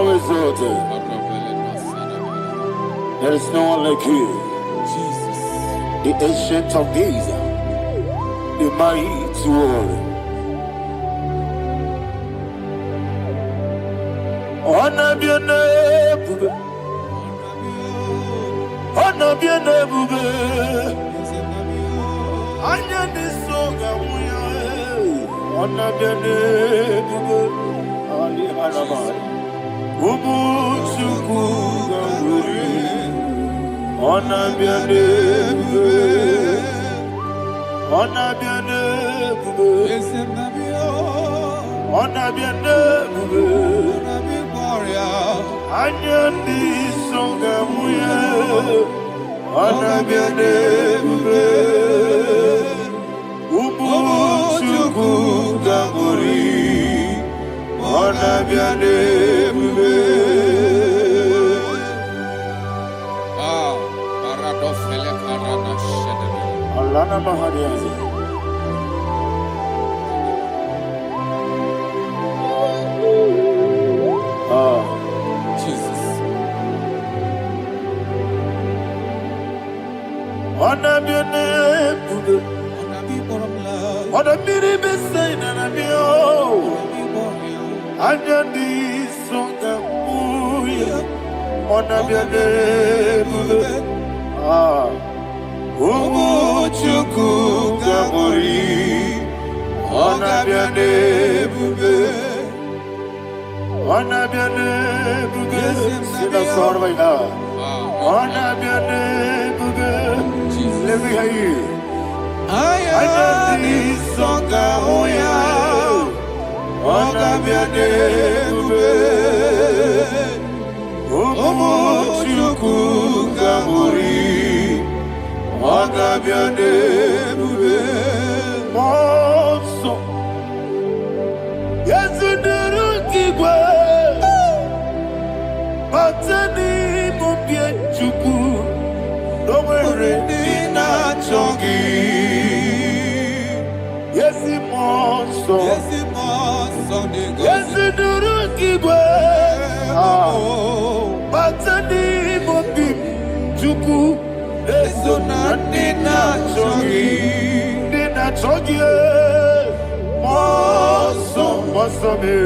thou exalted. There is no one like you. Jesus. The ancient of days, the mighty warrior. Honor be your name, honor be your name. Anya ni soga muya, honor be your name. Ali Arabari, Ubu Chuku Gamburi, honor be your name, honor be your name, honor be your name. Anya ni soga muya, honor be your name. Ubu Chuku Gamburi, honor be your name. Paradofele karana shedebe. Alana Mahadiazi. Jesus. Honor be your name. Honor be the same and be oh. Anya di songa muya. Honor be your name. Umu Chuku Gamburi, honor be your name. Honor be your name. Sing a song right now. Honor be your name. Let me hear you. Anya di songa muya. Honor be your name. Umu Chuku Gamburi, honor be your name. Monso, yes you do Igbo, Batani mubie chuku, domere nina chongi. Yes you monso, yes you do Igbo, Batani mubie chuku. Eso na nina chogi, moso me.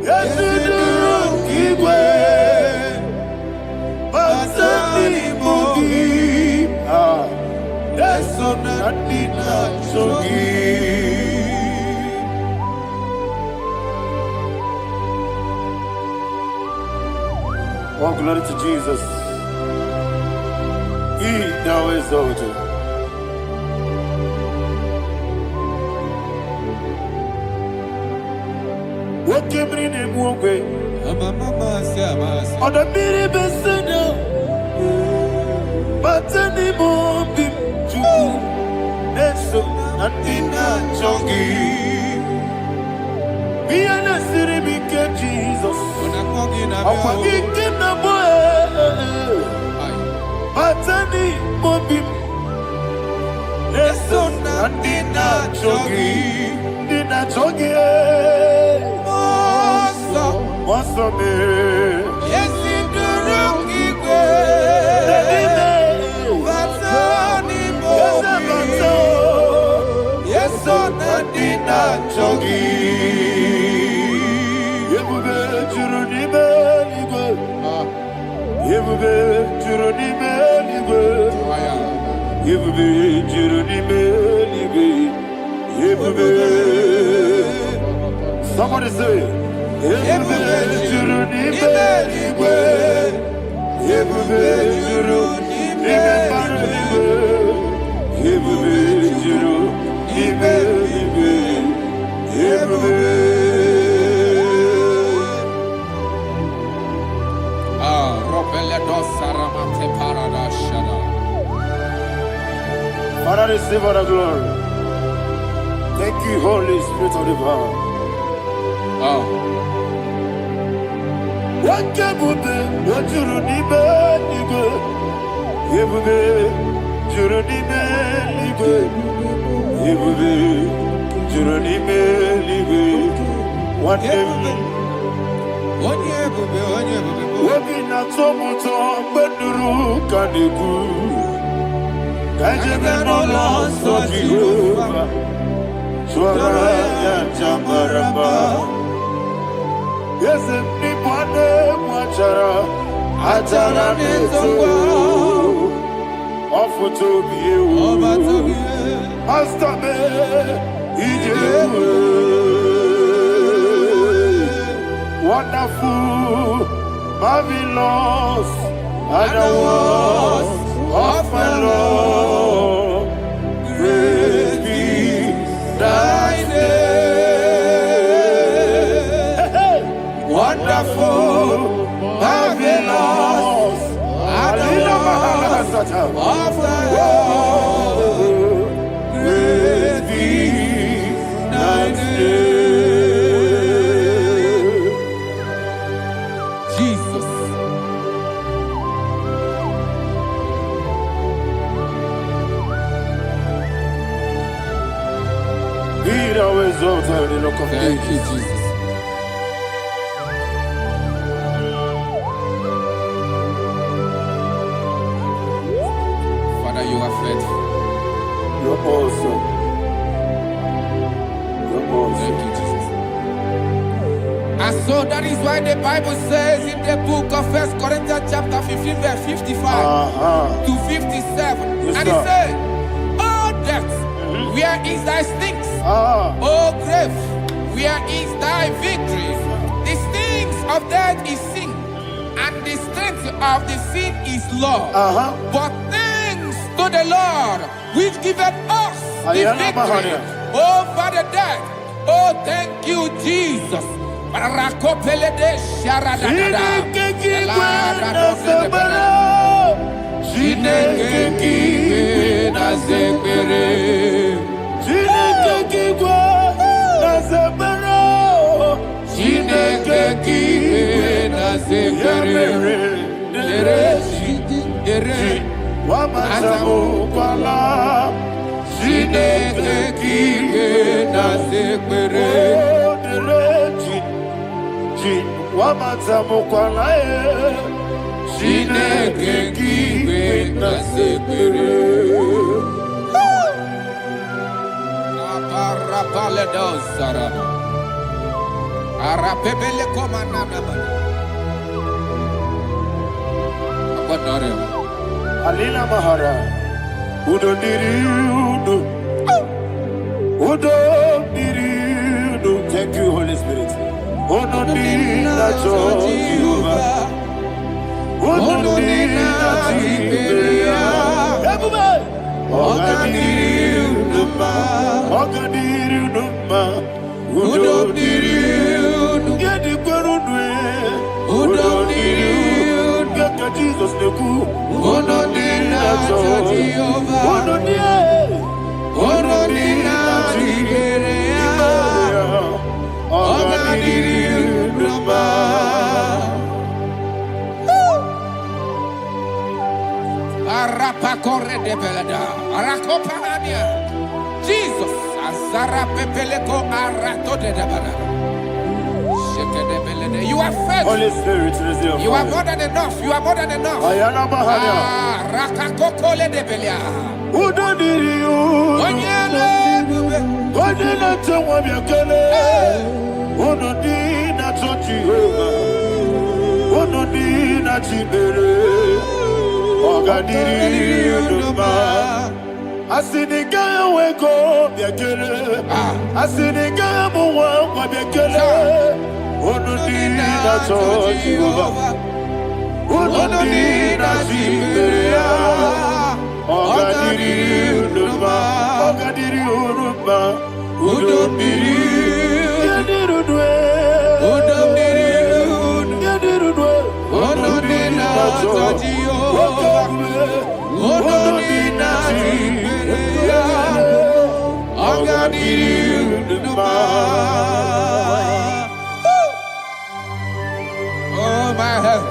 Yesu duru Igwe, basani mogi. Eso na nina chogi. Oh, glory to Jesus. He now exalted. What came in him one way? On the mini besena, but any more big Jew. That's so Antina Chongi. Be an city became Jesus. I'm forgetting the boy. Batani mobi, leso na dina chogi, moso me. Yesi duru Igwe, batani mobi, yeso na dina chogi. Yebube juru ni Igwe, yebube juru ni Yebube juruni melibe, Yebube. Somebody say, Yebube juruni melibe, Yebube juruni melibe, Yebube juruni melibe, Yebube. Robele dosaramate paradashada. Father, receive all the glory. Thank you, Holy Spirit of the Father. What can you do? What you need, Yebube, juruni melibe, Yebube, juruni melibe. One day, Wabina tomuto beduru kaniku. Kajebe no loso Jehovah. Swara ya jamaraba. Yese ni bwane mwachara. Atara neto. Ofuto biyewu. Astabe ijewu. Wonderful, marvelous, are the words of my Lord. Praise be thy name. Wonderful, marvelous, are the words of my Lord. Praise be thy name. Thank you, Jesus. Father, you are faithful. You're awesome. You're awesome. Thank you, Jesus. And so that is why the Bible says in the book of 1 Corinthians chapter 15, verse 55 to 57. Yes, and it says, "Oh death, where is thy stings? Oh grave, where is thy victory? The stings of death is sin, and the strength of the sin is law. But thanks to the Lord, which giveth us the victory over the death." Oh, thank you, Jesus. Alina Mahara, Udo Diriudo, Udo Diriudo. Thank you, Holy Spirit. Udo Diriudo, Udo Jesus the good. Ono dina Jehovah. Ono dina Tiberia. Ono dina Arapa corre de belada. Arakopania. Jesus. Azara pepeleko arato de debada. You are faithful. Holy Spirit, you are more than enough. You are more than enough. Rakakokole de belia. Udo diri you. Onyele bube. Onyele tewa biakele. Udo di na tochi over. Udo di na chibere. Oga diri uduma. Asinika weko biakele. Asinika muwa biakele. Ono dina tochi over. Ono dina Tiberia. Oga diri urumba. Oga diri urumba. Udo diri. Yadirudwe. Udo diri. Yadirudwe. Ono dina tochi over. Ono dina Tiberia. Oga diri urumba. My health.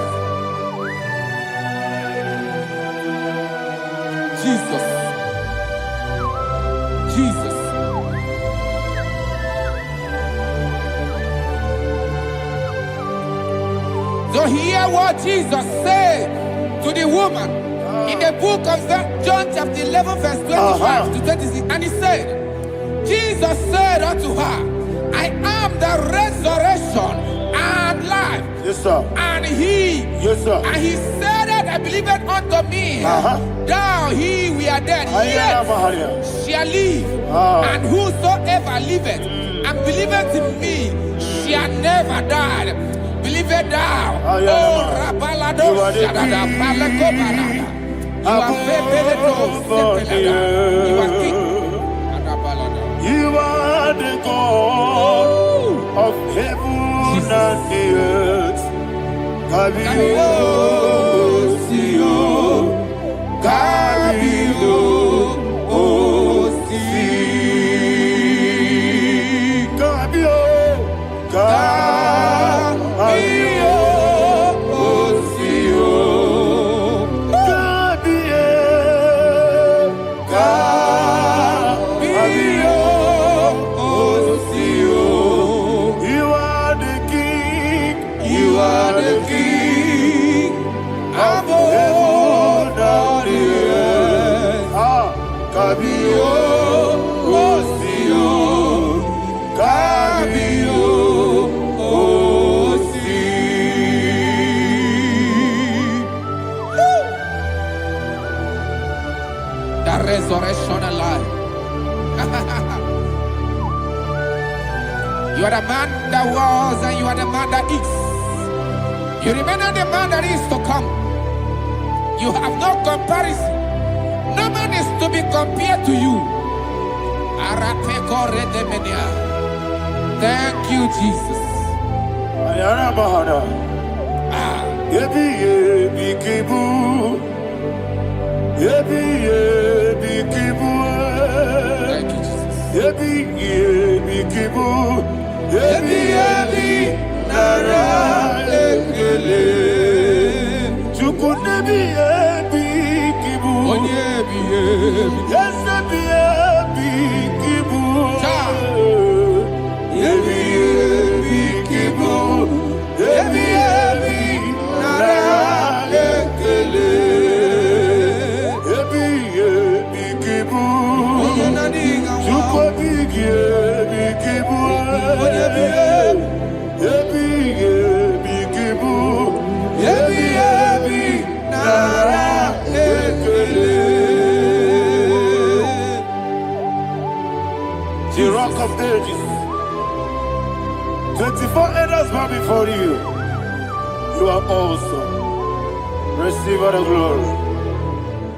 Jesus. Jesus. So hear what Jesus said to the woman in the book of John chapter 11 verse 25 to 26. And he said, Jesus said unto her, I am the resurrection and life. Yes, sir. And he, yes, sir. And he said that I believe it unto me. Thou he we are dead, yet shall live. And whosoever liveth and believeth in me shall never die. Believe it thou. Oh, Rabalado, Shadada, Palako Barada. You are You are king. You are the God of heaven and the earth. Kabio, Sio, Kabio, Si, Kabio, Kabio, Sio, Kabio, Sio. You are the king. You are the king of heaven and the earth. Kabio, Sio, Kabio, Si. The resurrection and life. You are the man that was and you are the man that is. You remain the man that is to come. You have no comparison. No man is to be compared to you. Thank you, Jesus. Thank you, The rock of ages. 24 elders bow before you. You are awesome. Receive all the glory.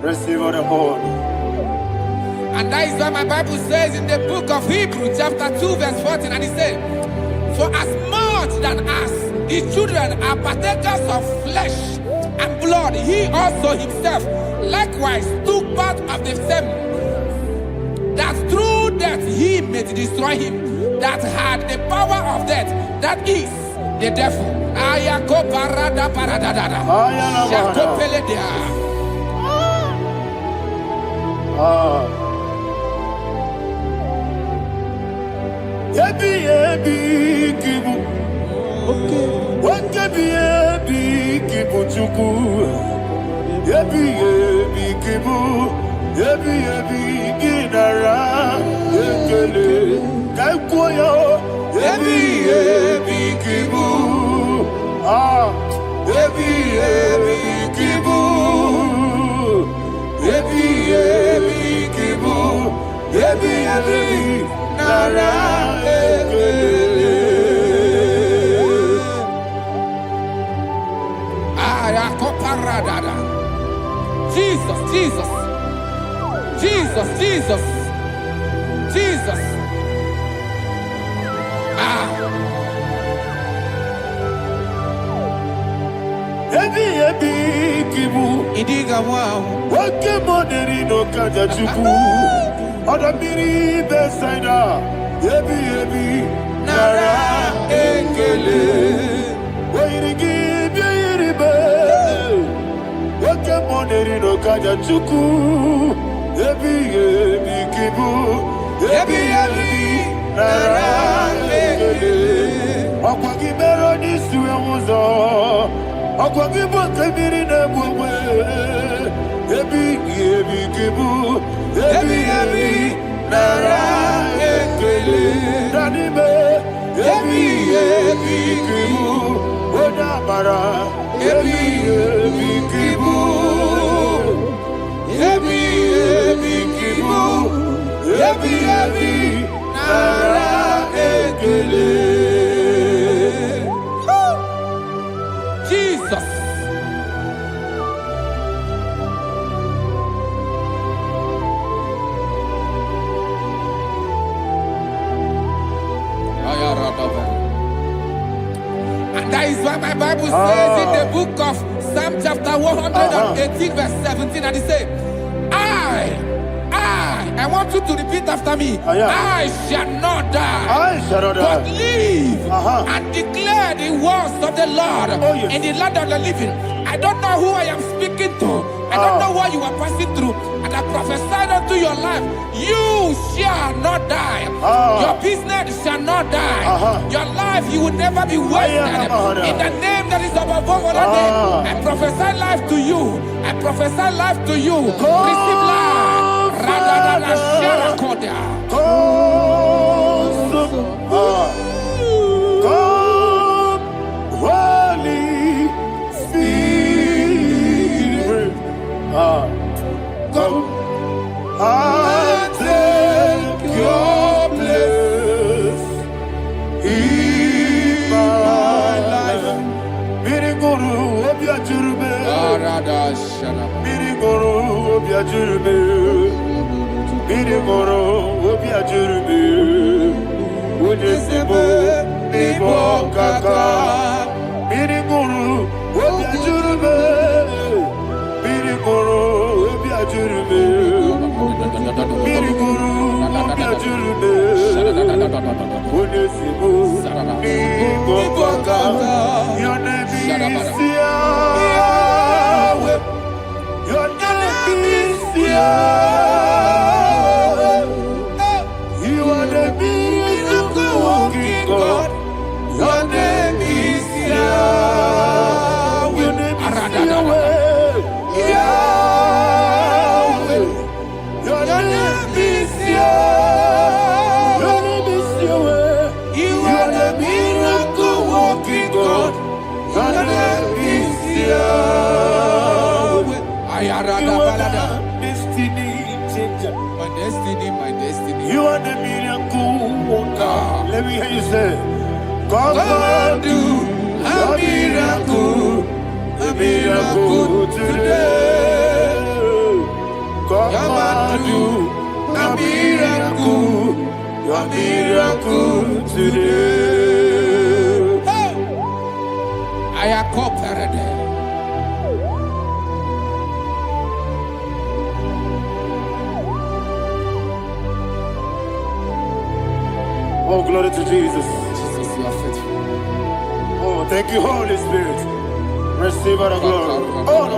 Receive all the honor. And that is what my Bible says in the book of Hebrews chapter 2 verse 14. And it said, for as much than us, the children are partakers of flesh and blood, he also himself likewise took part of the same, that through death he may destroy him that had the power of death, that is the devil. Jesus, Jesus, Jesus, Jesus, Jesus. Idiga wow. Wake money no kaja chuku. Oda miri besaida. Ebi nara ekele. Wairigi biiribe. Wake money no kaja chuku. Ebi kibu. Ebi nara ekele. Okwagi mero ni suwe Namuzo, Aquagibo, Kabirina, Ebi, Kibu, Ebi, Nara, Ekele, Nanibe, Ebi, Kibu, Odamara, Ebi, Kibu, Ebi, Kibu, Ebi, Nara, Ekele. Jesus. And that is why my Bible says in the book of Psalm chapter 118 verse 17, and it says, I want you to repeat after me. I shall not die, but live and declare the words of the Lord in the land of the living. I don't know who I am speaking to. I don't know what you are passing through. And I prophesy unto your life, you shall not die. Your business shall not die. Your life, you will never be wasted. In the name that is above all other name, I prophesy life to you. I prophesy life to you. Receive life. Radadada Sharakoda. Come, Holy Spirit. Come and take your place in my life. Miriguru Obiajurbe. Miriguru Obiajurbe. Miriguru Obiajurbe. Udesibo Ibo Kaka. Miriguru Obiajurbe. Miriguru Obiajurbe. Miriguru Obiajurbe. Udesibo Ibo Kaka. Your name is Yahweh. Your name is Yahweh. You are the miracle working God. Your name is Yahweh. Your name is Yahweh. Yahweh. Your name is Yahweh. Your name is Yahweh. You are the miracle working God. Your name is Yahweh. You are the destiny changer. My destiny. You are the miracle worker. Let me hear you say, come and do a miracle today. Come and do a miracle today. I am cooperative. Oh, glory to Jesus. Jesus, you are faithful. Oh, thank you, Holy Spirit. Receive our glory. Oh, no.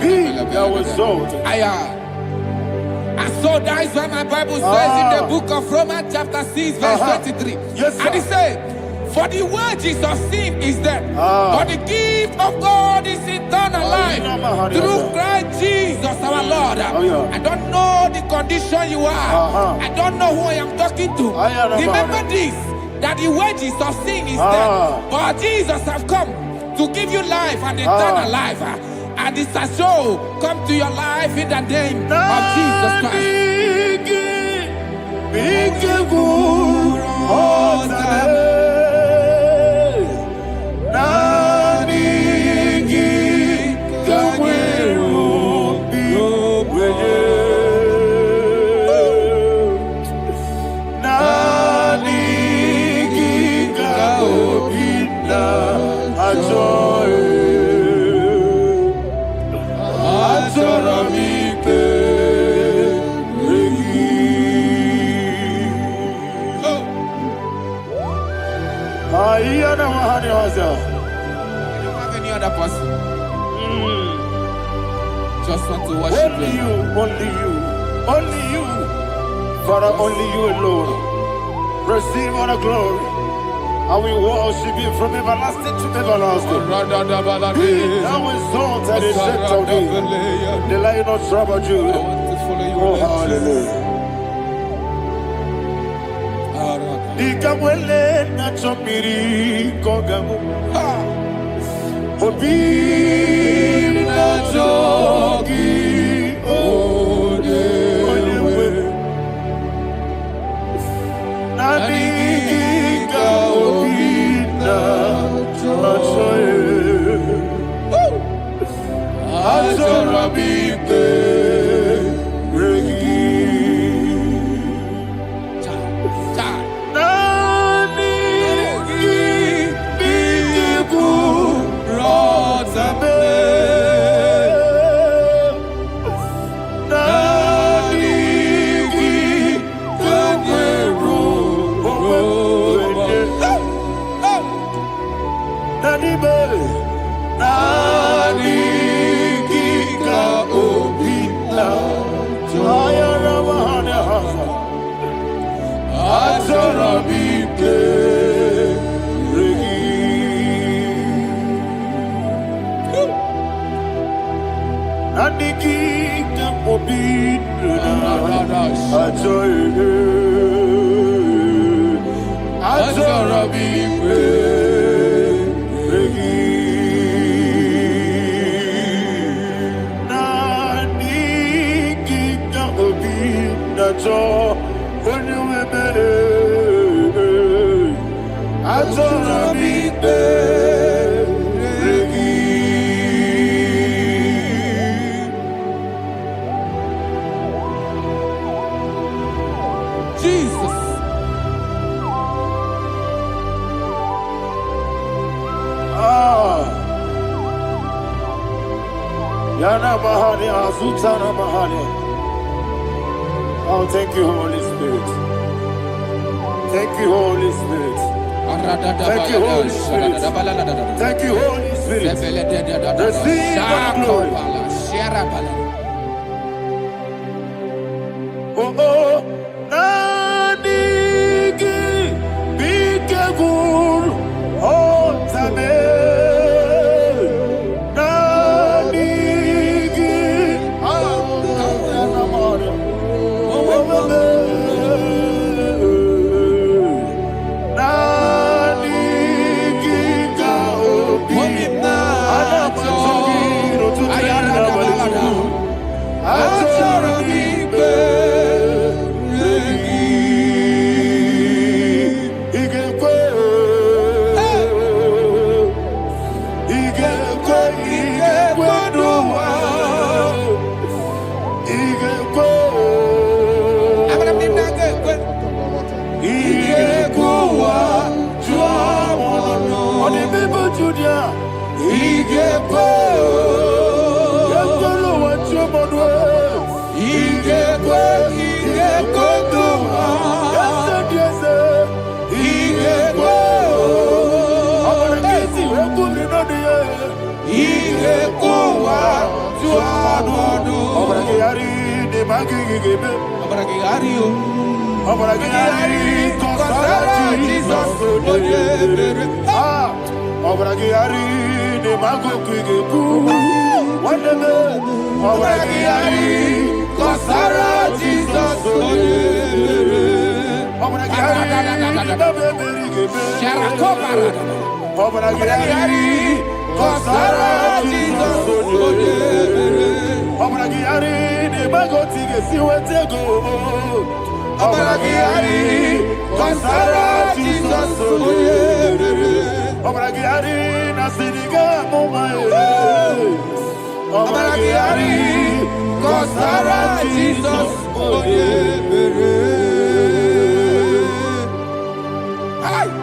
Be thou exalted. And so that is why my Bible says in the book of Romans chapter 6 verse 23. Yes, sir. And it says, for the wages of sin is death, but the gift of God is eternal life through Christ Jesus our Lord. I don't know the condition you are. I don't know who I am talking to. Remember this, that the wages of sin is death, but Jesus has come to give you life and eternal life. And this shall so come to your life in the name of Jesus Christ. You don't have any other person. Just want to worship only you, Father, only you alone. Receive all the glory, I will worship you from everlasting to everlasting. Be thou exalted and exalted thee. The Lion of tribe of Judah. Oh, hallelujah. Nikamwele na chomiri kogamu. Obi na jogi ode. Nani ka obi na jogi. Azorabike regi. Nani biku rotabe. Nani kagweru Nani be. Nani Azorabike regi. Nandiki kamobina Azorabike regi. Nandiki kamobina Azorabike regi. Jesus. Yana Mahani Azutana Mahani. Oh, thank you, Holy Spirit. Thank you, Holy Spirit. Thank you, Holy Spirit. Thank you, Holy Spirit. Receive the glory. Oh, oh, Nanigi, Bigagul, oh, Tame, Nanigi,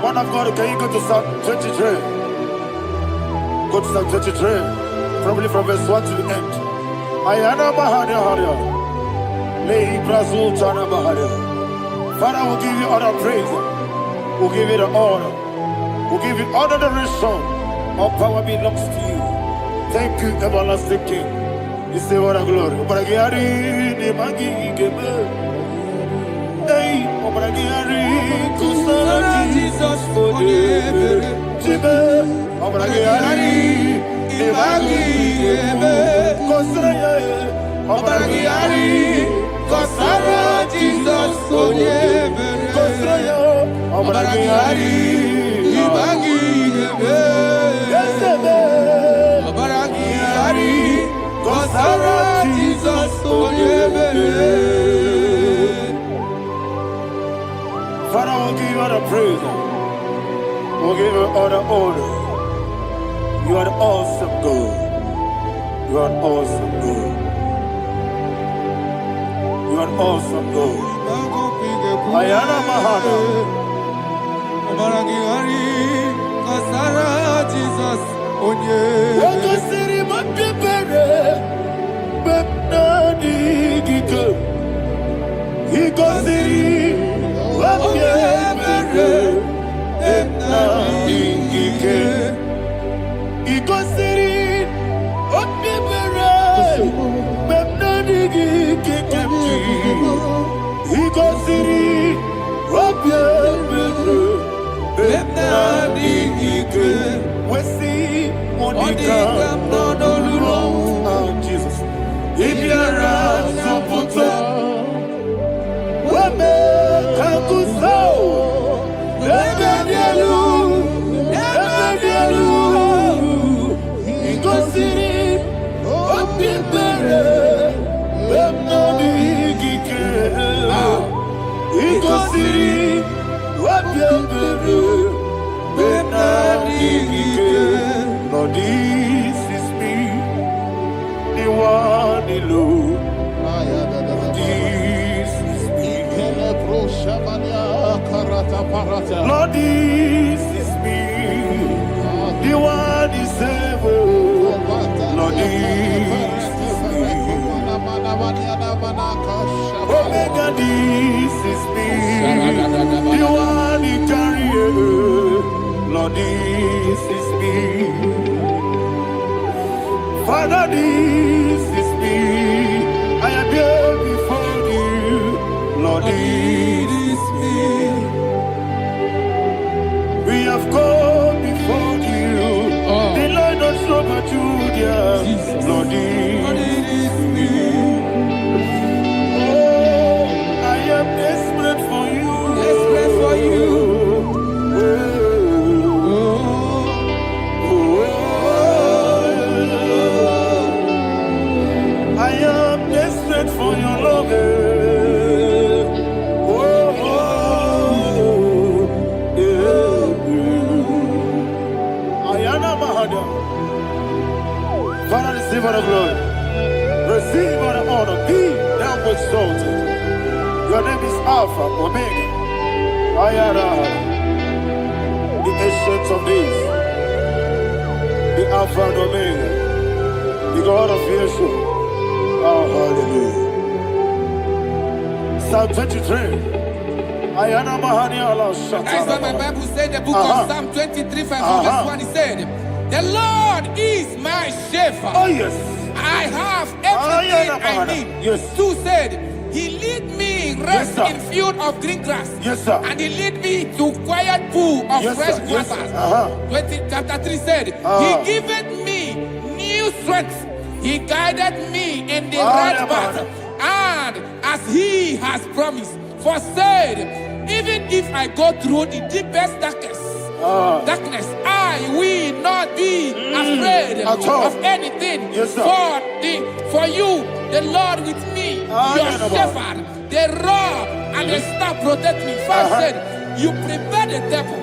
Man of God, can you go to Psalm 23? Go to Psalm 23, probably from verse 1 to the end. Ayana Mahania Haria. Lay Brazil Tana Mahania. Father, we'll give you all the praise. We'll give you the honor. We'll give you all the adoration. All power belongs to you. Thank you, everlasting King. You say what a glory. Obragiari, the Magi, Gebe. Hey, Obragiari, Kusara, Jesus, for you. Jibe, Obragiari, Ibagi, Kosraya, Obragiari, Kosara, Jesus, Kosraya, Obragiari, Ibagi, Obragiari, Kosara, Jesus, Father, we'll give you all the praise. We'll give you all the honor. You are the awesome God. You are an awesome God. You are an awesome God. Ayana Mahana. Jesus. Waka siri mapipere. Bepnani gike. Iko siri. Wapyemere. Bepnani gike. Iko siri. Wapyemere. Bepnani gike. Iko siri. Wapyemere. Bepnani gike. Wesi Monica. Oh, Jesus. Ibiara Saputo. Wame Kakuso. Ebedielu. Ikosiri. Opipere. Wemnoni Gike. Ikosiri. Opipere. Lord, this is me, the one alone. This is me. Lord, this is me, the one is able. Lord, this is me. Omega, this is me, the one in carrier. Lord, this is me. Father, this is me. I am here before you. Lord, this is me. We have come before you. The Lord not so much Judah. Lord, this is me. Oh, I am desperate for you. Desperate for you. For your love, Ayana Mahada. Father, receive all the glory, receive all the honor. Be thou exalted. Your name is Alpha, Omega. Ayana, the ancient of days, the Alpha and Omega, the God of Yeshua. Oh, hallelujah. Psalm 23. Ayana Mahani Allah Shatara. That's what my Bible said, the book of Psalm 23, 5, verse 1. He said, the Lord is my shepherd. Oh, yes. I have everything I need. Yes. 2 said, he lead me rest in field of green grass. Yes, sir. And he lead me to quiet pool of fresh waters. Chapter 3 said, he giveth me new strength. He guided me in the right path, and as he has promised, for said, even if I go through the deepest darkness, I will not be afraid of anything. Yes, for you, the Lord with me, your shepherd, the rod and the staff protect me. First said, you prepare the table,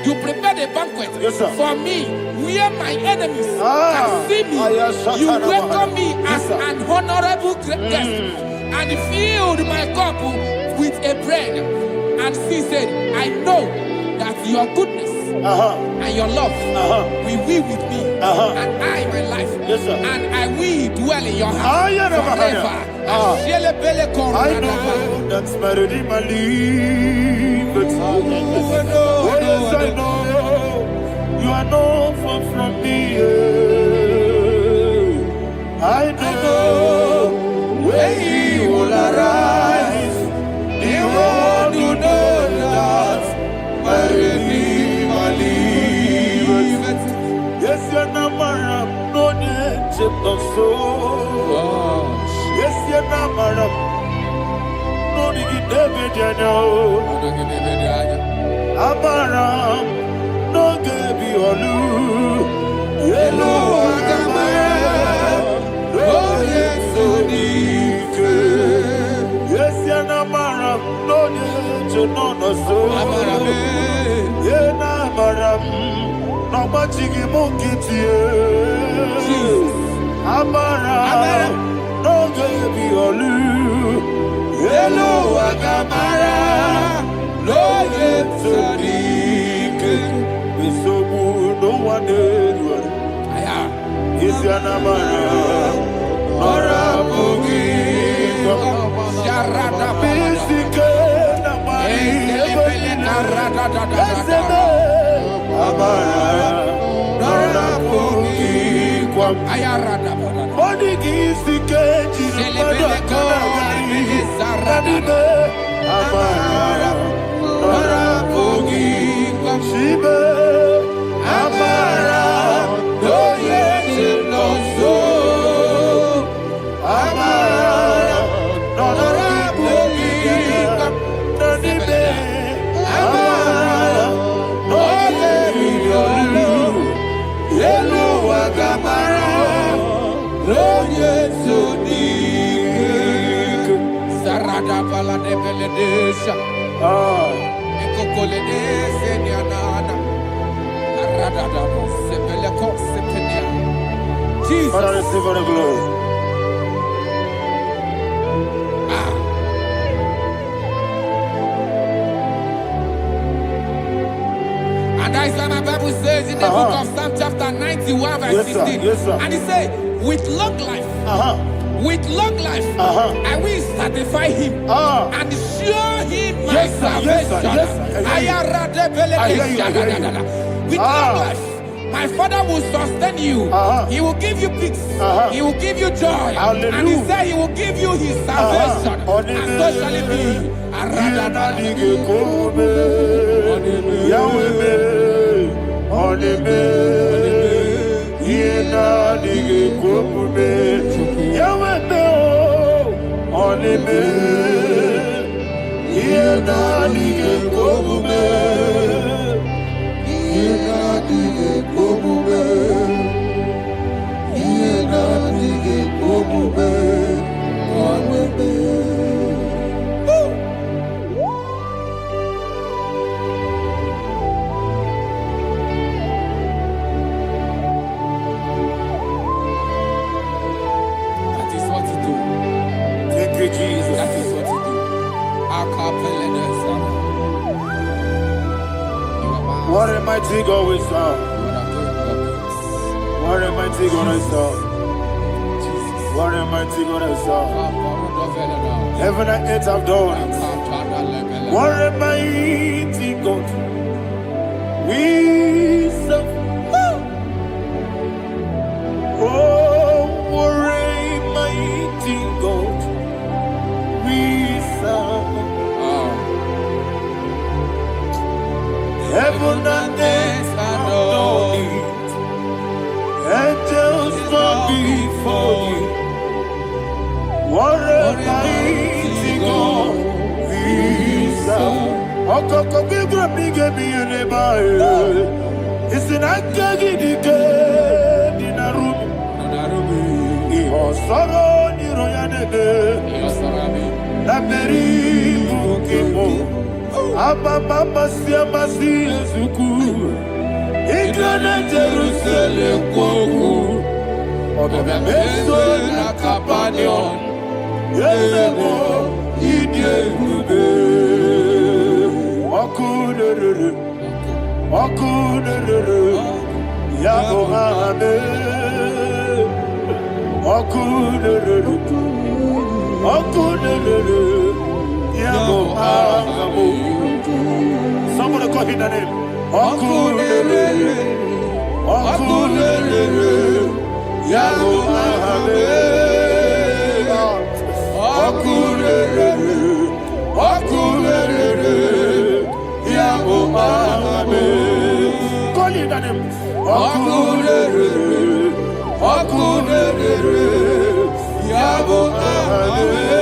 you prepare the banquet for me, where my enemies can see me. You welcome me as an honorable guest, and filled my cup with a bread. And she said, I know that your goodness and your love will be with me, and I, my life, and I will dwell in your house forever. I know that's better than my life. Oh, yes, I know you are not far from me. I know when he will arise, the world will know that my Redeemer lives. so. Yes, you're not madam. No, you David, you know. Amaram, no, give you a loo. Yellow, oh, yes, so deep. Yes, you're not madam. No, you know, so. Yeah, Amaram. No machigi mukiti Amara no gebi olu Hello agamara no yetsodik Bisobu no one aya Isianamara Nora bugi Sharada bisike na mari Amara, Nora Pogi, Ayarada, Bodigi, Sikeji, Amara, Nora Pogi, Shibe, Amara, no yes, no so, Amara, Nora Pogi, Nanibe, Amara. Hello, Agamara, Roye Sodik, Sarada Bala de Beledesha, Ecocole Seniana, Arada, Sebeleco, Sepenia. Jesus, Father, receive the glory. And that's what my Bible says in the book of Psalm chapter 91 verse 16. Yes, sir. And he said, with long life, I will satisfy him and show him my salvation. With long life, my Father will sustain you. He will give you peace. He will give you joy. Hallelujah. And he said he will give you his salvation. And so shall it be. Jesus. That is what you do. What a mighty God we serve. What a mighty God I serve. What a mighty God I serve. Heaven and earth have done it. What a mighty God we serve. Oh, what a mighty God we serve. Heaven and earth adore it. Angels bow before you. What a mighty God we serve. Okoko bigro bige bi eleba. It's an akagi dike dinarubi. Iho soro ni royanebe. La peri bukipo. Ababa masia masia zuku. Igrana Jerusalem koku. Obe meso na kapanion. Yelemo idye gube. Okunere. Okunere. Yago hame. Okunere. Okunere. Yago hame. Somebody call him the name. Okunere. Okunere. Yago hame. Okunere. Okunere. Yago hame. Call him the name. Okunere. Okunere, Yabo Abe.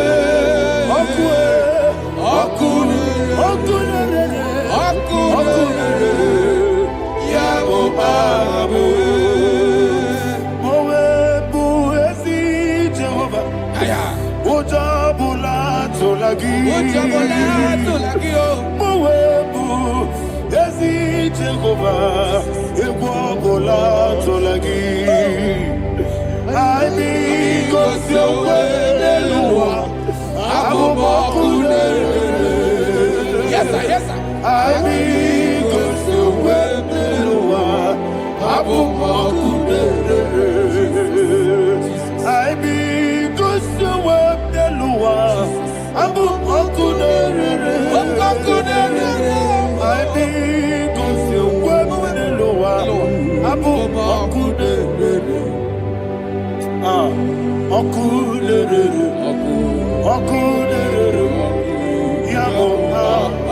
Mowebu ezi Jehovah Igbo bola tolagi Aimi kosyowe neluwa Abubakune Yes sir, yes sir. Aimi kosyowe neluwa Abubakune Aimi kosyowe neluwa Abu Okunere, I think you were the lower. Abu Okunere, Okunere, Okunere, Yabo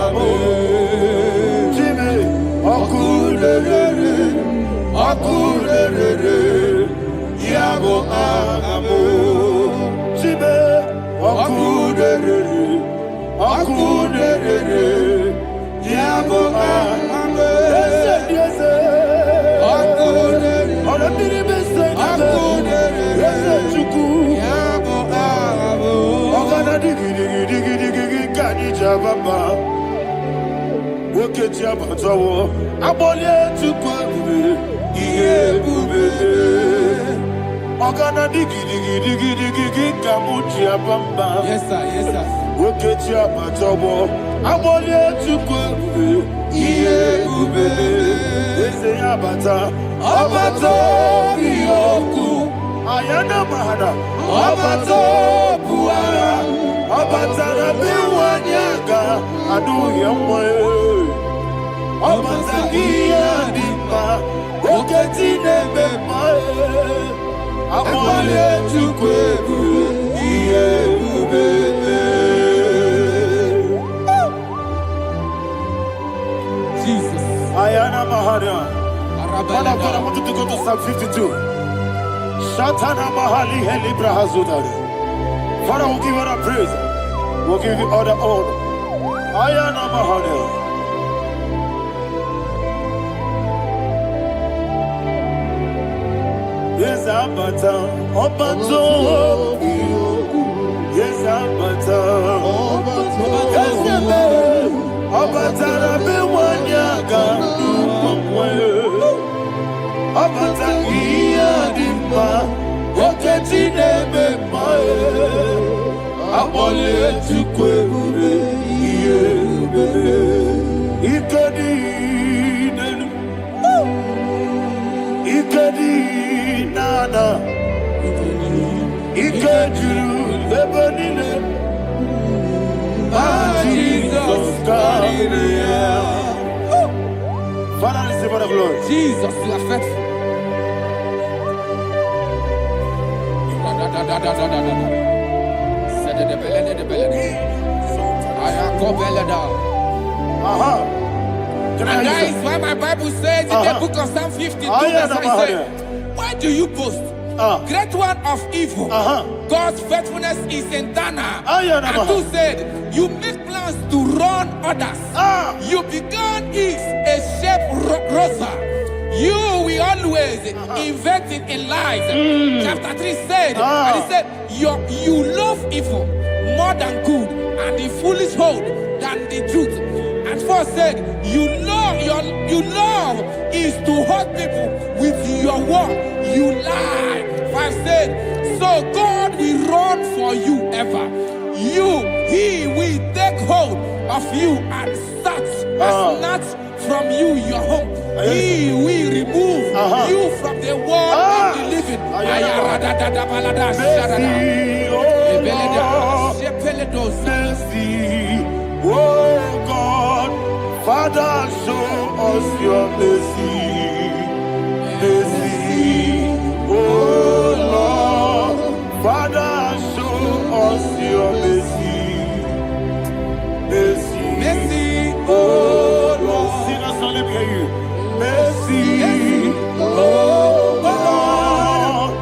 Abu, Jimmy, Okunere, Okunere, Yabo Abu, Jimmy. Okunere, Yabo Abe. Yes, Okunere, Yabo Abe. Ogana digi kani jababa. Woke jabatawo, abole tukwabe, iye bube. Ogana digi kamuji abamba. Yes sir, yes sir. Wokechi abatobo, abole tukwe, iye ube, ese abata, abato biyoku, ayana mahana, abato buara, abata na biwanyaga, adu yamwe, abata iya dipa, wokechi nebe mae. Abole tukwe iye ube. Jesus. Ayana Mahara. Father, I want you to go to Psalm 52. Shatana Mahali Helibra Hazudari. Father, we'll give you the praise. We'll give you all the honor. Ayana Mahara. Yes, Abata, Obato, yes, Abata, Abata, Bewanyaga, Abata, Iadimba, Oketine, Abole, Tukwe, Ikadi, Nana, Ikajuru, Lebanine, Jesus, God, Father, receive the glory. Jesus, you are faithful. And that is why my Bible says in the book of Psalm 52, verse 9, why do you boast? Great one of evil. God's faithfulness is eternal. And who said, you make plans to run others. You began is a shape rosa. You will always invent it in lies. Chapter 3 said, and he said, you love evil more than good, and the foolish hold than the truth. And 4 said, you love is to hurt people with your word. You lie. 5 said, so God will run for you ever. He will take hold of you and snatch from you your home. He will remove you from the world of the living. Oh God, Father, show us your mercy. Mercy, oh Lord, Father, show us your mercy. Mercy, Mercy, oh Lord. Sing us all, let me hear you. Mercy, oh Lord,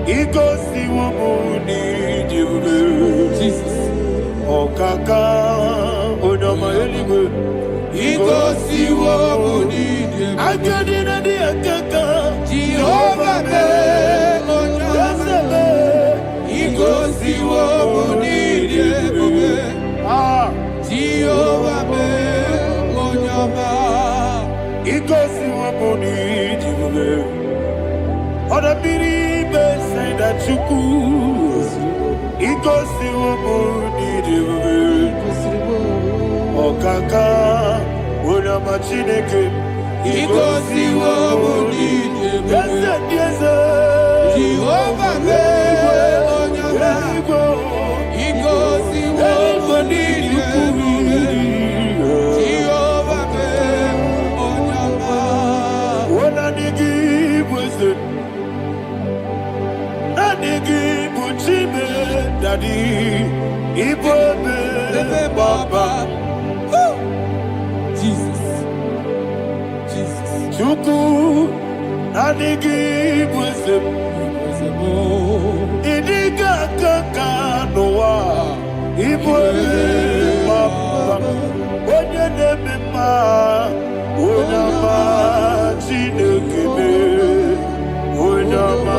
Igosi wamuni diwe. Jesus. Okaka onama eligwe. Igosi wamuni diwe. Akadina di akaka. Jehovah be onyama. Igosi wamuni diwe. Jehovah be onyama. Igosi wamuni diwe. Oda biri be say that you could. Igosi wamuni diwe. Okaka onama chineke. Igosi wamuni diwe. Yes. Jehovah be onyama. Igosi wamuni diwe. Jehovah be onyama. Ona nigi bwese. Nigi buchime daddy. Ibobe baba. Jesus. Chuku nigi bwese. Idiga kaka noa. Ibobe baba. Onye nebema. Onama chinekebe. Onama.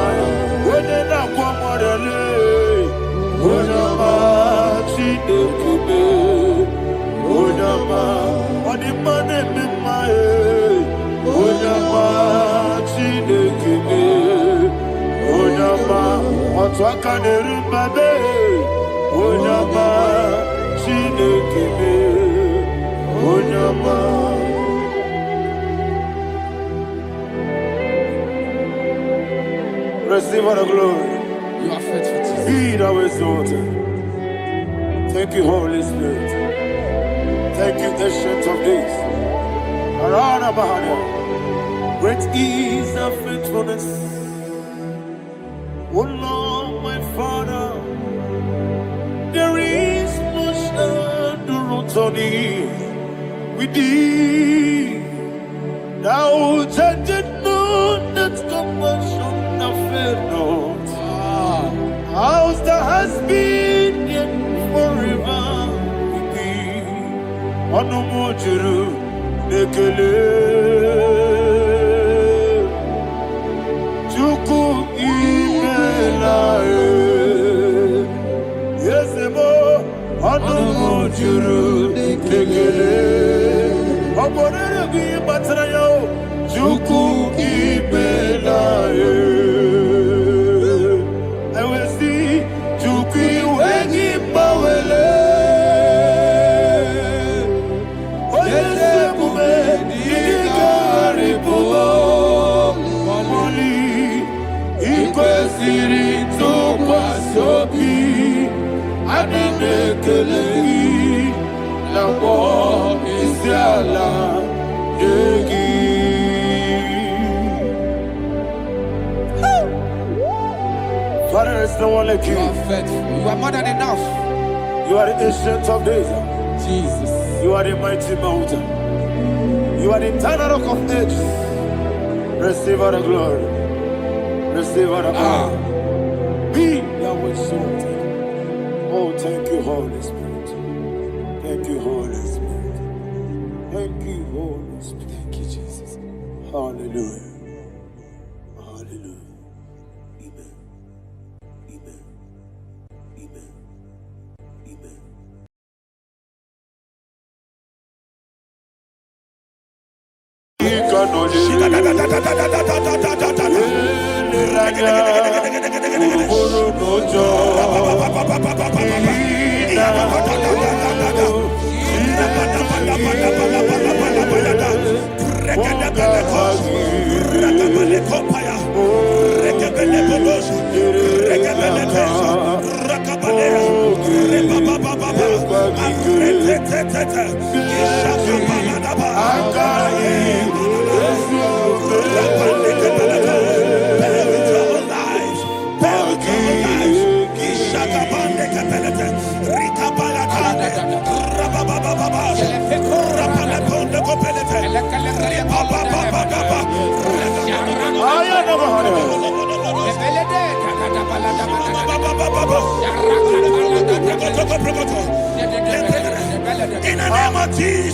Onye nakwa morele. Onama chinekebe. Onama. Onimane memae. Onama chinekebe. Onama. Otwaka nerumbabe. Onama chinekebe. Onama. Receive all the glory. You are faithful, Jesus. Be thou exalted. Thank you, Holy Spirit. Thank you, Ancient of Days. Arana Bahania. Great is thy faithfulness. O Lord, my Father, there is much endurance on thee. With thee, thou judgest not that compassion have failed not. Ours that has been yet forever with thee. Onomojuru nekele. Chuku imelae. Yesemo onomojuru nekele. Oborere bi batrayo. Chuku imelae. Father, there's no one like you. You are faithful. You are more than enough. You are the ancient of days. Jesus. You are the mighty mountain. You are the eternal rock of ages. Receive all the glory. Receive all the honor. Be thou exalted. Oh, thank you, Holy Spirit. Thank you, Holy Spirit. Thank you, Holy Spirit. Thank you, Jesus. Hallelujah. Hallelujah. Amen. Amen. Amen. Amen.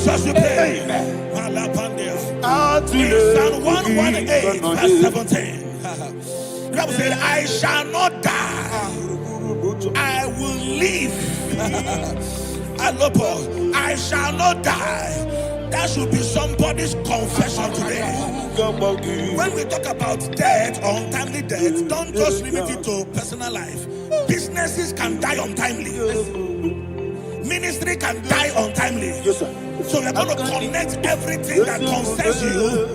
Jesus we pray. In Psalm 118 verse 17. The Bible said, I shall not die, I will live. I shall not die. That should be somebody's confession today. When we talk about death or untimely death, don't just limit it to personal life. Businesses can die untimely. Ministry can die untimely. So we're going to connect everything that concerns you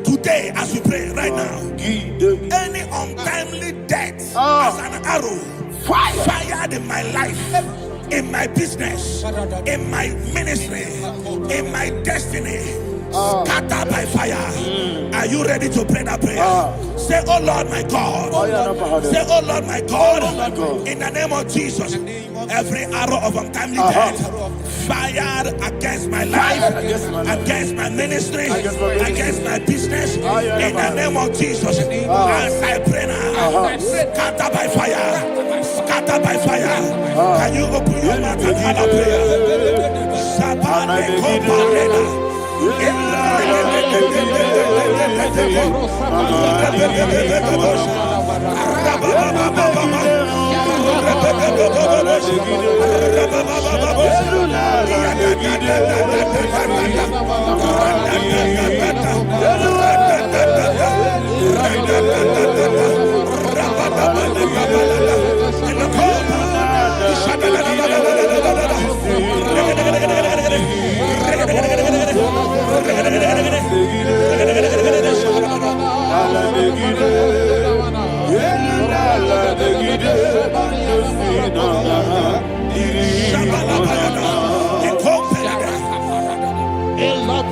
today as we pray right now. Any untimely death as an arrow fired in my life, in my business, in my ministry, in my destiny, scattered by fire. Are you ready to pray that prayer? Say, oh Lord my God. Say, oh Lord my God. In the name of Jesus, every arrow of untimely death fired against my life, against my ministry, against my business, in the name of Jesus, as I pray now, scattered by fire, scattered by fire. Can you open your mouth and have a prayer?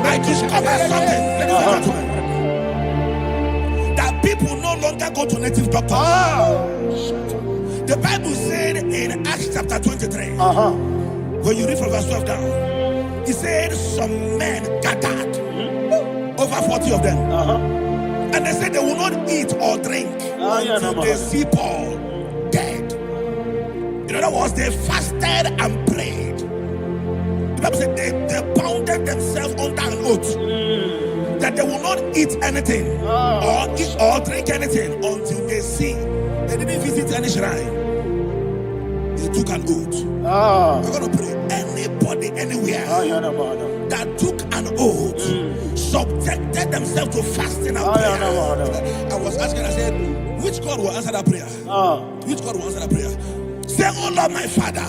I discovered something, that people no longer go to native doctors. The Bible said in Acts chapter 23, when you read from verse 12 down, it said some men gathered, over 40 of them, and they said they will not eat or drink until they see Paul dead. In other words, they fasted and prayed. The Bible said they bounded themselves under an oath that they will not eat anything or drink anything until they see. They didn't visit any shrine. They took an oath. We're going to pray. Anybody, anywhere that took an oath, subjected themselves to fasting and prayer. I was asking, I said, which God will answer that prayer? Which God will answer that prayer? Say, oh Lord my Father,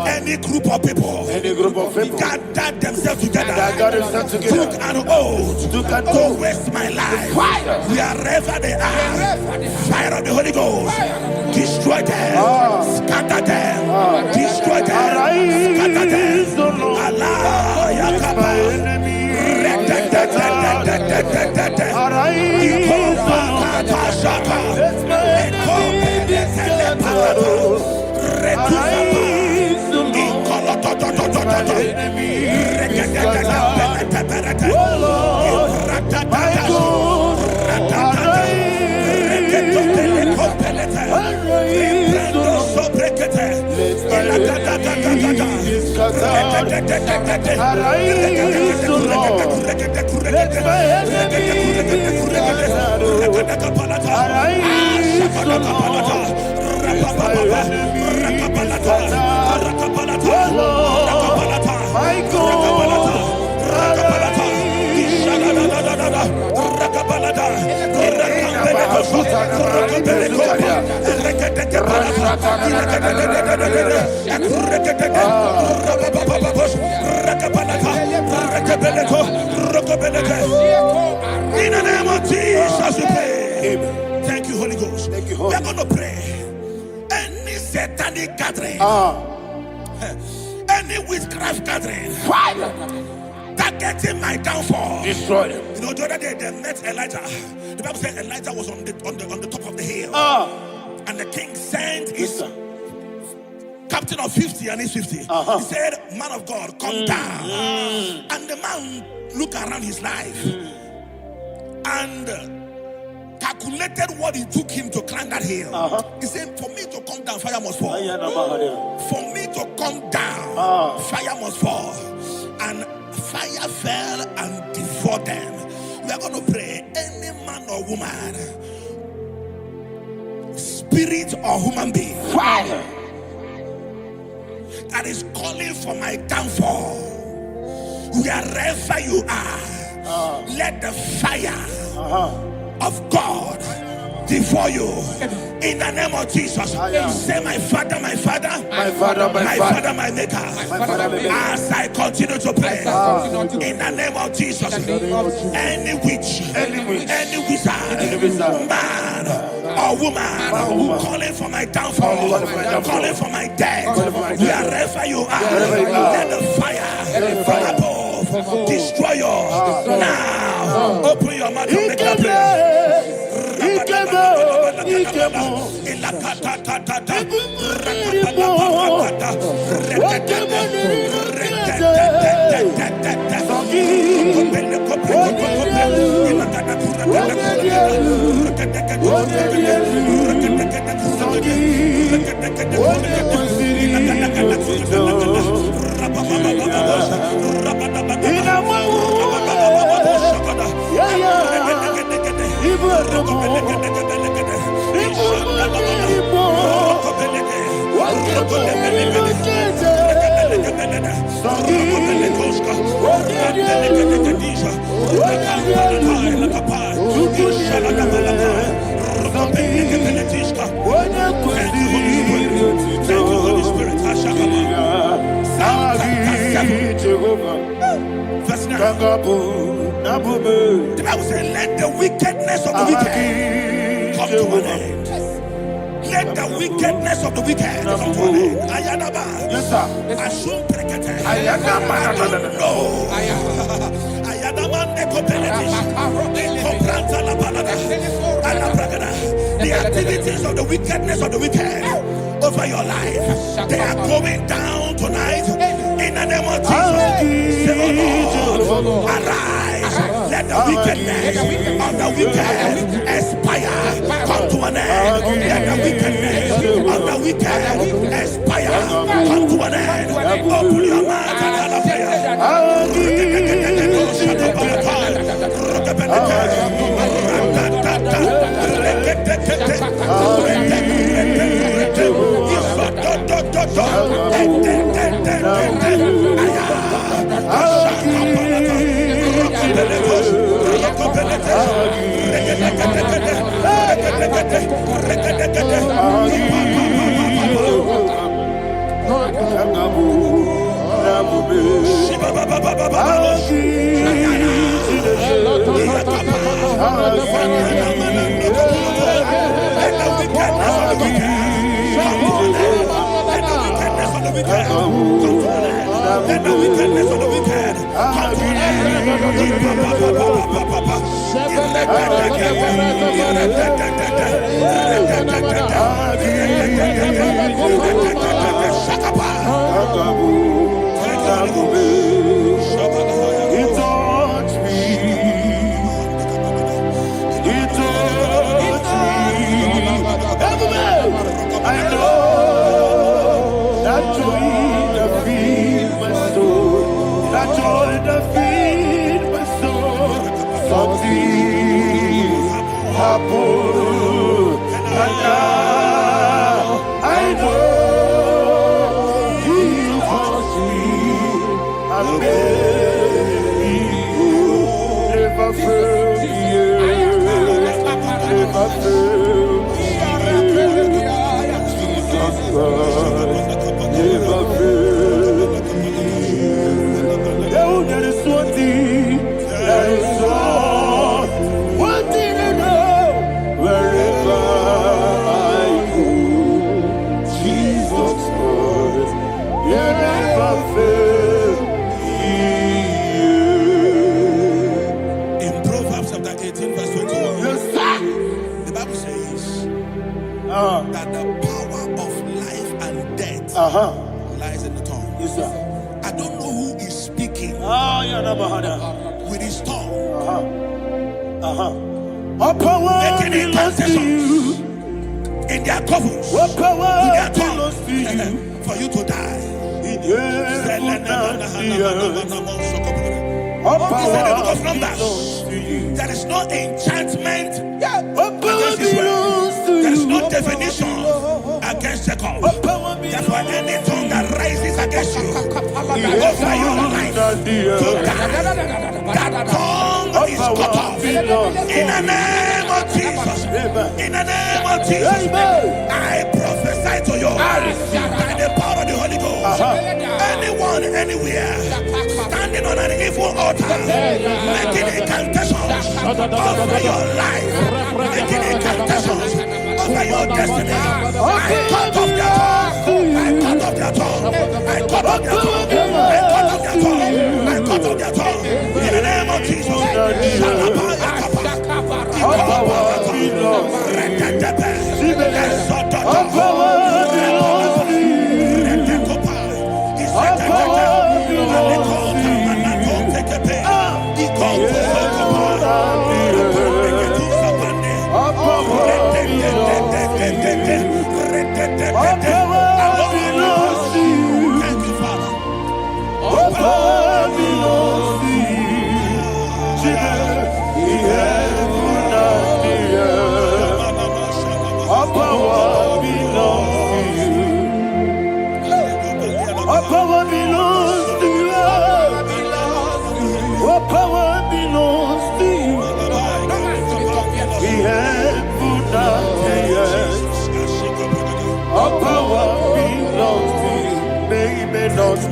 any group of people gathered themselves together, took an oath to waste my life. Wherever they are, fire of the Holy Ghost, destroy them, scatter them, destroy them, scatter them. Allah, Yakaba, In the name of Jesus we pray. Thank you, Holy Ghost. We're going to pray. Any satanic gathering, any witchcraft gathering, targeting my downfall, destroy them. You know, the other day they met Elijah. The Bible said Elijah was on the top of the hill, and the king sent his captain of 50 and his 50. He said, man of God, come down. And the man looked around his life and calculated what it took him to climb that hill. He said, for me to come down, fire must fall. For me to come down, fire must fall. And fire fell and devoured them. We are going to pray. Any man or woman, spirit or human being, Fire. that is calling for my downfall, wherever you are, let the fire of God devour you in the name of Jesus. Say, my Father, my Father, My Father, my Father, my Maker. As I continue to pray in the name of Jesus, any witch, any wizard, man or woman calling for my downfall, calling for my death, wherever you are, let the fire from above destroy you now. Open your mouth and make that prayer. The Bible says, let the wickedness of the wicked come to an end. Let the wickedness of the wicked come to an end. Ayadaba. Yes, sir. Assume prekete. Ayadaba. No. Ayadaba nekopeletis. Nekopranta la balada. Alabragada. The activities of the wickedness of the wicked over your life, they are going down tonight in the name of Jesus. Say, oh Lord, arise. Let the wickedness of the wicked expire. Come to an end. Let the wickedness of the wicked expire. Come to an end. Open your mouth and have a prayer. Let the wickedness of the wicked come to an I know that joy that feeds my soul, that joy that feeds my soul. Something happened, and now I know He wants me. I'm never failed you, never failed me. Never fail. There is one thing, there is one thing I know. Wherever I go, Jesus Christ, you never fail. In Proverbs chapter 18, verse 21, yes, the Bible says that the power of life and death lies in the tongue. Yes, sir. I don't know who is speaking with his tongue, making intercessions in their covens, with their tongue, for you to die. He said in the book of Numbers, there is no enchantment against Israel. There is no definition against Jacob. Therefore, any tongue that rises against you over your life, that tongue is cut off. In the name of Jesus. In the name of Jesus. I prophesy to you by the power of the Holy Ghost. Anyone, anywhere, standing on an evil altar, making incantations over your life, making incantations over your destiny, I cut off their tongue. I cut off their tongue. I cut off their tongue. I cut off their tongue. I cut off their tongue. In the name of Jesus.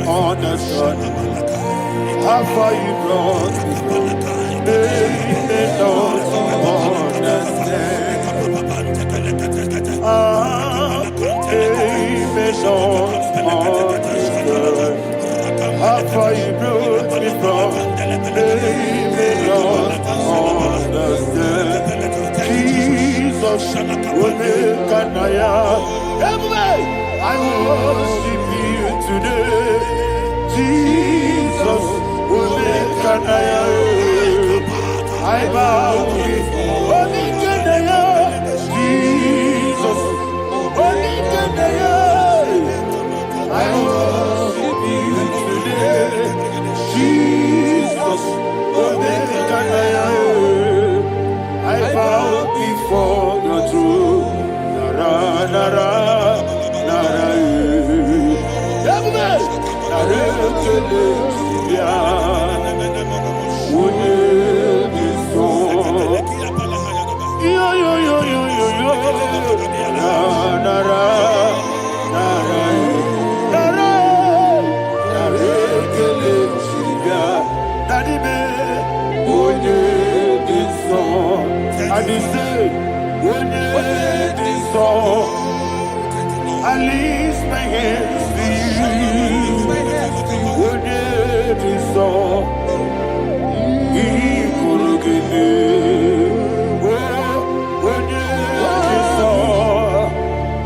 Understand how far you brought me from. They don't understand. They don't understand how far you brought me from. They don't understand. Jesus, will make an I worship you today. Jesus, will make an I bow before Jesus, I worship you today. Jesus, will make an I bow before the throne. Nara, nara, nara, I lift my hands to you. Would it be so? He could give me. Would it be so?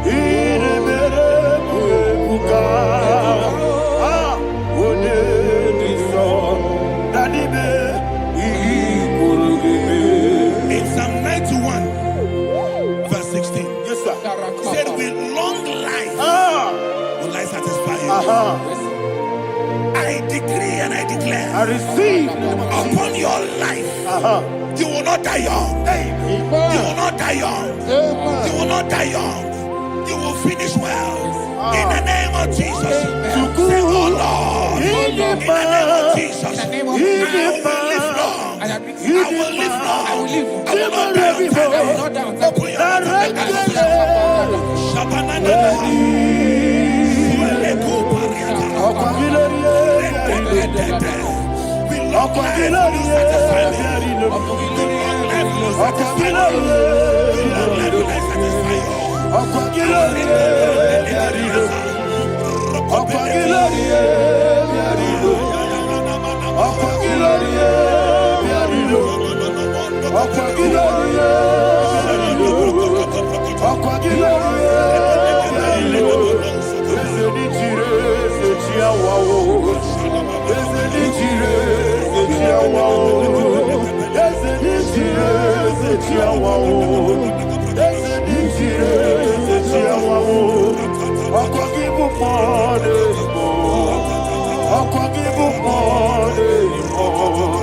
He never would it be so? Daddy, he could give me. In Psalm 91, verse 16. Yes, sir. Said with long life will I satisfy you. I decree and I declare, I receive upon your life, you will not die young. You will not die young. You will not die young. You will finish well. In the name of Jesus. Say, oh Lord, in the name of Jesus, I will live long. I will live long. I will not die on time. Open your I'll give you more.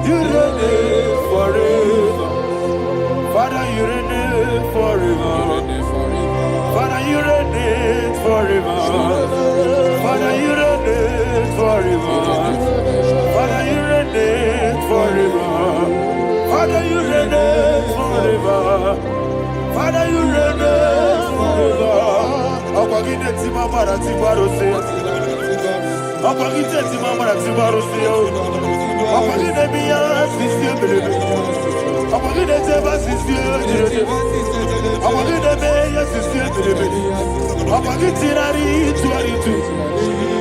You reign forever. Father, you reign forever. Father, you reign forever. Father, you reign forever. Father, you reign forever. Father, you reign forever. Father, you reign forever. Akwagide timamara tibarose. Akwagide timamara tibarose. Akwagide biya sisi belebe. Akwagide teba sisi belebe. Akwagide beya sisi belebe. Akwagide rari tuaritu.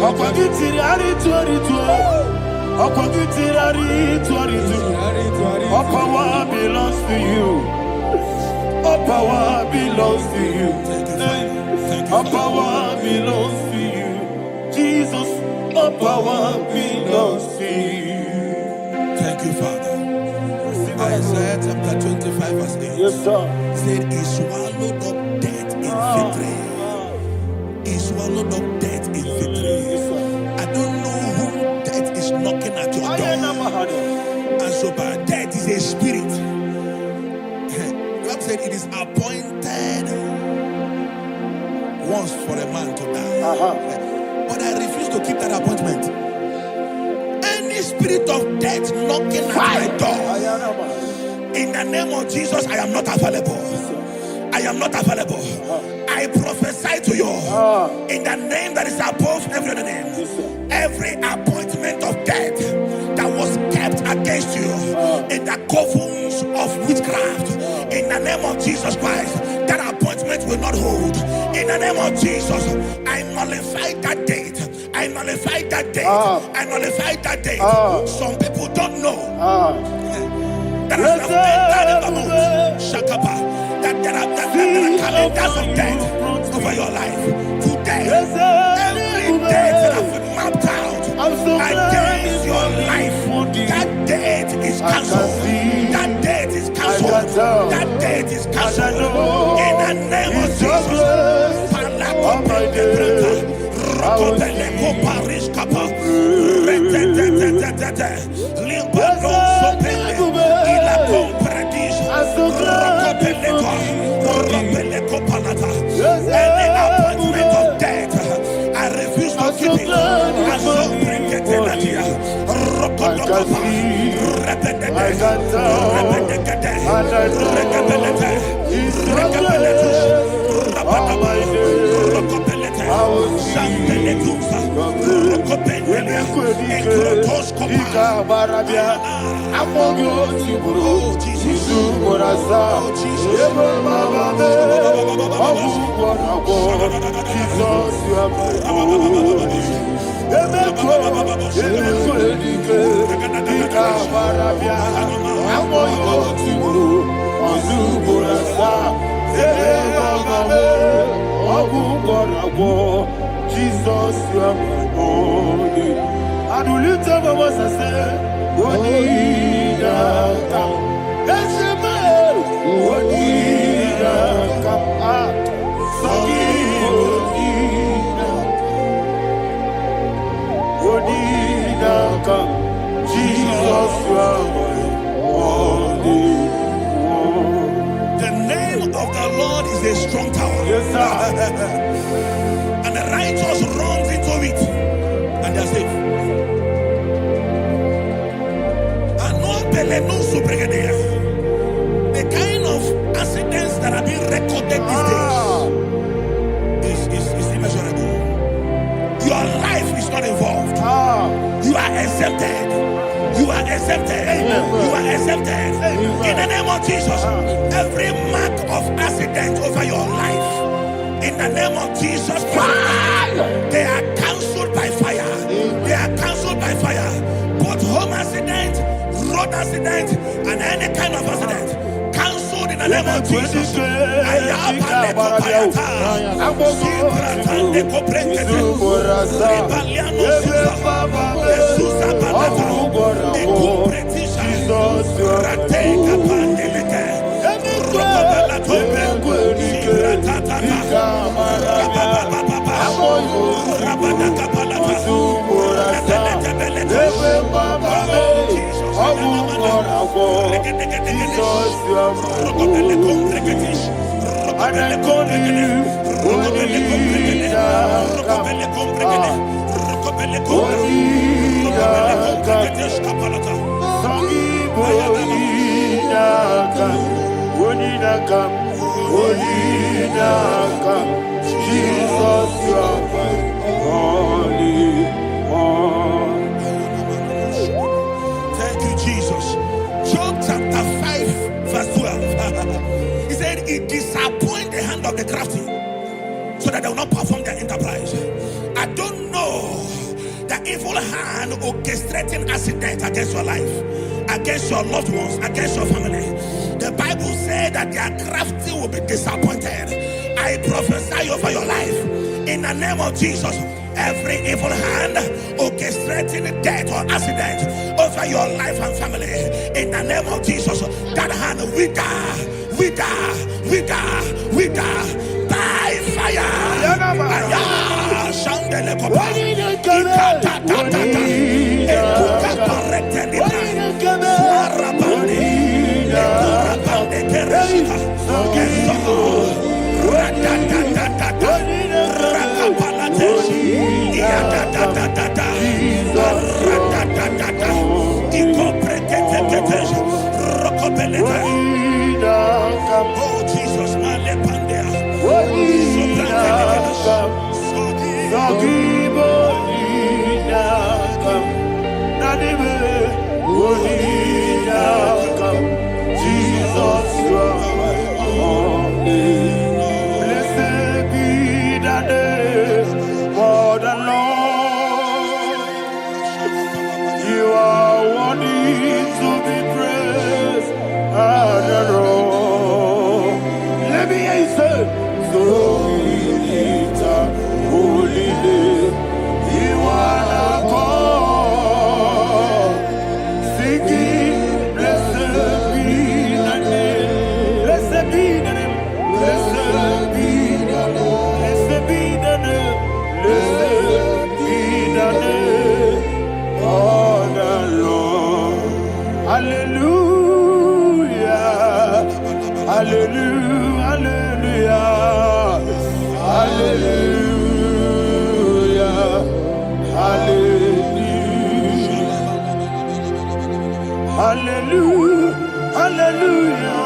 Akwagide rari tuaritu. Akwagide rari tuaritu. All power belongs to you. All power belongs to you. All power belongs to you. Jesus, all power belongs to you. Thank you, Father. Isaiah chapter 25 verse 8. Yes, sir. Said he swallowed up death in victory. He swallowed up death in victory. I don't know whom death is knocking at your door. And so, but death is a spirit. God said it is appointed once for a man to die. But I refuse to keep that appointment. Any spirit of death knocking at my door, in the name of Jesus, I am not available. I am not available. I prophesy to you in the name that is above every other name. Every appointment of death that was kept against you in the covens of witchcraft, in the name of Jesus Christ, that appointment will not hold. In the name of Jesus, I nullify that date. I nullify that date. I nullify that date. Some people don't know that there are calendars of death over your life. Today, every date that I've mapped out against your life, that date is cancelled. That date is cancelled. That date is cancelled. In the name of Jesus. Any appointment of death, I refuse to keep it. Jesus, you are my only. And will you tell me what I say? What did I come? That's a man. What did I come? What did I come? Jesus, you are my only. The name of the Lord is a strong tower. Yes, sir. And the righteous runs into it and they are safe. The kind of accidents that are being recorded these days is immeasurable. Your life is not involved. You are exempted. You are exempted. You are exempted. In the name of Jesus, every mark of accident over your life, in the name of Jesus Christ, they are cancelled by fire. They are cancelled by fire. Both home accident, road accident, and any kind of accident, cancelled in the name of Jesus. Jesus, you are my only one. Thank you, Jesus. Job chapter 5, verse 12. He said, it disappoints the hand of the crafty, so that they will not perform their enterprise. I don't know the evil hand orchestrating accident against your life, against your loved ones, against your family. The Bible said that their crafty will be disappointed. I prophesy over your life in the name of Jesus. Every evil hand orchestrating death or accident over your life and family, in the name of Jesus, that hand wither by fire. Oh Jesus, Jesus, you are my only. Blessed be the name for the Lord. You are worthy to be praised and adored. Let me hear you say, so we lift up holy name. You are the God. Singing, blessed be the name. Blessed be the name. Blessed be the name. Blessed be the name. Blessed be the name of the Lord. Hallelujah. Hallelujah. Hallelujah. Hallelujah. Hallelujah. Hallelujah.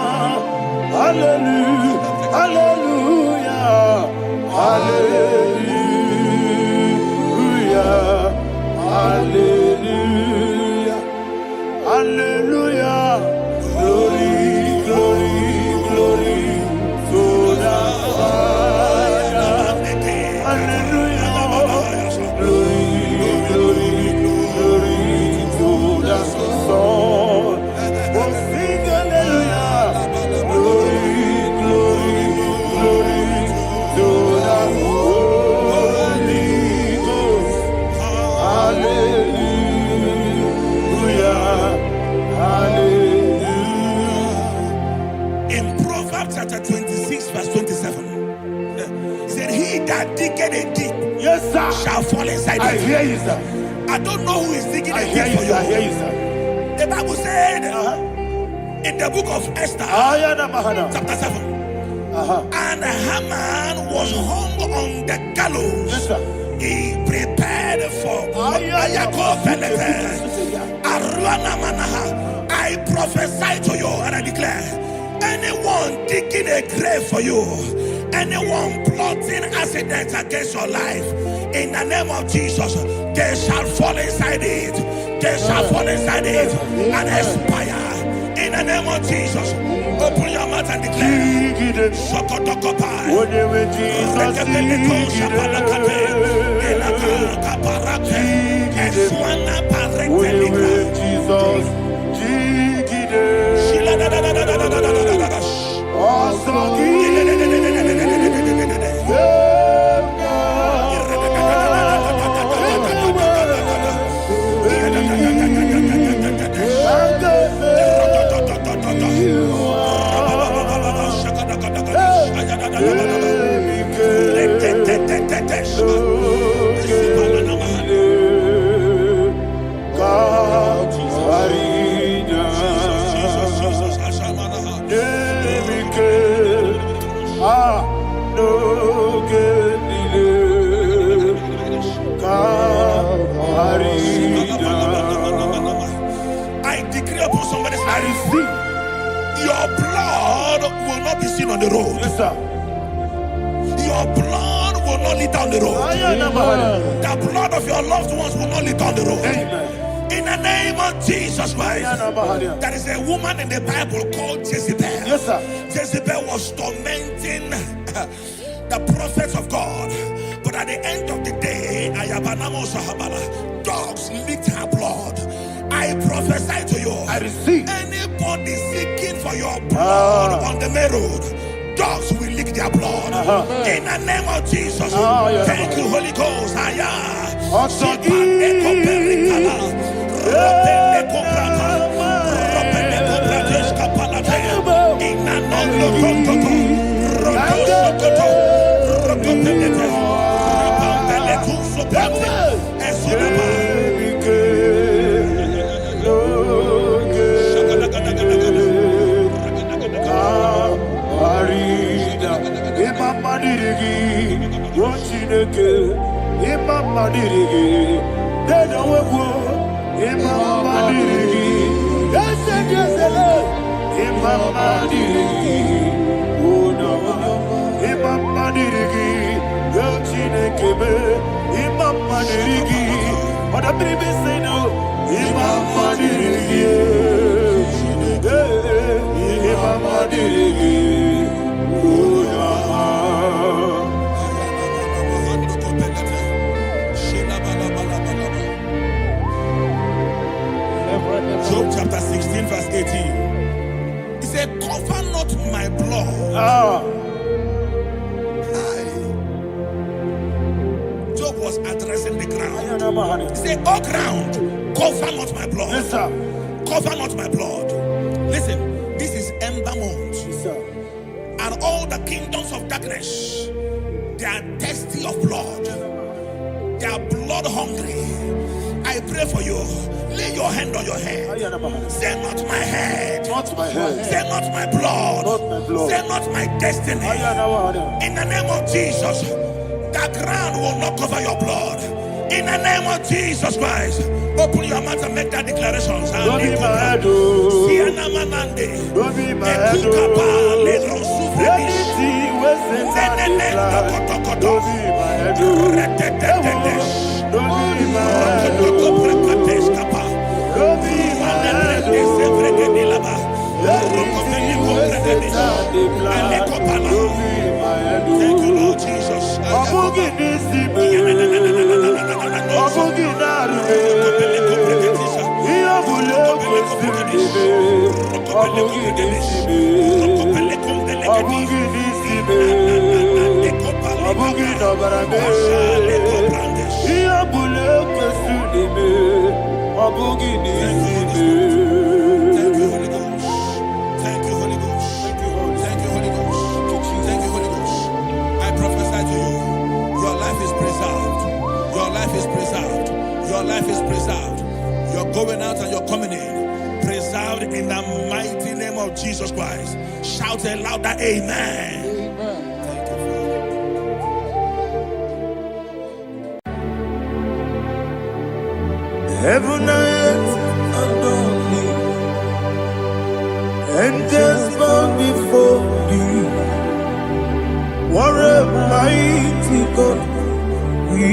Hallelujah. Hallelujah. Hallelujah. Hallelujah. Hallelujah. Glory, glory, glory to the Father. Hallelujah. Glory, glory, glory to the Son. Oh, sing hallelujah. Glory, glory, glory to the Holy Ghost. Hallelujah. Hallelujah. in Proverbs chapter 26, verse 27, he said, he that diggeth a deep, Yes, sir, shall fall inside I it. hear you, sir. I don't know who is digging I a hear deep you, for sir. I hear you. you, sir. The Bible said in the book of Esther, chapter 7, and Haman was hung on the gallows. Yes, sir. He prepared for I prophesy to you and I declare, anyone digging a grave for you, anyone plotting accidents against your life, in the name of Jesus, they shall fall inside it. They shall fall inside it and expire. In the name of Jesus, open your mouth and declare. Shokotokopai. receive. Your blood will not be seen on the road. Yes, sir. Your blood will not lead down the road. The blood of your loved ones will not lead down the road. Amen. In the name of Jesus Christ. There is a woman in the Bible called Jezebel. Yes, sir. Jezebel was tormenting the prophets of God. But at the end of the day, dogs licked her blood. I prophesy to you. I receive. Anybody seeking for your blood on the main road, dogs will lick their blood. In the name of Jesus. Thank you, Holy Ghost. Job chapter 16 verse 18. He said, cover not my blood. Job was addressing the ground. He said, oh ground, cover not my blood. Yes, sir. Cover not my blood. Listen, this is ember month. Yes, sir. And all the kingdoms of darkness, they are thirsty of blood. They are blood hungry. I pray for you. Lay your hand on your head. Say not my head. Not my head. Say not my blood. Not my blood. Say not my destiny. In the name of Jesus, the ground will not cover your blood. In the name of Jesus Christ, open your mouth and make that declaration. Don't be my head. Don't be my head. Anything was in that decline. Don't be my head. Don't be my head. Don't be my head. Thank you, Lord Jesus. Your life is preserved. You're going out and you're coming in. Preserved in the mighty name of Jesus Christ. Shout a louder amen. Amen. Thank you, Father. Heaven and earth adore me, angels bow before you. What a mighty God we.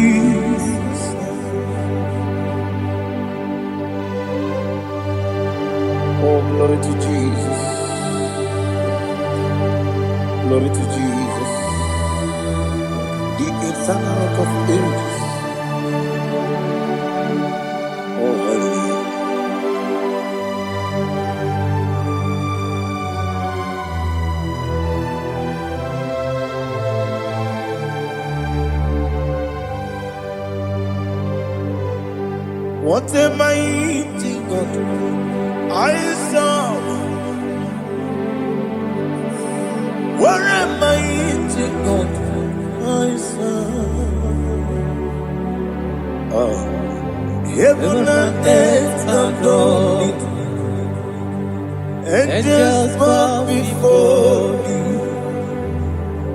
Oh, glory to Jesus. Glory to Jesus. The eternal rock of ages. Oh, hallelujah. What a mighty God I saw. What a mighty God I saw. Oh, heaven and earth adore it. Angels bow before you.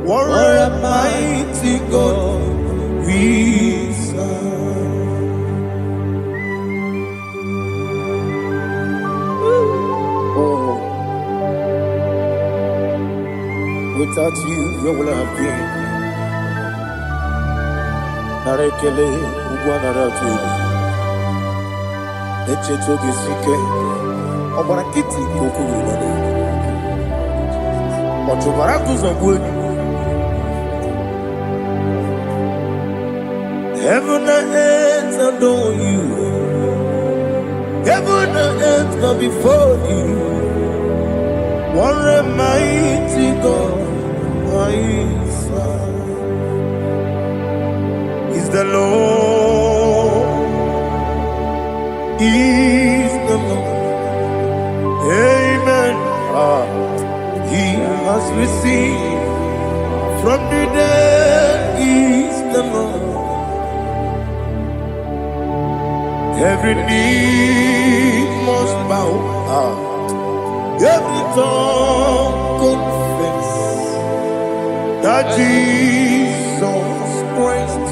What a mighty God we serve. Oh, Without you, where will I have been? Narekele, Ugwanaratu. Echetoge Sike. Obarakiti Kokuru. Otobaraku Zambweni. Heaven and earth adore you. Heaven and earth bow before you. What a mighty God I serve. Is the Lord. Is the Lord. Amen. He has received from the dead. Is the Lord. Every knee must bow, every tongue confess that Jesus Christ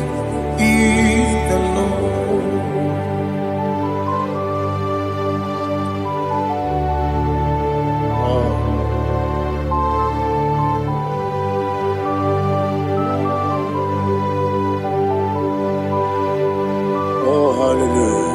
is the Lord. Oh, hallelujah.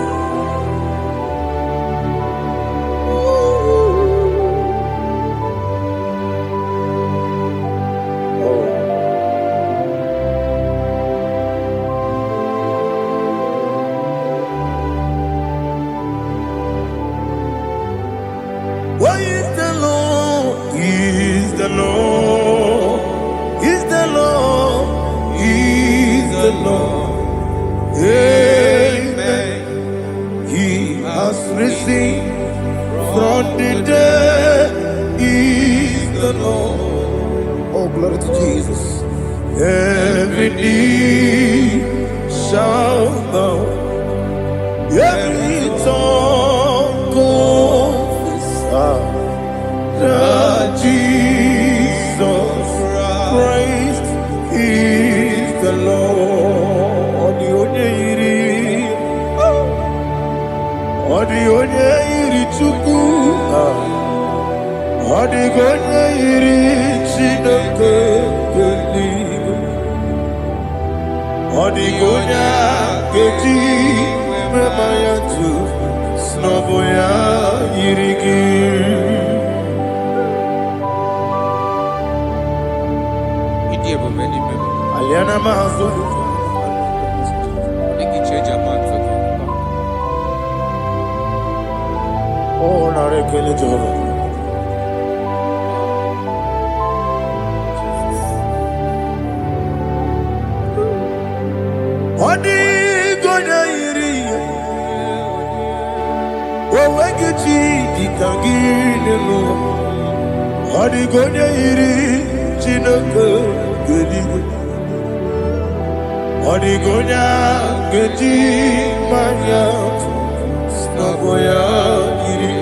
Why is the Lord? Is the Lord? Is the Lord? Is the Lord? Amen. He has risen from the dead. Is the Lord? Oh, glory to Jesus. Every knee shall bow. Every tongue confess that Jesus Christ is the Lord. The only Chukwu, the only Chineke, the only Keji, Memayatu, Snoboya, Yirigi. Aliana Mahazo. Oh, Narekele Jehovah. Odi gonya iri. Owegechi dikagine mo. Odi gonya iri Chineke gedigo. Odi gonya gedi manya. Snagoya iri.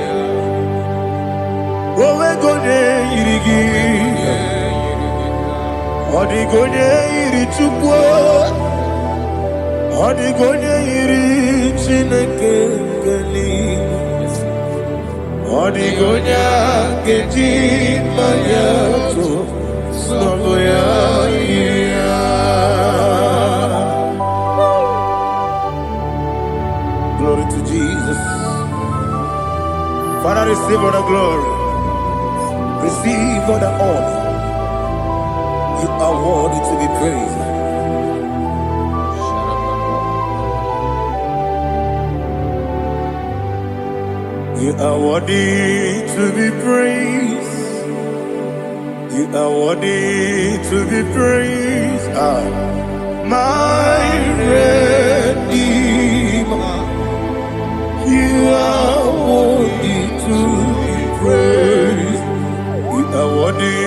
Owegonya irigi. Odi gonya iri chukwu. Odi gonya iri Chineke gedigo. Odi gonya gedi manya. Snagoya iri. Glory to Jesus. Father, receive all the glory. Receive all the honor. You are worthy to be praised. You are worthy to be praised. You are worthy to be praised. My Redeemer. You are worthy to be praised. You are worthy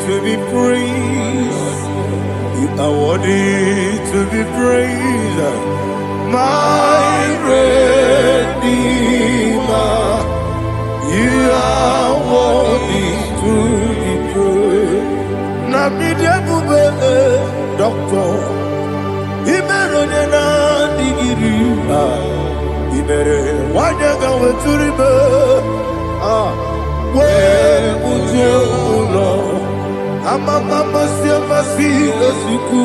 to be praised. You are worthy to be praised. My Redeemer. You are worthy to be praised. Nabidebube, Doctor. Imeronena digiri. Ibere wanyaga weturibe we ujo ulo Mama Siamasi Suku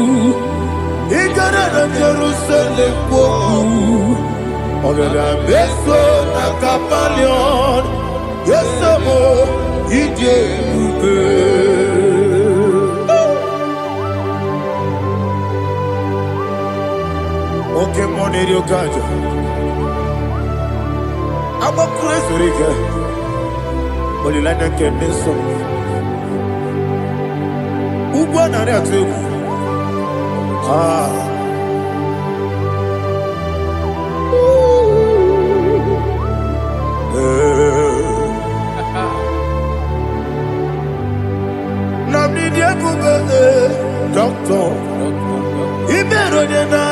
Igara Jerusalem Poku Ogada Beso Nakapalion Yesamo Ije Ube Oke Moneri Okaja I'm a crazy Rika Olilana Keneso Ugwa na re atu Namni dia kuba doctor Ibero de na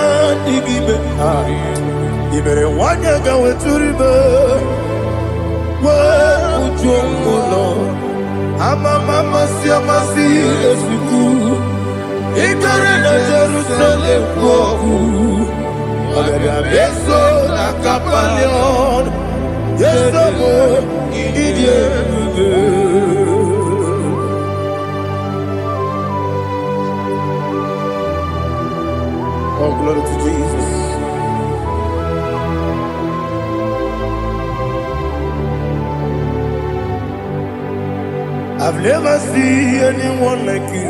digibe Ibere wanya ga weturibe Wa ujomulo Mama Siamasi Suku Igara na Jerusalem Poku Ogada Beso Nakapalion Yesamo Ije Ube Oh, glory to Jesus. I've never seen anyone like you.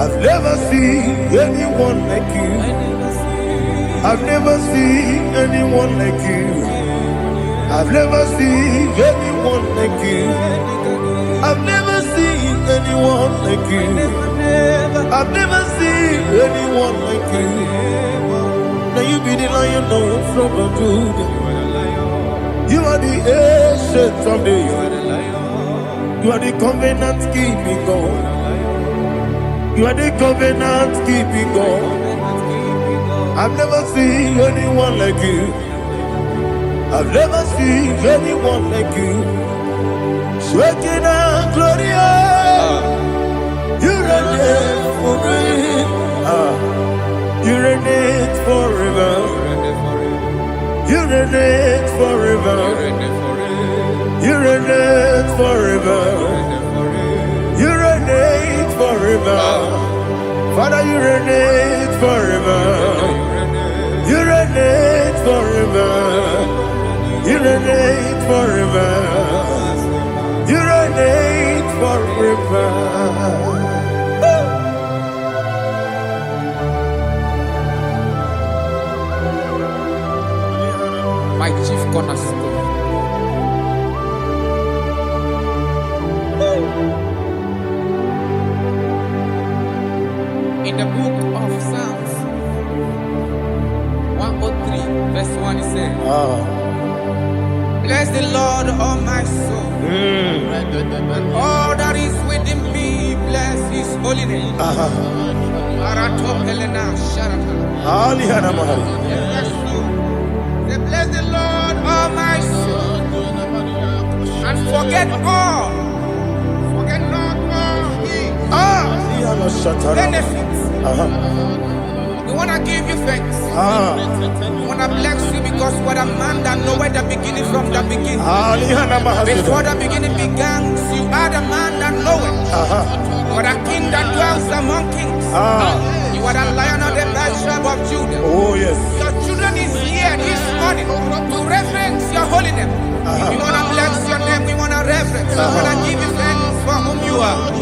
I've never seen anyone like you. I've never seen anyone like you. I've never seen anyone like you. I've never seen anyone like you. I've never seen anyone like you. Now you be the lion from the Judah. You are the ancient of days. You are the covenant keeping God. You are the covenant keeping God. I've never seen anyone like you. I've never seen anyone like you. Shaking and glorious. You reign forever. You reign forever. You reign forever. You reign forever. You reign forever. Father, you reign forever. You reign forever. You reign forever. You reign forever. My chief cornerstone. In the book of Psalms 103, verse 1, it says, bless the Lord, all my soul, and all that is within me, bless his holy name. Bless the Lord, all my soul, and forget not all his benefits. We want to give you thanks. We want to bless you because what a man that knoweth the beginning from the beginning. Before the beginning began, you are the man that knoweth. You are the king that dwells among kings. You are the lion of the tribe of Judah. Oh yes. Your children is here this morning to reverence your holy name. We want to bless your name. We want to reverence. We want to give you thanks for whom you are.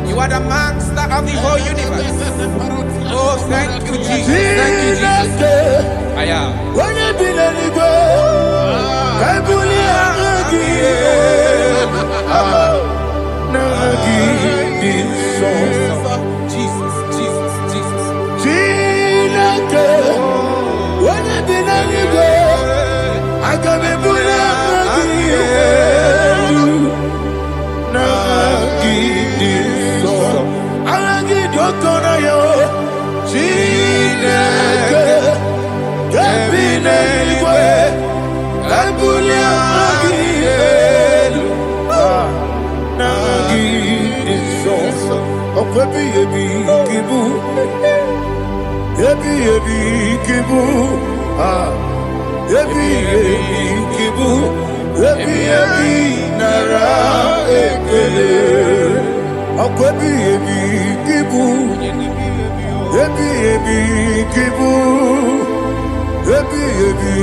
You are the master of the whole universe. Oh, thank you, Jesus. Thank you, Jesus. I am. Jesus, Jesus, Jesus. Akwebi ebi kibu. Ebi ebi kibu. Ebi ebi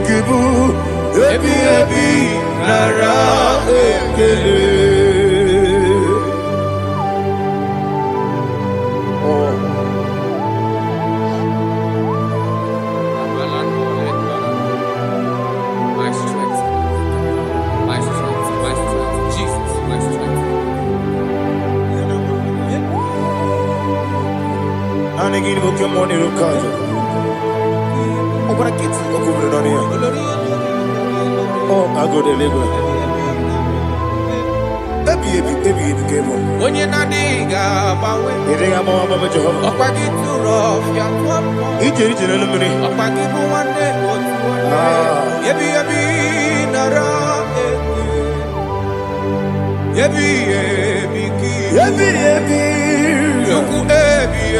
kibu. Ebi ebi nara ekele. My strength, my strength, my strength, Jesus, my strength. Nani gini boke moni rukaja. Okora kiti okubule nani ya. Oh, agode lego. Ebi kebo. Onye na diga bawe. Ere ama mama Jehova. Okwagi turo ya kwampo. Ije na lumini. Okwagi muwane otuwane. Ebi nara eke. Ebi ki. Ebi. Juku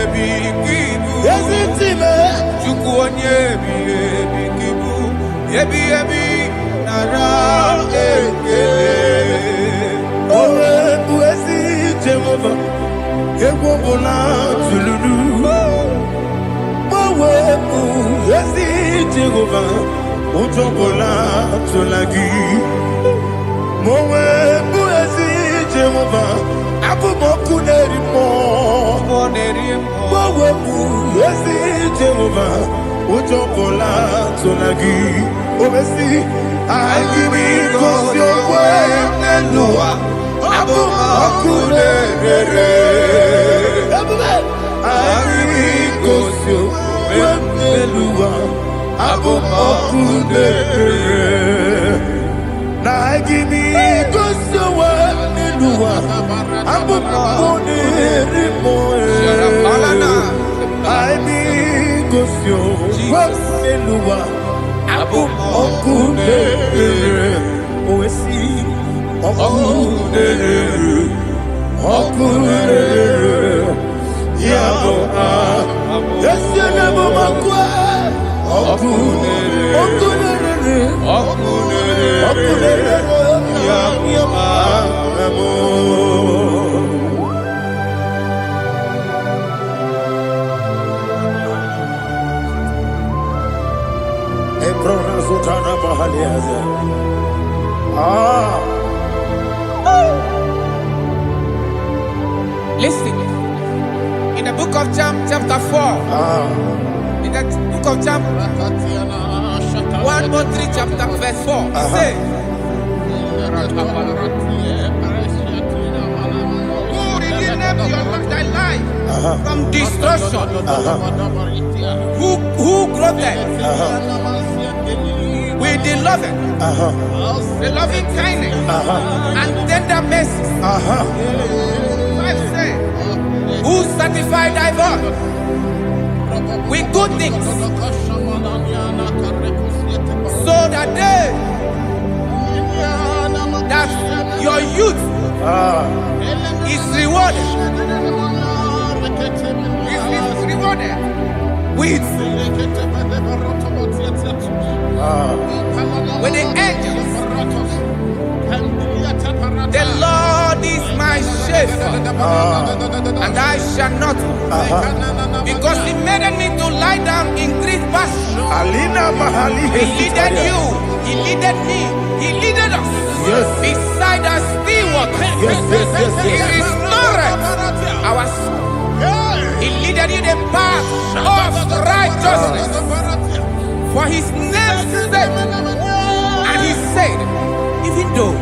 ebi kibu. Yazitime. Juku onye ebi kibu. Ebi nara eke. Owe buezi Jehova. Egwo bola tululu. Owe buezi Jehova. Ojo bola tulagi. Mowe buezi Jehova. Abu moku nerimo. Mowe buezi Jehova. Ojo bola tulagi. Obesi. I give me cause your way Nelua. Abu moku nerere. I give me cause your way Nelua. Abu moku nerere. Na I give me cause your way Nelua. Abu moku nerimo. I be cause your way Nelua. Abu okudere, oesi okudere, yabo yesene bomakwa okudere, yabo amo. Listen, in the book of chapter 4, in the book of 1:3, chapter verse 4, it says, who redeemed thy life from destruction? Who clothed with the loving kindness and tender mercy? Who sanctified thy body with good things, so that your youth is rewarded with the angels. The Lord is my shepherd, and I shall not want, because He made me to lie down in green pastures. He leaded you, He leaded me, He leaded us beside the still waters. He restored our soul. He leaded you the path of righteousness for His name's sake. And He said, even though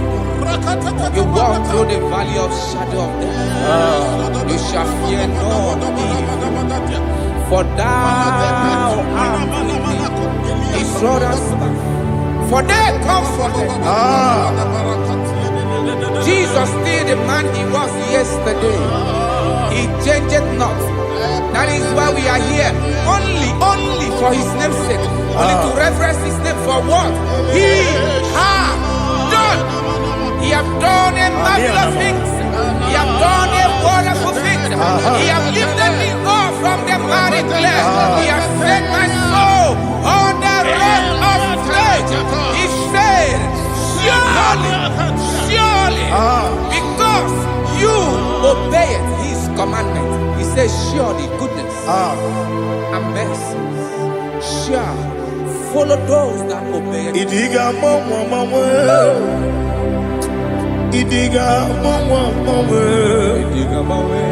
you walk through the valley of shadow of death, you shall fear no evil, for thou art with me. His rod and staff, for they comforted. Jesus still the man He was yesterday. He changed not. That is why we are here. Only for His name's sake. Only to reverence His name for what He has done. He has done a marvelous things. He has done a wonderful thing. He has lifted me up from the miry clay. He has set my soul on the rock of faith. He said, surely, because you obey says, surely goodness and mercy shall follow those that obey. Idiga mama mama, idiga mama mama, Idiga mawe,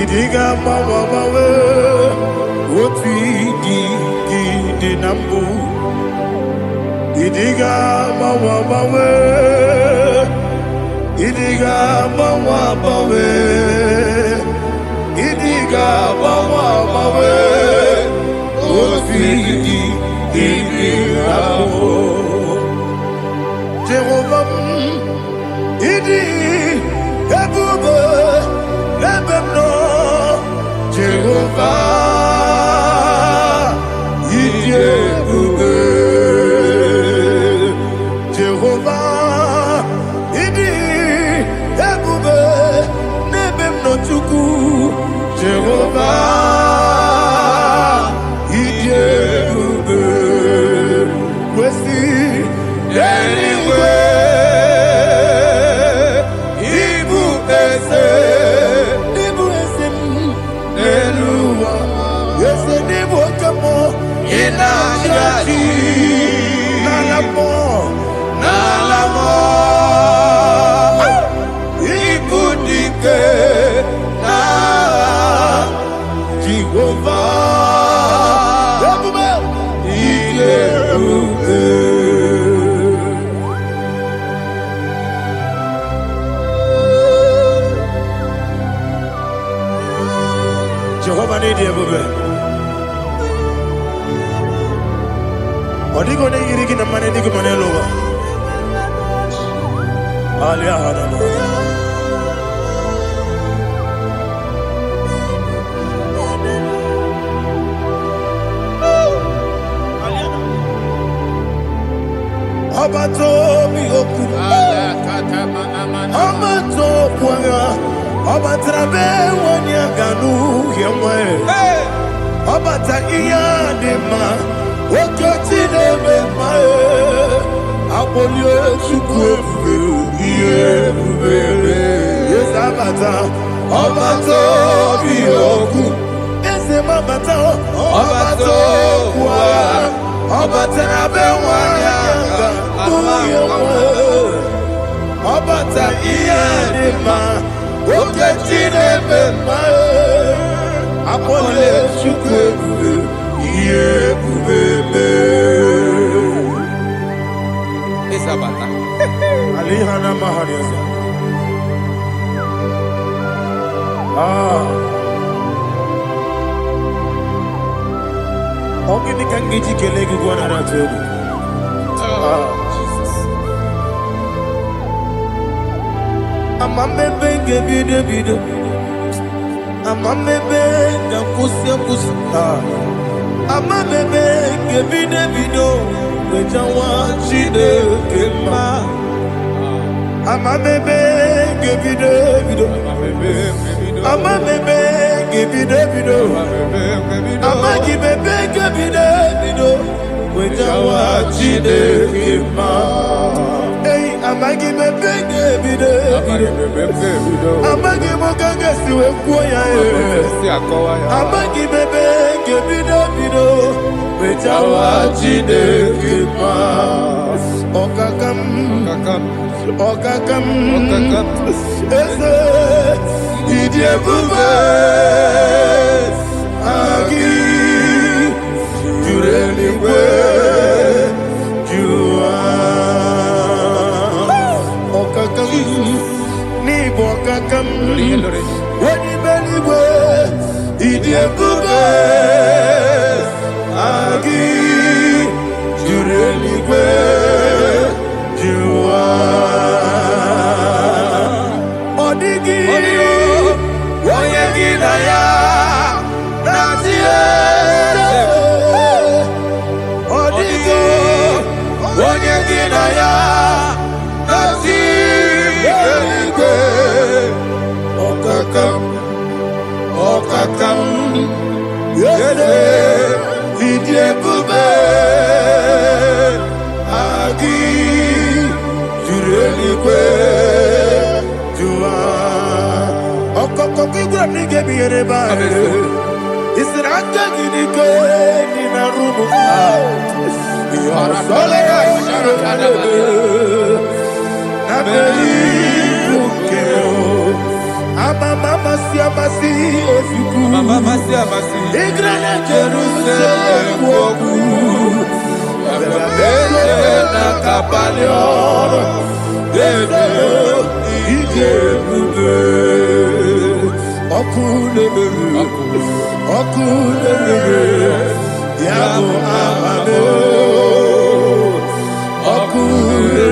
idiga mama mama. What we di nambu. Idiga mama mama, idiga mama mama, idiga mama mama. What we Jehovah, idi ebube ebemno. Jehovah, idi ebube. Jehovah, idi ebube nebemno chuku. Jehovah, idi ebube. Anyway, Igbo ese, Eluwa, ese Igbo kamo, inajaji, nalamo, Igbo dike, na Jehovah, Igbo. Jehovah need you, baby. Odigo ne yiriki na mane digo mane loba. Alia hadama. Abato mi oku. Abato kwanga. Obatrabe wanya ganu yemwe. Obata iya dema. Okoti nebe mae. Apolio chukwe iye bubele. Yes abata. Obato biyoku. Ese mabata. Obato kwa. Obatrabe wanya ganu yemwe. Obata iya dema. Oketi nebe mae. Apole chukwe iye bubele. Isabata. Alihana mahariasa. Ogini kangiji kelegi gwana ratogu. Jesus. Amamebe ngebido. Amamebe ngakusi. Amamebe ngebido. Wejawa chide kema. Amamebe ngebido. Amamebe ngebido. Amagibebe ngebido. Wejawa chide kema. Hey, amagibebe ngebido. Amagimoga siwe kuya. Amagibebe ngebido. Wejawa chide kema. Okakam. Ese idiebube agi jureligwe jua. Okakam ni bokakam wani beligwe idiebube agi jureligwe jua. Odigi oyegi na ya natie. Odigi oyegi na ya natie. Okakam yede idiebube agi jureligwe jua. He said, I'm taking it in a room. You are Mama Siamasi, Mama Siamasi, Igrana Jerusalem, Woku, Bela Capalion, Dede, Ije, Okule, Yabo Amado, Okule,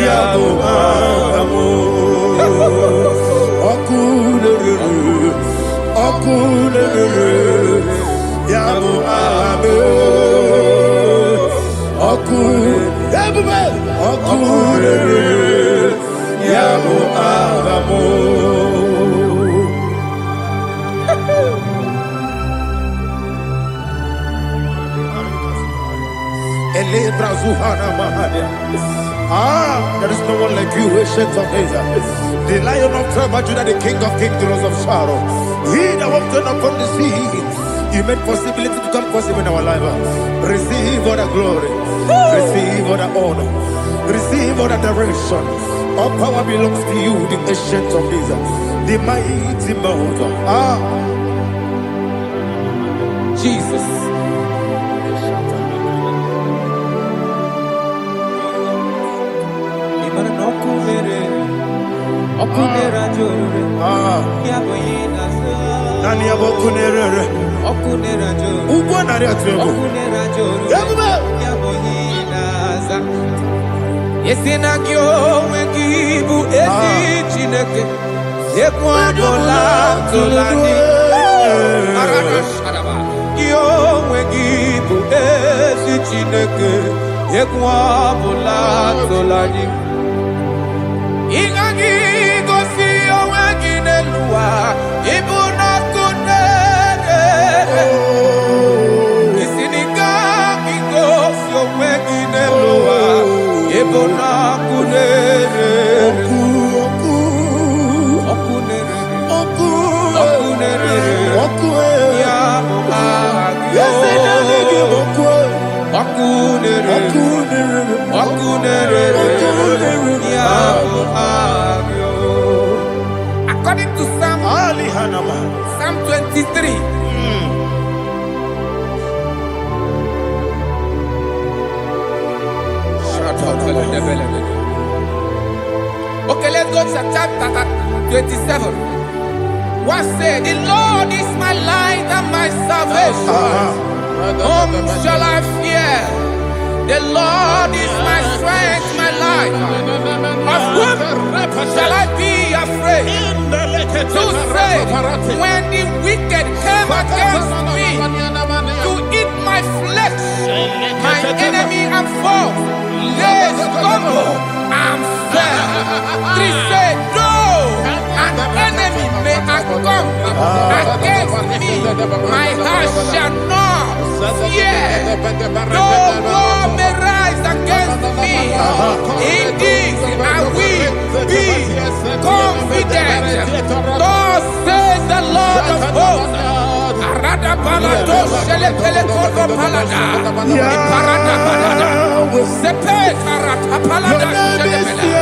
Yabo Amado, Okule, Yabo Amado, Okule, Yabo Amado. There is no one like you, ancient of days. The Lion of tribe of Judah, the King of kings, the Rose of sorrow. He that walked upon the sea, He made possibility to come possible in our life. Receive all the glory, receive all the honor, receive all the direction. All power belongs to you, the ancient of days, the mighty mountain. Jesus. Nani abokunere ugbo nari atego yabuba Yesina kyo wengibu ezi chineke Yekwadola tolani Kyo wengibu ezi chineke Yekwadola tolani Ingagi gosi owegine luwa Ibuna kunere Isinika gosi owegine luwa Ibuna kunere According to Psalm 23. Okay, let's go to chapter 27. What said? The Lord is my light and my salvation. Whom shall I fear? The Lord is my strength, my life. Of whom shall I be afraid? To say, when the wicked came against me to eat my flesh, my enemy and foe, they stumble and fell. 3 said, no, an enemy may come against me, my heart shall not fear. No war may rise against me. In this I will be confident. Thus says the Lord of hosts. Arada balado shele pele kodo palada. Iparada balada. Sepe karata palada shele pele.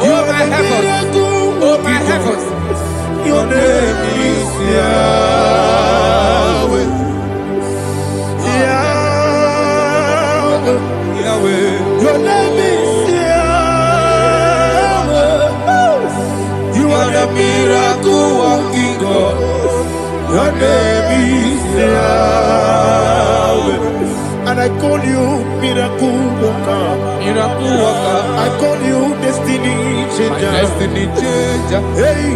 Oh my heavens. Oh my heavens. Your name is Yahweh. Yahweh. Your name is Yahweh. You are the miracle working God. Your name is Yahweh. And I call you miracle worker. Miracle worker. I call you destiny changer. My destiny changer. Hey,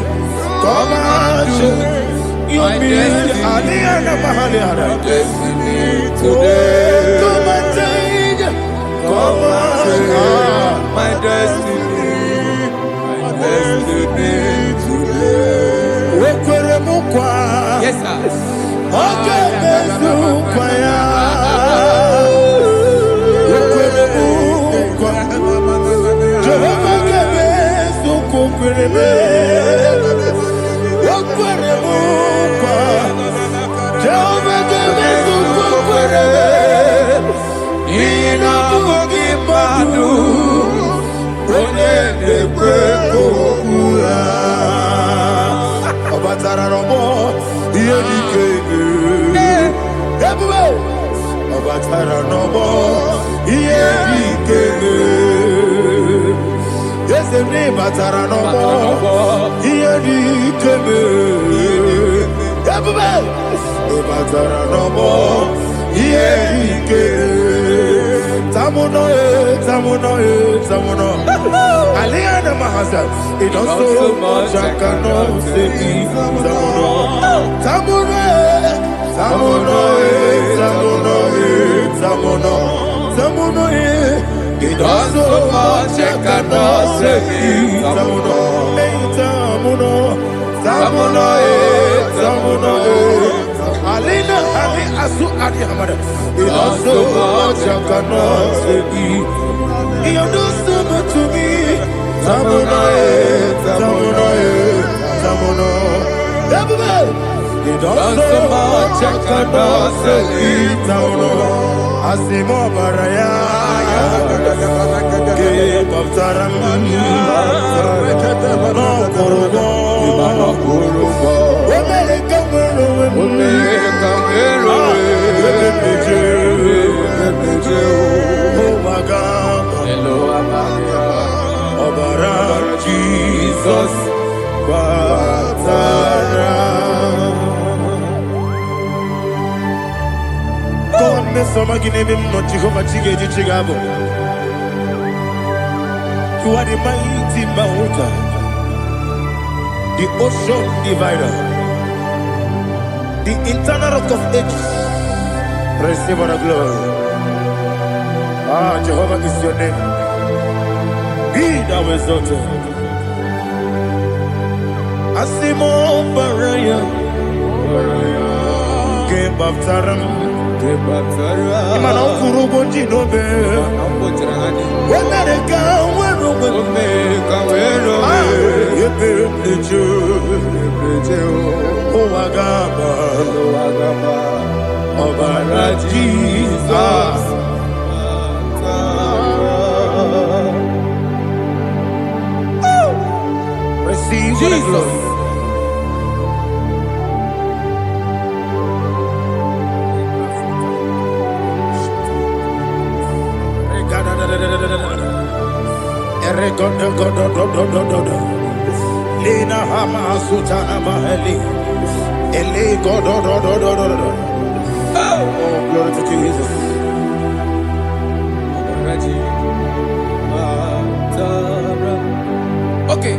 come on, your destiny. My destiny today. Come on, change. Come on, my destiny. My destiny today. Yes, sir. me. Okwere mukwa. Jehovah gave us okwere. Ina mugi madu. Onye nekwe kokura. Obatara robo. Iye dikebe. Everywhere. Obatara robo. Iye dikebe. Yes, the name Batara robo. Iye dikebe. Everywhere. Obatara robo. Iye dikebe. Tamuno. Aliana Mahasa. It does so much I cannot say. Tamuno. It does so much I cannot say. Tamuno. Alina Ali Asu Adi Hamada. It does so much I cannot say. You do so much to me. Tamuno. It does so much I cannot say. Tamuno. Asimo Baraya. Give up Taram. No Kurugo. Jesus, Batara. God, Miss Somaginebim, not Jehovah Chigedi Chigabo. You are the mighty mountain, the ocean divider, the internal rock of ages. Receive all the glory. Ah, Jehovah is your name. Be thou exalted. Asimo Baraya, Game of Taram, Imano Kuruboji Nobe, when they come, Obara Jesus. Receive the glory. Lena Hama Sutana Maheli. Ele God. Oh, glory to Jesus. Okay.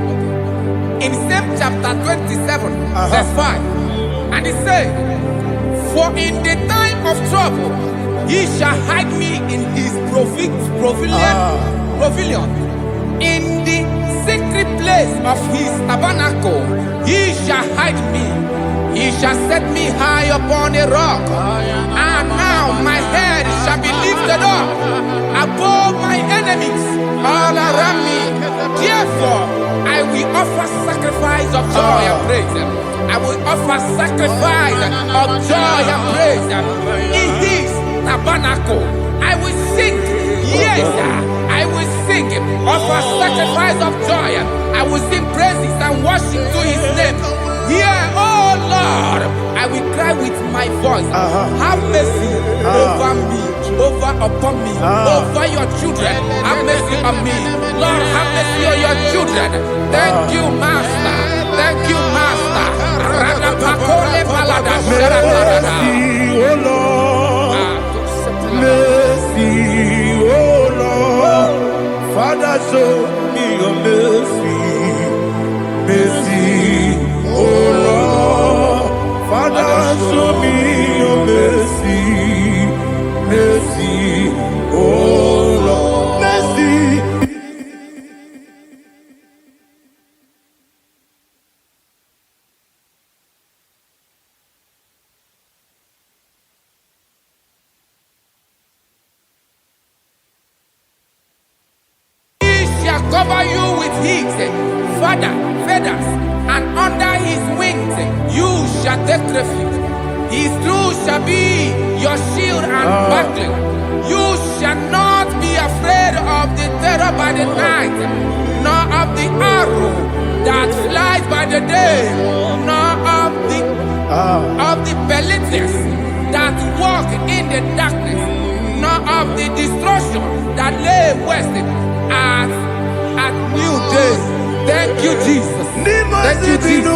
In same chapter 27, verse 5, and it says, for in the time of trouble, he shall hide me in his pavilion. In the secret place of his tabernacle, he shall hide me. He shall set me high upon a rock. And now my head shall be lifted up above my enemies all around me. Therefore, I will offer sacrifice of joy and praise. I will offer sacrifice of joy and praise. In his tabernacle, I will sing. Yes, I will sing. Offer sacrifice of joy. I will sing praises and worship to his name. Here, oh Lord, I will cry with my voice. Have mercy over me, upon me, over your children. Have mercy on me. Lord, have mercy on your children. Thank you, Master. Thank you, Master. Mercy, oh Lord. Mercy, oh Lord. Father, show me your mercy. Mercy, oh Lord. Father, show me your mercy. Mercy, oh Lord. Mercy. Cover you with heat. Father, feathers, and under his wings you shall take refuge. His truth shall be your shield and buckler. You shall not be afraid of the terror by the night, nor of the arrow that flies by the day, nor of the pestilence that walk in the darkness, nor of the destruction that lay waste at new day. Thank you, Jesus. Thank you, Jesus.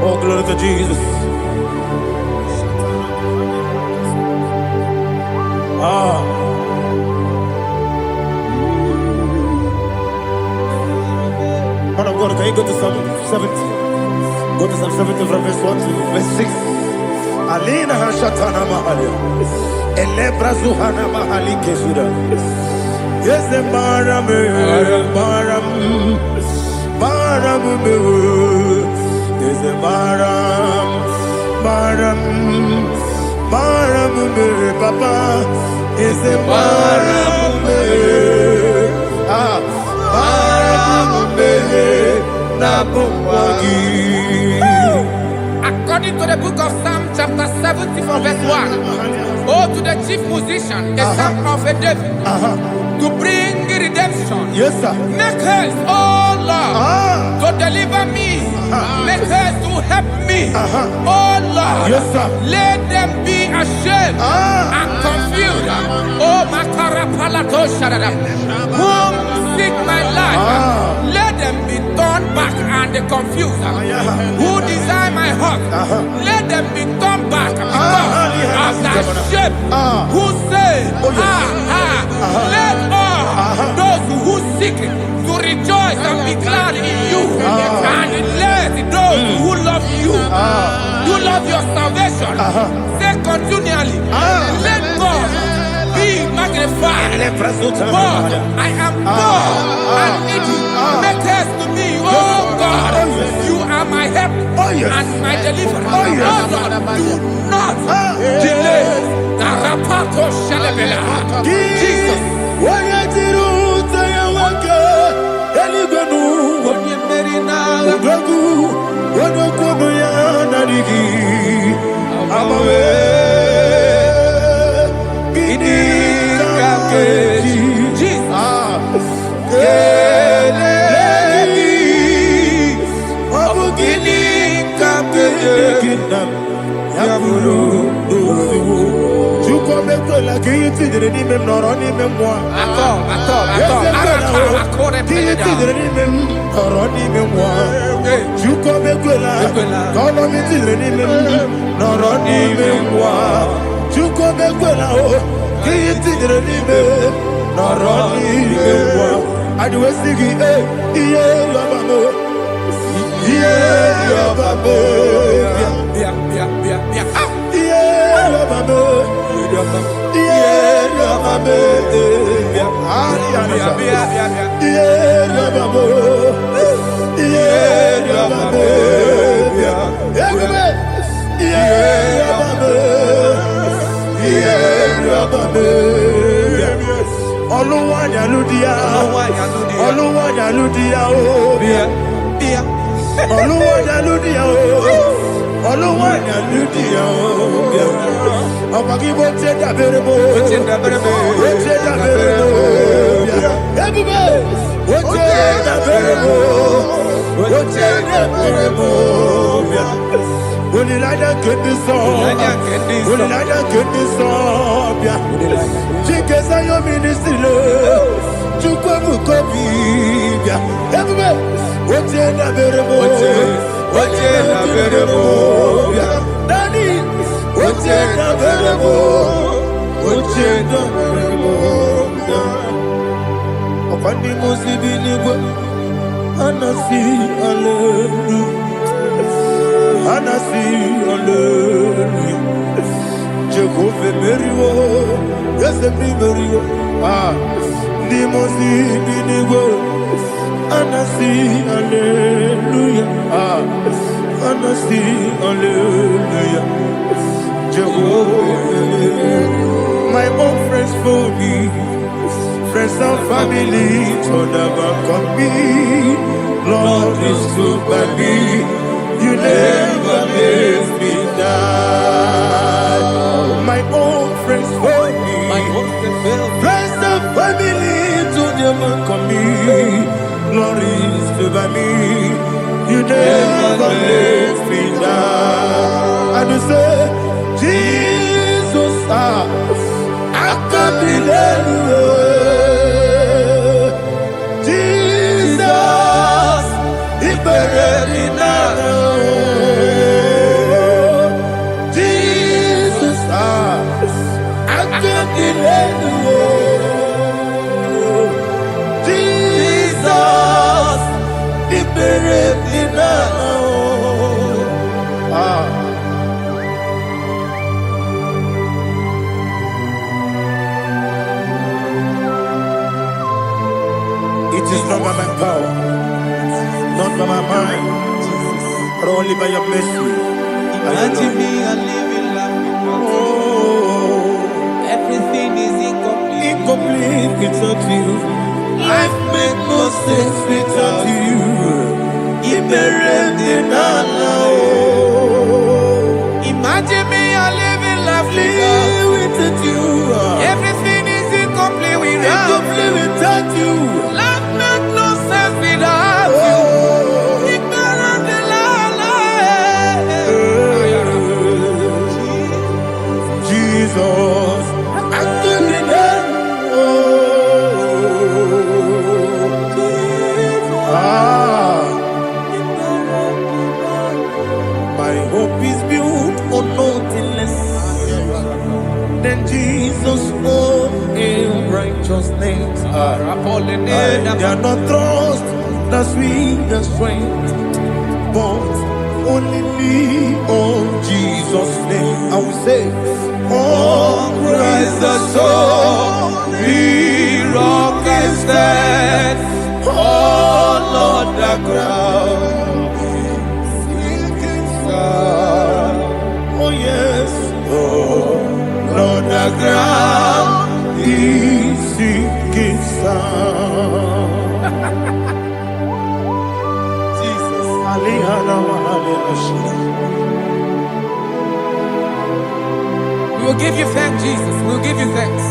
Oh, glory to Jesus. Man of God, can you go to Psalm 70? Go to Psalm 70 from verse 1 to verse 6. Alina Hashatana Mahalia. Elebra Zuhana Mahali Kesura. Yes, the Baram, Baram, Baram, yes, the Baram, Baram, Baram, Papa, yes, the Baram, According to the book of Psalm chapter 70 from verse 1, oh, to the chief musician, a son of a David, to bring redemption. Yes, sir. Make haste, oh Lord, to deliver me. Make haste to help me. Oh Lord, yes, sir. Let them be ashamed and confused. Oh, Makara Palato Shadada, whom seek my life. Let let them be turned back and confused. Who design my heart, let them be turned back because of that shape. Who say, let all those who seek to rejoice and be glad in you, and let those who love you, who love your salvation, say continually, let God be magnified. God, I am poor and needy. Make haste to me, oh God. You are my help and my deliverer. Oh God, do not delay. Jesus. My own friends for me, friends and family, told about come me. Lord is good by me. You never let me die. My own friends for me, friends and family, told about come me. Lord is good by me. You never let me die. And you say, Jesus, I can't believe Jesus, He buried me now. Jesus, I can't believe Jesus, He buried me now. It is not by my power, not by my mind, but only by your mercy. Imagine me a living life without you. Everything is incomplete. Incomplete without you. Life makes no sense without you. Imagine me a living life without you. Everything is incomplete without you. Life makes no sense without you. Jesus, I couldn't end. Jesus' own in righteousness. I cannot trust the sweetest strength, but only me on Jesus' name. I will say, oh, Christ the soul, we rock and stand. Oh, Lord, the ground is sinking sand. Oh, yes, oh, Lord, the ground is sinking sand. Jesus, we will give you thanks, Jesus. We will give you thanks.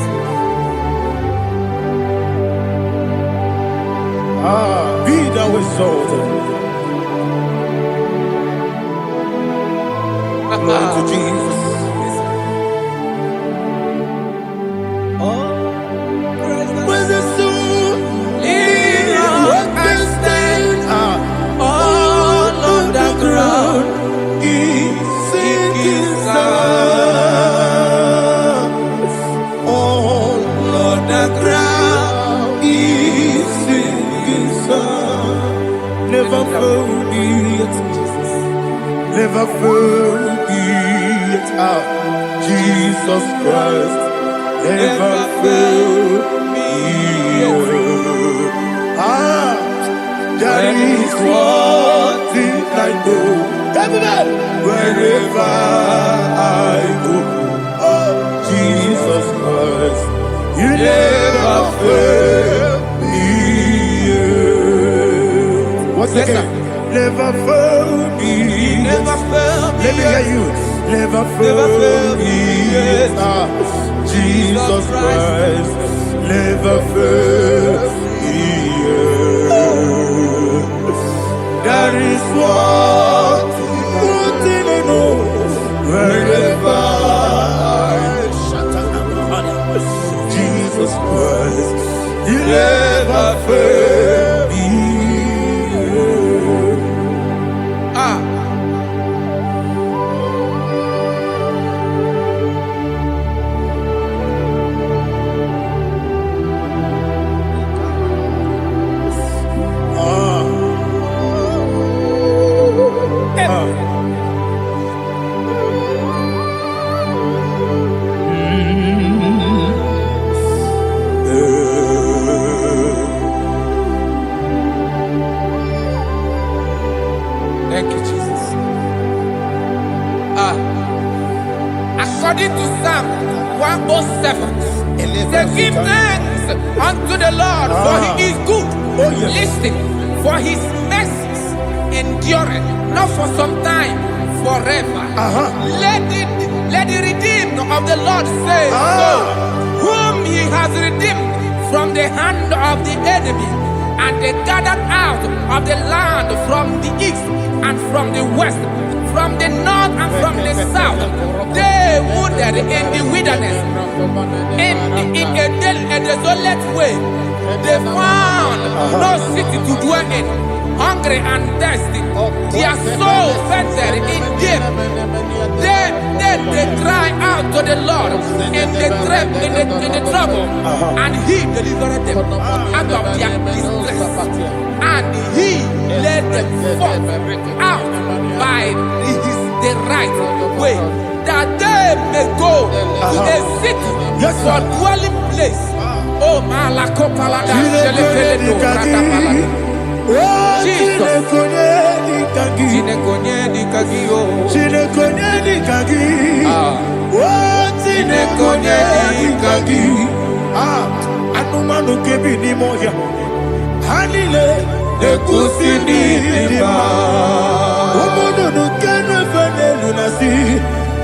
Be thou exalted. Glory to Jesus. Where's the soul? What can stand? All on the ground is sinking sand. All on the ground is sinking sand. Never forget, never forget, Jesus Christ. Never fail me. That is one thing I know. Wherever I go, oh, Jesus Christ, you never fail me. Once again, never fail me. Never fail me. Let me hear you. Never fail me. Jesus Christ never fails me. That is what I know. Wherever Jesus Christ, He never fails me. Thank you, Jesus. According to Psalm 107, say, give thanks unto the Lord, for He is good. Oh, yes. Listen, for His mercies endureth, not for some time, forever. Let the redeemed of the Lord say so, whom He has redeemed from the hand of the enemy, and they gathered out of the land from the east and from the west, from the north and from the south. They wandered in the wilderness, in a desolate way. They found no city to dwell in, hungry and thirsty. Their soul fainted in deep. They cry out to the Lord in the trouble, and He delivered them out of their distress, and He led them forth out by the right way, that they may go to a city for dwelling place. Oh, Malakopalada, Jesus. Anumanu kebi ni moya Hanile Ekusini Nima Omono nukenu fene lunasi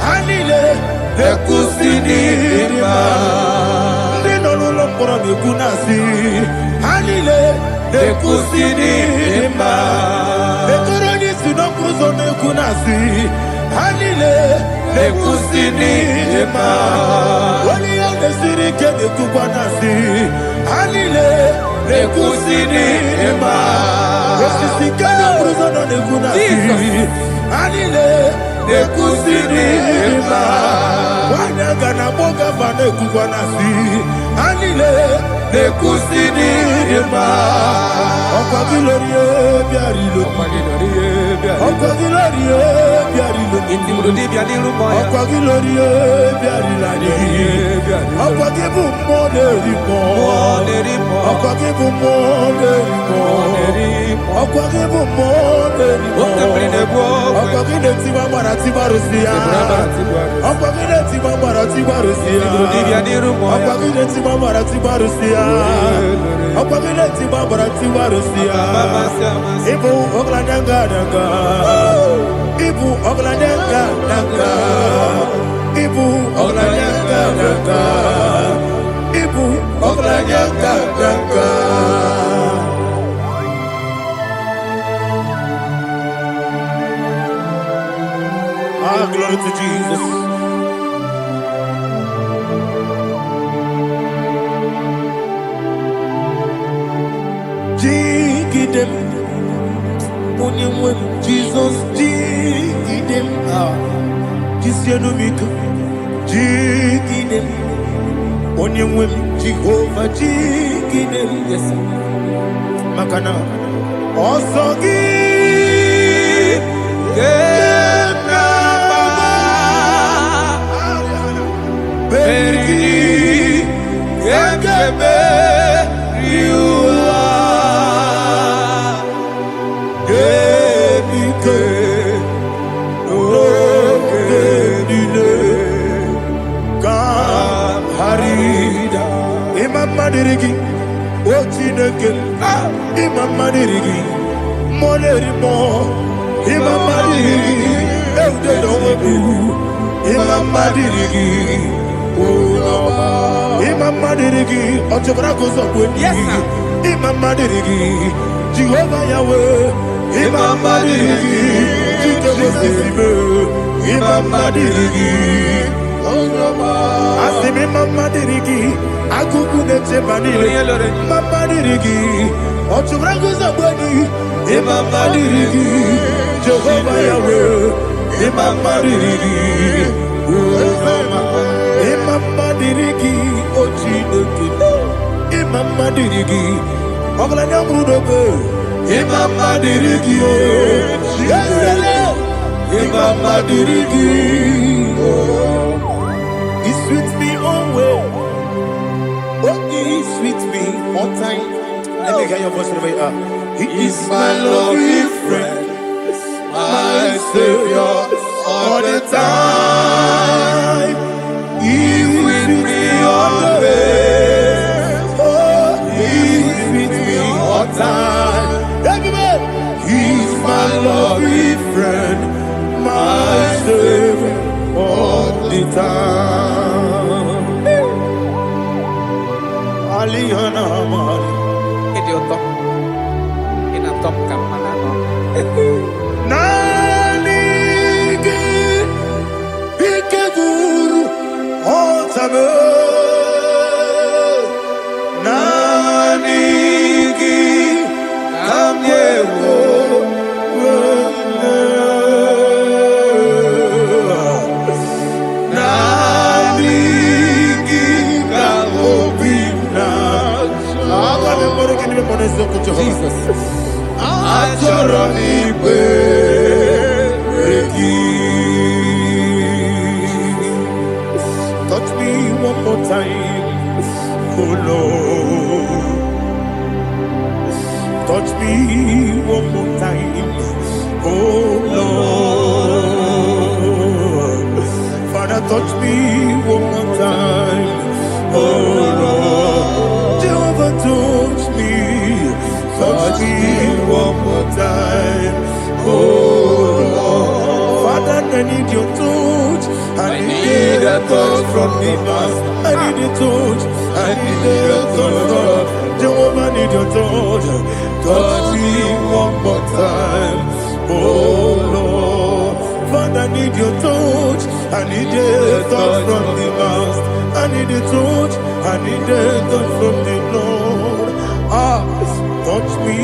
Hanile Ekusini Nima Nino luloporo nikunasi Hanile Ekusini Nima Ekoroni sinokruzo nikunasi Hanile Ekusini Nima Wali yande sirike nikukwanasi Hanile Ekusini Nima Esisikana bruzono nikunasi Hanile Ekusini Nima Wanyaga na boga vane Guanasi, Anile, the Cusini, Ocagilorie, Biarilo, Ocagilorie, Biarilo, Ocagilorie, Biarilani, Ocagibu Moderimo, Ocagibu Moderimo, Ocagibu Moderimo, Ocagine Tima Maratima Russia, Ocagine Tima Maratima Russia, Ocagine Tima Maratima Russia, Ocagine Tima Maratima Russia, Ibu Ogladanga Danga, Ibu Ogladanga Danga, Ibu Ogladanga Danga, Ibu Ogladanga Danga. Ah, glory to Jesus. Jigidem, Jesus, Jigidem, Jisianomika, Jigidem, Onyamwem, Jehovah, Jigidem, yes, Makana, Osogi, Berigi, Gekebe, Riua, Gebike, Ogenile, Kam Harida, Imam Madirigi, Ochineke, Imam Madirigi, Molerimo, Imam Madirigi, Eudedobu, Imam Madirigi. Imam Madirigi, Ochobragos of Winnie, Imam Madirigi, Jehovah Yahweh, Imam Madirigi, Imam Madirigi, Asim Imam Madirigi, Akukunete Manili, Imam Madirigi, Ochobragos of Winnie, Imam Madirigi, Jehovah Yahweh, Imam Madirigi, Imam Madirigi, Ochineke, Imam Madirigi, Oglanya Brudobe, Imam Madirigi, Imam Madirigi, he sweet me always, oh he sweet me all time. Let me hear your voice over here. He is my lovely friend, my Savior all the time. He with me always. Oh, he's with me all time. Everybody, he's my lovely friend, my Savior all the time. Aliyana Mari. Idiota. Inatop kamanano. Nanigi, Ikeguru. Otame Nanigi Kamyewo Nanigi Kamobina Jesus Achoronibe touch me one more time, oh Lord. Touch me one more time, oh Lord. Father, touch me one more time, oh Lord. Jehovah, touch me one more time, oh Lord. Father, I need your touch. I need a touch from the past. I need a touch. I need a touch from Jehovah. I need your touch. Touch me one more time, oh Lord. Father, I need your touch. I need a touch from the past. I need a touch. I need a touch from the Lord. Touch me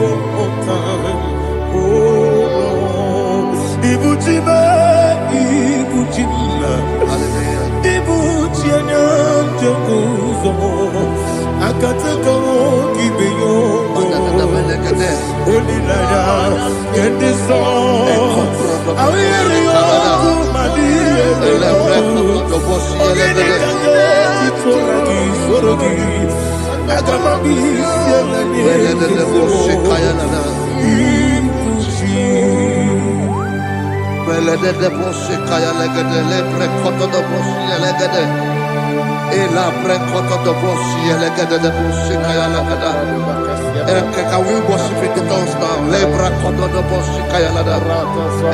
one more time, oh Lord. Ibuchima, Ibuchima, Ibuchima. Akataka kibeyo Olilaya Kendiso Awiriyo Kumadiye Ogedekage Titoragi Sorogi Agamabi Et la precoto de Bossi, et la gada de Bossi, Kayalagada. Can we worship in the tongues now? Le precoto de Bossi, Kayalada.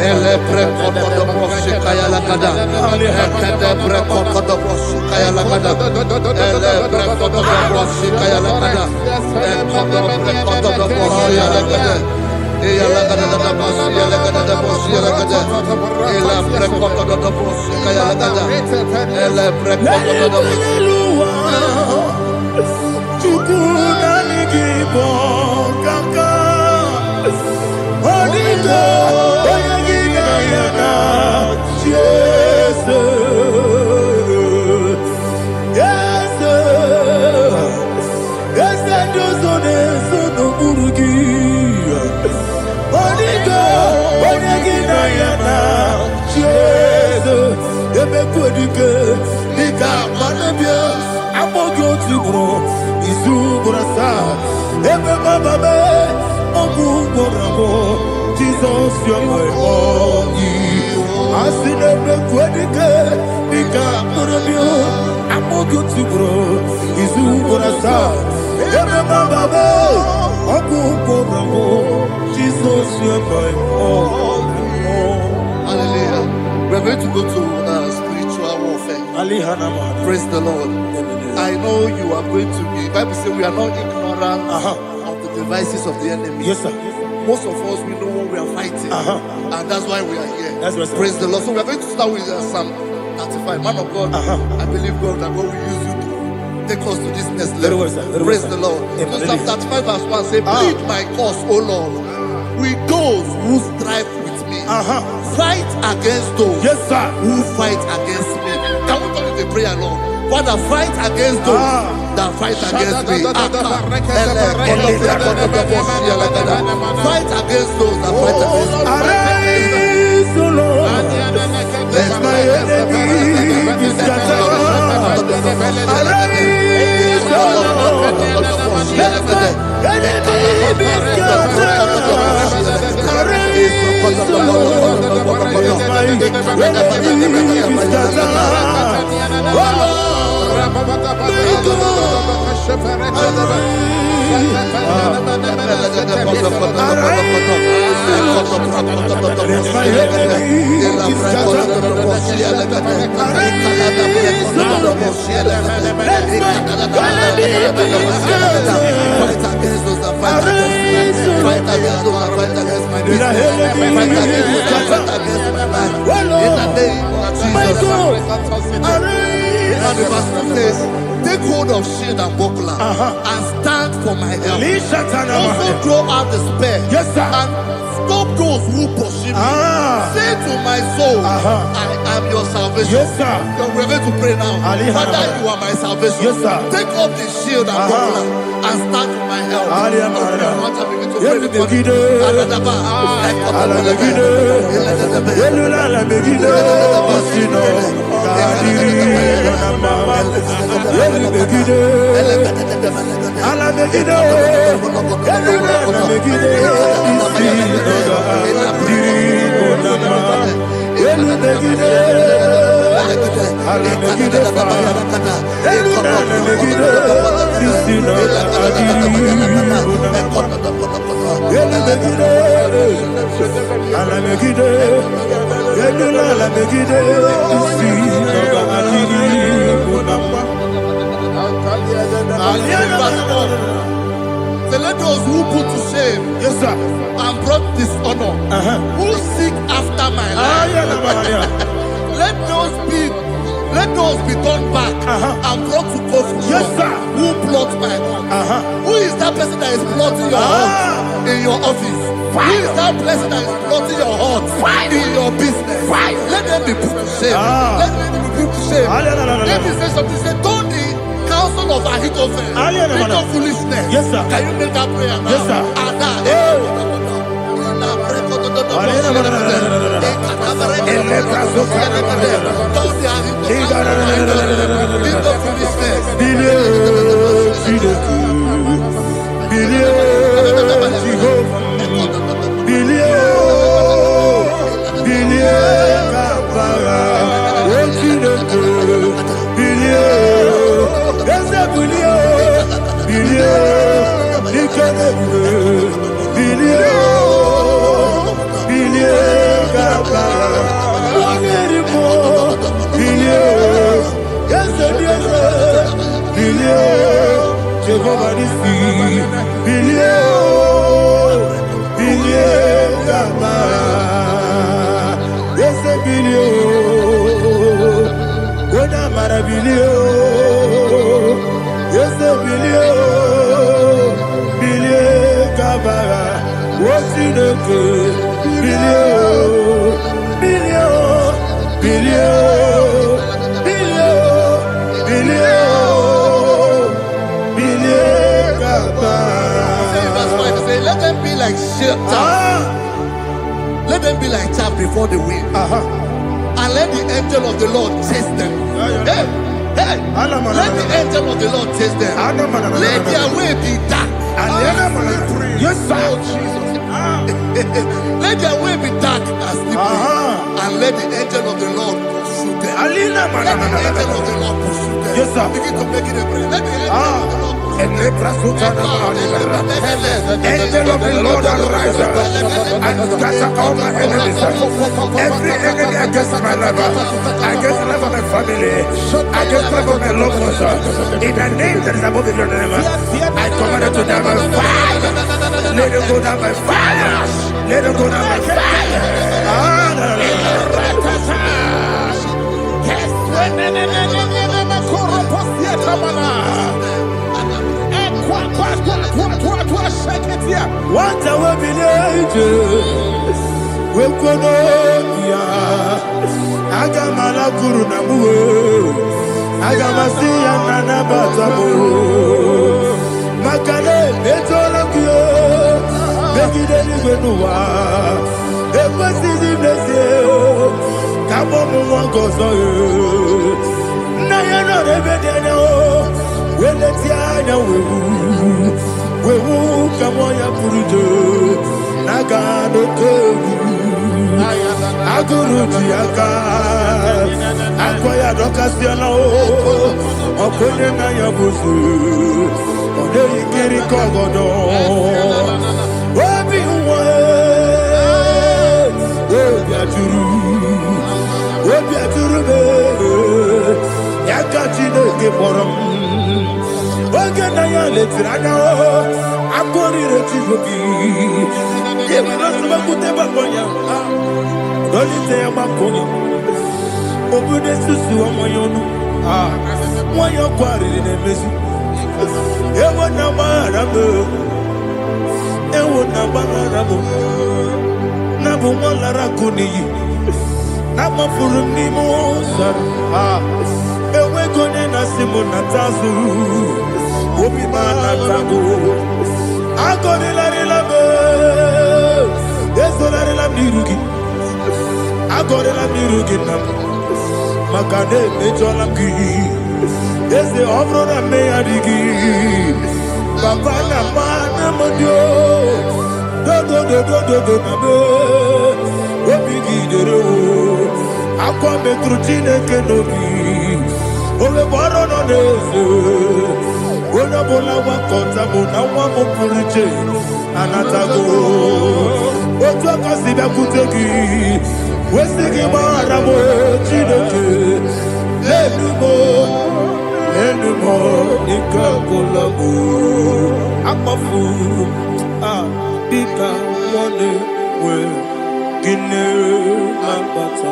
Et le precoto de Bossi, Kayalagada. Et le precoto de Bossi, Kayalagada. Et le precoto de Bossi, Kayalagada. Et le precoto de Bossi, Kayalagada. Et la gada de Bossi, et la gada de Bossi, et la gada. Et la precoto de Bossi, Kayalagada. Et le precoto de Bossi. Chukuna nigibo kaka Onito Oyagina yana Jesus Yes Dozone Sono Burugi Onito Oyagina yana Jesus Ebe Kodike Nika Manabia Amogyo Tibro Izubrasa Ebe Bababe Ogu Borabo Jesus Yomoy Asinebe Kwadike Nika Manabia Amogyo Tibro Izubrasa Ebe Bababe Ogu Borabo Jesus Yomoy Hallelujah. We're going to go to spiritual warfare. Praise the Lord. I know you are going to be. Bible says we are not ignorant of the devices of the enemy. Yes, sir. Most of us, we know what we are fighting. And that's why we are here. That's right, sir. Praise the Lord. So we are going to start with Psalm 35. Man of God, I believe God that God will use you to take us to this next level. Well, sir. Praise the Lord. So Psalm 35 verse 1 says, plead my cause, O Lord, with those who strive with me. Fight against those who fight against me. Can we call it a prayer, Lord? Father, fight against those that fight against me. Fight against those that fight against me. Arise, O Lord. Let my enemy be scattered. Arise, O Lord. Let my enemy be scattered. Arise, O Lord. Let my enemy be scattered. Oh Lord. Take hold of shield and buckler and stand for my help. Also throw out despair and stop those who pursue me. Say to my soul, I am your salvation. We're going to pray now. Father, you are my salvation. Take up the shield and buckler and stand for my help. So let those who put to shame and brought dishonor, who seek after my life, let those be turned back and brought to confusion. Who plot my hurt? Who is that person that is plotting your hurt in your office? Who is that person that is plotting your hurt in your business? Let them be put to shame. Let them be put to shame. Let me say something. Say, turn the counsel of Ahithophel. Think of foolishness. Yes, sir. Can you make that prayer now? Yes, sir. Let them be like let them be like chaff before the wind. And let the angel of the Lord chase them. Hey, let the angel of the Lord chase them. Let their way be dark. Yes, sir. Let their way be dark as the and let the angel of the Lord pursue them. Let the angel of the Lord pursue them. Yes, sir. Begin to make it a prayer. Let the angel of the Lord Angel of the Lord arise and scatter all my enemies. Every enemy against my life, against the life of my family, against the life of my loved ones. In the name that is above the name, I command it to them by fire. Let it go down by fire. Let it go down by fire. What I will be ages, we could Agamala Guru Namu, Agamasi and Nanabatamu, Makale, Betolakio, Begidani Benua, Equasi Blessio, Kabomu Wangozo, Nayana Rebedeno, Weletiana Wewu Kamoya Purujo, Nagano Kogu, Aguru Jiaka, Akoya Docasiano, Okoye Nayabusu, Odei Kiri Kogodo, Obi Obiaturu, Yakachino Geporum. Oganaya letrana akori retivoki yebana suba kuteba konya dolite makoni obude susu omoyonu moyo kwari nemezi ewo na marabu na bu molara kuni na mafuru ni mosar ewe gone na simona tazu Obi mana tago, agore la relabe, ezo la relabe nirugi, agore la nirugi nam, makade mejo la gi, eze ovro na me adigi, papa na mana modio, do na me, obi gidero, akwa me krutine kenobi, ole boro no nezo. Bola wakota bona wamo purije anatago ojo kasibe kutegi wesigi maramo chineke lenumo ikakolago akpafu bika one we gine ambata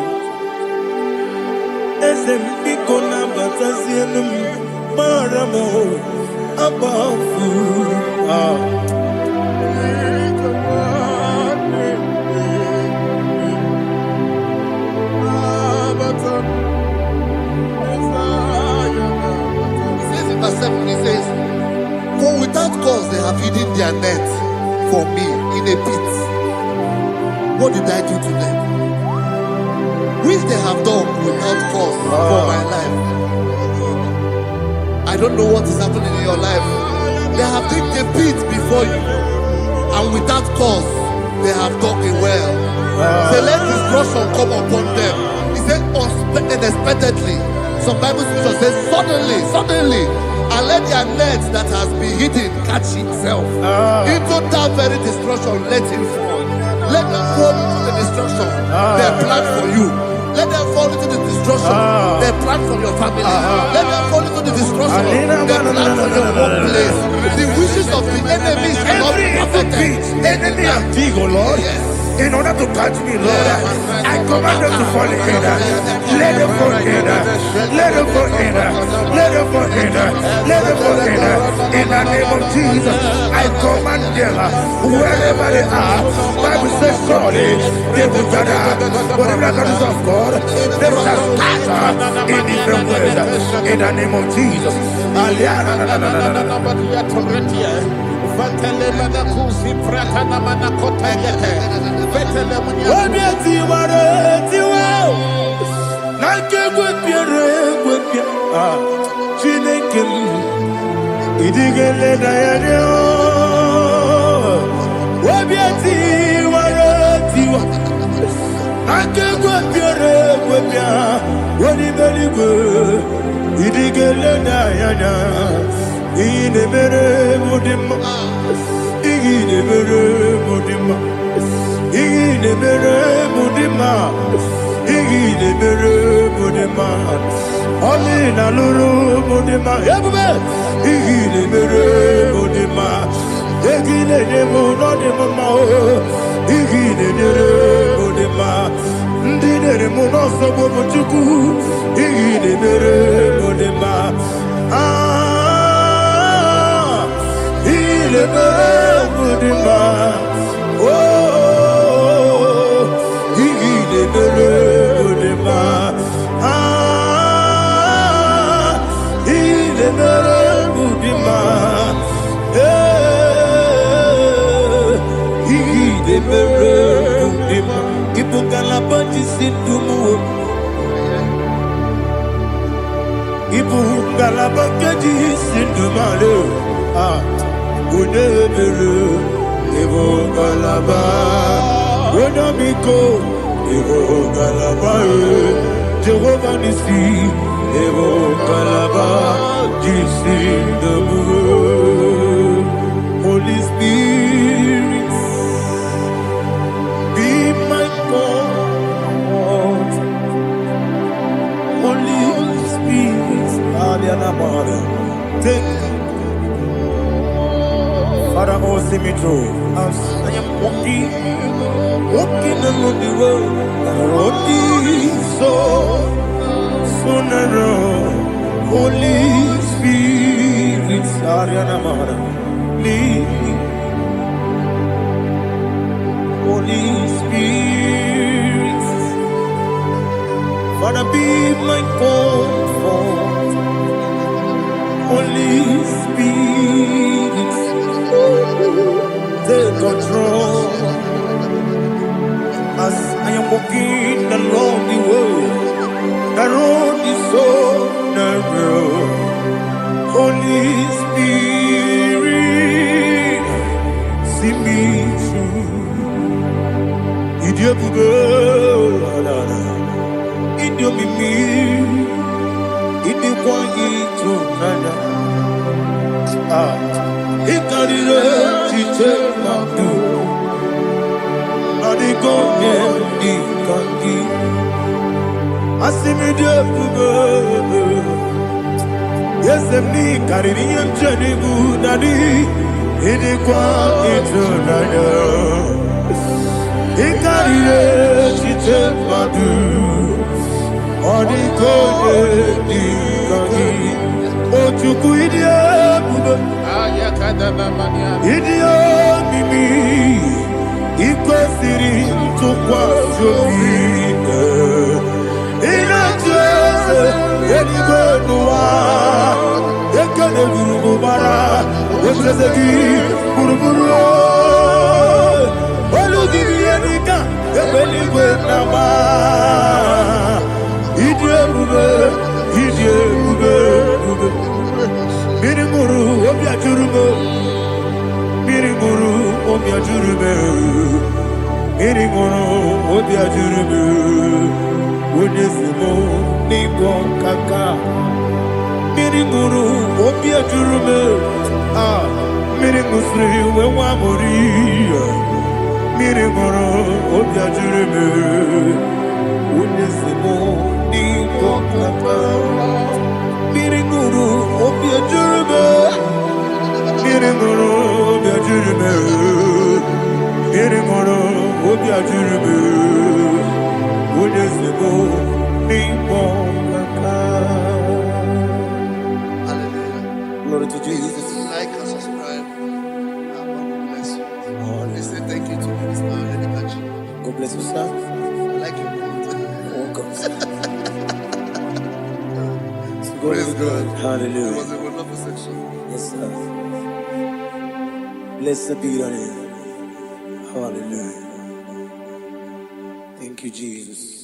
ese biko nambata sienum maramo above have hidden their net for me in a pit. What did I do to them? Which they have done without cause for my life. I don't know what is happening in your life. They have digged a pit before you, and without cause, they have dug a well. Say, let destruction come upon them. He said, unexpectedly. Some Bible scripture says, suddenly, and let their net that has been hidden catch itself. Into that very destruction, let it fall. Let them fall into the destruction they plan for you. Let them fall into the destruction they plan for your family. Let them fall into the destruction they plan for your workplace. The wishes of the enemies cannot be perfected. Enemy and dig, oh Lord. Yes. In order to catch me, Lord, I command them to fall in. Let them fall in. Let them fall in. Let them fall in. Let them fall in. In the name of Jesus, I command them wherever they are. Bible says surely they will gather. Whatever that is of God, they shall scatter in different ways. In the name of Jesus. Holy Spirit, be my God. Holy Spirit, take Father, oh, see me through. As I am walking along the road, so narrow. Holy Spirit, lead me. Holy Spirit, Father, be my comfort. Holy Spirit, take control. As I am walking along the road is so narrow. Holy Spirit, see me through. Idiopube, Idiomimi, Idikwanyitu nana. Ikarire chiche mabdu. Adigonye ikangi. Asimi Idiopube. Yes, me carrying and Jenny Budadi. Idikwanyitu nana. Ikarire chiche mabdu. Adigonye ikangi. Ochuku Idiopube. Idio mimi iko siri tukwa jobi ina jese eligo nuwa eke kane guru bara Ozezeki Buruburu Olu Divienika Ebeli Gwenama Idie Bube Mirimuru Obia Jurume Mirimuru Obia Jurume Mirimuru Obia Jurume Unesimo Nigo Kaka Mirimuru Obia Jurume Mirimusri Wewa Moria Mirimuru Obia Jurume Unesimo Nigo Kaka Mirimuru Obia Jurume Mirimuru Obia Jurume Mirimuru Obia Jurume Hallelujah. Glory to Jesus. Like and subscribe. God bless you. They say thank you to Minister Lady Kachi. God bless you, sir. I like your Welcome. Praise God. Hallelujah. It was a wonderful section. Yes, sir. Blessed be your name. Hallelujah. Thank you, Jesus.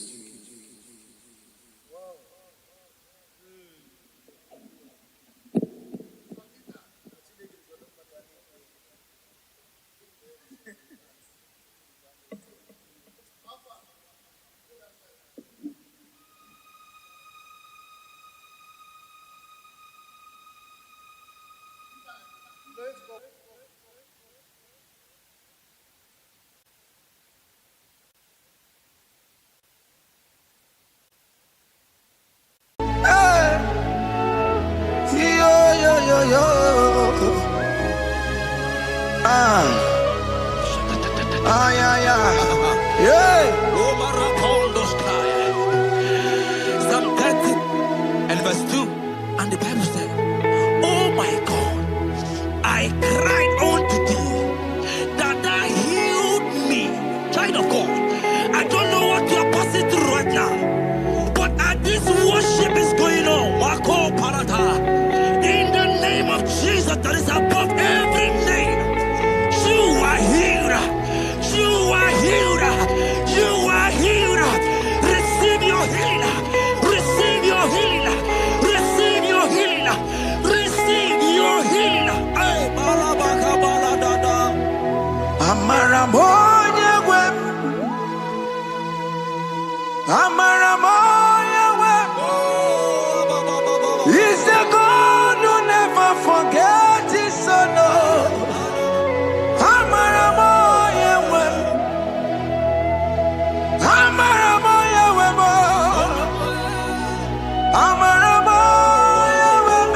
Psalm 30 and verse 2. And the Bible said, oh my God, I cried unto thee that thou healed me. Child of God, I don't know what you are passing through right now, but as this worship is going on, Wako Parata, in the name of Jesus that is above every name, you are healed. You are healed. You are healed. Receive your healing. Receive your healing. Receive your healing. Receive your healing. Ay, balabaka baladada. Amaramoya web. Amaramoya web. He's the God who never forgets his son. Amaramoya web. Amaramoya web. Amaramoya web.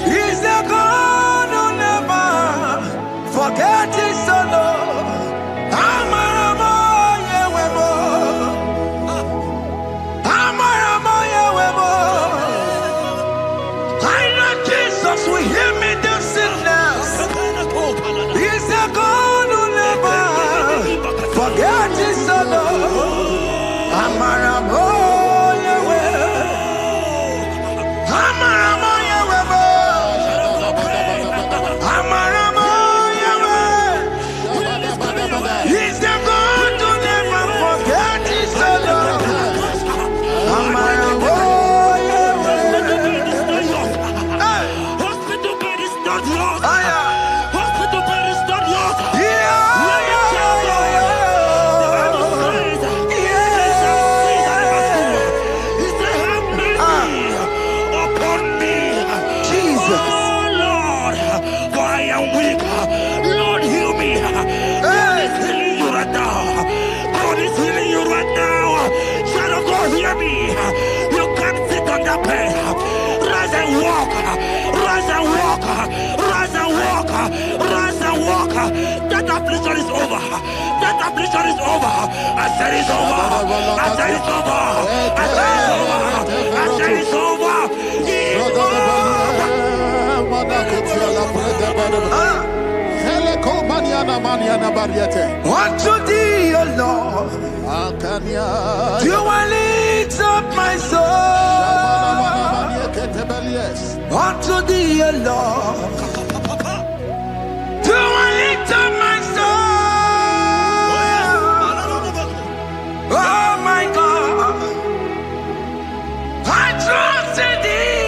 He's the God who never forgets his son. Amaramoya web. Amaramoya web. I know Jesus will hear me the sickness. He's the God who never forgets his son. Amaramoya web. Amaramoya web. Amaramoya web. He's the God who never forgets his son. Amaramoya web. Hospital bed is not yours. Hospital bed is not yours. That affliction is over. That affliction is over. I said it's over. I said it's over. I said it's over. I said it's over. It's over. Unto thee, O Lord, do I lift up my soul. thee, O Lord. Do I lift up my soul? Oh my God, I trust in thee.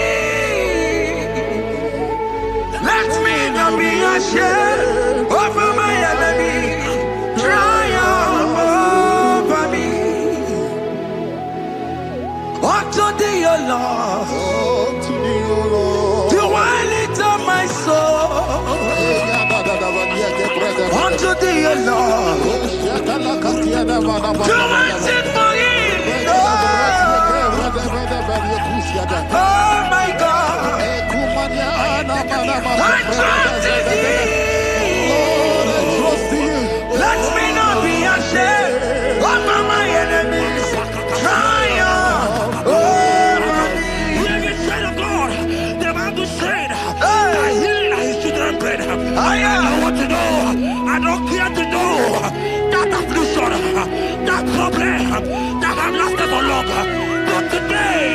Let me not be ashamed over my enemy. Triumph over me. Unto thee, O Lord. Do I lift up my soul? Unto thee, O Lord. Do I sit for him? Oh my God. I trust in thee. Let me not be ashamed over my enemies. Triumph over me. Hear the said of God. The Bible said, I heal his children bread. I don't want to know. I don't care to know that affliction, that problem that have lasted for long. But today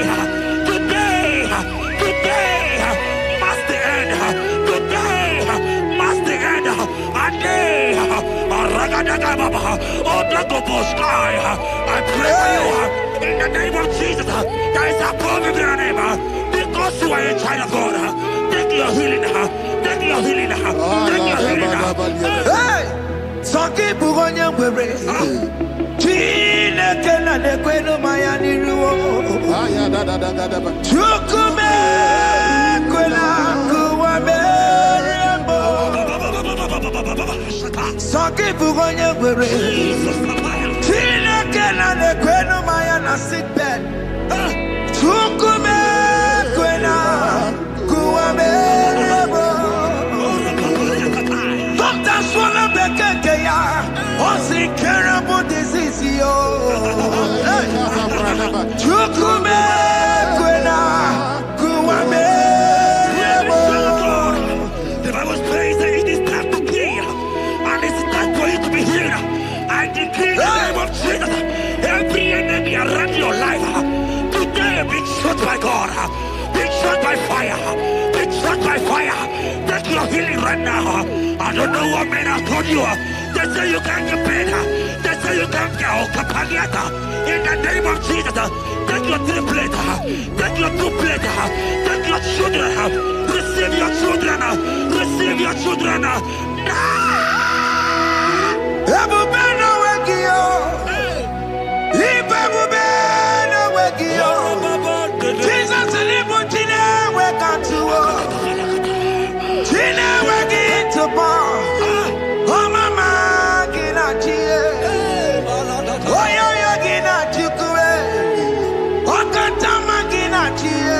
must the end. Today must the end. And day, I pray for you in the name of Jesus. There is a problem in your name because you are a child of God. Take your healing. Take your healing. Take your healing. Hey! Sanki bugonya wewe. Chine kena de kwenu mayani ruo. Chukume kwela kuwa merembo. Sanki bugonya wewe. Chine kena de kwenu mayana sickbed. Chukume kwela kuwa merembo. Doctor swallow the keke ya. What's incurable disease yo? Chukume kwena kuwame. The Bible says that it is time to heal, and it's time for you to be healed. I decree in the name of Jesus, every enemy around your life today be shot by God, be shot by fire, be shot by fire. Take your healing right now. I don't know what men have told you. They say you can't get better. They say you can't get Kapaniata. In the name of Jesus, take your 3 plate, take your 2 plate, take your children, receive your children, receive your children. Ebubena wegio. Ibebubena wegio. Jesus libu tine wekantuo. Tine wegi to bar. Oh mama gina chie. Oh yo yo gina chukue. Oh katama gina chie.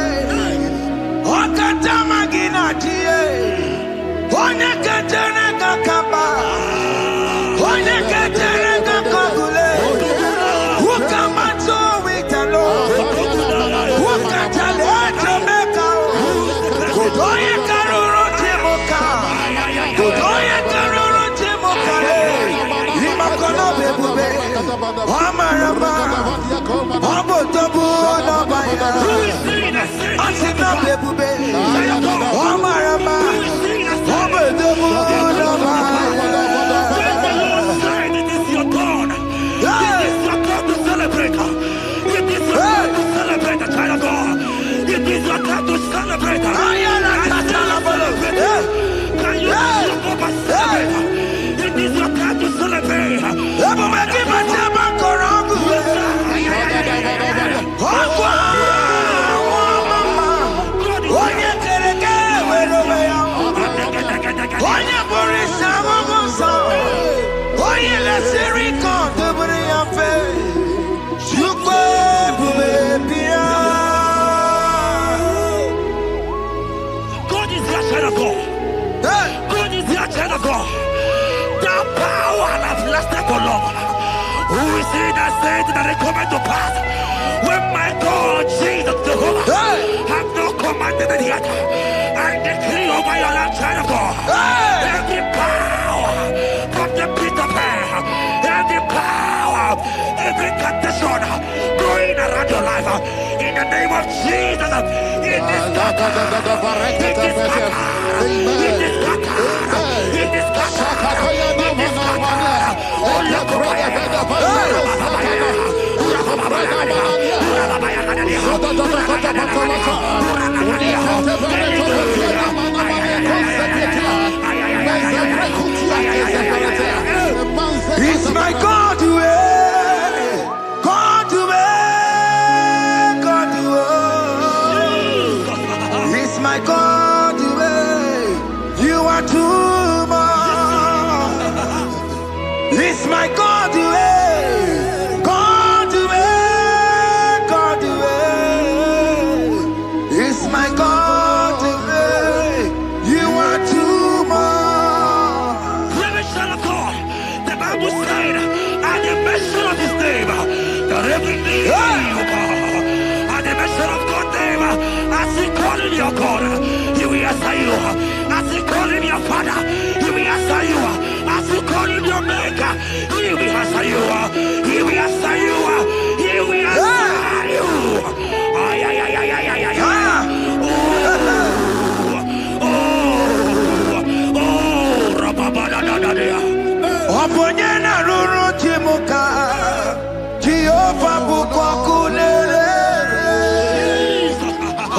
Oh katama gina chie. Oh nekatene kakaba. Oh nekatene kakagule. Ukamato witalo. Ukatale Jamaica. Godoye karuro timoka. Godoye karuro timokale. Imakono bebube. Amarama. Abotobu nabaya. Asina bebube. Amarama. Abotobu nabaya. It is your turn. It is your turn to celebrate. It is your turn to celebrate the child of God. It is your turn to celebrate. Can you celebrate? It is your turn to celebrate. God is your child of God. God is your child of God. The power that lasted for long. Who is he that said that it coming to pass? When my God, Jesus, Jehovah, have not commanded it yet. I decree over your life, child of God. Every power from the pit of hell, every power, every condition going around your life, in the name of Jesus. It is It's my God way, God way, God way. It's my God way. You are too much. It's my God way, God way, God way. It's my God way. You are too much. The Bible said, at the mention of his name, that every knee will bow. At the mention of God's name, as he call him your God, he will answer you. As he call him your Father, he will answer you. As you call him your Maker, he will answer you. He will answer you. He will answer you. Ay, ay, ay, ay, ay, ay, ay, ay. Oponyena ruru chimuka Jehova bukwa kulele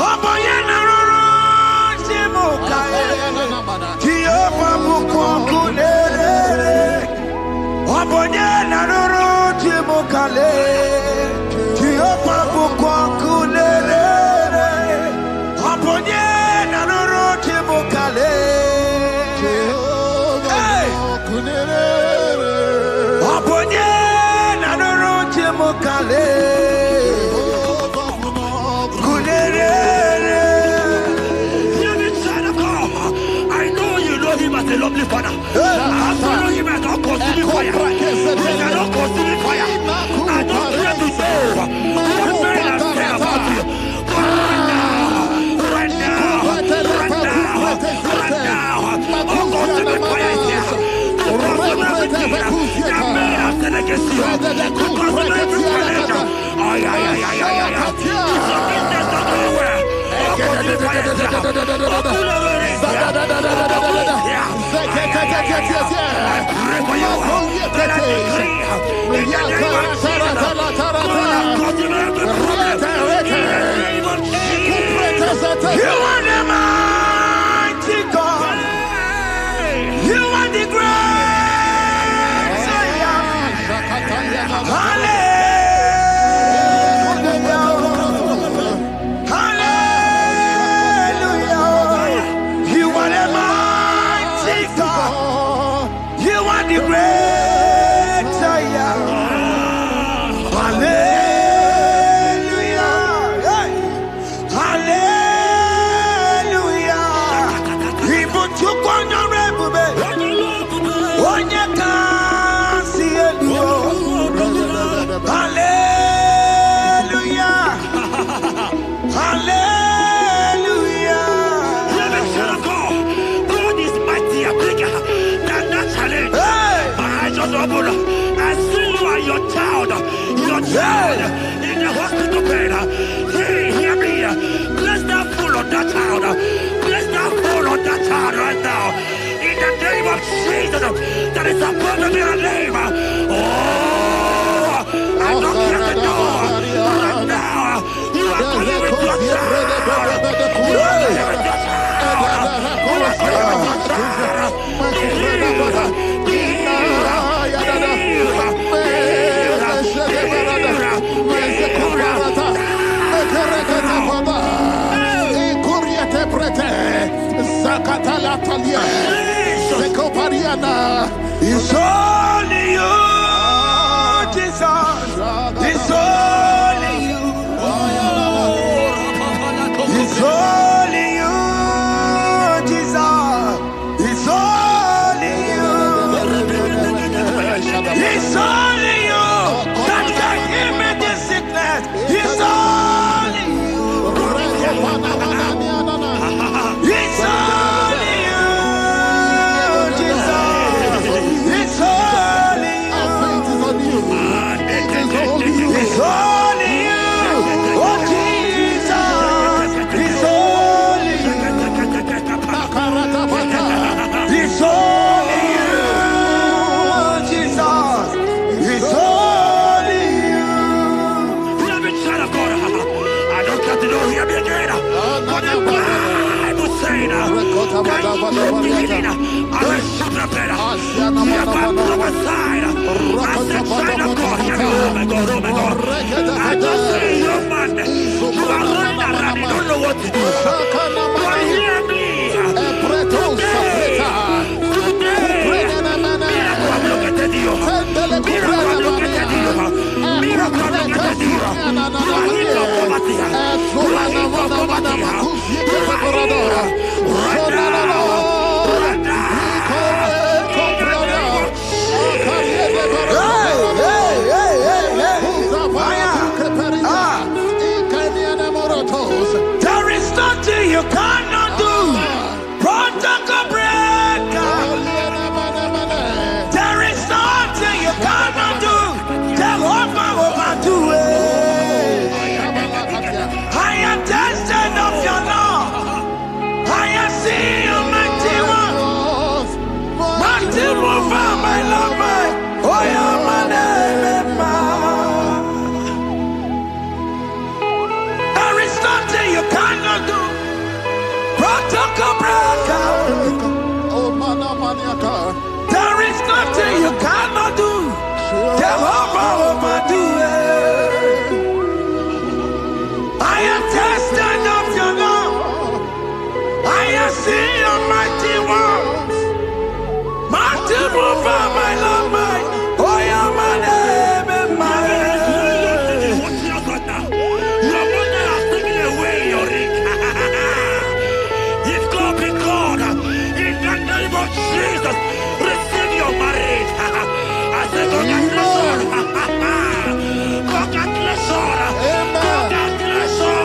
Oponyena ruru chimuka Jehova bukwa kulele Oponyena ruru chimuka le Jehova bukwa kulele Oponyena ruru chimuka le A lovely Father. I follow him and not consuming fire. He cannot consume fire. I don't pray to know what men have said about you. But right now, consuming fire is here. To consume everything that men have said against you. To consume every challenge. Ay, ay, ay, ay, ay, ay. It's your business not nowhere. Consuming fire is here. You are the mighty God. You are the great Hallelujah. Hallelujah. You are the mighty God. You are the great Hallelujah. In the hospital bed, hear me. Bless that fool on that child. Bless that fool on that child right now. In the name of Jesus, that is above every name. Oh, I don't care the door. Right now, you are going with your child. You are going with your child. You are going with your child. It's only you, Jesus. It's only you. It's only you, Jesus. It's only you. It's only you that can heal me this sickness. It's only you. It's only you, Jesus. It's only you. don't hear me again. But the Bible saying, I just say, young man, you are running around, you don't know what to do. But hear me. There is nothing you cannot do. Protocol breaker. There is nothing you cannot do. Jehovah overdo it. I am tested of your law. I am seeing you, mighty one. Mighty one, my love, my. Oh, yeah, my name, there is nothing you cannot do. Protocol breaker. There is nothing you cannot do. Jehovah overdo it. I am tested of your love. I am seeing your mighty ones. Mighty mover, my love, my. Oh, yeah, my name and my. Your mother has taken away your ring. If God be God, in the name of Jesus, receive your marriage. I say, congratulations. Congratulations. Congratulations.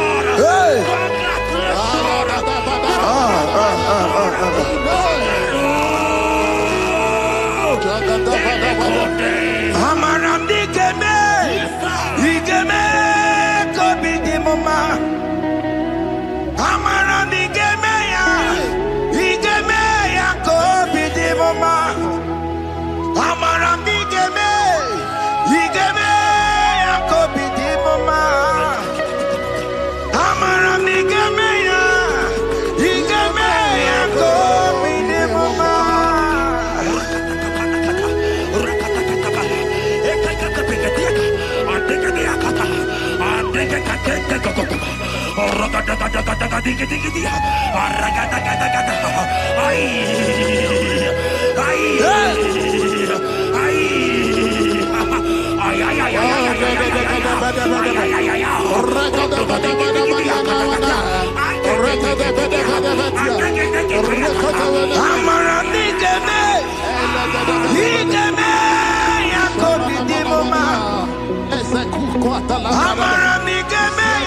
Amaramdi Geme, Igeme, Kobi di Mama. Amaramdi Geme ya, Igeme ya Kobi di Mama. Amaramdi Geme, Igeme ya Kobi di Mama. Amaramdi Geme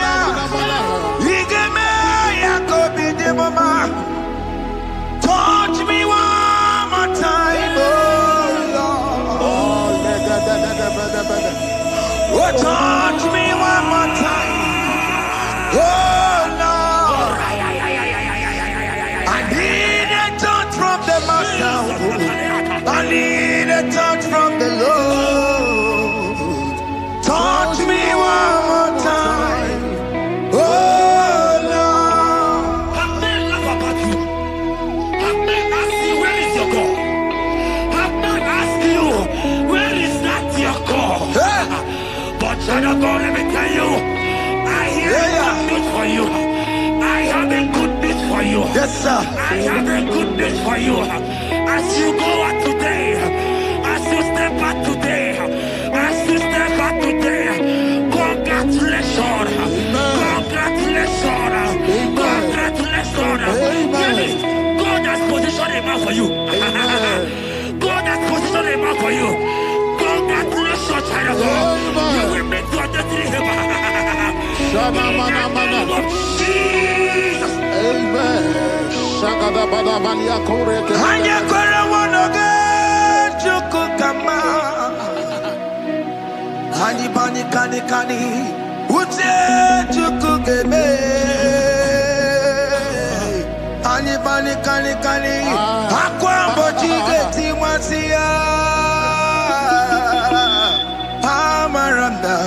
ya, Igeme ya Kobi di Mama. Touch me one more time, oh Lord. Oh, touch me one more time, oh Lord. I need a touch from the Master. I need a touch from the Lord. Touch me one more time, oh Lord. I may laugh about you. I may ask you, where is your God? I may ask you, where is that your God? But child of God, let me tell you, I hear good news for you. I have a good news for you. Yes, sir. I have a good news for you. As you go out today, as you step out today, as you step out today, congratulations. Congratulations. Congratulations. God has positioned a man for you. God has positioned a man for you. Congratulations, child of God. You will make your destiny helper. In the name of Jesus. Amen. Anyakora wanoge chukukama. Hani bani kani kani uche chukugeme. Hani bani kani kani akwambo chigeti mwasiya. Amaranda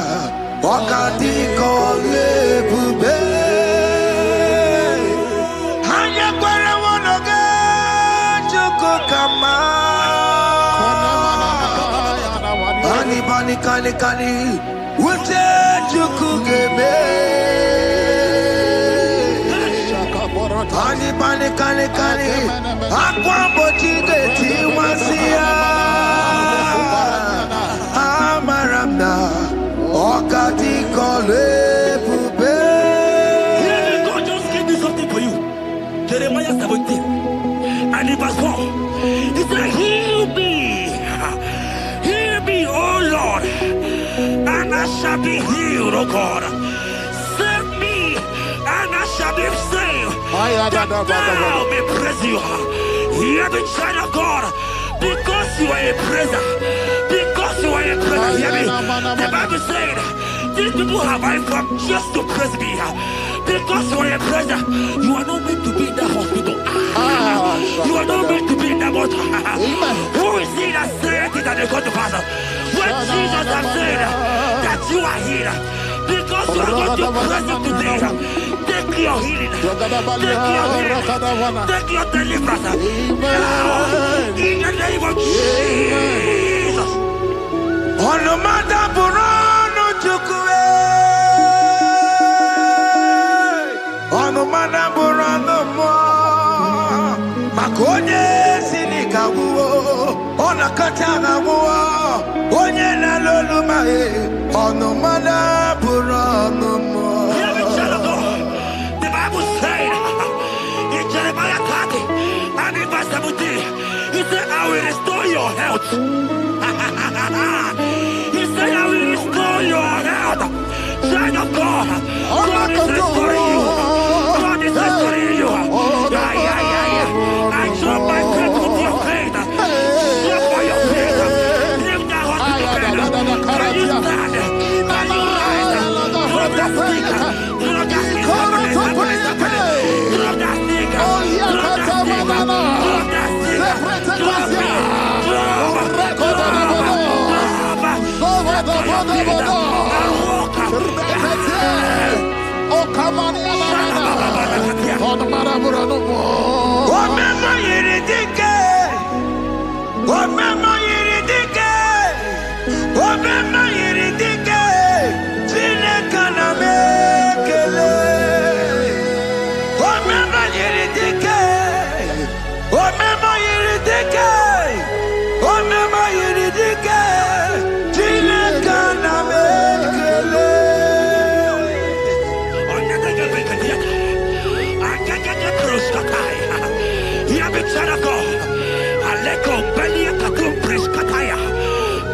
wakati kole bube. kani Ute chukugeme Pani kani Akwambo chigeti wasia Amaramna Okati kole pube. God just gave me something for you. Jeremiah 17 and in verse 4. He said, heal me, O Lord, and I shall be healed, O God. Save me, and I shall be saved. That thou may praise you. Hear me, child of God, because you are a praiser. Because you are a praiser, hear me. The Bible said, these people have I come just to praise me. Because you are a praiser, you are not meant to be in that hospital. You are not meant to be in that water. Who is he that said it and they go to pass? When Jesus has said that you are healed, because you are going to praise him today, take your healing, take your deliverance. Now, in the name of Jesus. On the matter Burano Chukwe. On the matter Burano Mo. Makonye Sinika Wo. On a Katana Wo. Onye na Lolumae. On the matter Burano Mo. The Bible said in Jeremiah 30 and in verse 17, he said, I will restore your health. He said, I will restore your health. Child of God, God is restoring you. God is restoring you. I drop my faith with your faith. Drop by your faith. Lift that hospital bed. Can you stand? Can you rise? Drop that stick. Drop that stick. Drop that stick.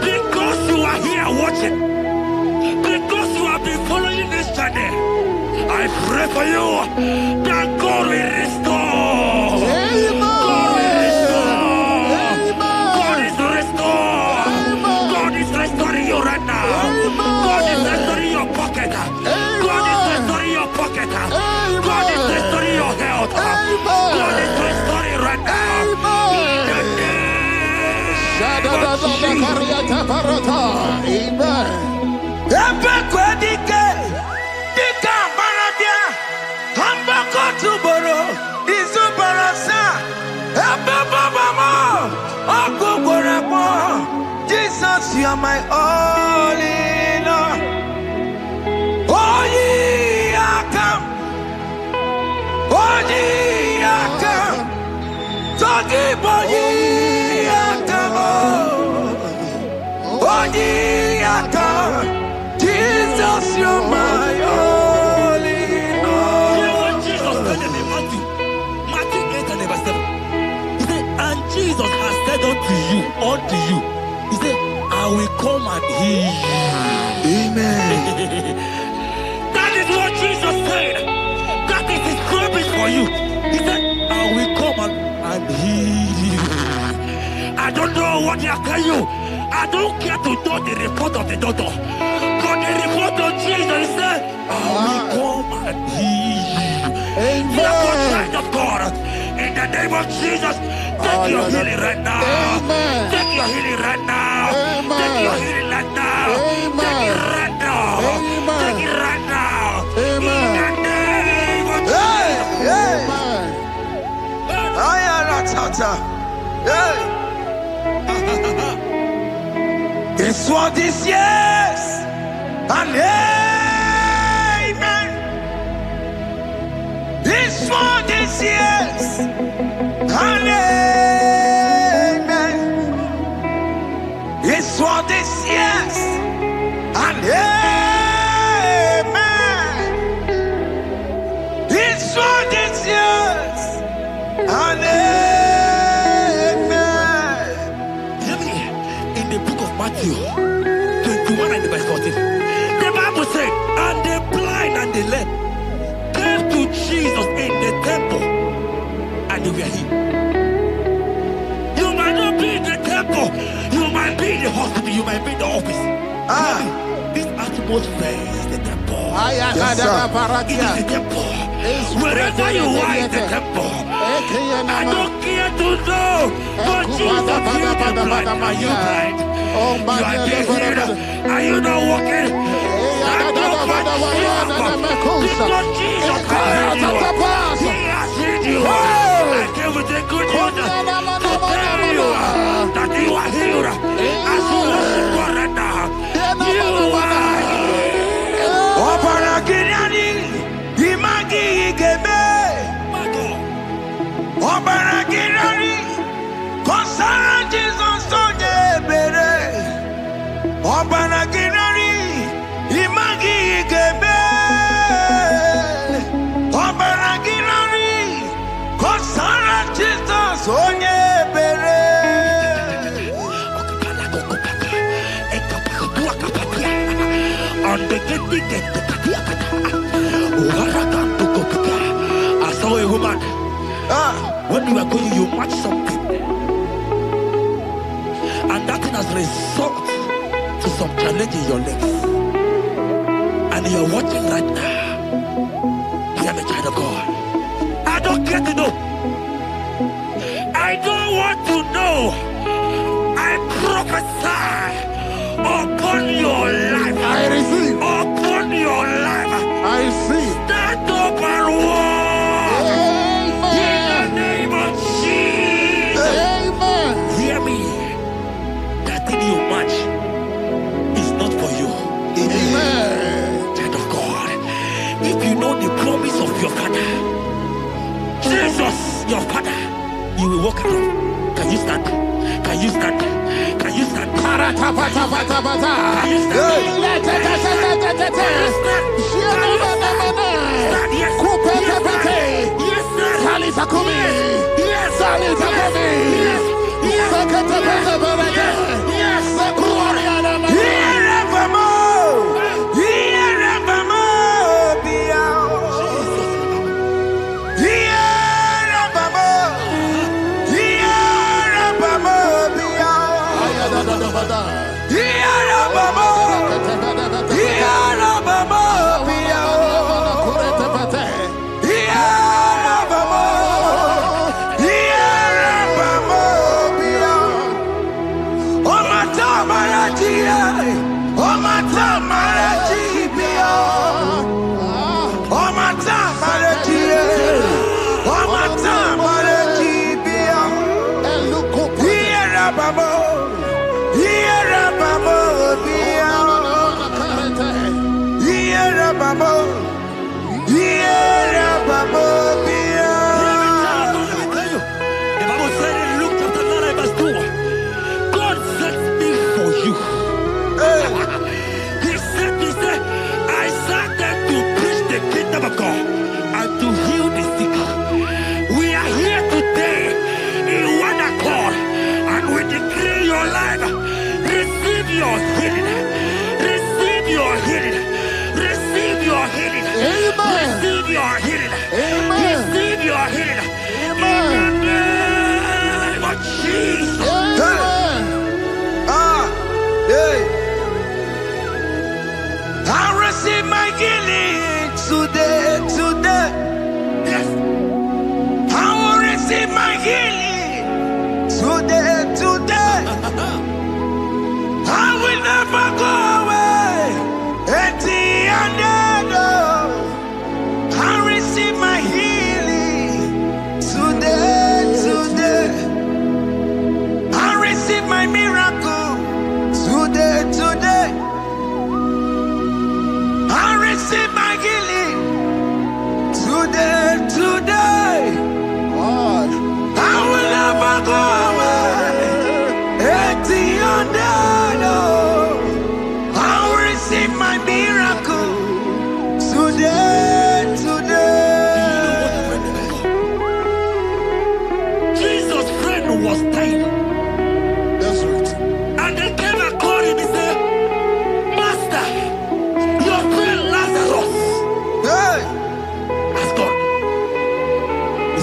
Because you are here watching, because you have been following this journey, I pray for you that God will restore. God will restore. God is restoring. God is restoring you right now. God is restoring your pocket. God is restoring your pocket. God is restoring your health. God is restoring right now. Jesus, you are my all in all. Oh, ye are come. Oh, ye are come. Talking about ye are come. Oh, ye are come. Jesus, you are my all in all. You know what Jesus said in Matthew 8 and verse 7? He said, and Jesus has said unto you, he said, I will come and heal you. Amen. That is what Jesus said. That is his promise for you. He said, I will come and heal you. I don't know what they are telling you. I don't care to know the report of the doctor. But the report of Jesus said, I will come and heal you. Therefore, child of God, in the name of Jesus, take your healing right now. Take your healing right now. Take your healing right now. Take it right now. Take it right now. In the name of Jesus. It's This one is yes and amen. This one is yes and amen. This one is yes and amen. This one is yes and amen. Hear me. In the book of Matthew 21 and verse 14, the Bible said, and the blind and the lame came to Jesus in the temple, and they were healed. You might not be in the temple, you might be in the hospital, you might be in the office. This atmosphere is the temple. It is the temple. Wherever you are in the temple, I don't care to know, but Jesus healed the blind. Are you blind? You are being healed. Are you not walking? Stand up and shout. Because Jesus has healed you. He has healed you. I came with a good news to tell you that you are healed. As you worship God right now, you are healed. Obaragirani, Imagi Igebe. Obaragirani, Konsara Jesus Onyebere. Obaragirani, Imagi Igebe. Obaragirani, Konsara Jesus Onyebere. I saw a woman. When you are going, you match something, and that thing has resulted to some challenge in your legs. And you are watching right now. I am a child of God. I don't care to know. I don't want to know. I prophesy upon your life. I receive. Upon your life. I receive. Stand up and walk. In the name of Jesus. Amen. Hear me. That thing you match is not for you. Amen. Child of God. If you know the promise of your father, Jesus, your father, you will walk around. Can you stand? Can you stand? Can you stand? Can you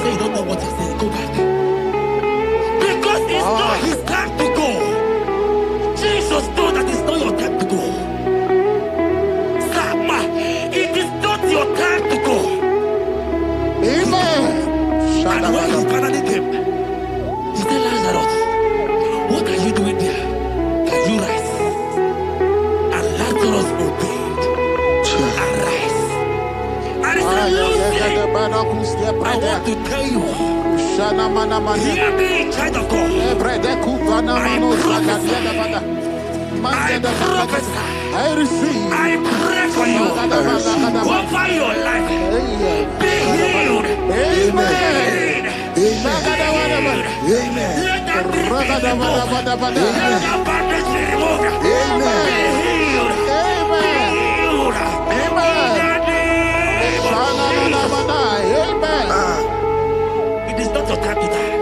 say you don't know what you're saying, go back. Because it's not his time to go. Jesus knows that it's not your time to go. Sama, it is not your time to go. Amen. And when he finally came, he said, Lazarus, what are you doing there? Can you rise? And Lazarus obeyed. Arise. And he said, Lucy, I want to tell you, hear me, child of God. I prophesy. I receive. I pray for you. Over your life. Be healed. Amen. Let that disease be removed. Let that bandage be removed. Be healed. Be healed. It is not your time to die.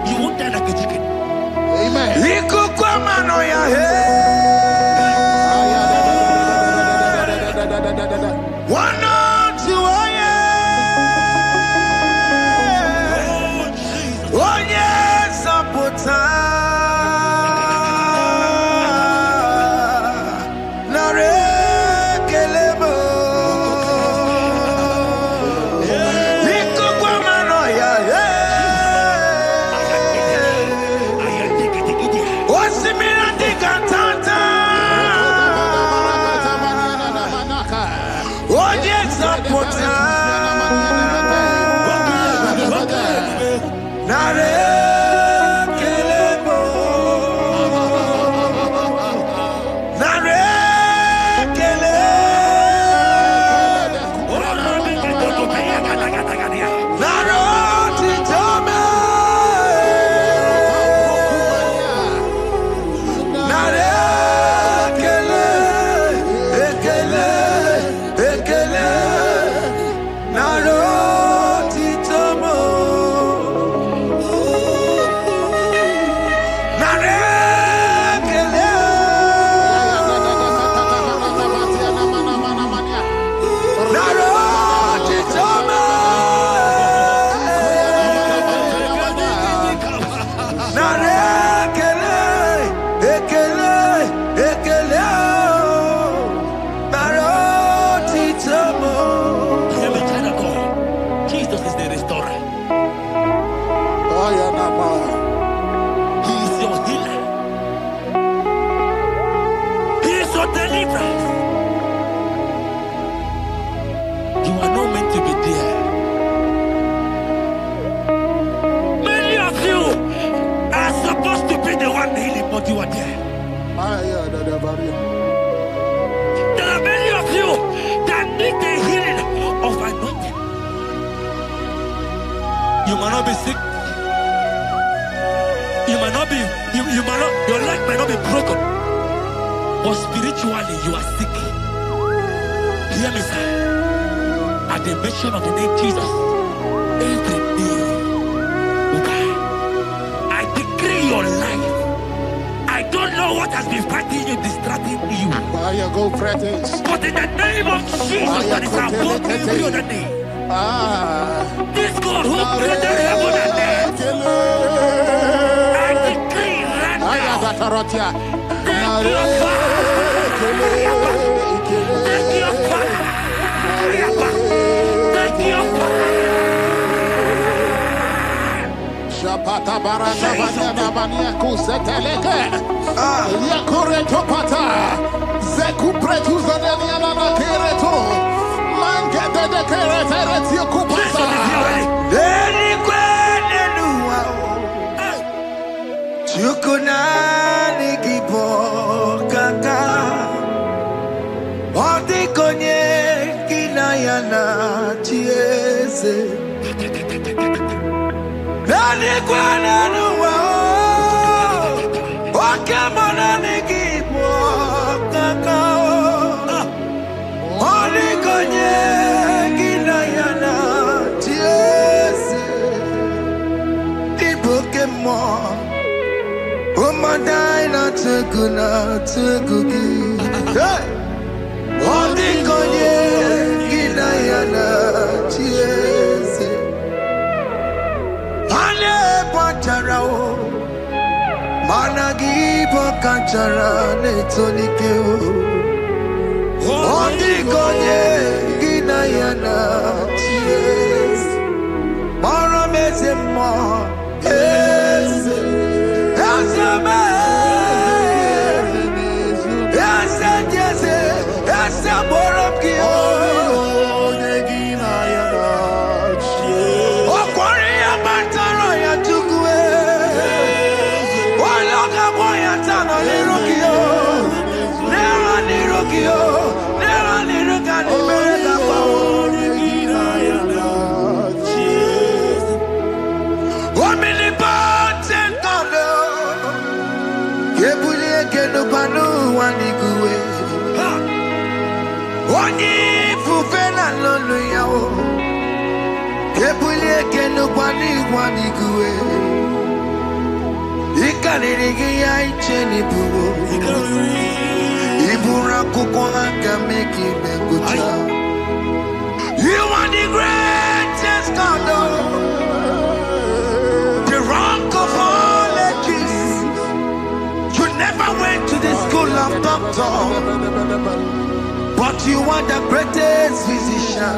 You won't die like a chicken. Amen. You are there. There are many of you that need the healing of anointing. You might not be sick. You might not be, you might not, your leg might not be broken. But spiritually you are sick. Hear me, sir. At the mention of the name Jesus, every day will die. I decree your life. I don't know what has been fighting you, distracting you. Go practice. But in the name of Jesus, that is above every other name. This God who created heaven and earth, I decree right now, take your fire. Take your fire. Take your fire. Shapata barata banyana mania kuzeteleke. Yakure topata. Zeku pretu zaneniana na kereto. Mangete de keretere tio kupata. Deni kwene nuwa. Chukunani gibo kaka. Odi konye kinayana chieze. Deni kwene nuwa. Wakemona nigibo kaka. Odi konye kinayana chieze. Ibokemo. Umadaina teguna tegugi. Hey! Odi konye kinayana chieze. machara netonike Ondikonye ginayana Yes Mara mezemo Yes Yes Yes Yes You are the greatest God, the rock of all ages. You never went to the school of doctor, but you are the greatest physician.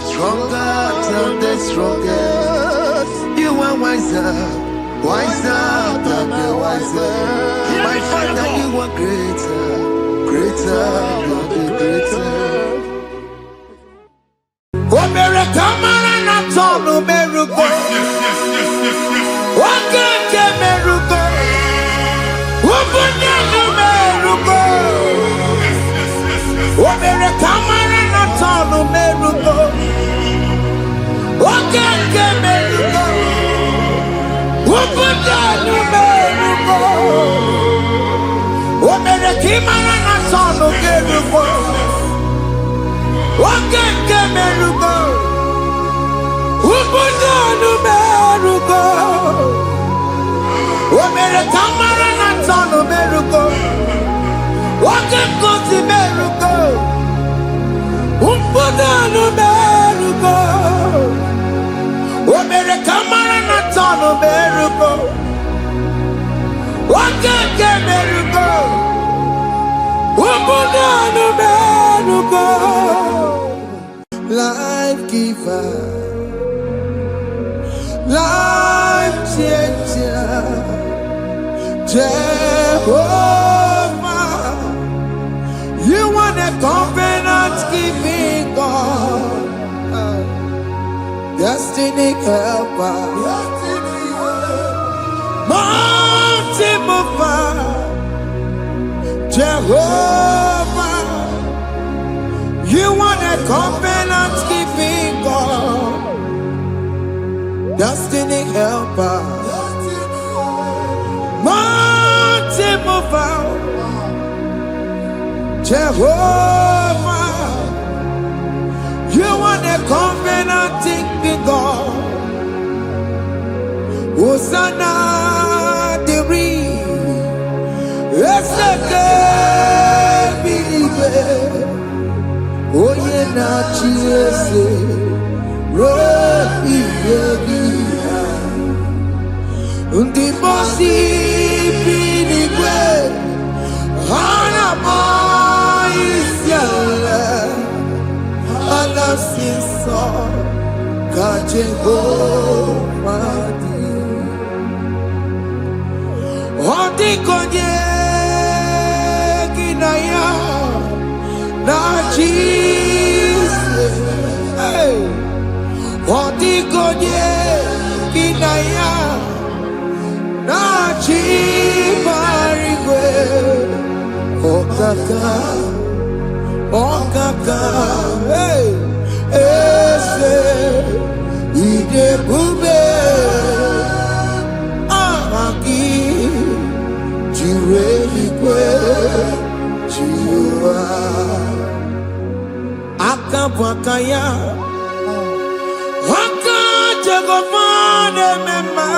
Stronger than the strongest. You are wiser than the wiser. My Father, you are greater than the greater. Oh, miracle, man, I'm talking miracle. What can miracle? What can miracle? Oh, miracle, man, I'm talking miracle. What can miracle? What can miracle? Oh, miracle, man, I'm talking miracle. What can miracle? Who put down the miracle? What miracle, man, and son of miracle? What can cause the miracle? Who put down the miracle? What miracle, man, and son of miracle? What can miracle? Who put down the miracle? Life giver, life changer, Jehovah, you want a covenant keeping God, destiny helper, mountain mover, Jehovah. You want a covenant keeping God, destiny helper, mountain mover, Jehovah. You want a covenant keeping God. Hosanna the oh yeah, na chiese, rohi yegia. Undi bosi pinigwe, hana maisiala, ala sinso kachego madi. Ondi konye kinaya. Na Jesus, hey, Odigonye kinaya, na chibarigwe, okaka, hey, ese, idebube, amaki, jireligwe, jiwa. Akabwakaya Waka Jagofane Mema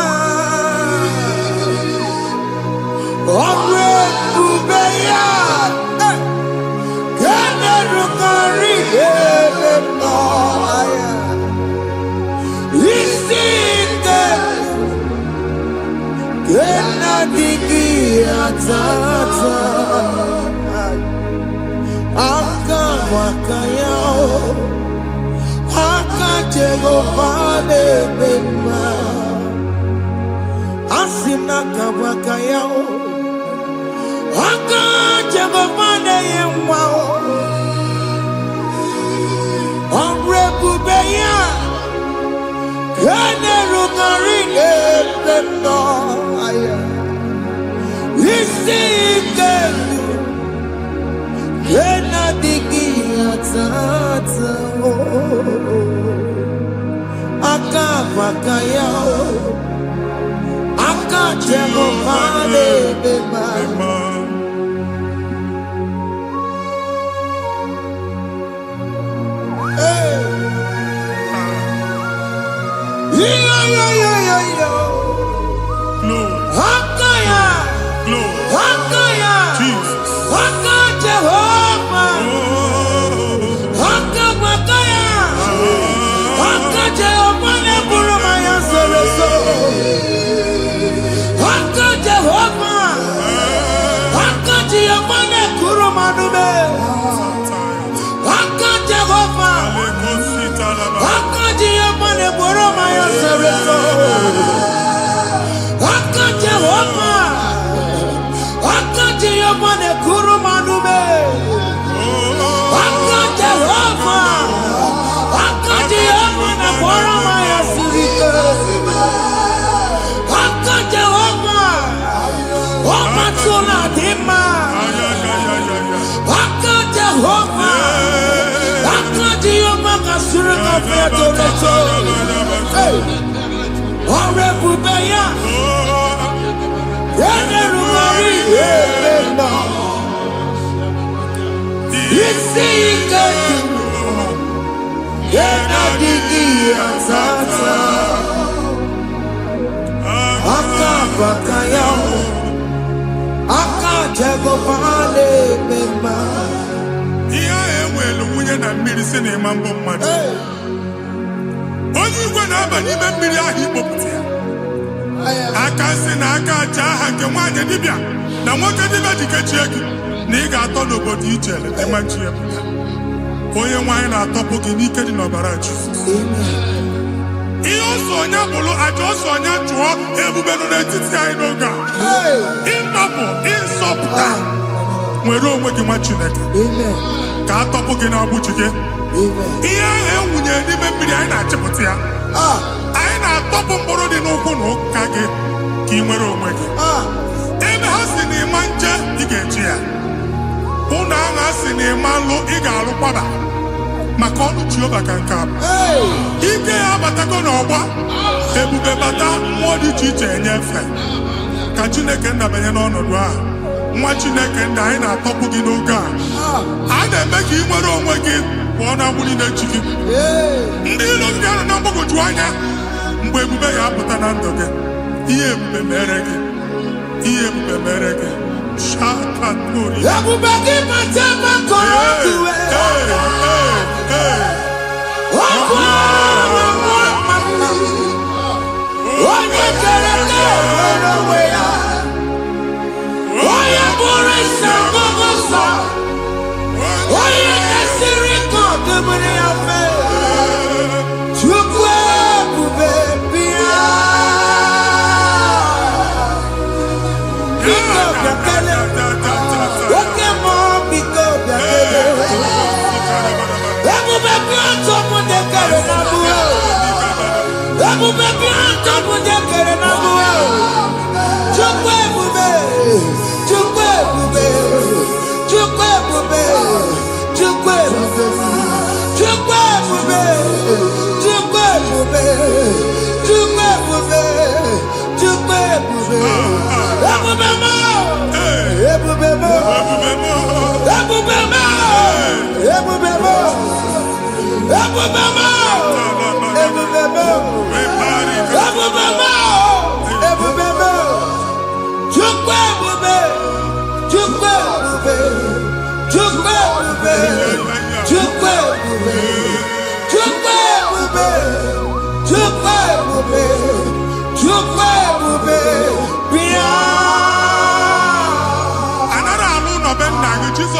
Ebubebe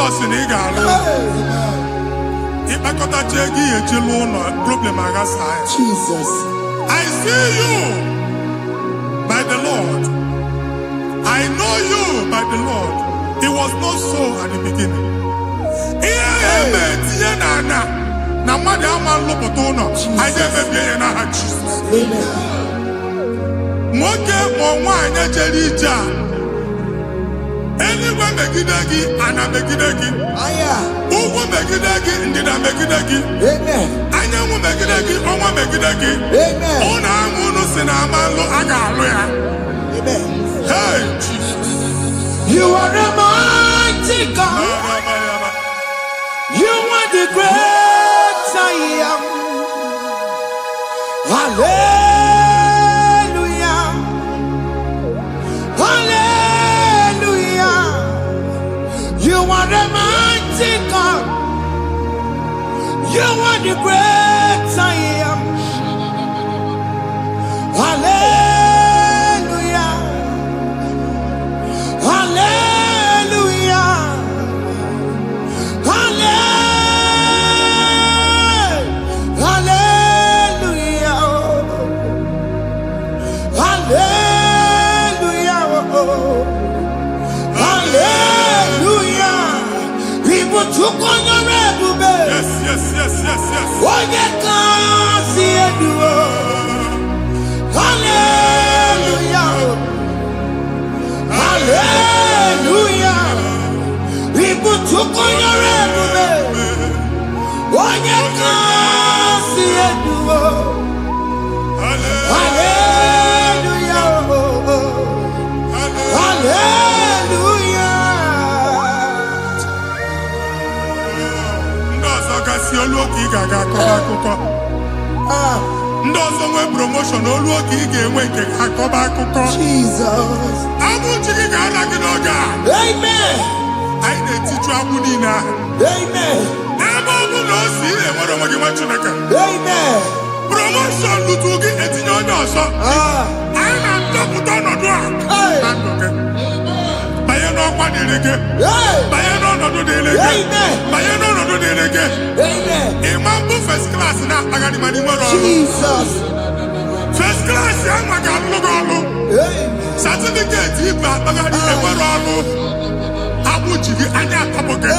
Jesus in Igalo. If I got a jaggy, a chilono, problem I got. Jesus. I see you by the Lord. I know you by the Lord. It was not so at the beginning. I never be in Jesus. Anyone megidagi and a megidagi. Ugo megidagi and did a megidagi. I know megidagi, Oma megidagi. Ona Munusinamalo Agaloya. Hey, Jesus. You are the mighty God. You are the great I am. Hallelujah. Hallelujah. You are the mighty God. You are the great I am. Hallelujah. Hallelujah. Hallelujah. Hallelujah. Hallelujah. People took on your rebel. Yes, yes, yes, yes, yes. What you can't see it do. Hallelujah. Hallelujah. People took on your rebel. What you can't see it do. Hallelujah. Hallelujah. Ndozo nwe promotion oluoki ige enwe nke akọba akụkọ. Jesus. Abụchi gị ga-ala gị n'oge a. Amen. Anyị na-etiju akwụ niile ahụ. Amen. Ebe ọ bụ na o si enwere onwe gị nwa Chineke. Amen. Promotion lutu gị etinye onye ọzọ. Anyị na-atọpụta ọnọdụ a. Na ndụ gị. Banye n'ọkwa dịrị gị. Banye n'ọnọdụ dịrị gị. Banye n'ọnọdụ dịrị gị. Ịma mbụ first class na-akpagharị ma n'ime ọrụ. Jesus. First class ya nwa ga-alụ gị ọlụ. Certificate ibe akpagharị enwere ọlụ. Abụchi gị anya atọpụ gị.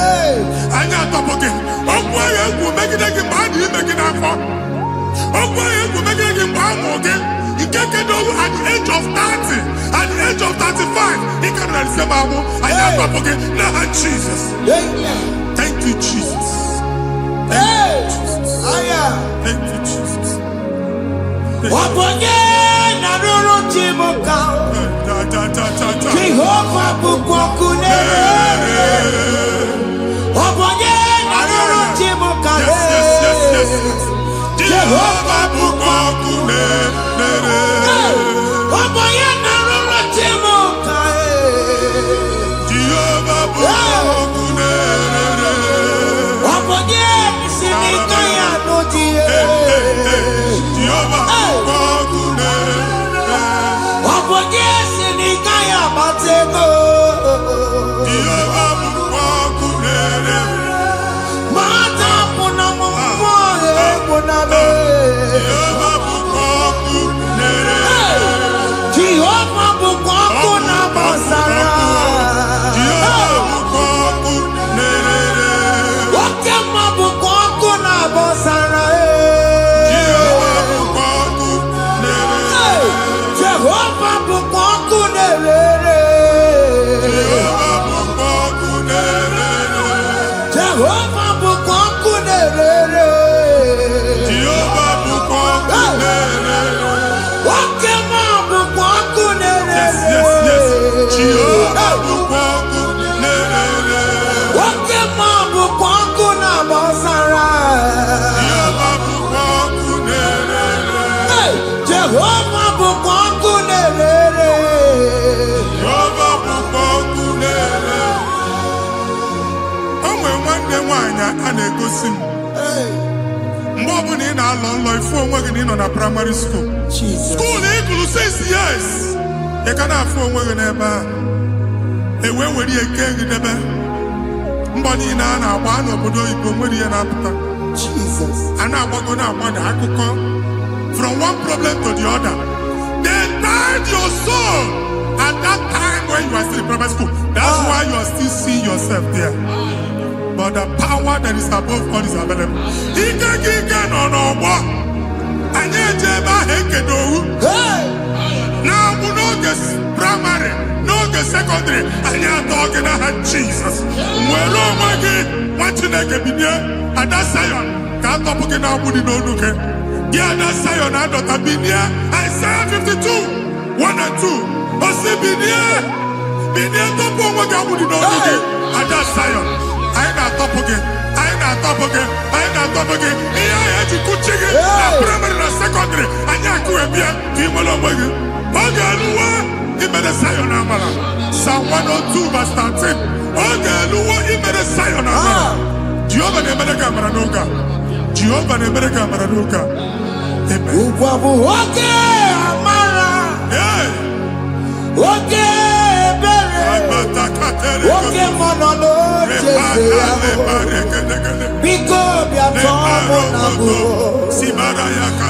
Anya atọpụ gị. Okwu agha egwu megide gị mgbe a dị ime gị n'afọ. Okwu agha egwu megide gị mgbe a mụ gị. Nke kedowu at the age of 30, at the age of 35, ị ka nọ n'ise ma abụ. Anya atọpụ gị n'aha Jesus. Thank you, Jesus. Thank you, Jesus. Thank you, Jesus. Wabonye na ruru chimuka. Jehovah bukwakunere. Wabonye na ruru chimuka. Jehovah bukwakunere. Wabonye na ruru chimuka. Jehovah bukwakunere. Wabonye sinika ya nodie. Jehovah bukwakunere. Wabonye sinika ya batego. Jehovah bukwakunere. Mata puna mumwe puna be. Jehovah bukwakunere. Jehovah bukwakunere basara. Jehovah bukwakunere. Wakema bukwakunere basara. Jehovah bukwakunere. Jehovah bukwakunere. Jehovah bukwakunere. Jehovah bukwakunere. Jehovah bukwakunere. Wakema bukwakunere. Yes, yes, yes. Jehovah bukwakunere. Wakema bukwakunere basara. Jehovah bukwakunere. Jehovah bukwakunere. Jehovah bukwakunere. O nwere nwanne nwaanyị a na-egosi m. Mgbe ọbụla ị na-alọ nlọ ifu onwe gị na ị nọ na praịmarị skuul. Skuul ị gụrụ 6 years. Ị ka na-afụ onwe gị n'ebe ahụ. Were ya eke gị debe. Mbani na one obodo Igbo nwere na apụta. Jesus. Ana agbago na agbada akụkọ. From one problem to the other. They tied your soul at that time when you are still in primary school. That's why you are still seeing yourself there. But the power that is above all is available. Ike no more. Anye jeba hekedowu. Now we no get primary, no get secondary. Anye talking about Jesus. Mwelo magi wachineke binye ada Zion. Ka topuke na abudi no nuke. Yeah, ada Zion adota binye. Isaiah 52, 1 and 2. Osi binye topu magi abudi no nuke. Ada Zion. I na topuke. Iya ya jikuchige na primary na secondary. Anya kuwebia kimolo magi. Ogeluwa imere Zion amala. Psalm 102 verse 13. Ogeluwa imere Zion amala. Jehovah ne mere kamera n'oga. Jehovah ne mere kamera n'oga. Amen. Ukwabu oge amara. Oge bere. Oge monolo Jeze yabo. Biko biato monabu.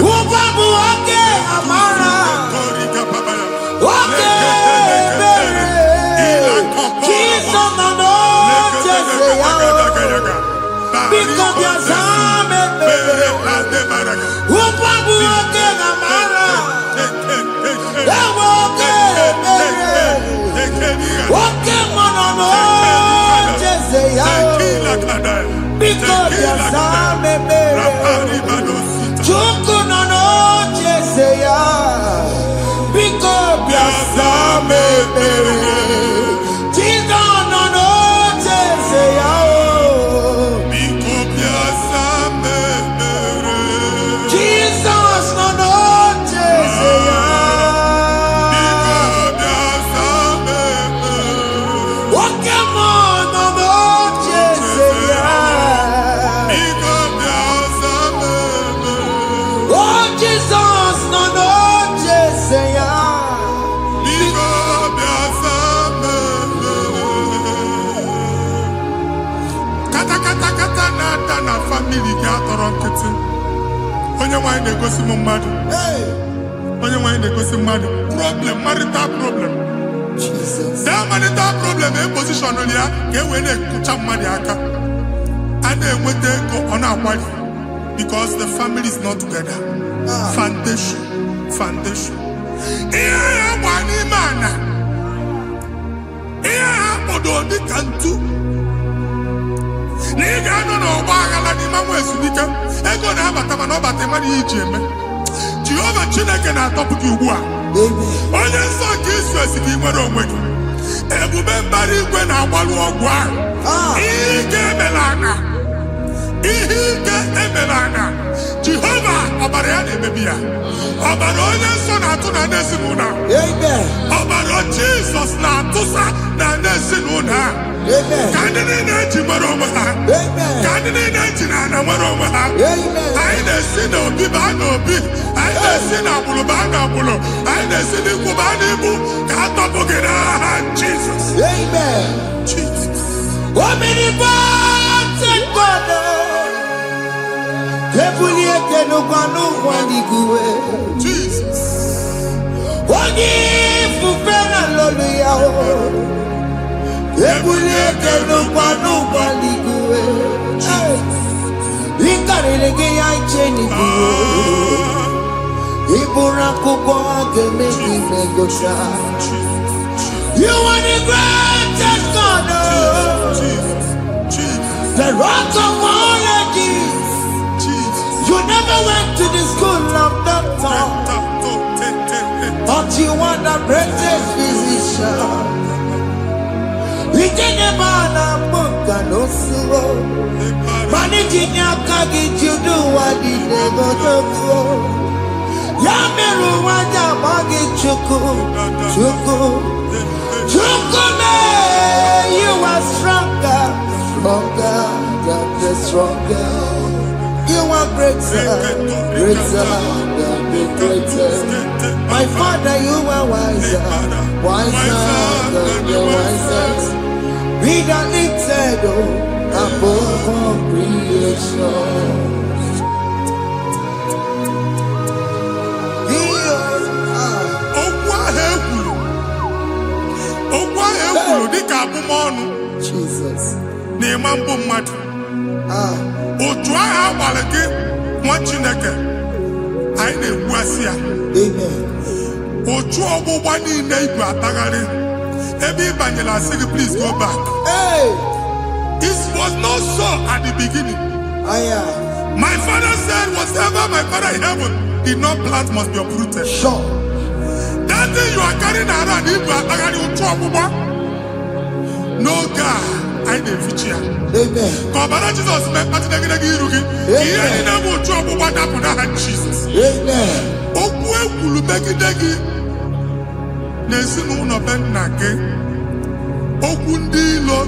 Ukwabu oge amara. Oge bere. Jesus monolo Jeze yabo. Biko biato bere. Ukwabu oge amara. Oge bere. Oge monolo Jeze yabo. Biko biato bere. Chuku nono Jeze yabo. Biko biato bere. Jesus nono Jeze yabo. Jesus nono Jeze yabo. Oke monono Jeze yabo. Oh Jesus nono Jeze yabo. Kata na family ga atọrọ nkịtị. Onye nwanyị na-egosi m mmadụ. Onye nwanyị na-egosi mmadụ. Problem, marital problem. Jesus. That marital problem e position ya ka e wee na-ekucha mmadụ aka. A na-enweta ego ọ na-akwali because the family is not together. Foundation. Ihe ya gba n'ime ana. Ihe ha kpọdo dị ka ntu. Na ị ga-anọ n'ọgba aghara n'ime nwa ezumike. Ego na-abata mana ọ bata mmadụ ihe iji eme. Jehova Chineke na-atọpụ gị ugbu a. Onye nsọ nke isu esi gị nwere onwe gị. Ebube mbara igwe na-agbalụ ọgwụ ahụ. Ihe ike emela aka. Jehova ọbara ya na-emebi ya. Ọbara onye nsọ na-atụ na ndị ezinụlọ. Ọbara Jizọs na-atụsa na ndị ezinụlọ ha. Ka ndị niile eji nwere onwe ha. Ka ndị niile eji na ana nwere onwe ha. Anyị na-esi n'obi baa n'obi. Anyị na-esi n'agbụrụ baa n'agbụrụ. Anyị na-esi n'ikwu baa n'ikwu. Ka a tọpụ gị n'aha Jizọs. Jesus. Omnipotent God. Ebulieke n'ụkwanụ nwaniguwe. Jesus. Onye ifufe na lolu ya o. Ebulieke n'ụkwanụ nwaniguwe. Ịkarịrị gị ya iche n'iguwe. Ịbụrụ akwụkwọ ga-eme gị megocha. You are the greatest God. The rock of all ages. You never went to the school of doctor, but you are the greatest physician. We didn't man a book and no suro. Managing your kagi, you do what you never do. Yameru waja bagi chuku. You are stronger than the stronger. You are greater than the greatest. My Father, you are wiser than the wisest. be thou lifted above all creation. Jesus. N'imambo mmadụ. Otu ahụ agbara gị nwa Chineke anyị na-egbu asị ya. Amen. Otu ọgbụgba niile igwe atagharị ebe ị banyere asị gị please go back. Hey. This was not so at the beginning. My father said whatever my father in heaven did not plant must be uprooted. Sure. That thing you are carrying around igwe atagharị otu ọgbụgba. No God, I didn't feature. Amen. Kọbara Jesus mee kpatịdegide gị iru gị. Ihe ndị na-eme otu ọgbụgba dapụ n'aha Jesus. Amen. Okwu ekwuru megide gị n'ezinụlọ be nna gị. Okwu ndị ilo.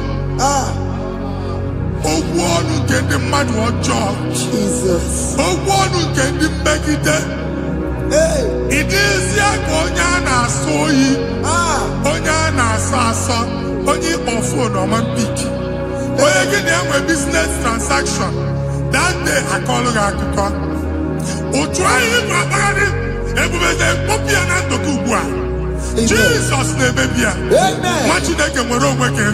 Okwu ọnụ nke ndị mmadụ ọjọọ. Jesus. Okwu ọnụ nke ndị mmegide. Ịdịzie ka onye a na-asọ oyi. Onye a na-asọ asọ. Onye ịkpọ phone ọma mpiki. Onye gị na-enwe business transaction. That day akọlụ gị akụkọ. Otu anyị bụ akpagharị ebubeze mkpọpụ ya na ndụkọ ugbu a. Jesus na-emebi ya. Nwa Chineke nwere onwe gị.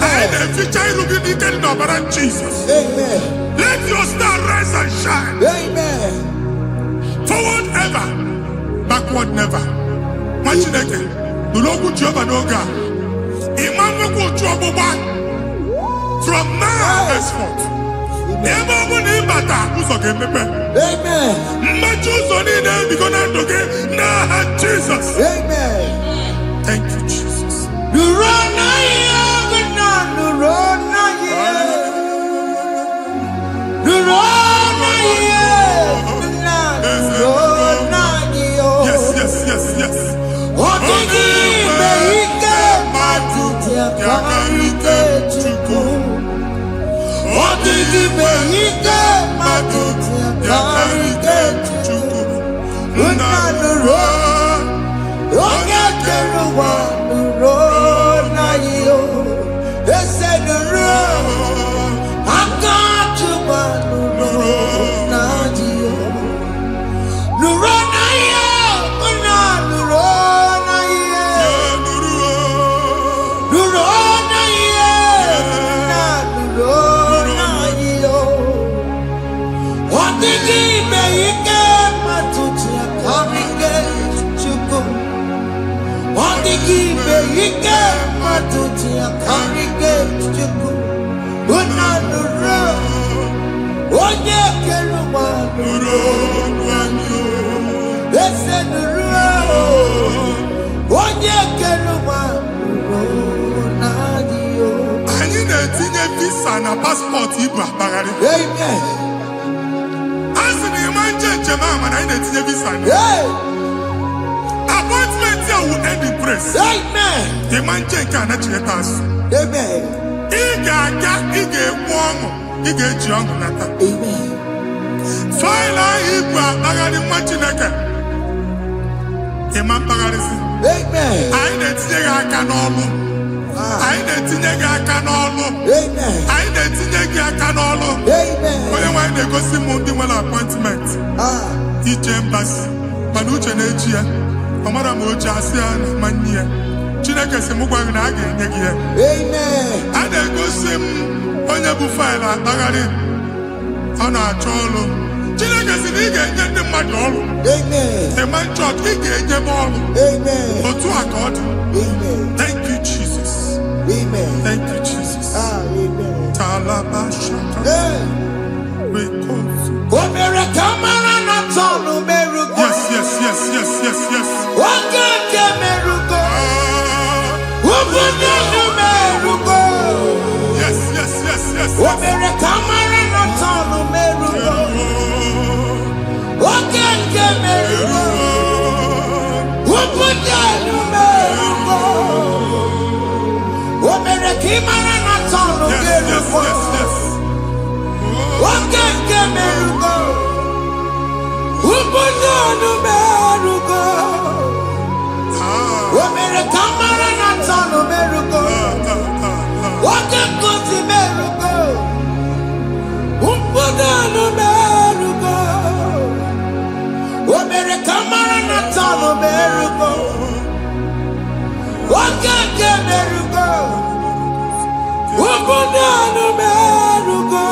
Anyị na-eficha iru gị n'ike dị n'ọbara Jesus. Let your star rise and shine. Forward ever, backward never. Nwa Chineke nụrụ okwu Jehova n'oge a. From now henceforth, ebe ọ bụ na ịbata ụzọ ga-emepe. Mmachi ụzọ niile ebigo na ndụ gị n'aha Jesus. Thank you, Jesus. Yes. Yakarike Chukwu. Odigime ike maduti yakarike Chukwu. Unanuro, onye kere ụwa nuro na yo. Ese nuro, aka chụba nuro na yo. Nuro na yo, unanuro na yo. Nuro. Ike matuti akarike Chukwu. Unanuro, onye kere ụwa nuro n'anyị. Ese nuro, onye kere ụwa nuro n'anyị. Anyị na-etinye visa na paspọtụ ibu akpagharị. Amen. A sị na ịma njem ama na anyị na-etinye visa na. Appointment here will end in praise. Amen. The man change and actually us. Amen. Iga one. Nata. Amen. Final Igba bagari machineke. Imam bagarisi. Amen. I didn't think I can all. I didn't think I can all. Amen. I didn't think I can all. Amen. When they go see Mundi appointment. Each embassy. Manuche Nejia. Amara moja asia na manye. Chineke se mugwa na aga enye gi. Amen. Ada egosi m onye bu file atagharị. Ọ na-achọ ọrụ. Chineke si na ị ga-enye ndị mmadụ ọrụ. Amen. The man church ị ga-enye m ọrụ. Amen. Otu aka ọ dị. Amen. Thank you Jesus. Amen. Thank you Jesus. Amen. Talabashaka. Rekosu. Omere kamara na tonu merugo. Yes. Oge merugo. Obudu merugo. Yes. Omere kamara na tonu merugo. Oge merugo. Obudu merugo. Omere kamara na tonu merugo. Oge merugo. Obudu merugo. Omere kamara na tonu merugo. Waka kosi merugo. Umpudano merugo. Omere kamara na tano merugo. Waka ke merugo. Umpudano merugo.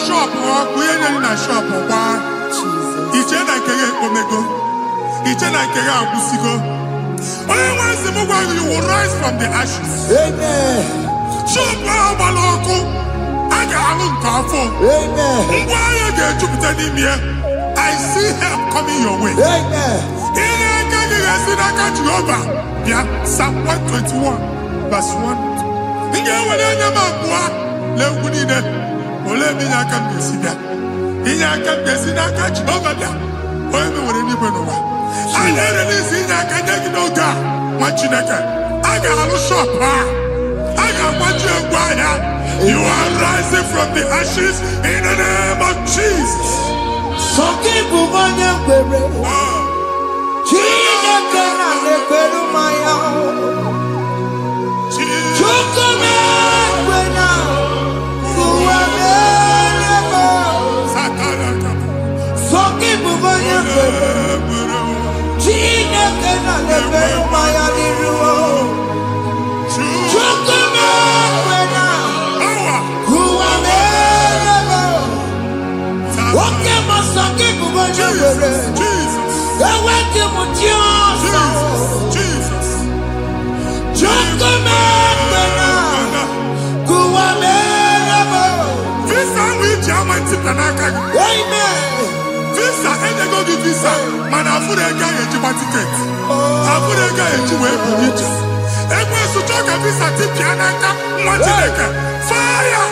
Shop or we in a shop or bar. Each and I can omego. Each and I can abusigo. Once the mobile you will rise from the ashes. Amen. Shop Baloko. I got a carfo. Amen. Why you get Jupiter in here? I see help coming your way. Amen. In a catch you over. Yeah, Psalm 121, verse 1. In your way, ole mi na ka mbesi bia inya ka mbesi na ka Jehova bia o me wore ni beno wa ale release inya ka nyagi no ga ma Chineke aga halu shop aga maji egwa ya. You are rising from the ashes in the name of Jesus. Soki buvanya kwere Chineke na nekweru maya Chukome kwena Soki buvanya kwere Chineke na nekweru maya liruo Chukome kwena Oke masoki buvanya kwere Eweke mutiosa Chukome kwena Amen. Visa, and they go to visa. Man, I put a guy at your ticket. I put a guy at your way for you. And when you talk a visa, tip Yanaka, what you make? Fire!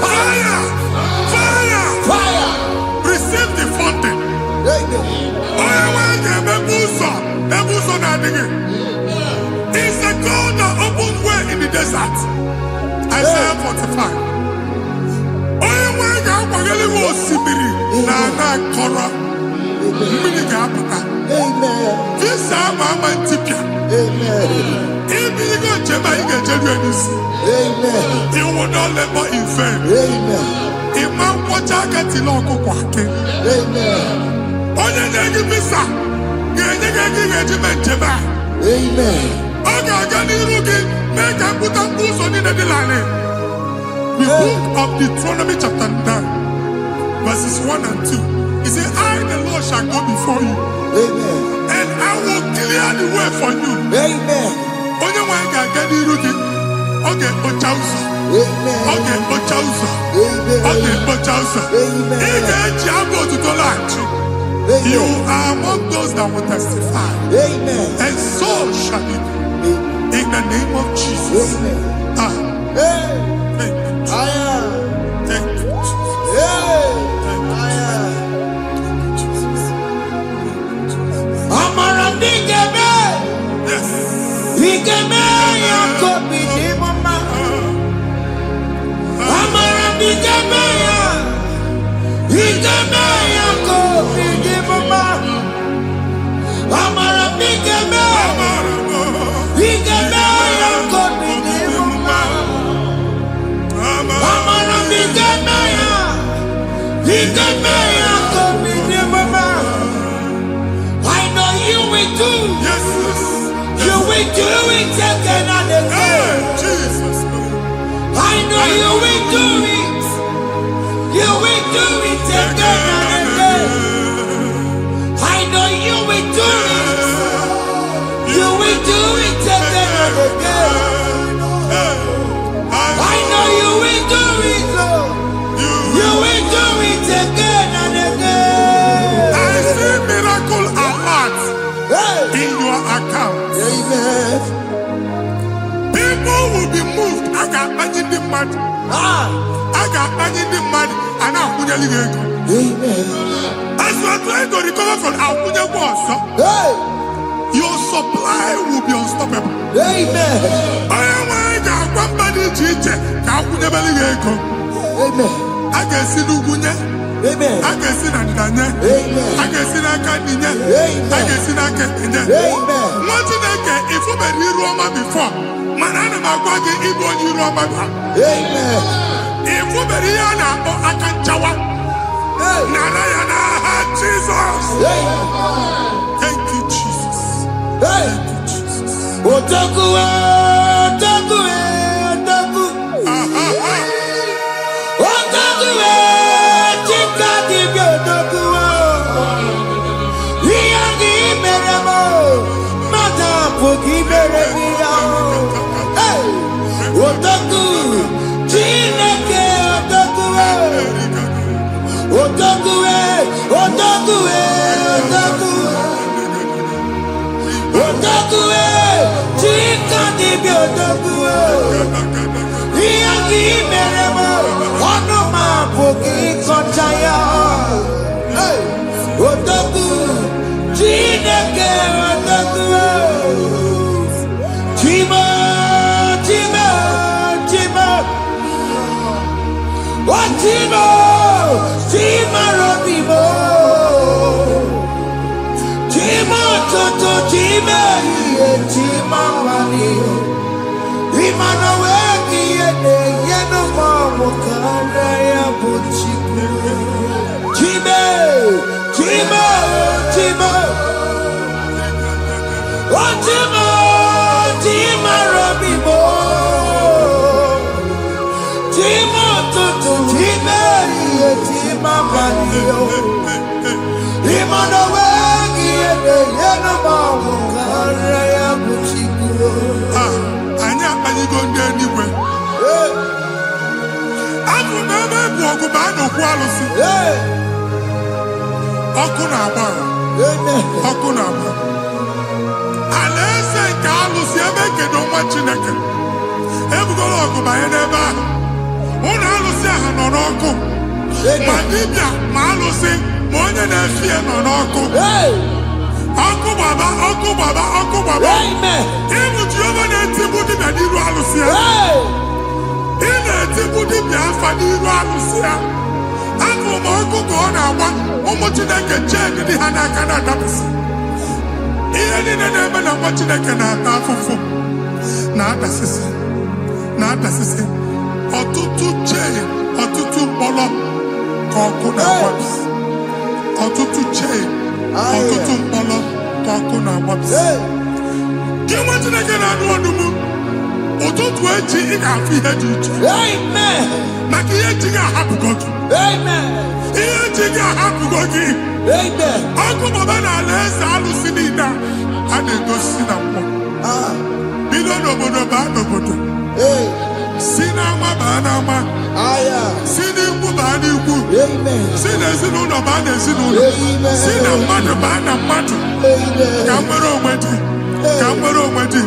Fire! Fire! Fire! Receive the funding. Oh, I want to be Buso. The Buso Nadige. It's a God that opens way in the desert. Isaiah 45. This time I'm Antipia. If you go to you will not labor in vain. If man watch I get in local quacking. Only they visa. Make a put a boost on the line. The book of Deuteronomy chapter 9, verses 1 and 2. He said, I, the Lord, shall go before you. Amen. And I will clear the way for you. Amen. Onye wa ga ga di rugi. Okay, ochauso. Amen. Okay, ochauso. Amen. Okay, ochauso. Amen. Ige jiabo to tolant. You are among those that will testify. Amen. And so shall it be. In the name of Jesus. Amen. Ah. Hey. Thank you. I am. Thank you. Hey. I am. Igemeya kobi di mama. Amara Igemeya. Igemeya kobi di mama. Amara Igemeya. Igemeya kobi di mama. Amara Igemeya. Igemeya kobi di mama. I know you will do. Yes. You will do it again and again. Jesus. I know you will do it. You will do it again and again. I know you will do it. You will do it again and again. I know you will do it, Lord. You will do it again and again. I see miracle alert in your account. Amen. People will be moved. I got money in the mud. I got money in the mud. And I'm going to leave. Amen. As you are trying to recover from Abuja was, your supply will be unstoppable. Amen. I am one body teacher. Abuja Baligo. Amen. I can see Lugunya. Amen. I can see Nadanya. Amen. I can see Nakaninya. Amen. I can see Nakaninya. Amen. What did I get if you were in Roma before? Manana Magwagi Igbo in Roma. Amen. If you were in Akanchawa. Narayana, Jesus. Thank you, Jesus. Thank you, Jesus. Otaku, otaku, otaku. Otaku, chika di bi otaku. Iya di meremo, mata poki meremia. Otaku, chineke otaku. Otaku, otaku, otaku. Otaku, chika di bi otaku. Iya di meremo, ono ma poki konchaya. Otaku, chineke otaku. Chima, chima, chima. What chima, chima robimo. Chima toto chima iye chima wani. Imana weki yene yeno mamu kanda ya buchiku. Chime, chima, chima. Oh chima, chima robimo. Chima toto chima iye chima wani. Imana weki yene yeno mamu kanda ya buchiku. Anya go anywhere. I'm remember walk by no quality. Okuna bar. Okuna bar. Alese Carlos Yemeke don't watch in again. Ever go walk by never. Una Lucia Hanoko. Madibia, Malusi, Monia Nefia Nonoko. Uncle Baba, Uncle Baba, Uncle Baba. Amen. Even Giovanni Tibudi Nadiru Alucia. In a Tibudi Biafaniru Alucia. Uncle Marco Gona, Omotinaka Jen, the Hanakana Dabis. Even in the name of Motinaka Nafu. Not assistant. Not assistant. Or tutu chain, or tutu polo, Kokuna Wabs. Or tutu chain. Ọtụtụ mkpọrọ ka ọkụ na-agbapụsị. Gị nwetụ na gị na-anụ ọdụmụ, ụtụtụ echi ị ga-afụ ihe dị iche. Maka ihe ji gị ahapụgo gị. Ihe ji gị ahapụgo gị. Ọkụ baba n'ala eze alụsị niile a na-egosi na mmụọ. Bido n'obodo baa n'obodo. Si n'ama baa n'ama. Si n'ikwu baa n'ikwu. Si n'ezinụlọ baa n'ezinụlọ. Si na mmadụ baa na mmadụ. Ka nwere onwe dị. Ka nwere onwe dị.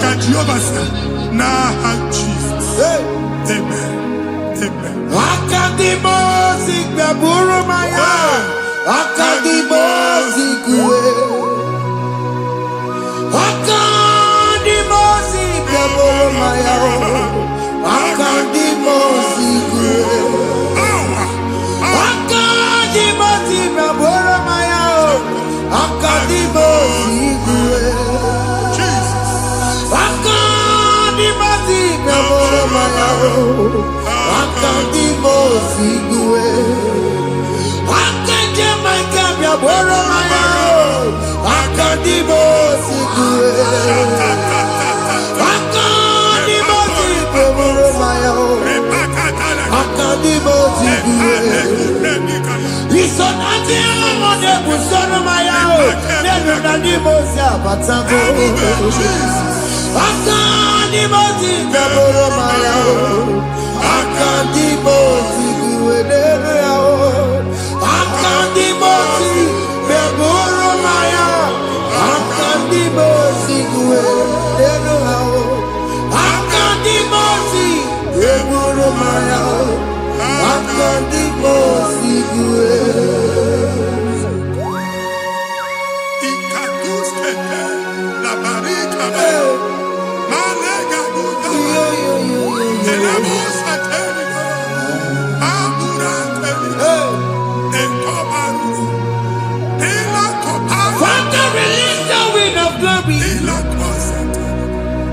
Ka Jehova sị n'aha Jizọs. Amen. Amen. Akadimosi gbaburu maya. Akadimosi kuwe. Akadimosi. Akandimo Sigwe. Akanje Maikabia Boromaya. Akandimo Sigwe. Akandimo Sigwe Boromaya. Akandimo Sigwe. Isonati Amode Busoromaya. Nenu Nandimo Siabatango. Akandimo Sigwe Boromaya. Akandimo Sigwe Boromaya. Akandimo Sigwe Boromaya. Akandimo Sigwe Boromaya. Akandimo Sigwe Boromaya. Akandimo Sigwe. La barika, malega buda, Father, release the wind of glory,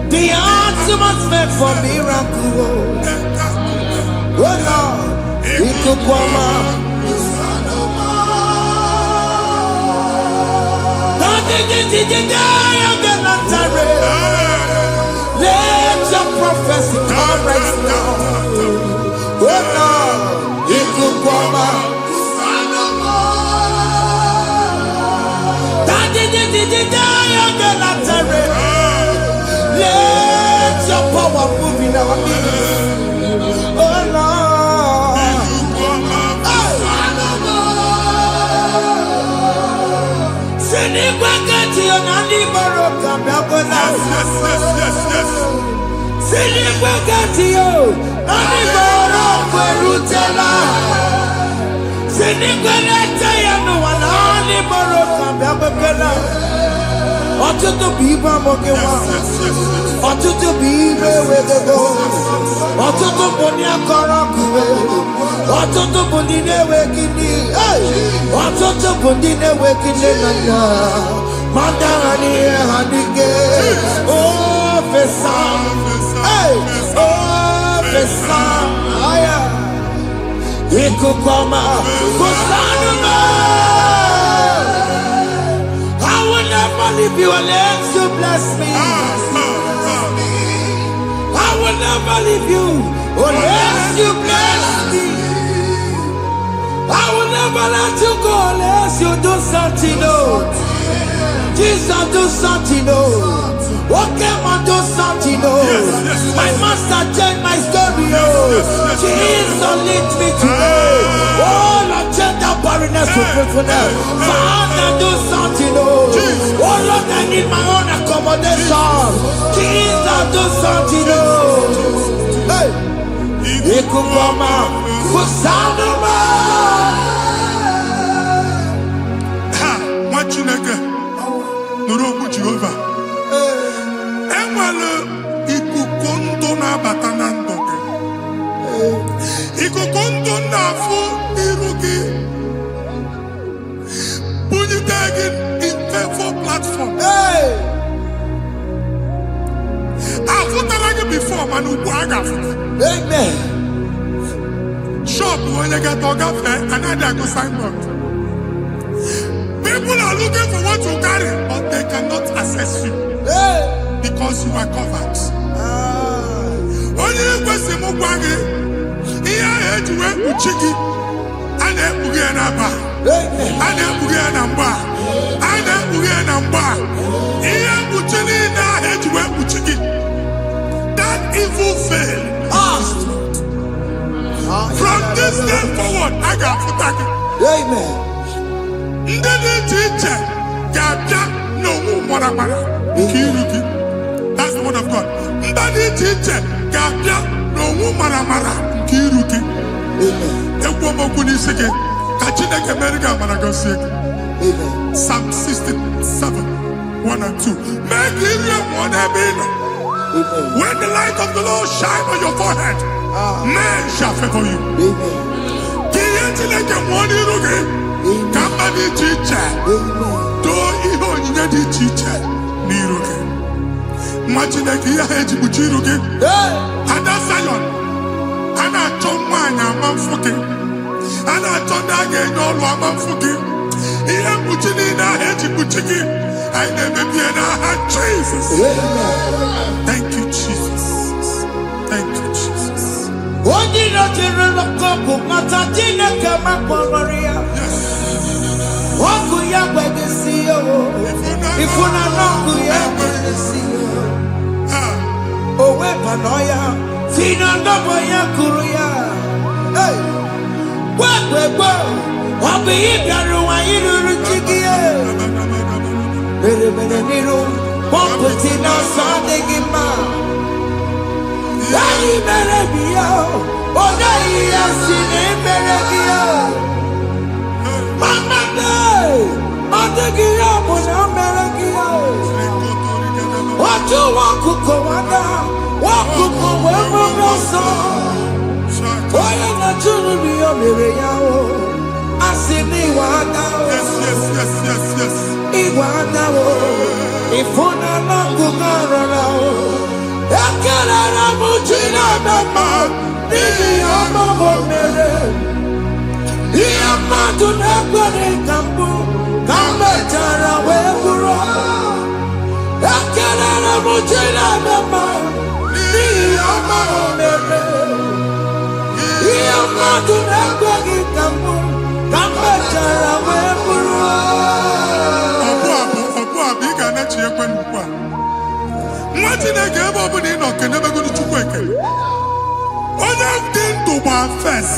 the atmosphere for miracle. Oh Lord, it could come out. Let your prophecy come right now. Oh Lord, it could come out. Let your power move in our midst. Oh Lord. Ọtụtụ bụ ibe amụghị nwa, ọtụtụ bụ ibe ewegego, ọtụtụ bụ ndị akọrọ ọkụwe, ọtụtụ bụ ndị na-enweghị nne, ọtụtụ bụ ndị na-enweghị nne na nna, ma ndị agha n'ihe ha n'ike. Ofesa, ofesa, aya, ikuku ọma, kwụsanụ m. I will never leave you unless you bless me. I will never leave you unless you bless me. I will never let you go unless you do something. No, Jesus, do something. No, okay, man, do something. No, my master changed my story. Oh, Jesus, lead me today. Oh, Lord, change that barrenness to fruitfulness. Father, do something. Oh, Lord, I need my own accommodation. Jesus, do something. Hey, Ikukoma, Kusanuma. Ha, Machineke, Nurobu Jehovah. Emwale ikukondo na batanando. Ikukondo na fu irugi. Bunitagin in faithful platform. Hey, I've put before, man, who amen. Shop when you get dog fair, another go signboard. People are looking for what you carry, but they cannot access you Hey, because you are covered. Only you go see Mugwagi, here head to where Uchiki, and then Uganaba, amen. and then Uganamba, and then Uganamba. Here Uchini now head to where Uchiki. That evil fail. From this day forward, I got Futaki. Amen. Ndede teacher, Gabia, no Moramara, Kiruki. That's the word of God. Ndede teacher, Gabia, no Moramara, Kiruki. Amen. Ewomo Kuniseke, Kachina America, Managosek. Amen. Psalm 67, 1 and 2. Make Israel one Abino. Amen. When the light of the Lord shine on your forehead, men shall favor you. Amen. Kiyantileke one iruge, Kambadi teacher. Amen. Do iho nyedi teacher niruge. Machineke ya heji buchiruge. Hey, Ada Zion, Ana chomanya mamfuki. Ana chonda ge nyolo mamfuki. Iya muchini na heji muchiki. I never be in Jesus. Thank you, Jesus. Thank you, Jesus. Oji no tiri lokoku matajine kama kwamaria. Waku ya kwegesi yo. Ifuna nongu ya kwegesi yo. Owe panoya. Fina ndobo ya kuruya. Hey. Kwekwe. Wabi ibiaru wa iruru chigiye. Mere niru. Pomputi no sandegima. Yari mere biyo. Oda iya sine mere biyo. Mama day. Odegiya muna mere biyo. Watu wakuko wada. Wakuko wemo roso. Oye na churu biyo mere yao. Asini wada. Yes. Iwada wo. Ifuna nangu marana wo. Ekelera mujina mama. Nini amamo mere. Iya matu nekwere kambu. Kambe tara weburo. Ekelera mujina mama. Nini amamo mere. Iya matu nekwere kambu. Kambe tara weburo. Biga na chi ekwe nkwa. Nwa Chineke ebe ọ bụla ị nọ kenebegoro Chukwu ekele. Onye dị ndụ gba fes.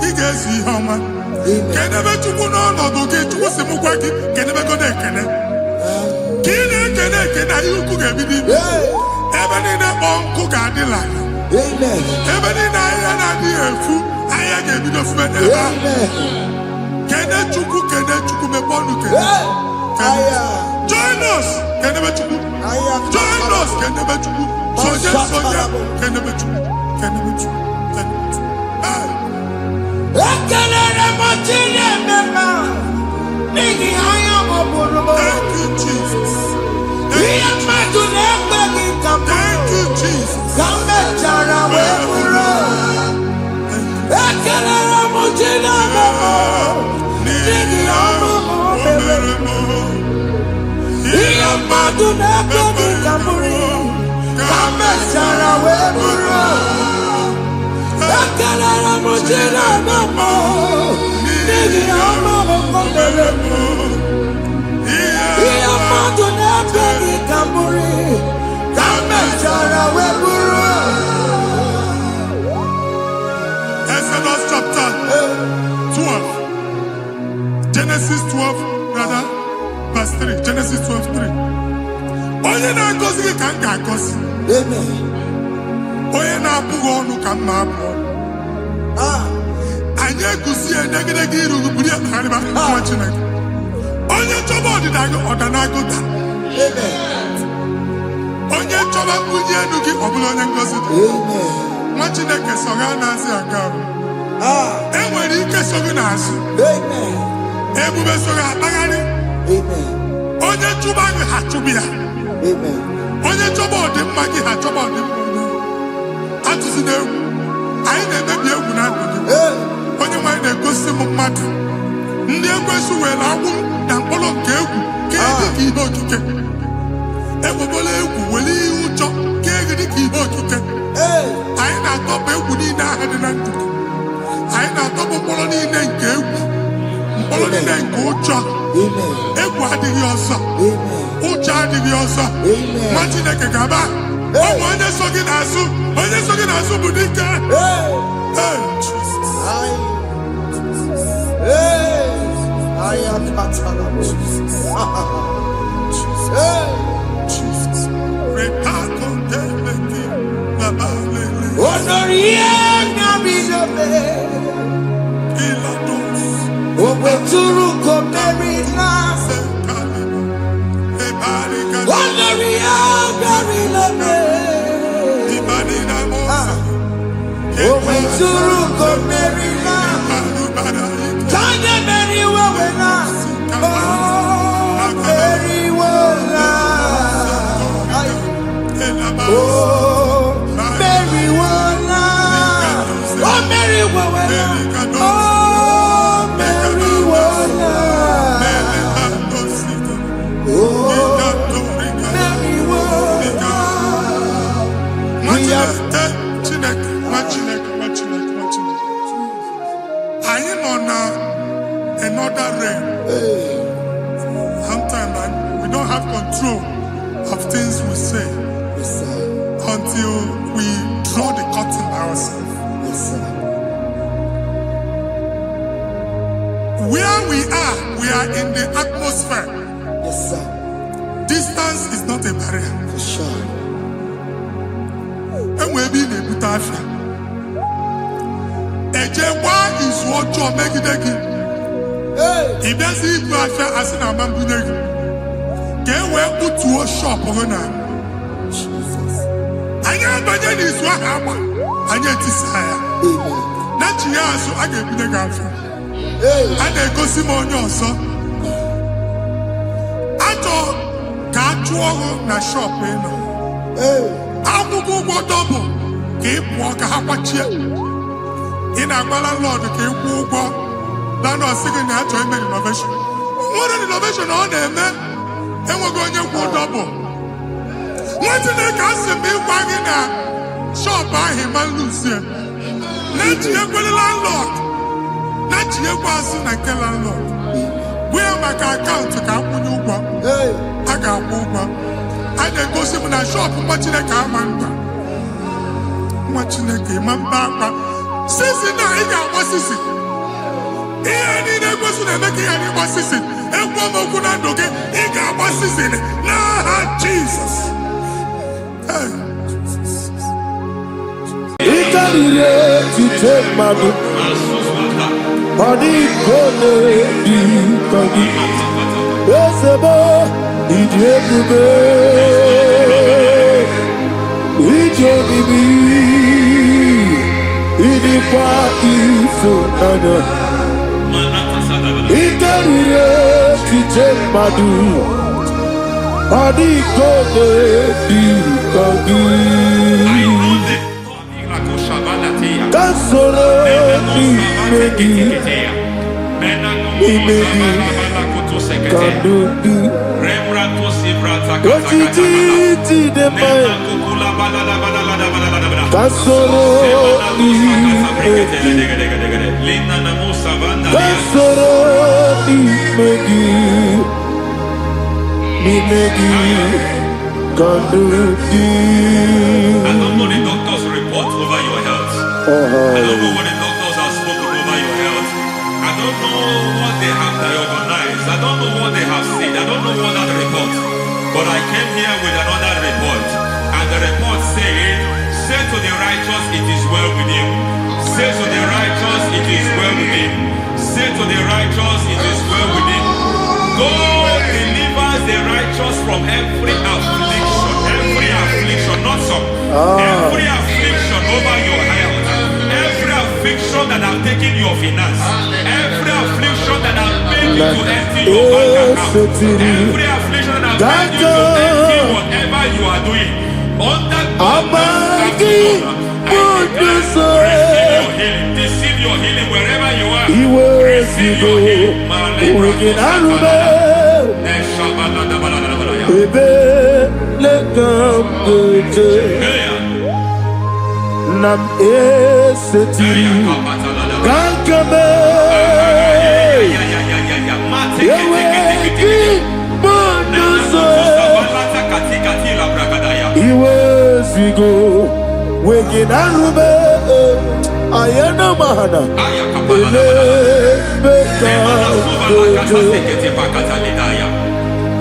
Ị ga-ezi ihe ọma. Kenebe Chukwu n'ọnọdụ gị, Chukwu si m gwa gị kenebegoro ekele. Ka ị na-ekene ekene ihe ukwu ga-ebido ibi. Ebe niile kpọ nkụ ga-adịla. Ebe niile ahịhịa na-adịghị efu, ahịhịa ga-ebido fube n'ebe ahụ. Kene Chukwu mepe ọnụ kene. Join us, kenebe Chukwu. Join us, kenebe Chukwu. Soja, kenebe Chukwu. Kenebe Chukwu. Ekelere mochine mema. Nigi aya moburu. Thank you, Jesus. Iya matu nekwegi kambu. Thank you, Jesus. Kambe chara weburo. Ekelere mochine mema. Nigi aya moburu. Iya matu nekwegi kamburi. Kambe chara weburo. Ekelere mochine mema. Nigi aya moburu. Iya matu nekwegi kamburi. Kambe chara weburo. Exodus chapter 12. Genesis 12, rather, verse 3. Genesis 12:3. Onye na-agọzi gị ka m ga-agọzi. Onye na-abụghị ọnụ ka m na-abụ ọnụ. Anyị egusi edegedege iru gị buru ya karịba nwa Chineke. Onye chọba ọdịda gị ọ na-agụta. Onye chọba mbunye elu gị ọ bụla onye ngọzi dị. Nwa Chineke so gị na-azị aga ahụ. E nwere ike so gị n'azụ. Ebube so gị akpagharị. Onye chụba gị ha chụbụ ya. Onye chọba ọdịmma gị ha chọba ọdịmma onye. Atụzina egwu. Anyị na-emebi egwu na ndụ gị. Onye nwe anyị na-egosi m mmadụ. Ndị ekwensu were agwụ na mkpụrụ nke egwu kee dị ka ihe okike. Ekwebola egwu were ihe ụjọ kee gị dị ka ihe okike. Anyị na-atọpụ egwu niile ahụ dị na ndụ gị. Anyị na-atọpụ mkpụrụ niile nke egwu. Mkpụrụ niile nke ụjọ. Egwu adịghị ọzọ. Ụjọ adịghị ọzọ. Nwa Chineke ga-aba. Ọ bụ onye so gị n'azụ. Onye so gị n'azụ bụ dike. Oh, Mary, control of things we say until we draw the curtain ourselves. Where we are in the atmosphere. Distance is not a barrier. For sure. And we'll be in a butafia. Ejewa is what you're making. If there's a butafia, as in a man, can we put to a shop on her? Jesus. I am budget is what happened. I get desire. Not you, so I get the girlfriend. And they go see more on so. I thought, can't you na shop, you know? I'm going to double. Keep walk a half a chair. In a landlord, keep walk. Then I was thinking that to make innovation. What an innovation on them, man. And we're going to go double. What's in the castle be wagging a shop by him and lose him? Let you go to the landlord. Let you go soon and tell landlord. Where my account to come when you go? I got over. I then go see when I shop watching a car man. Watching a game and back. Sissy, now he got what sissy. He ain't a person that make any what sissy. And one more could not do it. He got what sissy. Nah, Jesus. Italy to take my book. Body gone di kagi. Esebo idebube. Ijobibi. Idikwa ifunanya. Italy to take my book. Body gone di kagi. Kasoro ni megi, kadudu. Ojiji deme. Kasoro ni megi, kasoro ni megi, kadudu. I don't know the doctor's report over your health. I don't know what the doctors have spoken over your health. I don't know what they have diagnosed. I don't know what they have said. I don't know what that report. But I came here with another report. And the report said, say to the righteous, it is well with him. Say to the righteous, it is well with him. Say to the righteous, it is well with him. God delivers the righteous from every affliction. Every affliction, not some. Every affliction over your health. Every affliction that have taken your finance. Every affliction that have made you to empty your bank account. Every affliction that have made you to empty whatever you are doing. Under receive your healing wherever you are. Receive your healing. Nam eseti kankame yeweki bonuso iwezigo weginarube ayana mahana ele beka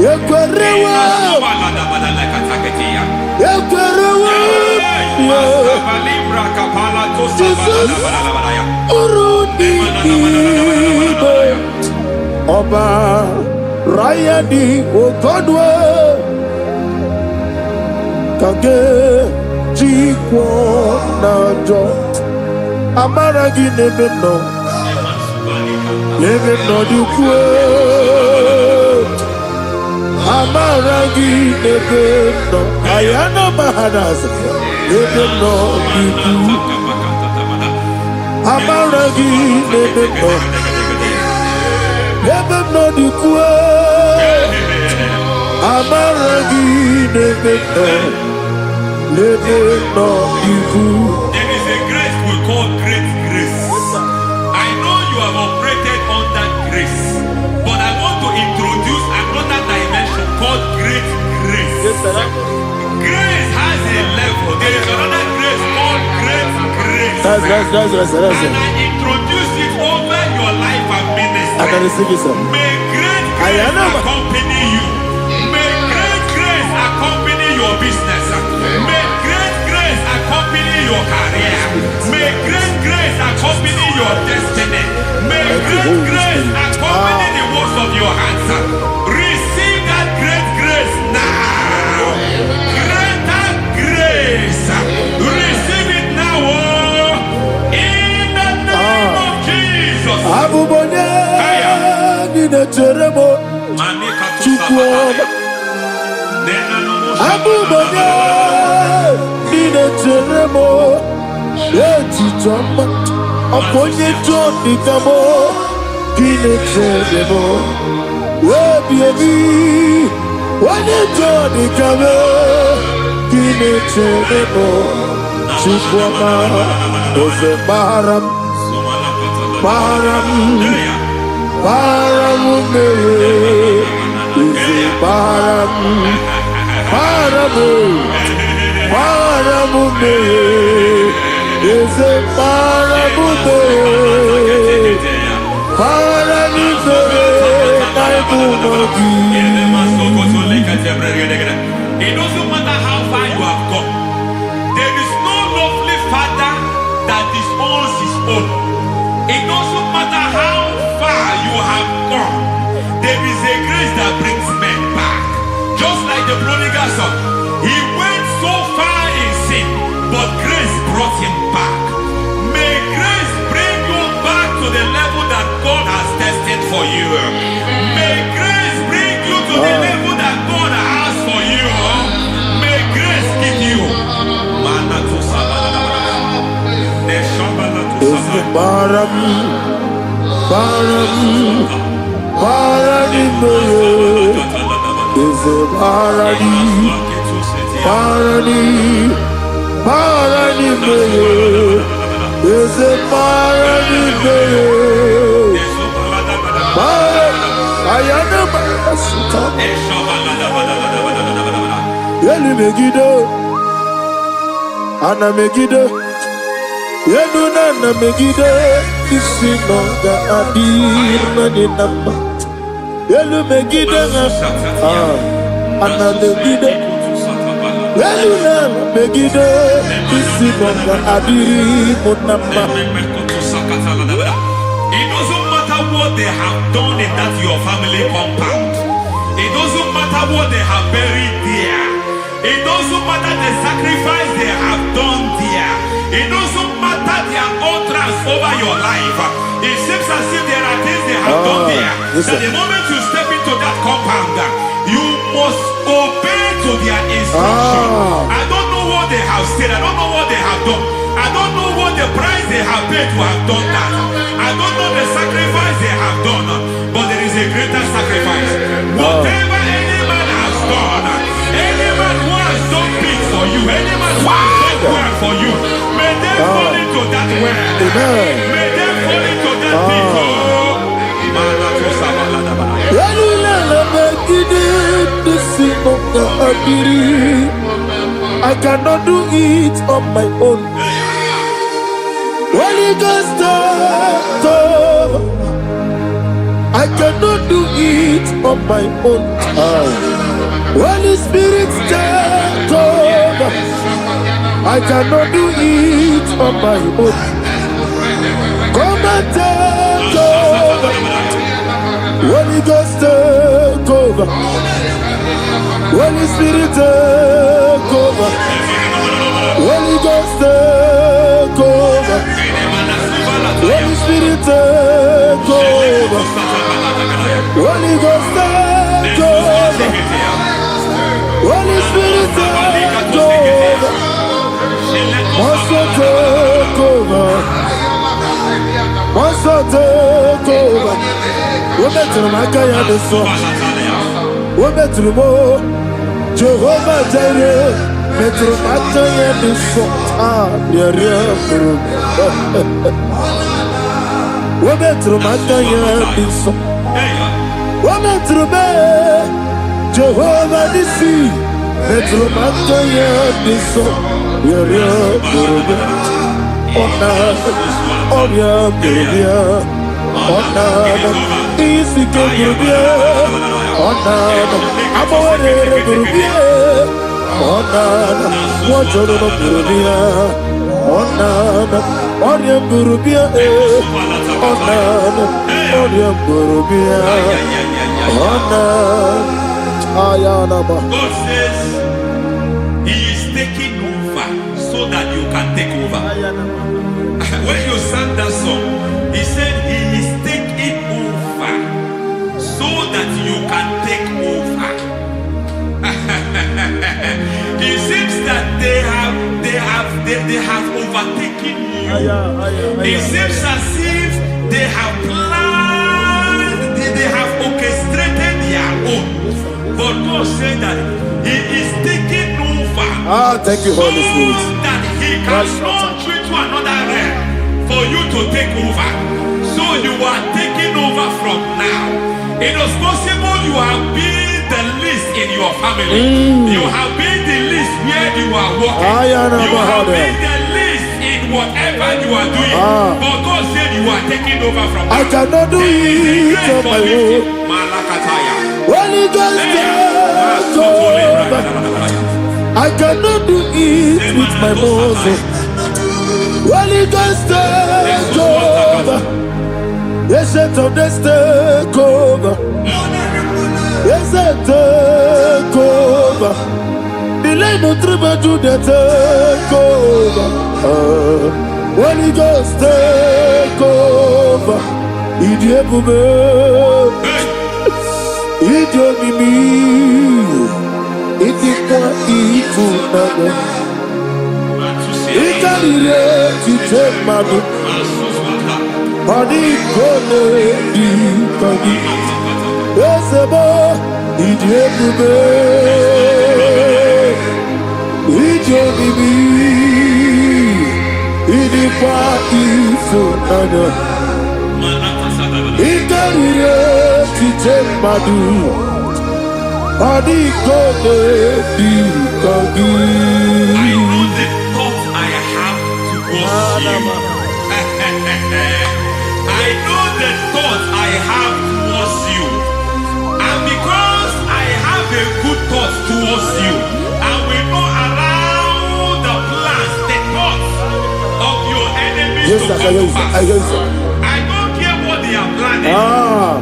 yekwerewa Jesus urudi ibe Ọba Rayadi Ogodwe kage jikwo najo amara gị n'ebe nọ dịkwe amara gị n'ebe nọ ayana mahanas ebe nọ dịkwu amara gị n'ebe nọ dịkwe amara gị n'ebe nọ dịkwu. There is a grace we call great grace. I know you have operated under grace, but I want to introduce another dimension called great Grace has a level. There is another grace called great grace. That's And I introduce it over your life and ministry. I can receive it, sir. May great grace accompany you. May great grace accompany your business. May great grace accompany your career. May great grace accompany your destiny. May great grace accompany the works of your hands. Receive that great grace now. Greater grace. Receive it now. In the name of Jesus. Oponye Johnny Kamo, Kine Chedemo, baby, when you Johnny Kamo, Kine Chedemo, Chikwama, Ose Baram, Ose Baram, is a parabute, It doesn't matter how far you have gone. There is no lovely father that disowns his own. It doesn't matter how far you have gone. There is a grace that brings men back. Just like the prodigal son. He went so far in sin, but grace brought him back. May grace bring you back to the level that God has destined for you. May grace bring you to the level that God has for you. May grace give you. Ana Megiddo, Yenuna Megiddo, Isinonga Adir Maninamba, Yelu Megiddo, Ana Megiddo, Yenuna Megiddo, Isinonga Adir Munamba. It doesn't matter what they have done in that your family compound. It doesn't matter what they have buried there. It doesn't matter the sacrifice they have done there. It doesn't matter their utterance over your life. It seems as if there are things they have done there. That the moment you step into that compound, you must obey to their instruction. I don't know what they have said. I don't know what they have done. I don't know what the price they have paid to have done that. I don't know the sacrifice they have done. But there is a greater sacrifice. Whatever any man has done, any man who has done big for you, any man who has done well for you, may they fall into that well. May they fall into that pit. I cannot do it on my own. Holy Ghost, I cannot do it on my own. Holy Spirit, take over. I cannot do it on my own. Come and take over. Holy Ghost, take over. Holy Spirit, take over. Holy Ghost, take over. Holy Spirit, take over. Holy Ghost, take over. Holy Spirit, take over. Master, take over. Master, take over. We're better than I can do so. We're better than more. Jehovah Jireh, better than I can do so. Yeah. We're better than I can do so. We're better than Jehovah Nissi. Metromanta ya diso Yara Burubia Ona Oria Burubia Ona Isike Burubia Ona Amore Burubia Ona Wajoro Burubia Ona Oria Burubia Ona Oria Burubia Ona Ayanaba. God says He is taking over so that you can take over. When you sang that song, He said He is taking over so that you can take over. It seems that they have overtaken you. It seems as if they have planned, they have orchestrated their own. But God said that He is taking over. Thank you, Holy Spirit. So that He can launch you to another realm for you to take over. So you are taking over from now. It is possible you have been the least in your family. You have been the least where you are working. You have been the least in whatever you are doing. But God said you are taking over from now. I cannot do it on my own. Holy Ghost, take over. I cannot do it with my muscle. Holy Ghost, take over. Yes, it's on this take over. Yes, it's take over. Delay no trouble to the take over. Holy Ghost, take over. Idio mimi, idikwa ifunado. Ikalile titemadu. Adi kone di kagi. Esebo idio mimi, idio mimi, idikwa ifunado. Ikarire titemadu Adi kone dikagi. I know the thoughts I have towards you. I know the thoughts I have towards you. And because I have a good thought towards you, I will not allow the plans, the thoughts of your enemies to come to pass. I don't care what they are planning,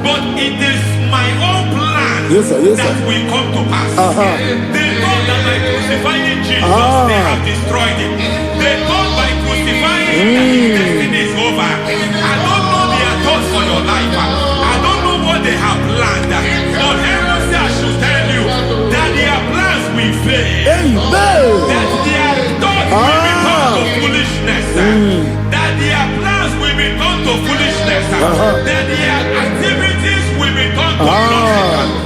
but it is my own plan that will come to pass. They thought that by crucifying Jesus, they have destroyed him. They thought by crucifying him that his destiny is over. I don't know their thoughts for your life. I don't know what they have planned. But heaven says I should tell you that their plans will fail. That their thoughts will be turned to foolishness. That their plans will be turned to foolishness. That their activities will be turned to nonsense.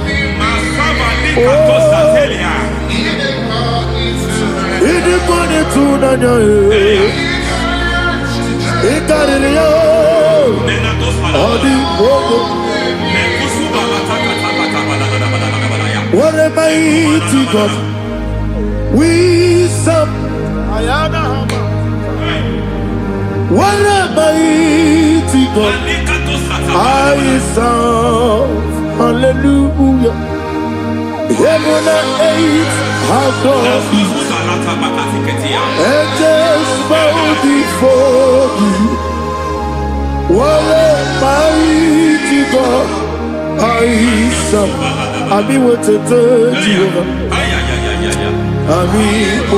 What a mighty God we serve. What a mighty God I serve. Hallelujah. Heaven and earth have done it. Angels bow before you. What a mighty God I serve. Ami wote te Jehovah. Ami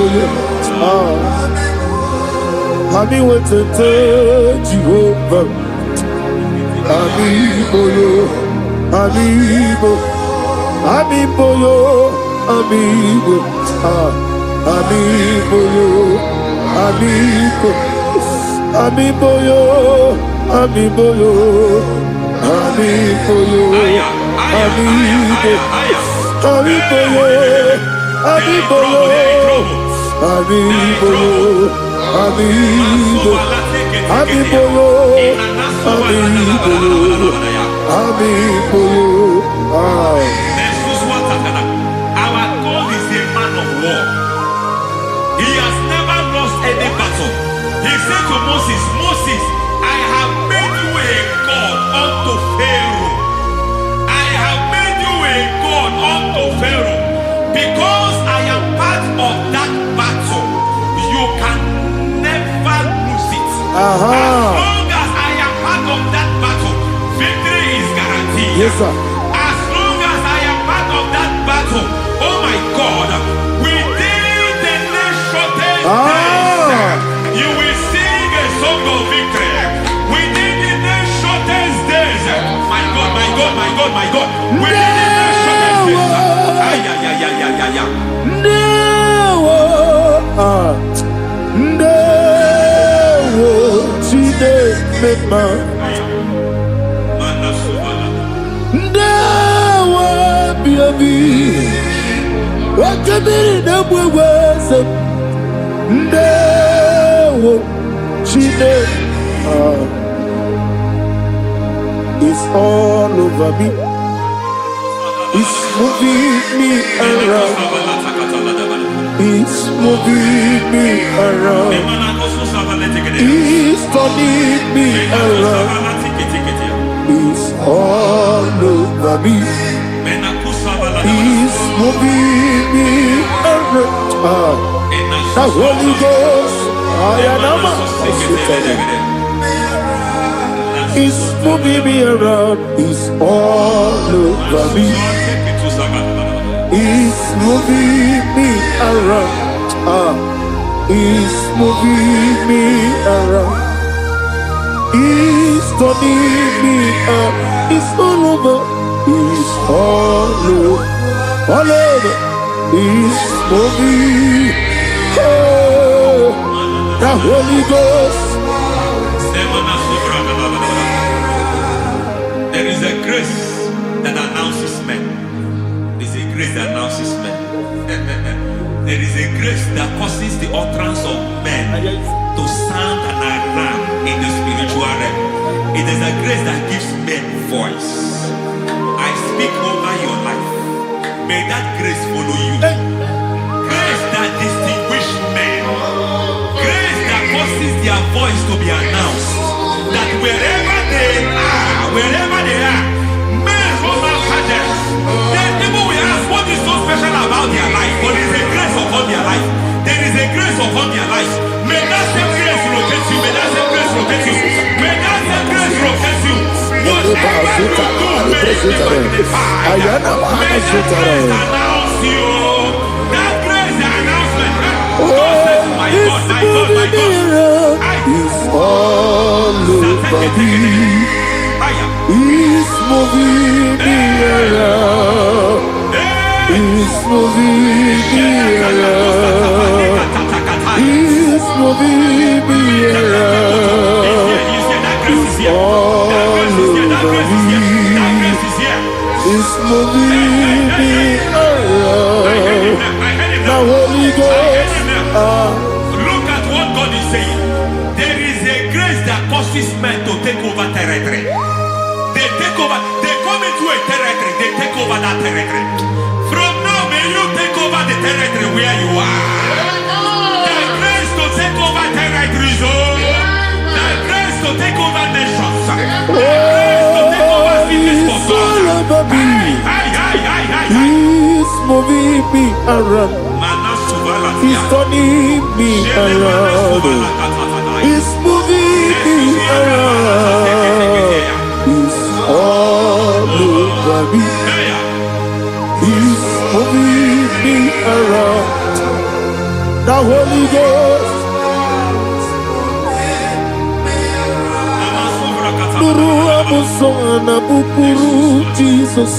oye. Ami wote te Jehovah. Ami oye. Ami oye. Amibo yo, amibo, amibo yo, amibo, amibo yo, amibo yo, amibo yo, amibo, amibo yo, amibo yo, amibo yo, amibo, amibo yo, amibo yo, amibo yo. Our God is a man of said to Moses, Moses, I have made you a God unto Pharaoh. I have made you a God unto Pharaoh. Because I am part of that battle, you can never lose it. As long as I am part of that battle, victory is guaranteed. Yes, sir. As long as I am part of that battle, oh my God, within the next shortest days, you will sing a song of victory. Within the next shortest days, my God, my God, my God, my God, within the next shortest days, It's all over me. It's moving me around. It's moving me around. It's turning me around. It's all over me. It's moving me around. The Holy Ghost, it's moving me around. It's all over me. It's moving me around. It's moving me around. It's turning me up. It's all over. It's all over. All over. It's moving. Oh, the Holy Ghost. There is a grace that announces men. There is a grace that announces men. There is a grace that causes the utterance of men to sound an alarm in the spiritual realm. It is a grace that gives men voice. I speak over your life. May that grace follow you. Grace that distinguishes men. Grace that causes their voice to be announced. That wherever they are, men from after them. Then people will ask, what is so special about their life? But there is a grace upon their life. There is a grace upon their life. May that same grace locate you. May that same grace locate you. May that same grace locate you. Whatever you do, may it be magnified. May that grace announce you. That grace, the announcement. God says, my God, my God, my God. It's all over me. It's moving me around. It's moving me around. It's moving me around. It's all over me. It's moving me around. The Holy Ghost. Look at what God is saying. There is a grace that causes men to take over territory. They take over. They come into a territory. They take over that territory. From now, may you take over the territory where you are. The grace to take over territories. The grace to take over nations. The grace to take over cities for God. He's moving me around. He's turning me around. He's moving me around. He's all over me. He's moving me around. The Holy Ghost. Nuru amusona bukuru Jesus.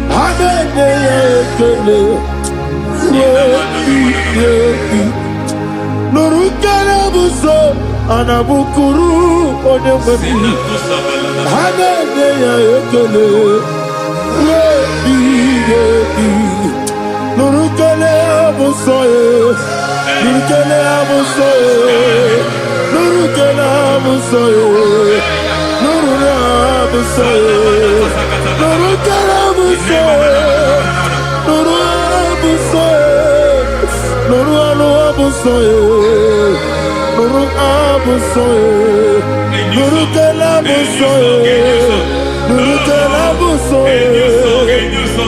Adene Nurukana buso anabukuru onemani Hanene ya ekele Nurukele buso Nurukele buso Nurukele buso Nurukele buso Nurukele buso Nuru abusoe, nuru kelabusoe, nuru kelabusoe,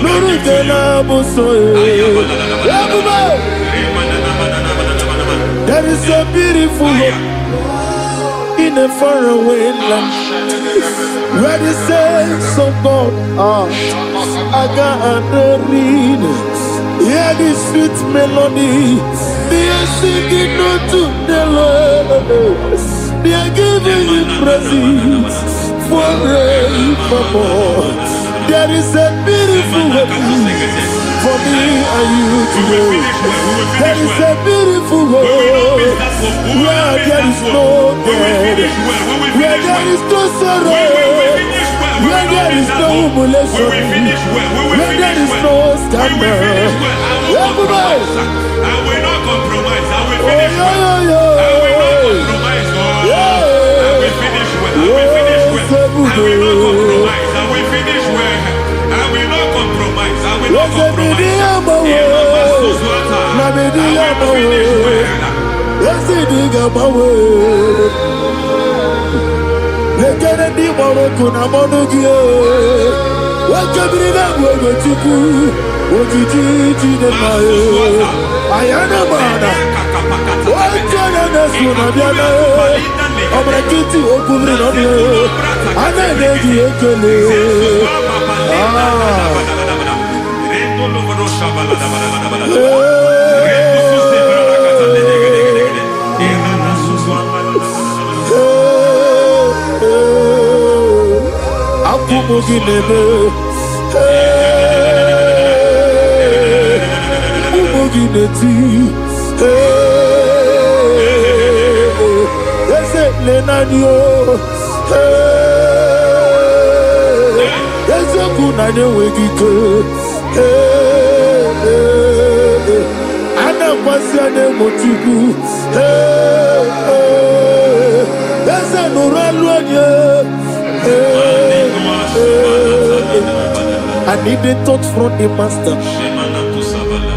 nuru kelabusoe. There is a beautiful hope in a faraway land where the saints of God are gathering. Hear the sweet melody. They are singing unto the Lord. They are giving you praise forevermore. There is a beautiful hope for me and you today. There is a beautiful hope where there is no death, where there is no sorrow, where there is no humiliation, where there is no scandal. Everybody, I will not compromise. I will oh, finish well. I will not compromise. I will finish well. I will finish well. I will not compromise. I will finish well. I will not compromise. I will not compromise. I need the touch from the master.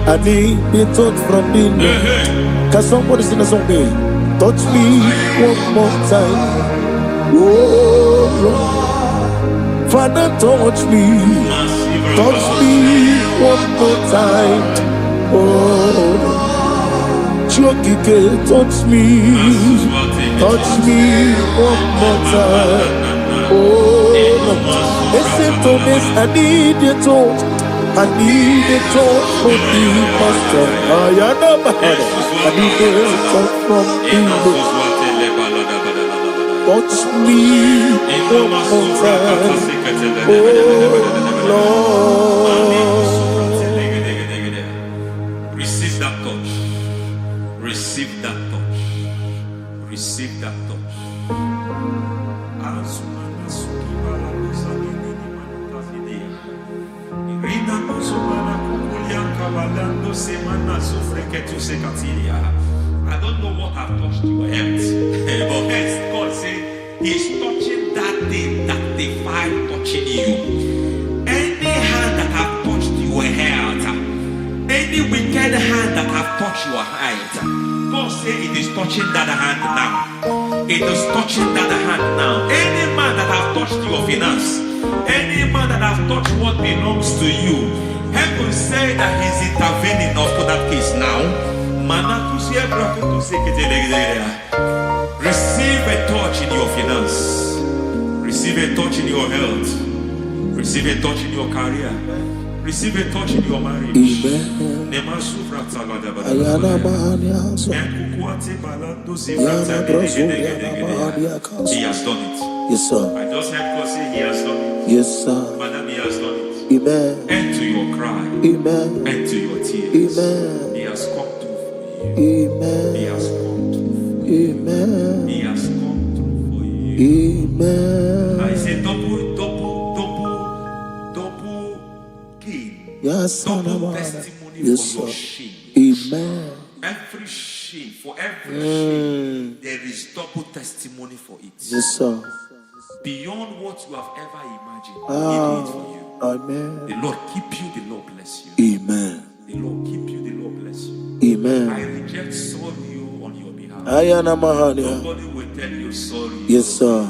I need the touch from the Lord. Can somebody sing a song here? Touch me one more time. Oh, Lord. Father, touch me. Touch me one more time. Oh, Chokike, touch me. Touch me one more time. Oh, listen to this, I need your touch. I need a touch from the master. I need a touch from the Lord. Touch me one more time. Oh, Lord. Receive that touch. Receive that touch. Receive that touch. I don't know what I've touched your health, but hence God said He's touching that thing that defied touching you. Any hand that have touched your health, any wicked hand that have touched your health, God said it is touching that hand now. It is touching that hand now. Any man that have touched your finance, any man that have touched what belongs to you, heaven say that He's intervening of that case now. Receive a touch in your finance. Receive a touch in your health. Receive a touch in your career. Receive a touch in your marriage. He has done it. Yes, sir. I just heard God say He has done it. Yes, sir. Madam, He has done it. Amen. End to your cry. Amen. End to your tears. Amen. He has come through for you. Amen. He has come through for you. Amen. He has come through for you. Amen. I say double gain. Yes, Double testimony yes, for your sir. shame. Amen. Every shame, for every shame, there is double testimony for it. Yes, sir. Beyond what you have ever imagined, He did it for you. Amen. The Lord keep you, the Lord bless you. Amen. The Lord keep you, the Lord bless you. Amen. I reject sorrow on your behalf. Ayana Mahania. Nobody will tell you sorry. Yes, sir.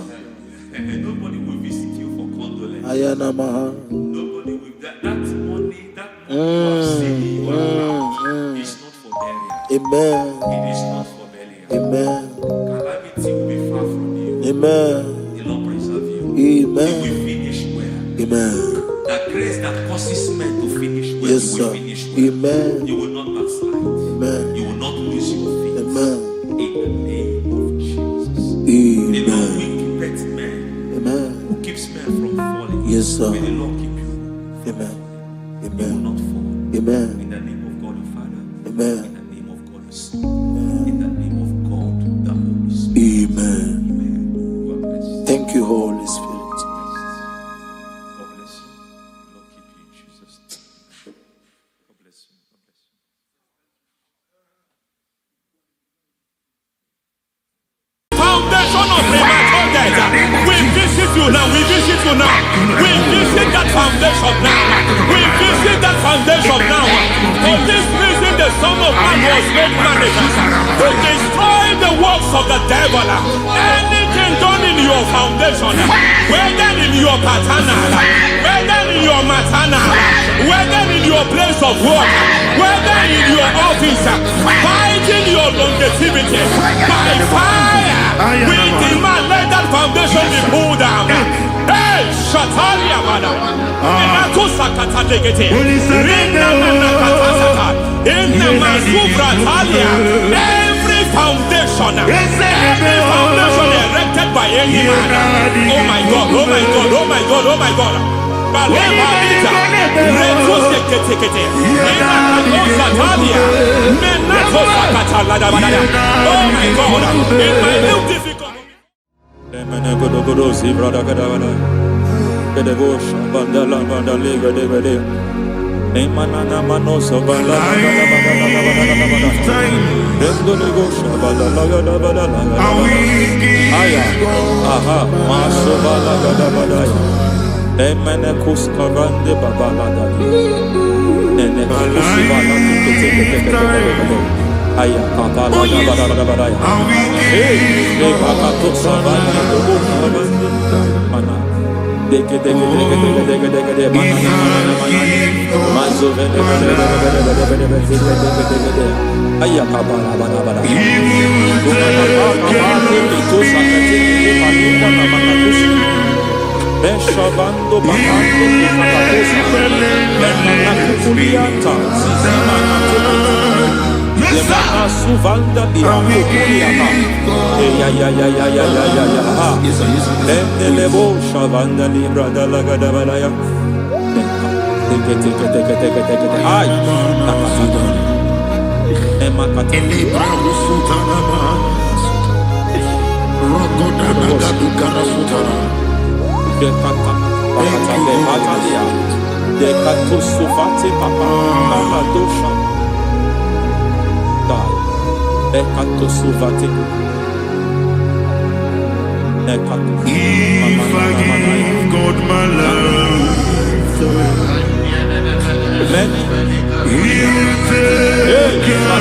And nobody will visit you for condolence. Ayana Maha. Nobody will. That money you have seen you account is not for burial. Amen. It is not for burial. Amen. Calamity will be far from you. Amen. The Lord preserve you. Amen. You will finish well. Amen. That grace that causes men to finish well, Yes, you will sir. finish well. Amen. You will not backslide. Amen. You will not lose your faith. Amen. In the name of Jesus. The Lord Amen. will keep men. Amen. Who keeps men from falling? Yes, sir. May the Lord keep you. Amen. You will Amen. not fall. Amen. In the name of God the Father. Amen. In the name of God the Son. In the name of God the Holy Spirit. Amen. Amen. God bless you. Thank you, Holy Spirit. God bless you. The Lord keep you in Jesus' name. God bless you. God bless you. Foundation of premature death. We visit you now. We visit you now. We visit that foundation now. We visit that foundation now. For this reason, the Son of Man was made manifest to destroy the works of the devil. Anything done in your foundation, whether in your paternal, whether in your maternal, whether in your place of work, whether in your office, fighting your longevity by fire. We demand let that foundation be pulled down. Hey, Shatalia Bada. Menato Sakata Legete. Rina Manakatasata. In the Masubra Talia. Every foundation erected by any man. Oh my God, oh my God, oh my God, oh my God. Baleba Lita. Reto Sekete. Menato Satalia. Menato Sakata Ladabada. Oh my God. In my new difficult. Beshavando bahando Lemana suvanda biakuliaka. Endelebo shavanda libra dalagada balaya. Teke. Ay. Emakata. Libra Rusutana Rogoda Nagadu Karasutana. Dekata. Pakata batalia. Dekato suvati papa. Aladosha. Ekato suvati. Ekato. If I give God my love, Many. He'll take care of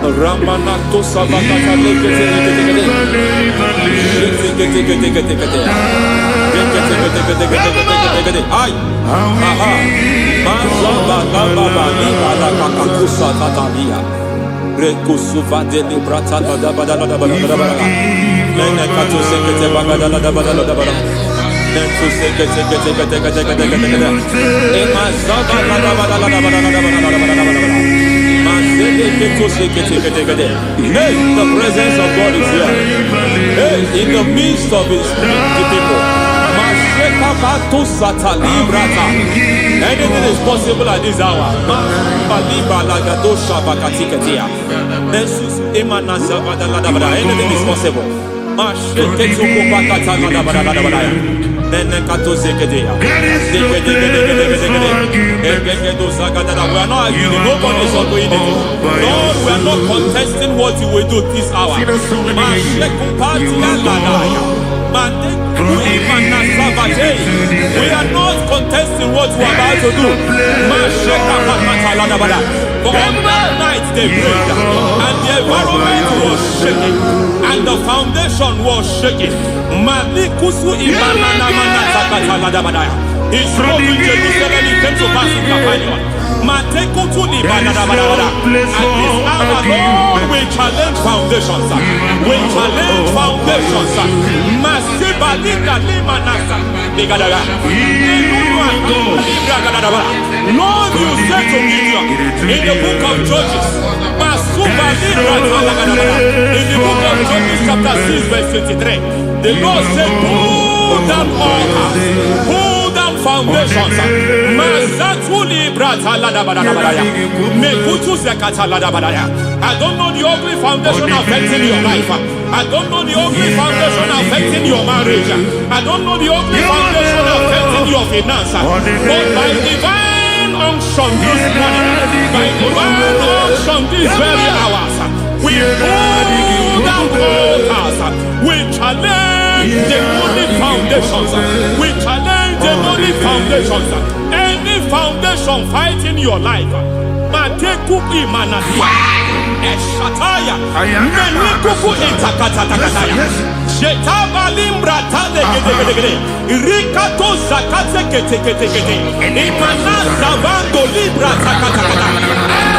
Ramanato Savakata Ay, aha, Mazaba Baba Nibala Kakakusa Tatalia, Rekusuva de Librata Badabada, Menekato Sekete Bagada Badabada, Nentu Sekete, Emazaba Hey, the presence of God is here. Hey, in the midst of his people. Anything is possible at this hour. Anything is possible. We are not arguing. Nobody is arguing it. Lord, we are not contesting what you will do this hour. We are not contesting what we are about to do. For on that night they prayed, and the environment was shaking, and the foundation was shaking. He spoke in Jerusalem, he came to pass in Capernaum. At this hour, Lord, we challenge foundations. We challenge foundations. Lord, you said to Gideon in the book of Judges, in the book of Judges chapter 6 verse 23, the Lord said, pull down altars, pull down foundations. I don't know the ugly foundation affecting your life. I don't know the ugly foundation affecting your marriage. I don't know the ugly foundation affecting your finance. But by divine unction this morning, by divine unction these very hours, we pull down altars. We challenge demonic foundations. We challenge demonic foundations. Any foundation fighting your life, Matekuki Manadia, Eshataya, Menikuku Itakatatakataya, Shetabalim Brata de Rikato Zakate Ketekete, Imana Zavando Libra Takatakata.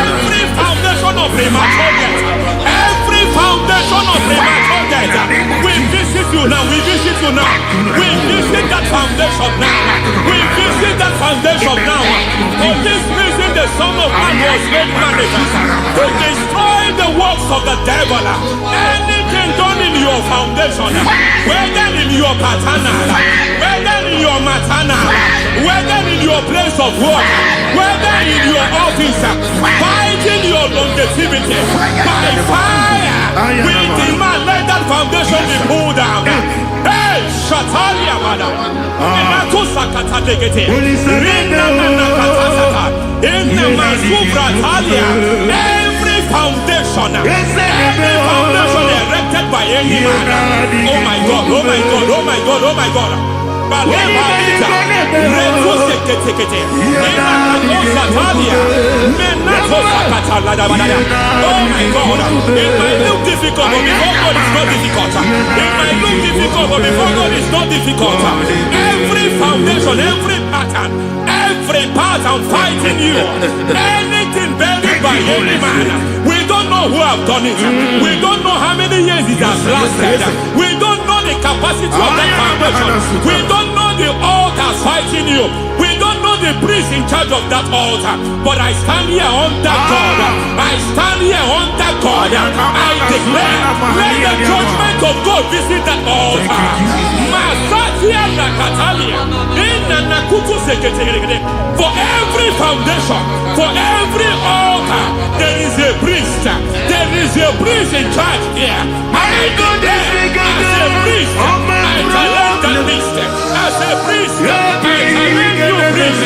Every foundation of premature death, every foundation of premature death, we visit you now, we visit you now, we visit that foundation now, we visit that foundation now. For this reason, the Son of Man was made manifest to destroy the works of the devil. Anything done in your foundation, whether in your paternal, whether in your maternal, whether in your place of work, whether in your office, fighting your longevity by fire, we demand let that foundation be pulled down. Hey, Shatalia, madam. Every foundation erected by any man. Oh my God, oh my God, oh my God, oh my God. Oh my God, it might look difficult, but before God it's not difficult. It might look difficult, but before God it's not difficult. Every foundation, every pattern fighting you, anything buried by any man, we don't know who have done it. We don't know how many years it has lasted. We don't know the capacity of that foundation. We don't know the altars fighting you. We don't know the priest in charge of that altar. But I stand here under God. I stand here under God. I declare, let the judgment of God visit that altar. For every foundation, for every altar, there is a priest. There is a priest in charge here. I declare, as a priest, I challenge that priest. As a priest, I challenge you priest.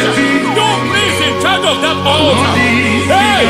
You priest in charge of that altar. Hey!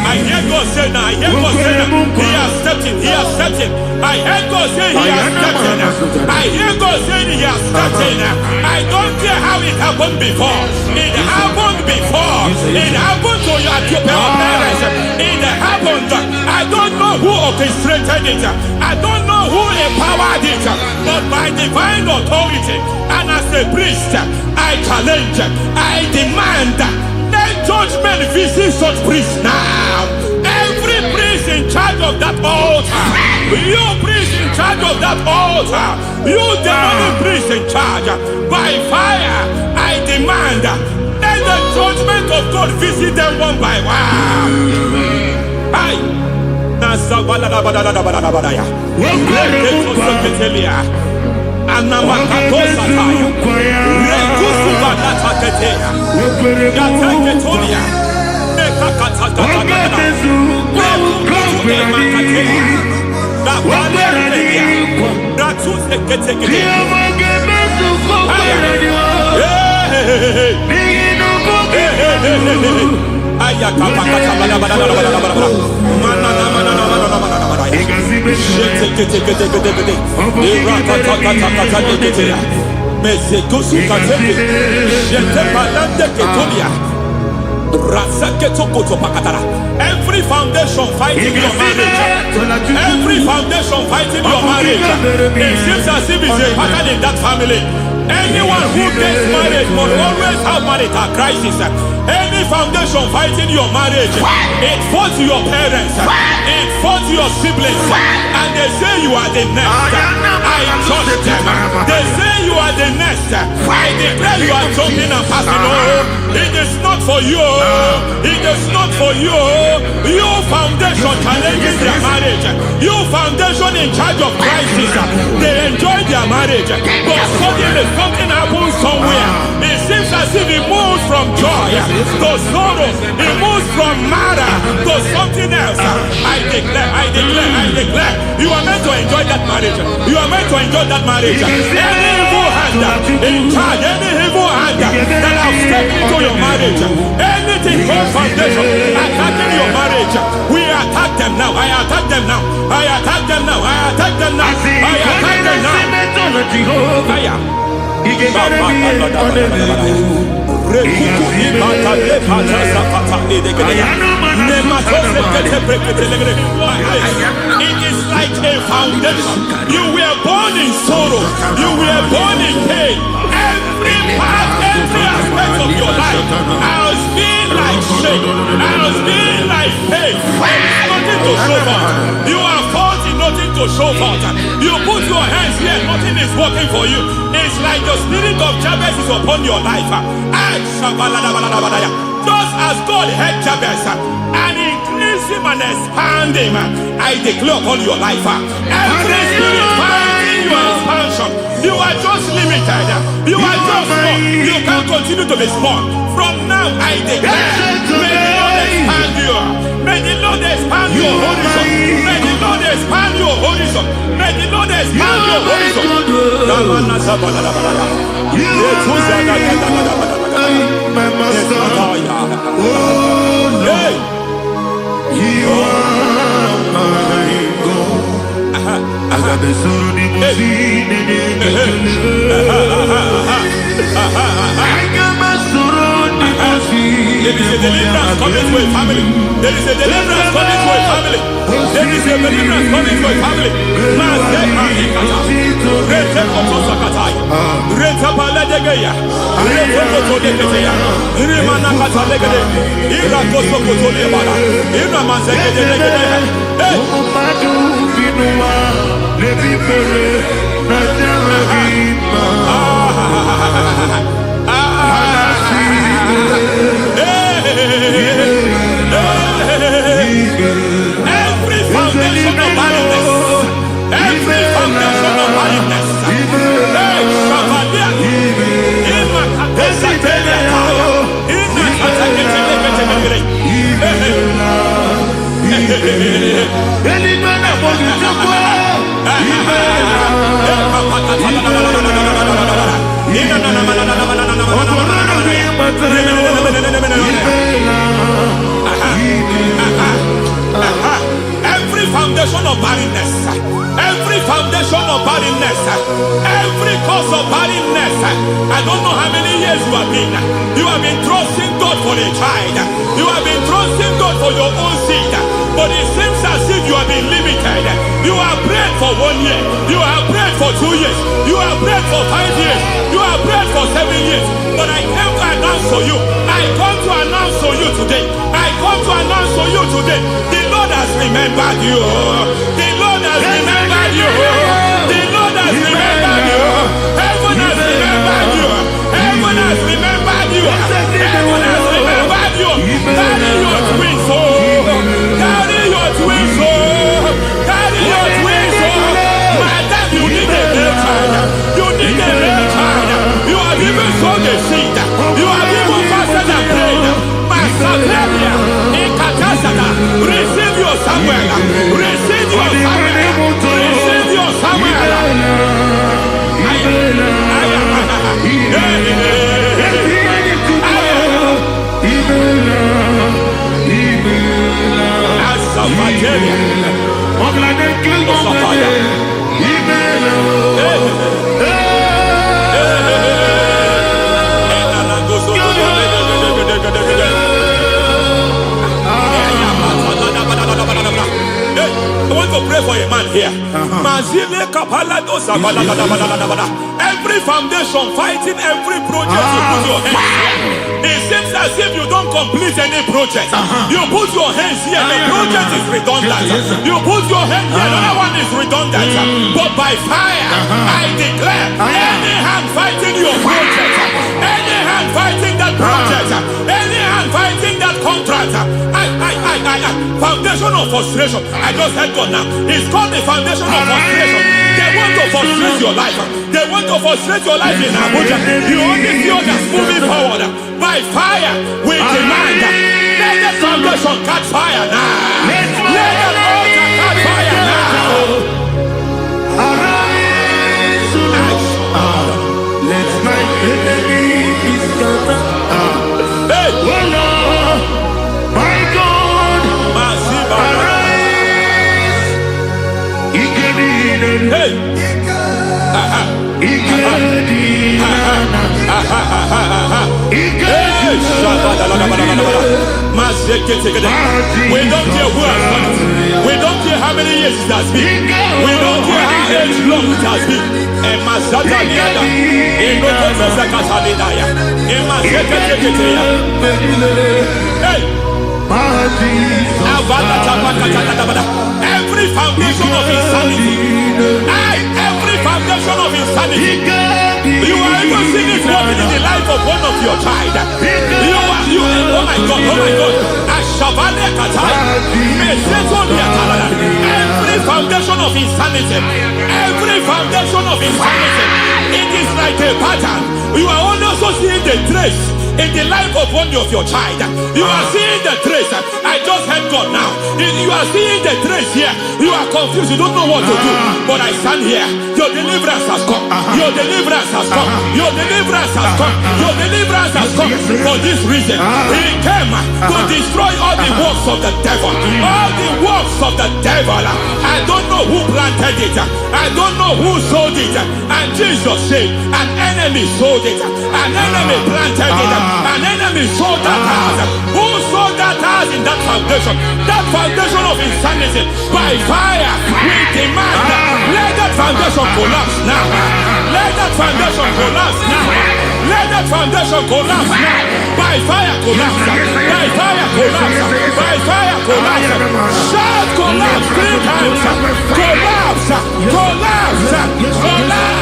I hear God say now, I hear God say now, he has stepped in, he has stepped in. I hear God say he has stepped in. I hear God say he has stepped in. I don't care how it happened before. It happened before. It happened to your parents. It happened. I don't know who orchestrated it. I don't know who empowered it. But by divine authority and as a priest, I challenge, I demand, let judgment visits such priests now. Every priest in charge of that altar, you priest in charge of that altar, you demonic priest in charge, by fire, I demand, let the judgment of God visit them one by one. Aye. Every foundation fighting your marriage, every foundation fighting your marriage, it seems as if it's a pattern in that family. Anyone who gets married must always have marital crisis. Any foundation fighting your marriage, it fought your parents, it fought your siblings, and they say you are the next. I judge them. They say you are the next. I declare you are jumping and passing. Oh, it is not for you. It is not for you. You foundation challenging their marriage. You foundation in charge of crisis. They enjoy their marriage, but suddenly something happens somewhere. It seems as if it moves from joy to sorrow. It moves from matter to something else. I declare, you are meant to enjoy that marriage. You are meant to enjoy that marriage. Any evil hand in charge, any evil hand that have stepped into your marriage, anything called foundation attacking your marriage, we attack them now. I attack them now. I attack them now. I attack them now. I attack them now. It is like a foundation. You were born in sorrow. You were born in pain. Every part, every aspect of your life has been like shame. Has been like pain. There is nothing to show for. You are faulty, nothing to show for. You put your hands here, nothing is working for you. It's like the spirit of Jabez is upon your life. Just as God had Jabez and increased him and expand him, I declare upon your life. Every spirit fighting your expansion, you are just limited. You are just small. You can't continue to be small. From now, I declare, may the Lord expand you. May the Lord expand your horizon. May the Lord expand your horizon. May the Lord expand your horizon. My master, oh Lord, you are my God. I got the soul in my feet, I got my soul in my feet. There is a deliverance coming to a family. There is a deliverance coming to a family. There is a deliverance coming to a family. Every foundation of barrenness, every foundation of barrenness, every foundation of barrenness, every foundation of barrenness, every cause of barrenness. I don't know how many years you have been trusting God for a child. You have been trusting God for your own seed, but it seems as if you have been limited. You have prayed for 1 year, you have prayed for 2 years, you have prayed for 5 years, you have prayed for 7 years. But I came to announce to you, I come to announce to you you today. I come to announce for you today. The Lord has remembered you. The Lord has remembered you. The Lord has remembered you. Heaven has remembered you. Heaven has remembered you. Heaven has remembered you. Carry your twins, oh. Carry your twins, oh. Carry your twins, oh. Madam, you need a real child. You need a real child. You have even sown the seed. You have even fasted and prayed. Masaperia, Ekatasata, receive your Samuel. Receive your Samuel. Receive your Samuel. I want to pray for a man here. Every foundation fighting every project you put your hands here. It seems as if you don't complete any project. You put your hands here, the project is redundant. You put your hand here, another one is redundant. But by fire, I declare, any hand fighting your project, any hand fighting that project, any hand fighting that contract, foundation of frustration. I just heard God now. It's called the foundation of frustration. They want to frustrate your life. They want to frustrate your life in Abuja. You only see others moving forward. By fire, we demand. Let the foundation catch fire now. Let the altar catch fire now. Arise, let my enemy be scattered. Hey, Oh Lord, my God, arise. hey. We don't care who has done it. We don't care how many years it has been. We don't care how age long it has been. Hey. Every foundation of insanity, every foundation of insanity, you are even seeing it working in the life of one of your child. Oh my God, every foundation of insanity, it is like a pattern. You are also seeing the trace in the life of one of your child. You are seeing the trace. I just heard God now. You are seeing the trace here. You are confused. You don't know what to do. But I stand here. Your deliverance has come. Your deliverance has come. Your deliverance has come. Your deliverance has come. For this reason, He came to destroy all the works of the devil. All the works of the devil. I don't know who planted it. I don't know who sold it. And Jesus said, an enemy sold it. An enemy planted it. An enemy sold that house. Who sold that house in that foundation? That foundation of insanity. By fire, we demand, let that foundation collapse now. Let that foundation collapse now. Let that foundation collapse now. By fire collapse. By fire collapse. By fire collapse. Shout collapse 3 times. Collapse. Collapse. Collapse.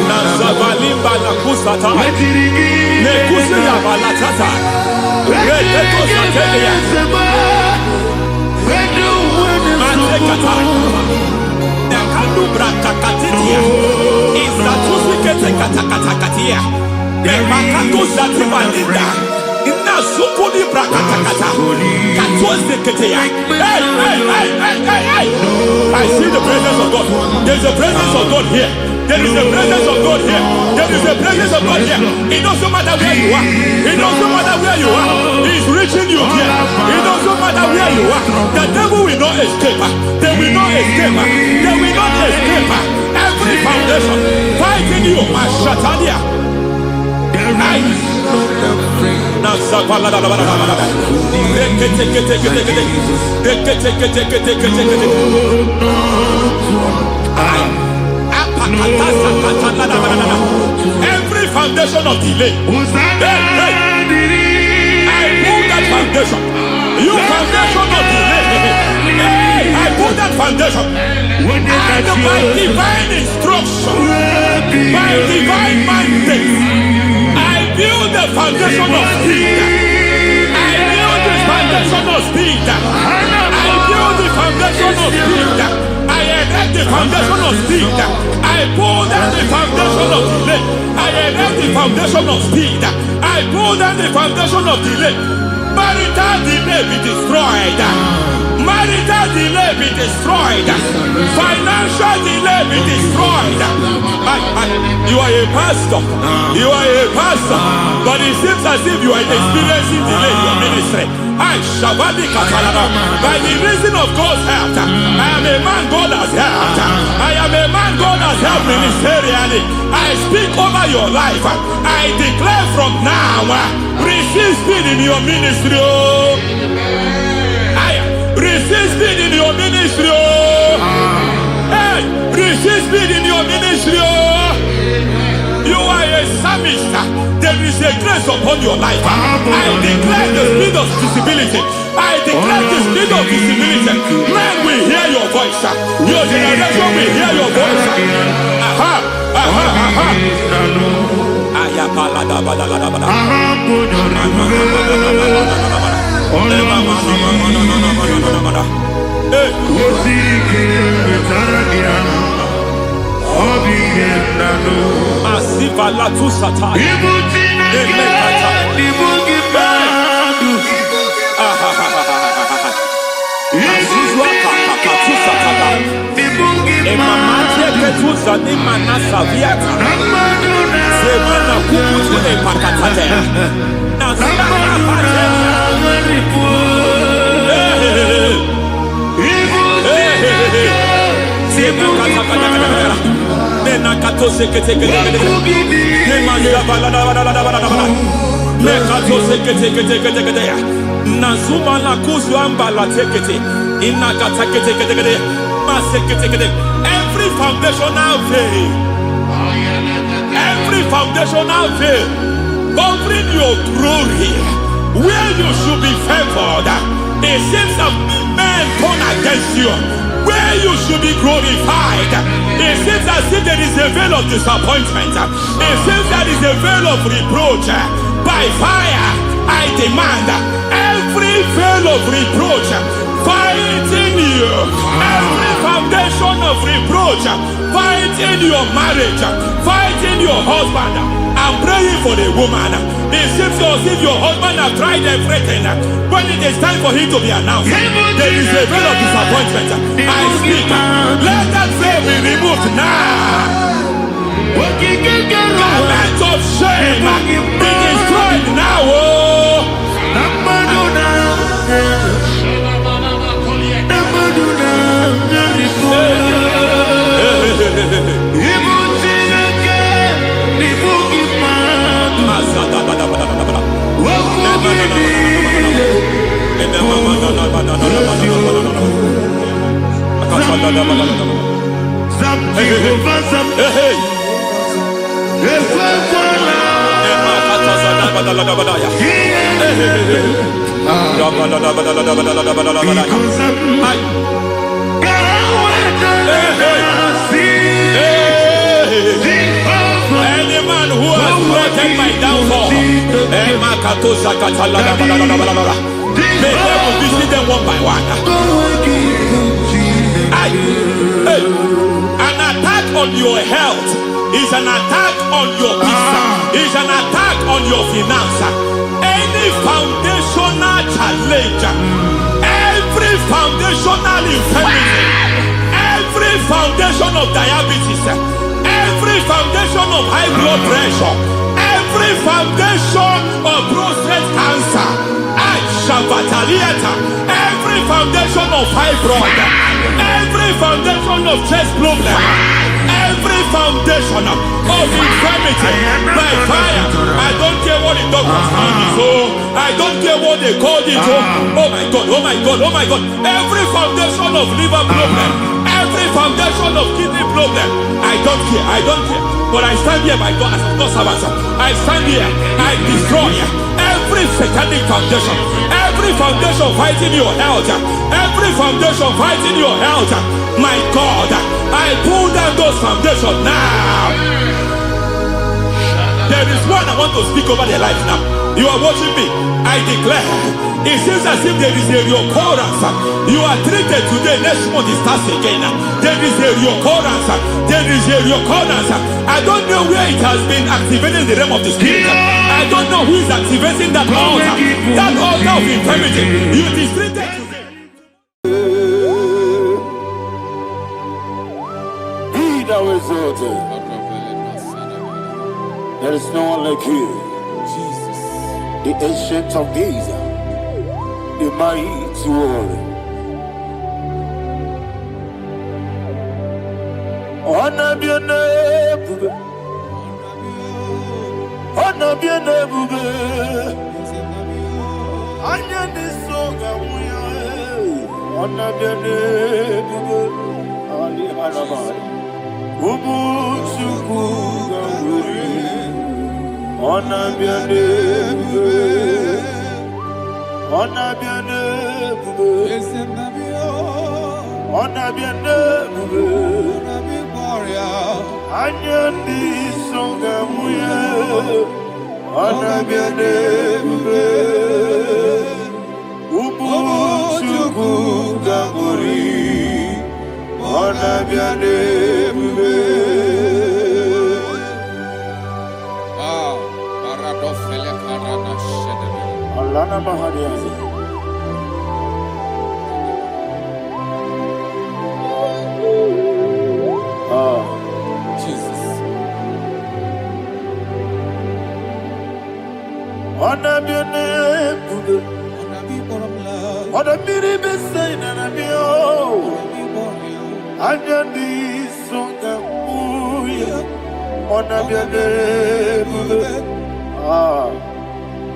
Nazavalimba la kusata, nekusi ya balatata, reteto sotelia, matekata, nekadu brakakatitia, izatusi kete katakatakatia, nekakatu zati balinda, ina sukuli brakatakata, katuose ketea. Hey! I see the presence of God. There is a presence of God here. There is a presence of God here. There is a presence of God here. It doesn't matter where you are. It doesn't matter where you are. He's reaching you here. It doesn't matter where you are. The devil will not escape. They will not escape. They will not escape. Every foundation fighting you, Mashatalia. Every foundation of delay, I pull that foundation. You foundation of delay, I pull that foundation. And by divine instruction, by divine mandate, I build the foundation of speed. I build the foundation of speed. I build the foundation of speed. I erect the foundation of speed. I pull down the foundation of delay. I erect the foundation of speed. I pull down the foundation of delay. Marital delay be destroyed. Marital delay be destroyed. Financial delay be destroyed. You are a pastor. You are a pastor. But it seems as if you are experiencing delay in your ministry. By the reason of God's help, I am a man God has helped. I am a man God has helped ministerially. I speak over your life. I declare from now, receive speed in your ministry. Receive speed in your ministry. Hey, receive speed in your ministry. You are a psalmist. There is a grace upon your life. I declare the speed of visibility. I declare the speed of visibility. Men will hear your voice. Your generation will hear your voice. Aha, aha, aha. Masiva la tu sataya. Nazuma la kuzwamba la tekete inakata kete masekete. Every foundational veil, every foundational veil covering your glory, where you should be favored, it seems that men turn against you. Where you should be glorified, it seems as if there is a veil of disappointment. It seems there is a veil of reproach. By fire, I demand every veil of reproach fighting you, every foundation of reproach fighting your marriage, fighting your husband. I'm praying for the woman. It seems as if your husband has tried everything. When it is time for him to be announced, there is a veil of disappointment. I speak. Let that veil be removed now. Garment of shame be destroyed now. Any man who has threatened my downfall, may devil visit them one by one. An attack on your health is an attack on your peace, is an attack on your finance. Any foundational challenge, every foundational infirmity, every foundation of diabetes, every foundation of high blood pressure, every foundation of prostate cancer, every foundation of fibroid, every foundation of chest problem, every foundation of infirmity, by fire, I don't care what the doctors found it. So I don't care what they called it. Oh my God, oh my God, oh my God. Every foundation of liver problem, every foundation of kidney problem, I don't care, I don't care. But I stand here by God as a God servant. I stand here, I destroy every satanic foundation, every foundation fighting your health, every foundation fighting your health. My God, I pull down those foundations now. There is one I want to speak over their life now. You are watching me. I declare, it seems as if there is a reoccurrence. You are treated today, next month it starts again. There is a reoccurrence. There is a reoccurrence. I don't know where it has been activated in the realm of the spirit. I don't know who is activating that altar. That altar of infirmity. You is treated today. Thou exalted. There is no one like you, Jesus. the ancient of days, the mighty warrior. Honor be your name, honor be your name, honor the song honor be your name, Ali Alabari. Ubu chukuga uri, ona biane bube, ona biane bube, ona biane bube, anya di songa muye, ona biane bube, ubu chukuga uri, ona biane bube. Alana Mahadiazi. Jesus. Ona biane bube, ona biri besay na bio, anya di songa uya, ona biane bube.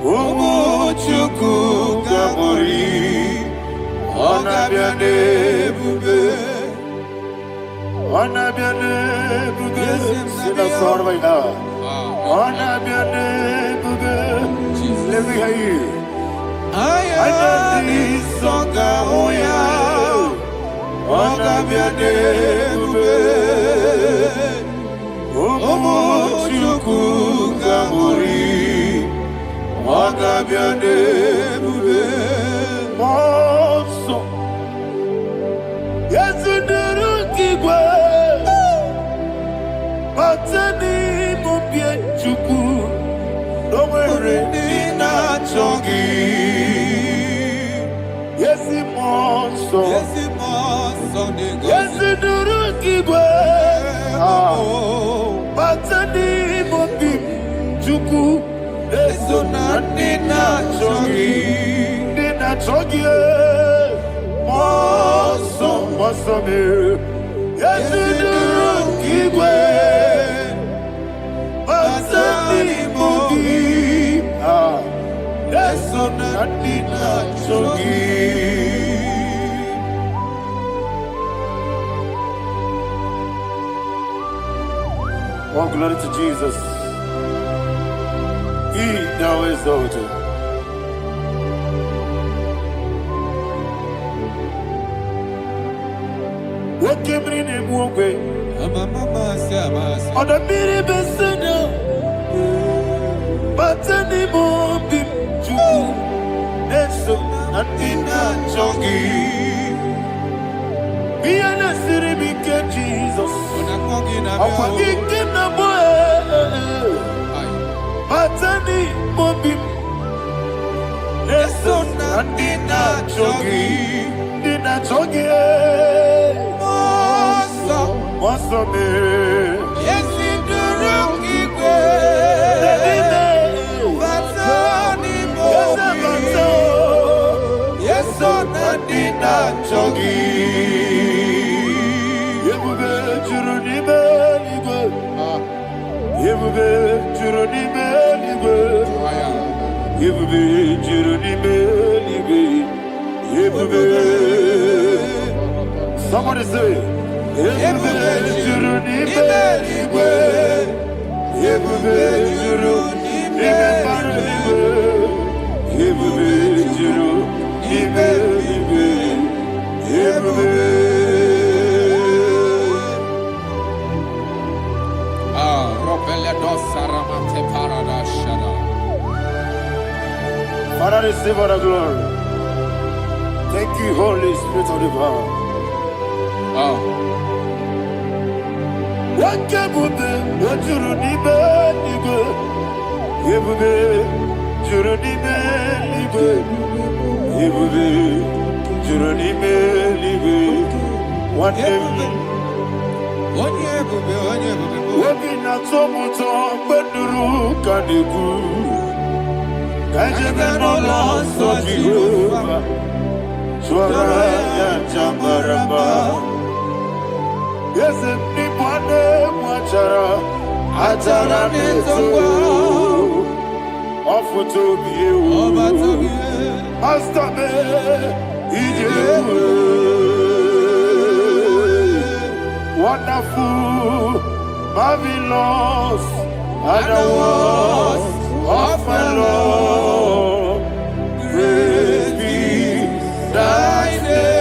Umu chuku gabori, ona biane bube, ona biane bube. Sina sorva ina, ona biane bube. Let me hear you. Anya di songa uya, ona biane bube. Umu chuku gabori. Ona biane bube, monso. Yesu nirukigwe, batani mubie chuku, nomere nina chogi. Yesu monso, Yesu nirukigwe, batani mubie chuku. Eso na nina chogi, moso me. Yesu nirukigwe, basani mobi. Eso na nina chogi. Oh, glory to Jesus. He now exalted. What came in him one way? On the mini besena, but any more big Jew. That's so and in that chogi. Be an city big Jesus. I'm forgetting the boy. Batani mobi, leso na dina chogi, moso me. Yesi durukigwe, batani mobi, yeso na dina chogi. Yebube churuni beligwe, yebube churuni beligwe. Ebube juru n'ime eluigwe. Ebube. Somebody say, Ebube juru n'ime eluigwe. Ebube juru n'ime eluigwe. Ebube juru n'ime eluigwe. Ebube. Father, receive all the glory. Thank you, Holy Spirit of the power. What can you do? What you need? Ebube, juru n'ime eluigwe. Ebube, juru n'ime eluigwe. Obi na-atọ m ụtọ mgbe nụrụ ka na-ekwu ka ejebe n'ụlọ nsọ Jehova tụọrọ ya aja mara mma. Eze ndị bụ anụ egwu achara na-eto ọfụta obi ewu pasta mee ije ewu. Wonderful, marvelous, are the words of my Lord. Praise be thy name.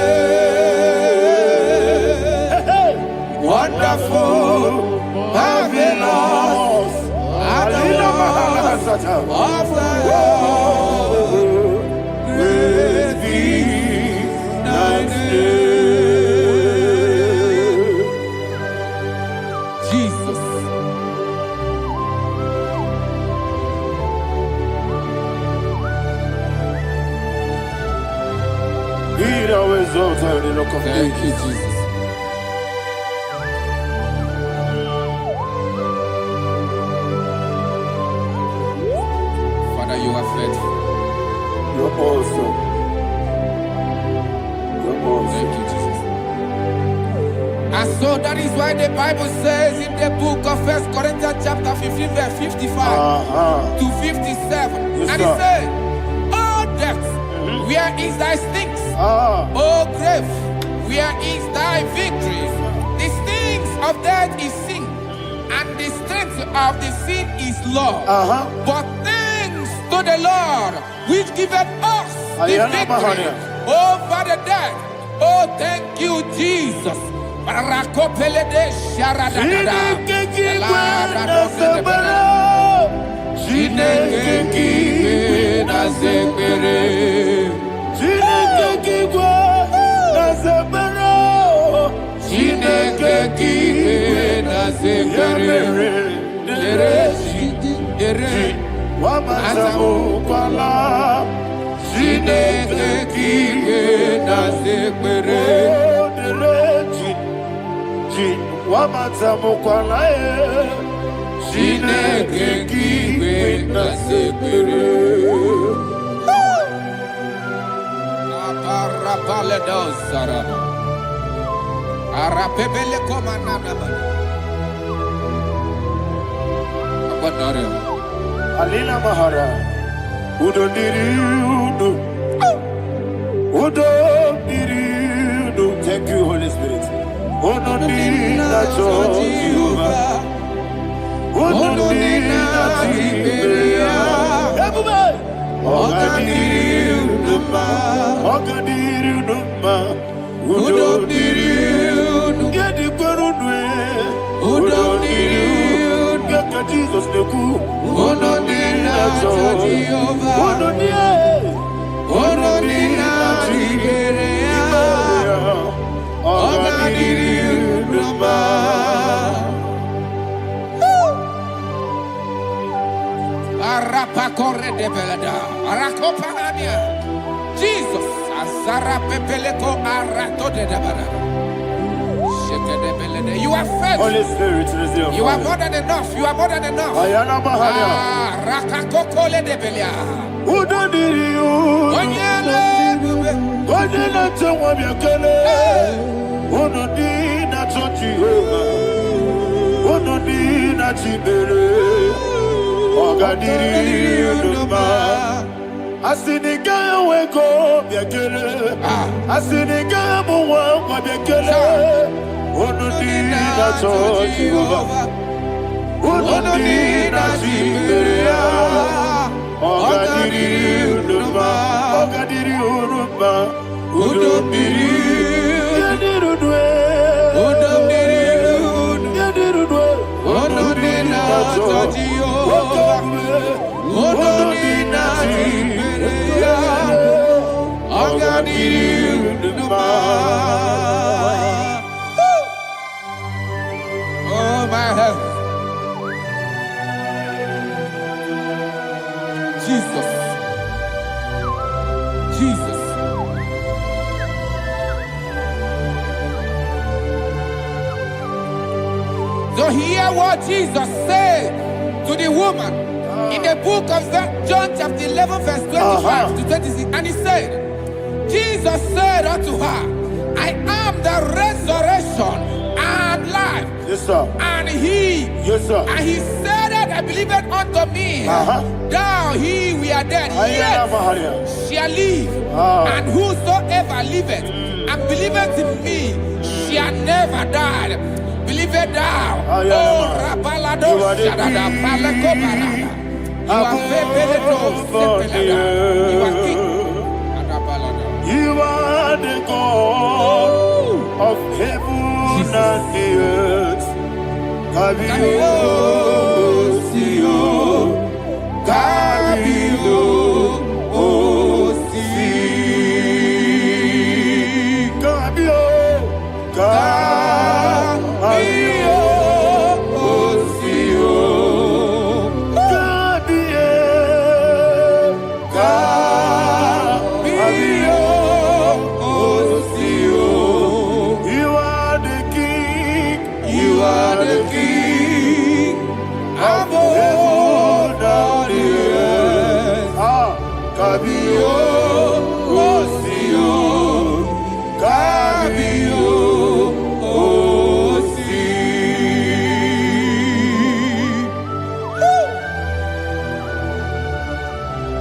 Wonderful, marvelous, are the words of my Lord. Praise be thy name. Thank you, Jesus. Father, you are faithful. You're awesome. You're awesome. Thank you, Jesus. And so that is why the Bible says in the book of 1 Corinthians chapter 15, verse 55 to 57. Yes, and it says, "Oh death, where is thy stings? Oh grave, where is thy victory? The stings of death is sin, and the strength of the sin is law. But thanks to the Lord, which giveth us the victory over the death." Oh, thank you, Jesus. Alina Mahara, Udo Diriudo, Udo Diriudo. Thank you, Holy Spirit. Udo Diriudo, Udo Jesus the cool. Jesus, you are faithful. Holy Spirit, you are more than enough. You are more than enough. Ogadiri Uduma. Asinika weko biakele. Asinika muwa biakele. Onodina Jehovah. Onodina Jiberia. Ogadiri Uduma. Ogadiri Uduma. Udomiri. Yadirudwe. Udomiri. Yadirudwe. Onodina Jehovah. Onodina Jiberia. Ogadiri Uduma. Oh my health. Jesus. Jesus. So hear what Jesus said to the woman in the book of John chapter 11 verse 25 to 26. And he said, Jesus said unto her, I am the resurrection and life. Yes, sir. And he, yes, sir. And he said that I believed unto me, thou he we are dead, yet shall live, and whosoever liveth and believeth in me shall never die. Believe it thou, oh Rabalado Shadada Palakobara. You are you are king. You are the God of heaven and the earth. Kabio, Sio, Kabio, Si, Kabio, Kabio, Sio, Kabio, Sio. You are the king. You are the king of heaven and the earth. Kabio, Sio, Kabio, Si.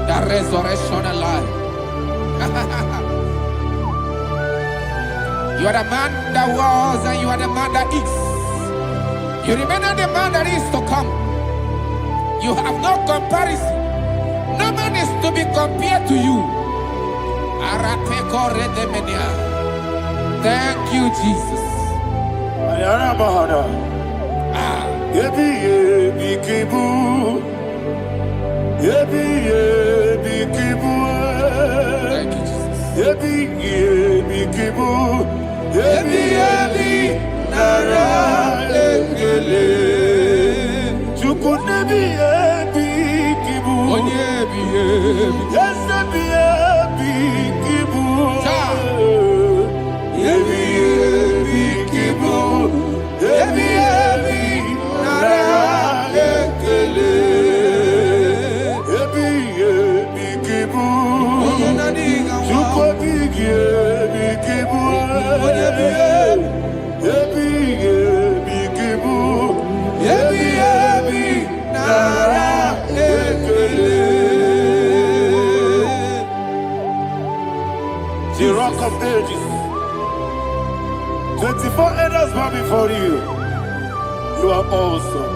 The resurrection and life. You are the man that was and you are the man that is. You remain the man that is to come. You have no comparison. No man is to be compared to you. Thank you, Jesus. Ayana Mahada. Yebi Kibu. Yebi Kibu. Thank you, Jesus. Yebi Kibu. Yebi Nara Ekele. Chuku Nebi Kibu. Onyebi. Yes, Nebi Kibu. Yebi Kibu. Yebi Nara Ekele. Yebi Kibu. Chuku Yebi Kibu. Yebi Kibu. Yebi Nara Ekele. The rock of ages. 24 elders bow before you. You are awesome.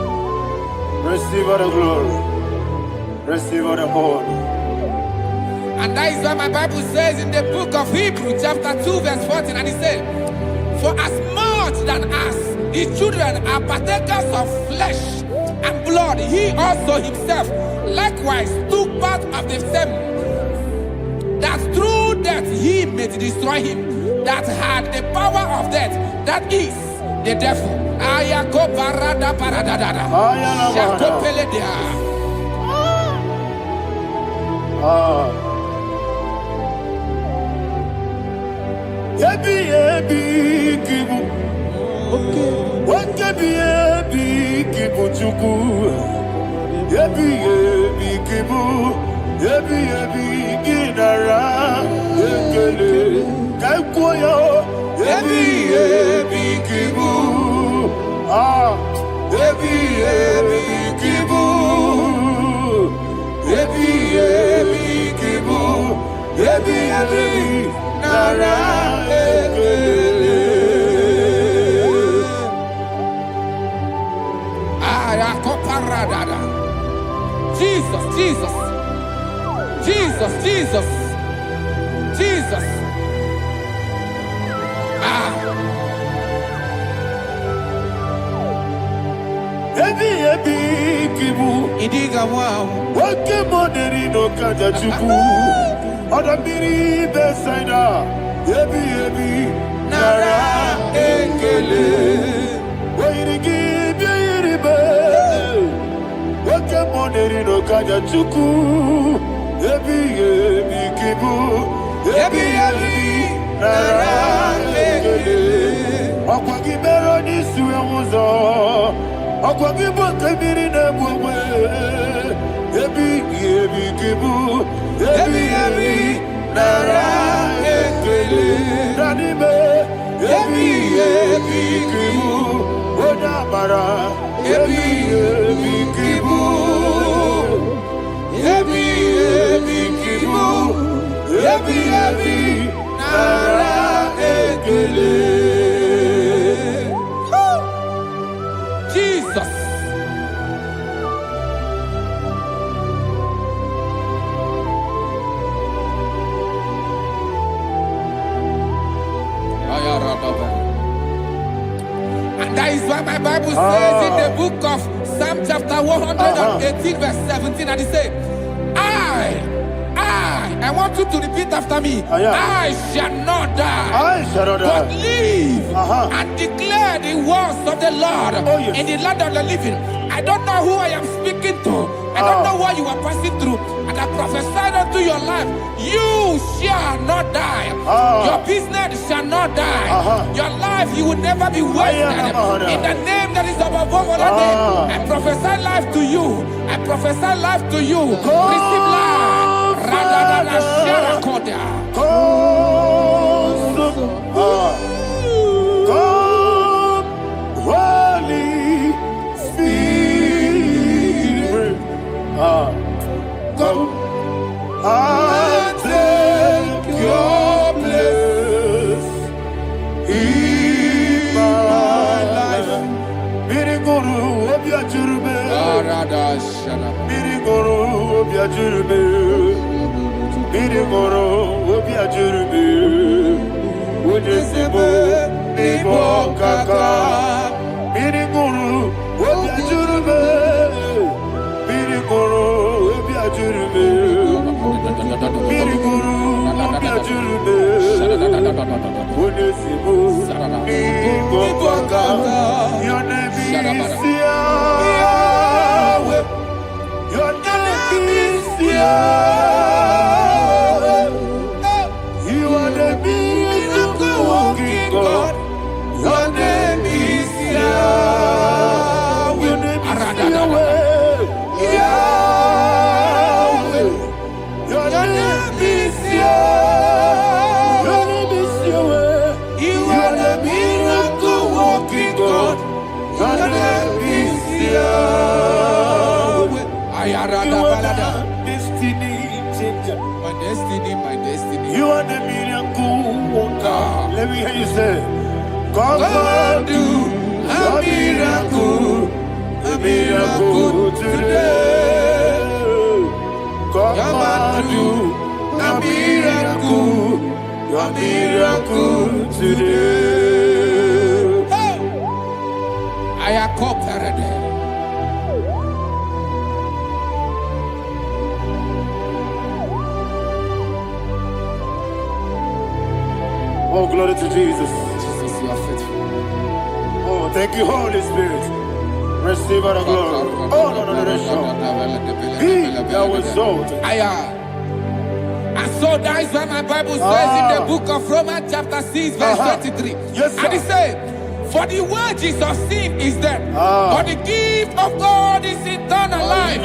Receive all the glory. Receive all the honor. And that is what my Bible says in the book of Hebrews chapter 2 verse 14. And it said, for as much than us, the children are partakers of flesh and blood, he also himself likewise took part of the same, that through death he may destroy him that had the power of death, that is the devil. Yebi Kibu. Yebi Kibu Chuku. Yebi Kibu. Yebi Ginara. Ekele. Kaikoyo. Yebi Kibu. Yebi Kibu. Jesus, Jesus, Jesus, Jesus, Jesus. Ebi kibu. Idiga wow. Wake money no kaja chuku. Oda miri besaida. Ebi Nara ekele. Wairigi biiribe. Wake money no kaja chuku. Ebi kibu. Ebi nara ekele. Akwagi mero ni suwe muzo. Akwagi boke miri ne bwe. Ebi kibu. Ebi nara ekele. Nanibe. Ebi kibu. Oda bara. Ebi kibu. Ebi kibu. Ebi nara ekele. Jesus. And that is why my Bible says in the book of Psalm chapter 118 verse 17, and it says, I want you to repeat after me. I shall not die, but live and declare the words of the Lord in the land of the living. I don't know who I am speaking to. I don't know what you are passing through. And I prophesied unto your life, you shall not die. Your business shall not die. Your life, you will never be wasted. In the name that is above all other name, I prophesy life to you. I prophesy life to you. Receive life. Radadada Sharakoda. Come, Holy Spirit. Come and take your place in my life. Miriguru obiajurube. Miriguru obiajurube. Miriguru obiajurube. Ujesibo nibo kaka. Miriguru obiajurube. Miriguru obiajurube. Miriguru obiajurube. Ujesibo nibo kaka. Your name is Yahweh. Your name is Yahweh. You are the miracle working God. Your name is Yahweh. Your name is Yahweh. Yahweh. Your name is Yahweh. Your name is Yahweh. You are the miracle working God. Your name is Yahweh. You are the destiny changer. My destiny, my destiny. You are the miracle worker. Let me hear you say, come and do a miracle today. Come and do a miracle today. I am cooperative. Oh, glory to Jesus. Jesus, you are faithful. Oh, thank you, Holy Spirit. Receive our glory. Oh, no. He that was exalted. And so that is why my Bible says in the book of Romans chapter 6 verse 23. Yes, sir. And it says, for the wages of sin is death, but the gift of God is eternal life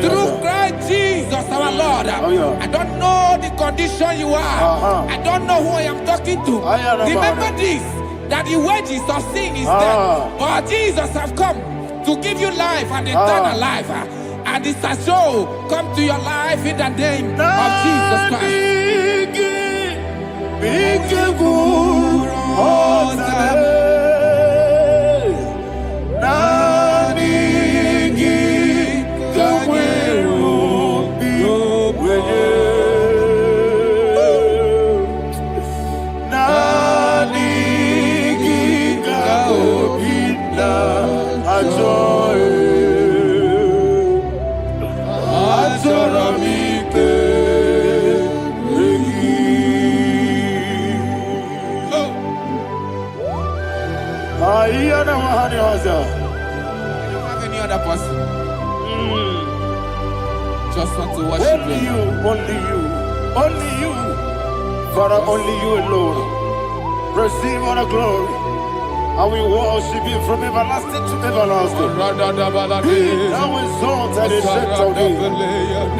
through Christ Jesus our Lord. I don't know the condition you are. I don't know who I am talking to. Remember this, that the wages of sin is death, but Jesus has come to give you life and eternal life. And this has so come to your life in the name of Jesus Christ. Nani Just want to worship Only Him. you, only you, only you. Father, only you alone. Receive all the glory. And we worship you from everlasting to everlasting. Be thou exalted and set of thee.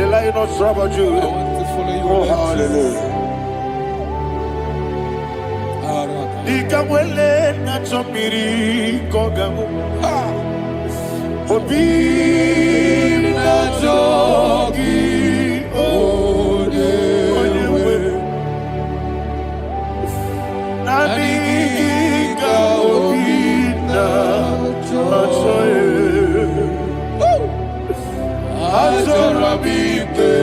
The Lion of tribe of I Judah. want to follow you. Oh, hallelujah. Ikamwele na chomiri kogamu. Obi na jogi onyewe. Nadiga obi na choye. Azorabike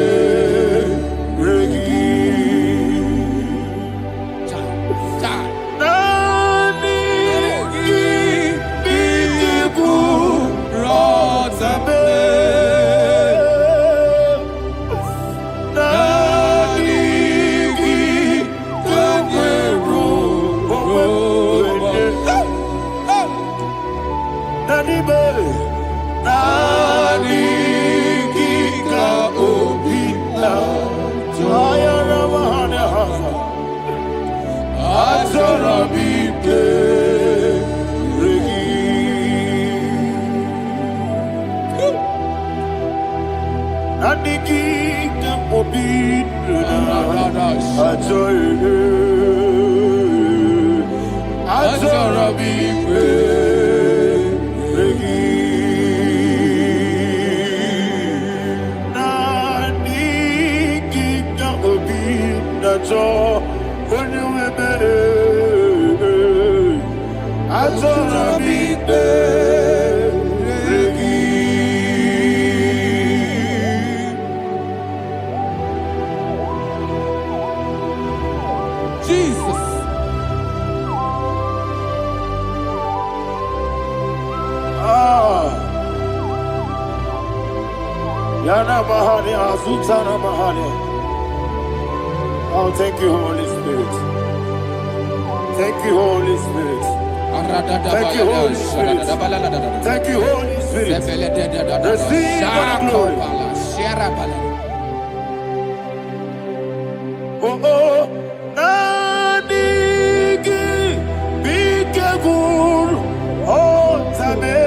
regi. Jesus. Yana Mahani, Azutana Mahani. Oh, thank you, Holy Spirit. Thank you, Holy Spirit. Thank you, Holy Spirit. Thank you, Holy Spirit. Receive all the glory. Oh, oh, Nadigi, Bigagul, oh, Tame.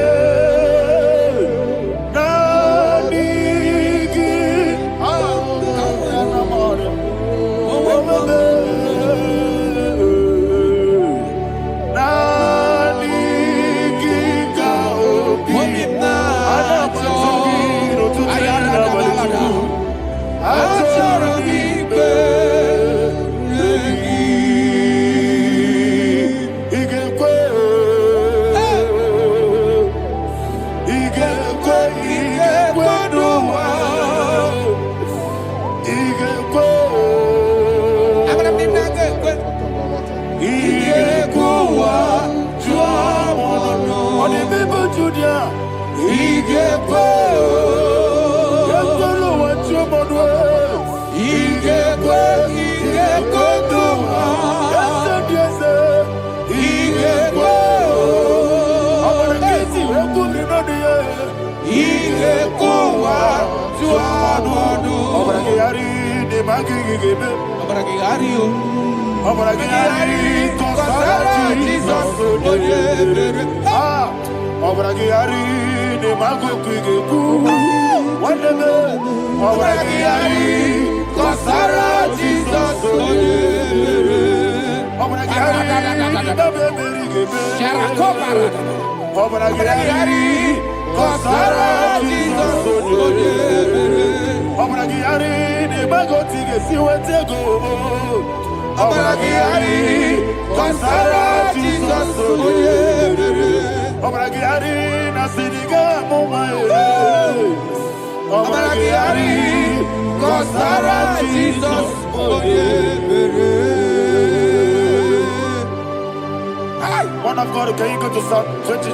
Man of God, can you go to Psalm 23?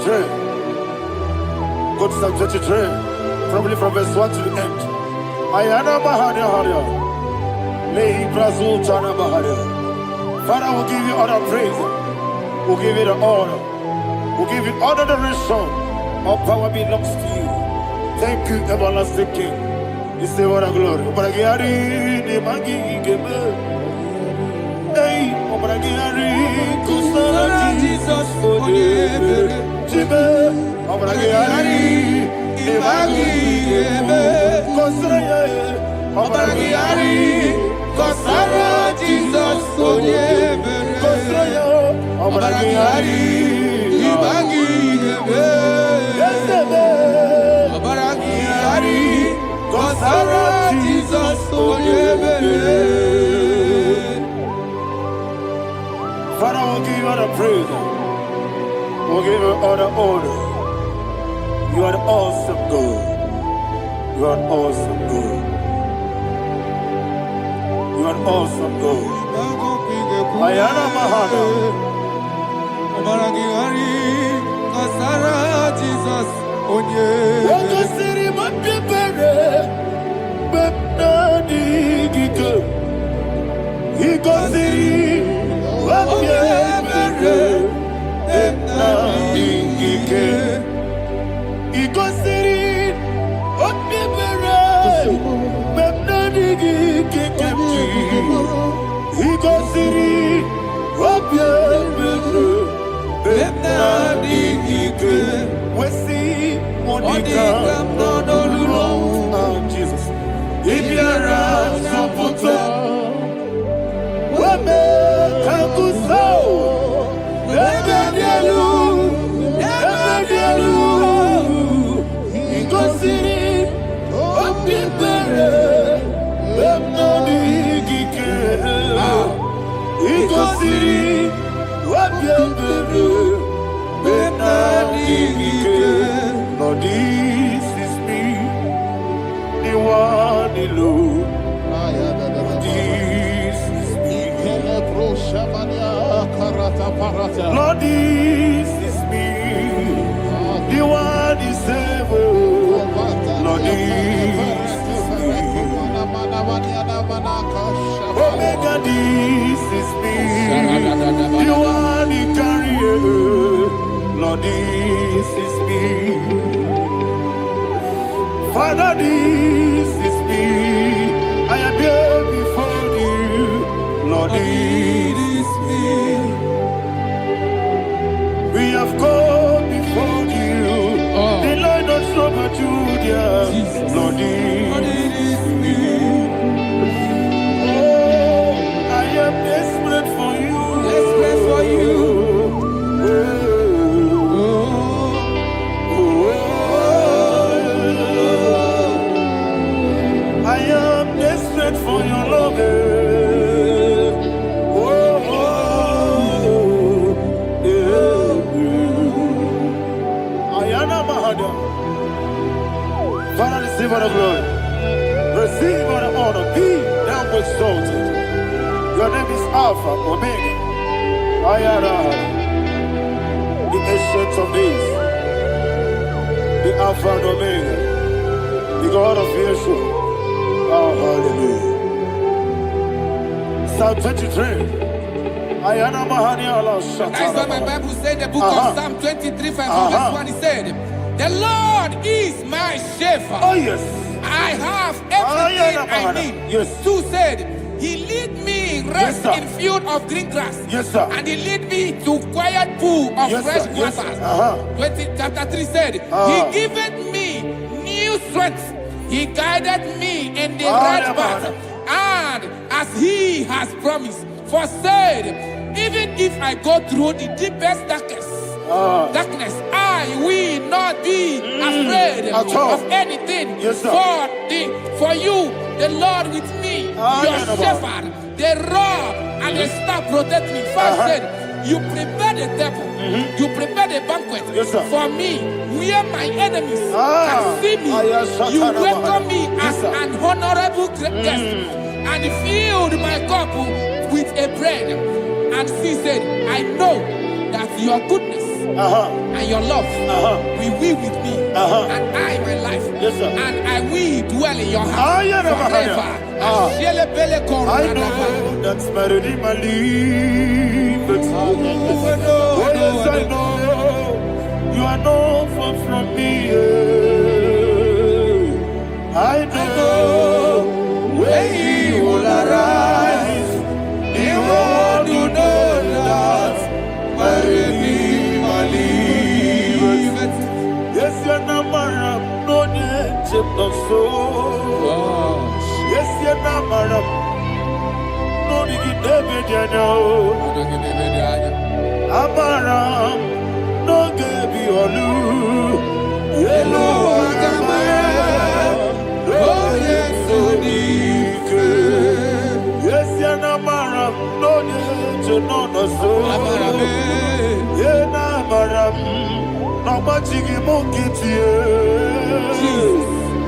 Go to Psalm 23, probably from verse 1 to the end. Ayana Mahania Haria. Lehi Brazil Chana Mahania. Father, we'll give you all the praise. We'll give you the honor. We'll give you all the adoration. All power belongs to you. Thank you, everlasting King. You say what a glory. Obragiari, the Magi, hey, Obragiari, Kusara, Jesus, for the Jibe, Obragiari, the Magi, Kusara, Obragiari, Kusara, Jesus, for the Kusara, Obragiari, the Magi, Kusara, Jesus, for the Father, we'll give you all the praise. We'll give you all the honor. You are the awesome God. You are an awesome God. You are an awesome God. Ayana Mahana. Jesus, Onye. Wakasiri mapipere. Bepnani gike. Ikosiri. Jesus. If you're Lord, this is me, the one alone. This is me. Lord, this is me, the one is able. Lord, this is me. Omega, this is me, the one in carrier. Lord, this is me. Father, this is me. I am here before you. Lord, this is me. We have come before you. The Lord of Super Judah. Lord, this is me. Oh, I am desperate for you. Desperate for you. For your love, Ayana Mahada. Father, receive all the glory, receive all the honor. Be thou exalted. Your name is Alpha, Omega. Ayana, the ancient of days, the Alpha and Omega, the God of Yeshua. Oh, hallelujah. Psalm 23. Ayana Mahani Allah Shata. That's what my Bible said, the book of Psalm 23, 5, verse 1. He said, the Lord is my shepherd. Oh, yes. I have everything I need. Yes. 2 said, he lead me rest Yes, in field of green grass. Yes, sir. And he lead me to quiet pool of Yes, fresh sir. Yes, waters. sir. Chapter 3 said, he giveth me new strength. He guided me in the right path, and as he has promised, for said, even if I go through the deepest darkness, I will not be afraid of anything. Yes, sir. For you, the Lord with me, your shepherd, the rod and the staff protect me. First said, you prepare the table, you prepare the banquet for me, where my enemies can see me. You welcome me as an honorable guest, and filled my cup with a bread. And she said, I know that your goodness and your love will be with me, and I, my life, and I will dwell in your house forever. I know that's better than my life. Oh, yes, I know you are not far from me. so. Yes, you're not madam. No, you get David, you know. Amaram, no, give you a loo. Yellow, oh, yes, so deep. Yes, you're not madam. No, you know, no, so. Yeah, Amaram. No machigi mokiti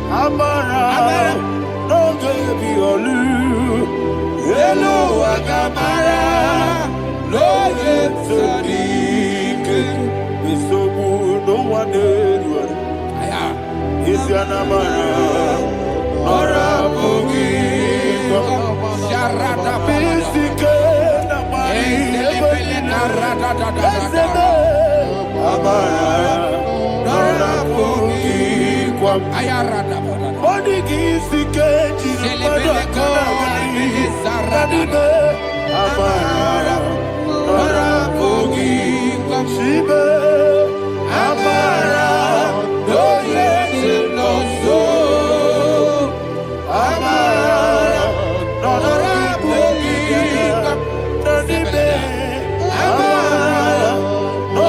Amara no gebi olu Hello agamara no yetsodik Bisobu no one aya Isi anamara Nora bogi Sharada Bisike namari Esebe Amara, Nora Pogi, Ayarada, Bodigi, Sikeji, Saradibe, Amara, Nora Pogi, Shibe, Amara, no yes, no so, Amara, Nora Pogi, Nadibe, Amara, no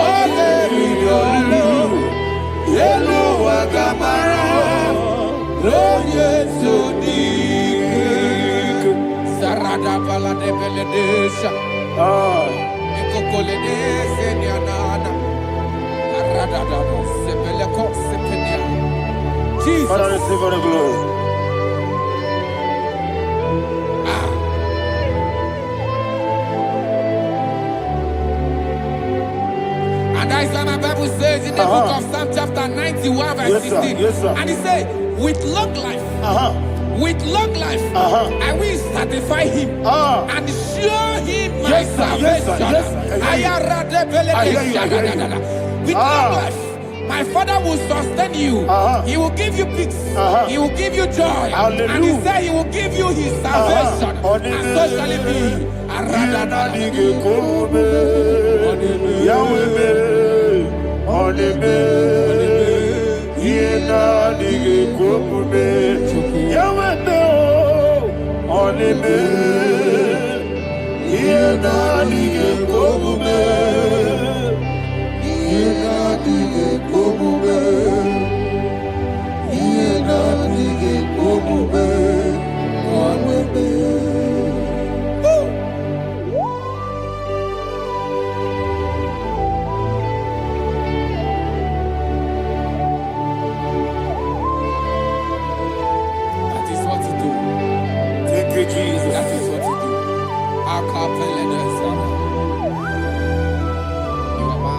Yellow Agamara, Roye Sodik, Sarada Bala de Beledesha, Ecocole Senianana, Arada Sepeleco Sepenia. Jesus, Father, receive the glory. And that is what my Bible says in the book of Psalm chapter 91 verse 16. Yes, sir. And he said, with long life, I will satisfy him and show him my salvation. With long life, my Father will sustain you. He will give you peace. He will give you joy. Hallelujah. And he said he will give you his salvation. And so shall it be.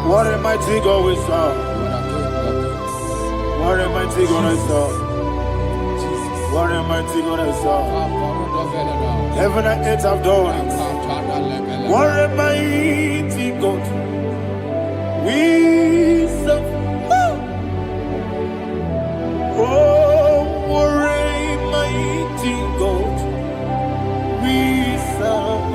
What a mighty God we serve. What a mighty God I serve. What a mighty God I serve. Heaven and earth have done it. What a mighty God we serve. Oh, what a mighty God we serve.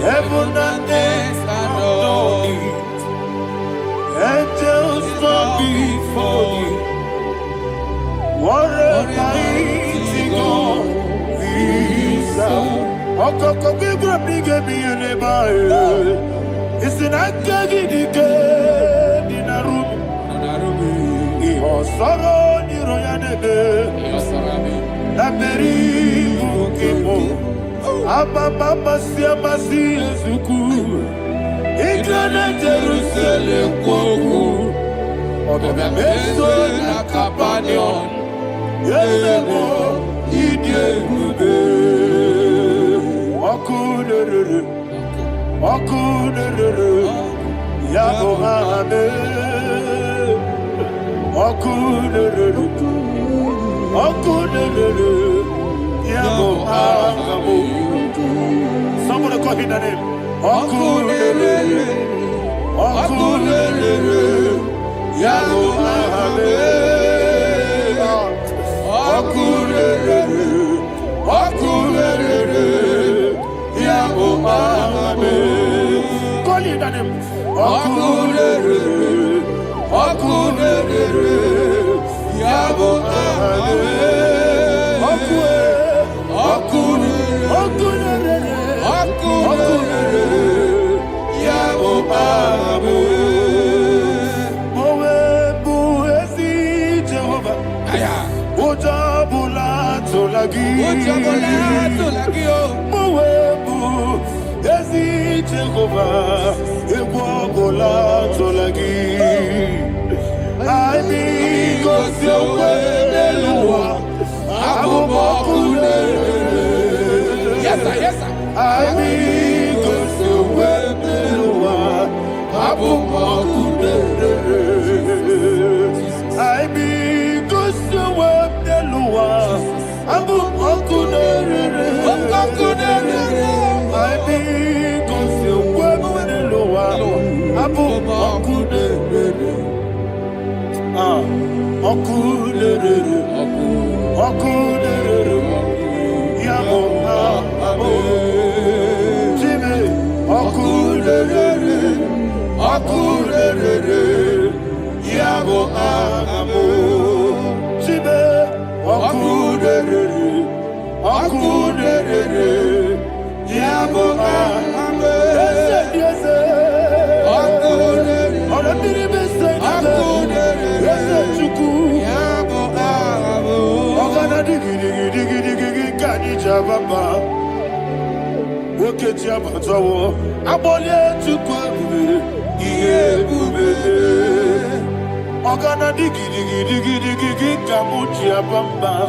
Heaven and earth adore it. Angels bow before you. What a mighty God we serve. Okoko bigro bige bi eleba. It's an akagi dike dinarubi. Iho soro ni royanebe. Naberi bukipo. Ababa siamasi ezuku Igrana Jerusalem kwoku Obebe meso na kapanion Yelemo idye gube Okunere Yago hame Okunere Yago hame. Somebody call him the name. Okunere, Yago Mahame. Okunere, Yago Mahame. Call him the name. Okunere, Okunere, Yabo Amen. Okunere, Yabo Amen. Mowebu ezi Jehovah. Ojabula tolagi. Mowebu ezi Jehovah. Ebobola tolagi. I need God's way, Yes, sir. I need God's way, I need God's way,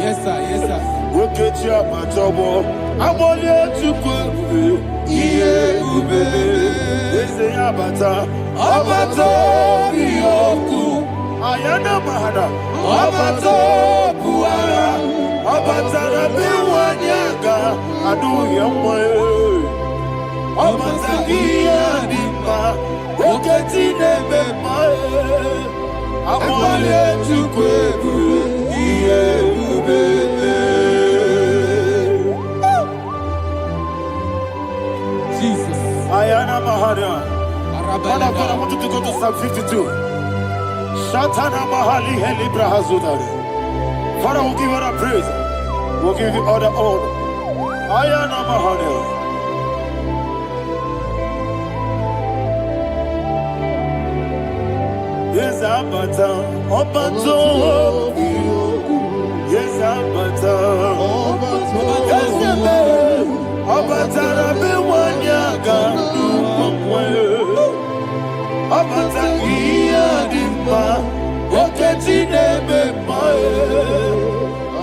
Yes, sir. Oketia Matobo, Abolia Chukwe, Iye Ube, Ese Abata, Abato Bioku, Ayana Mahana, Abato Buara, Abata Biwanyaga, Adu Yamwe, Abata Iyanima, Oketine Bemae, Abolia Chukwe, Iye Ube. Jesus. Ayana Mahana. Man of God, I want you to go to Psalm 52. Shatana Mahali Heli Brahazudari. Father, we'll give you all the praise. We'll give you all the honor. Ayana Mahana. Yes, Abata. Obato. Yes, Abata. Yes, Abata. Abatara Bewanyaga, Abata Iyadimba, Oketine Bemae,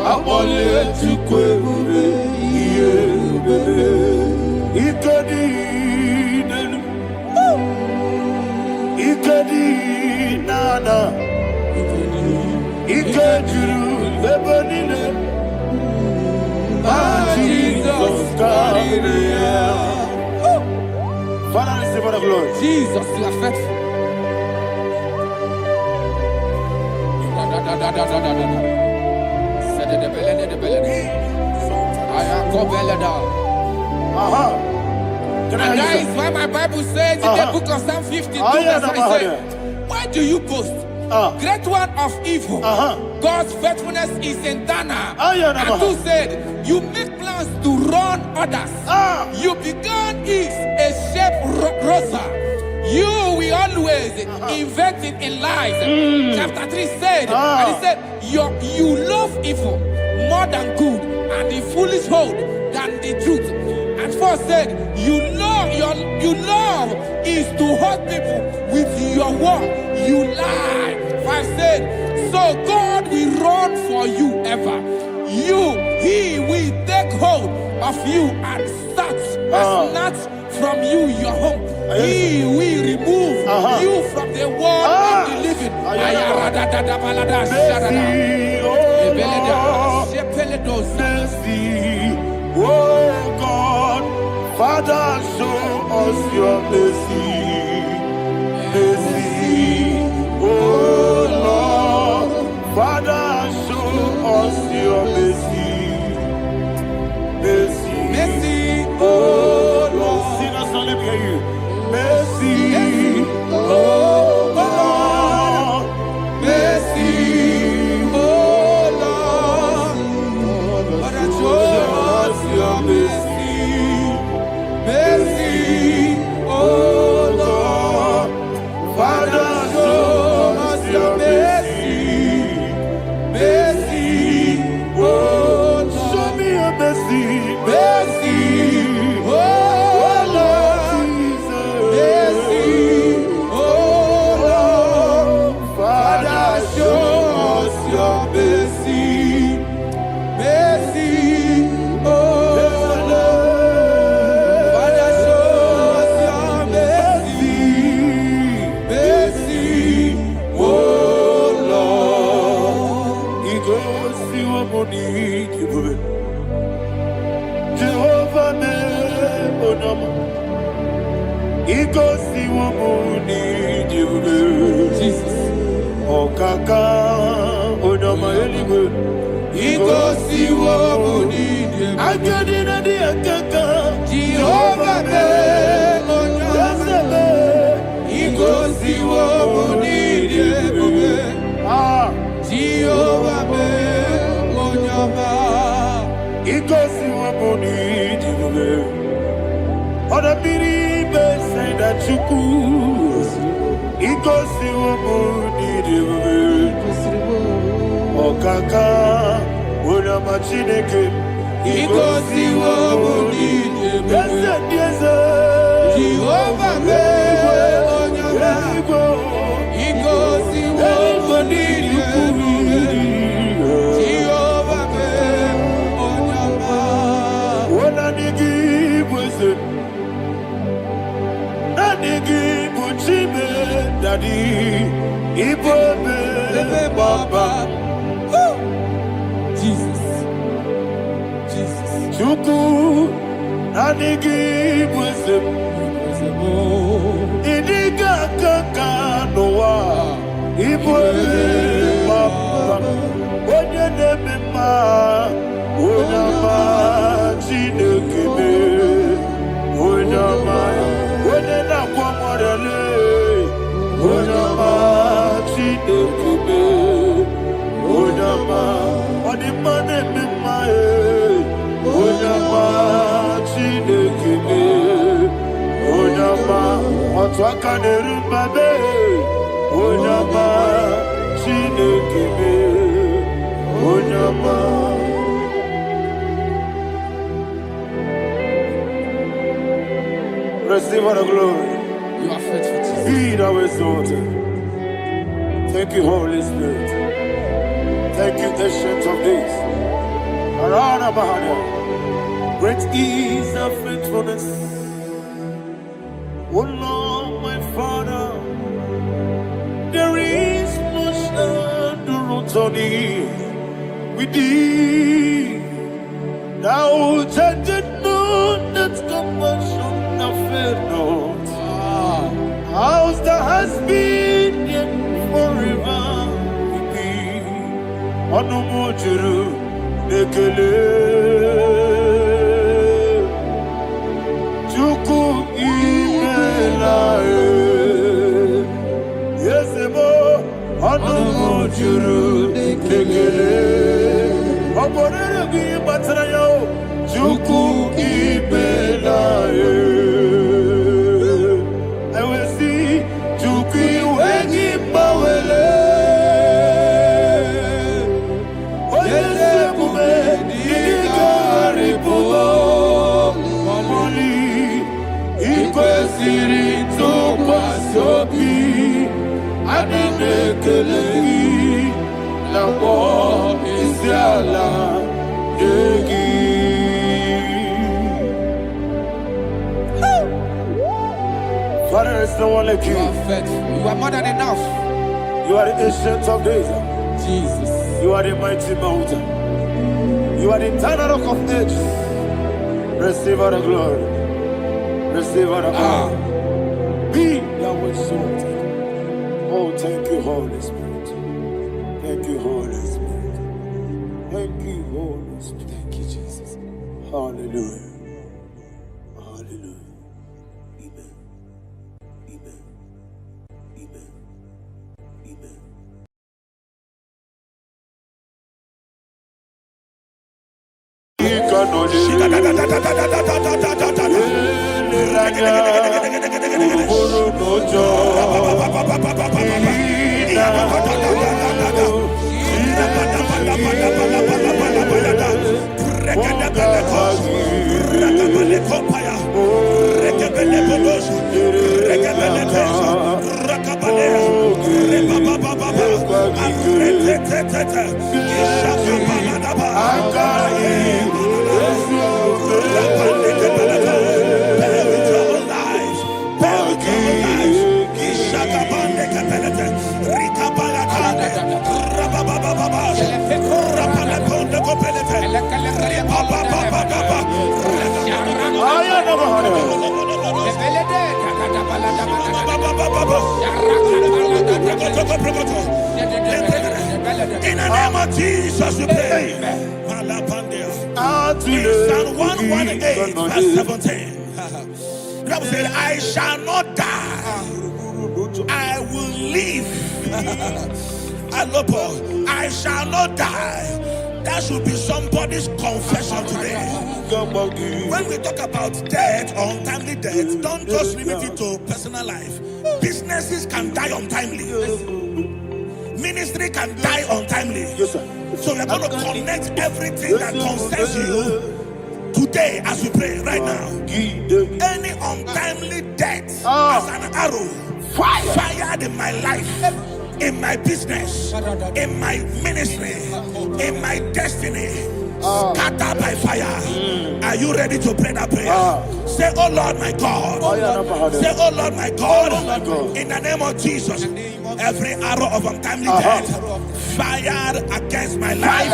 Abole Chukwe, Ikadi Nana, Ikadiru Lebanine. Jesus, God. Father, receive all the glory. Jesus, you are faithful. And that is why my Bible says in the book of Psalm 52, verse 9, why do you boast? Great one of evil. God's faithfulness is eternal. And who said, you make plans to run others. You began is a shape rosa. You will always invent it in lies. Chapter 3 said, and he said, you love evil more than good, and the foolish hold than the truth. And 4 said, you love is to hurt people with your word. You lie. 5 said, so God will run for you ever. He will take hold of you and snatch from you your home. He will remove you from the world of the living. Oh God, Father, show us your mercy. Oh Lord, Father, show us your mercy. Oh Lord, sinners only hear you. Mercy, oh Lord, womuni jibube. Jehovah me onama. Ikosi womuni jibube. Jesus. Okaka onama eligwe. Ikosi womuni jibube. Akadina di akaka. Jehovah me onama. Ikosi womuni jibube. Jehovah me onama. Ikosi womuni jibube. Oda biri be say that you could. Ikosi womuni jibube. Okaka una machineke. Ikosi womuni jibube. Yes. Jehovah me onama. Ikosi womuni jibube. Jehovah me onama. Wona nigi bwese. Nigi buchime daddy. Ibobe baba. Jesus. Chuku nigi bwese. Idiga kaka noa. Ibobe baba. Onye nemema. Onama chinekebe. Onama. Onye nakwa morele. Onama chinekebe. Onama. Onimane memae. Onama chinekebe. Onama. Otwaka nerumbabe. Onama chinekebe. Onama. Receive all the glory. You are faithful, Jesus. Be thou exalted. Thank you, Holy Spirit. Thank you, Ancient of Days. Arana Bahania. Great is thy faithfulness. Oh Lord, my Father, there is no shadow on thee. With thee, thou judgest not that compassion have failed not. How's the has been yet forever with thee? Onumujuru nekele. Chuku imelae. Yesebo onumujuru nekele. Oborere gi batrayo. Chuku imelae. Father, there's no one like you. You are faithful. You are more than enough. You are the ancient of days. Jesus. You are the mighty mountain. You are the eternal rock of ages. Receive all the glory. Receive all the honor. Be thou exalted. Oh, thank you, Holy Spirit. Thank you, Holy Spirit. Thank you, Holy Spirit. Thank you, Jesus. Hallelujah. Hallelujah. Amen. Amen. Amen. Amen. In the name of Jesus, we pray. In Psalm 118, verse 17, the Bible said, I shall not die, I will live. I shall not die. That should be somebody's confession today. When we talk about death or untimely death, don't just limit it to personal life. Businesses can die untimely. Ministry can die untimely. Yes, sir. So we're going to connect everything that concerns you today as we pray right now. Any untimely death as an arrow fired in my life, in my business, in my ministry, in my destiny, scattered by fire. Are you ready to pray that prayer? Say, oh Lord my God. Say, oh Lord my God. In the name of Jesus, every arrow of untimely death fired against my life,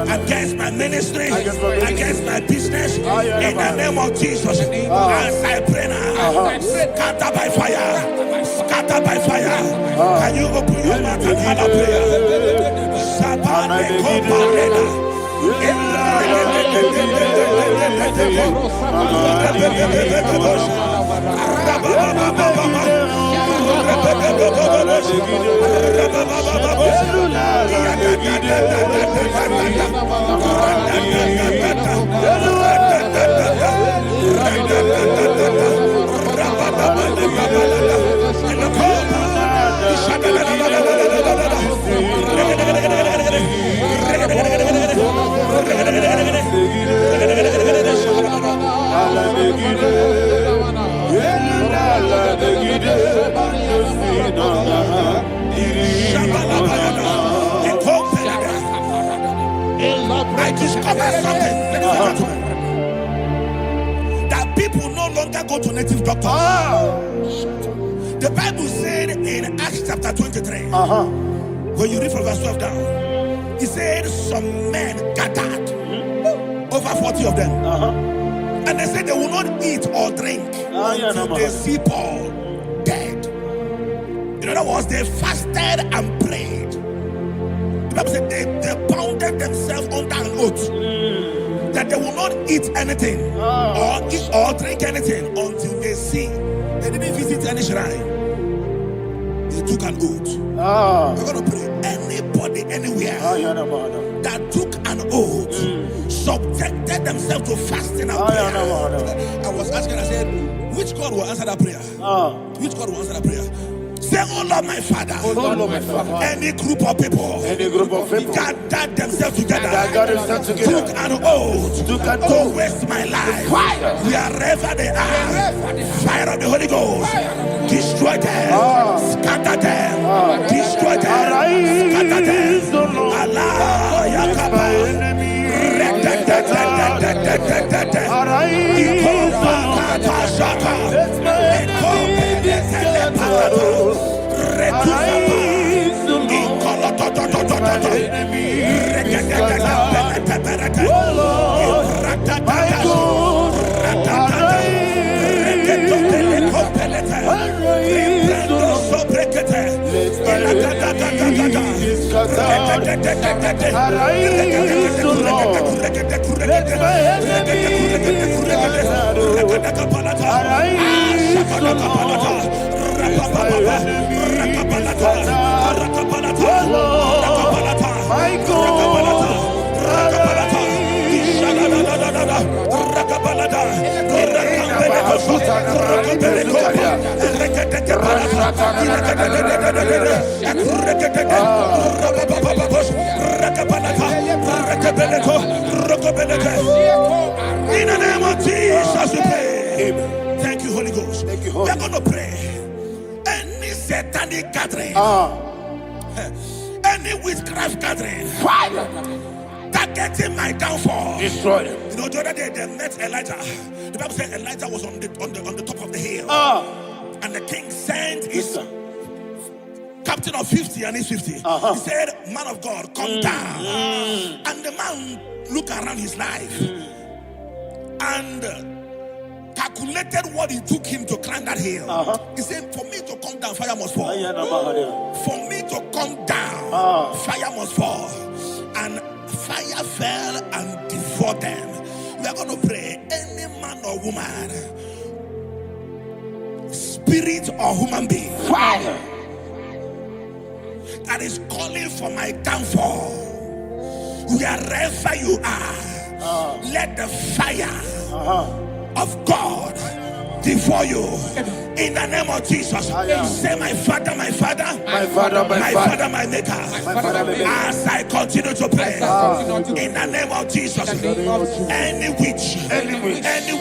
against my ministry, against my business, in the name of Jesus, as I pray now, scattered by fire, scattered by fire. Can you open your mouth and have a prayer? Sabane Koparena. I discovered something, that people no longer go to native doctors. The Bible said in Acts chapter 23, when you read from verse 12 down, it said some men gathered, over 40 of them, and they said they will not eat or drink until they see Paul dead. In other words, they fasted and prayed. The Bible said they bounded themselves under an oath that they will not eat anything or drink anything until they see. They didn't visit any shrine. They took an oath. We're going to pray. Anybody, anywhere that took an oath, subjected themselves to fasting and prayer. I was asking, I said, which God will answer that prayer? Which God will answer that prayer? Say, oh Lord my Father, any group of people gathered themselves together, took an oath to waste my life, wherever they are, fire of the Holy Ghost, destroy them, scatter them, destroy them, scatter them. Allah Yakaba. In the name of Jesus we pray. Amen. Thank you, Holy Ghost. Thank you, Holy. We're going to pray. Any satanic gathering, any witchcraft gathering, fire, targeting my downfall, destroy them. You know, the other day they met Elijah. The Bible said Elijah was on the top of the hill, and the king sent his captain of 50 and he's 50. He said, man of God, come down. And the man looked around his life and calculated what it took him to climb that hill. He said, for me to come down, fire must fall. For me to come down, fire must fall. And fire fell and devoured them. We are going to pray. Any man or woman, spirit or human being, fire, that is calling for my downfall, wherever you are, let the fire of God devour you in the name of Jesus. Say, my father, my father, my father, my father, my maker. As I continue to pray in the name of Jesus, any witch, any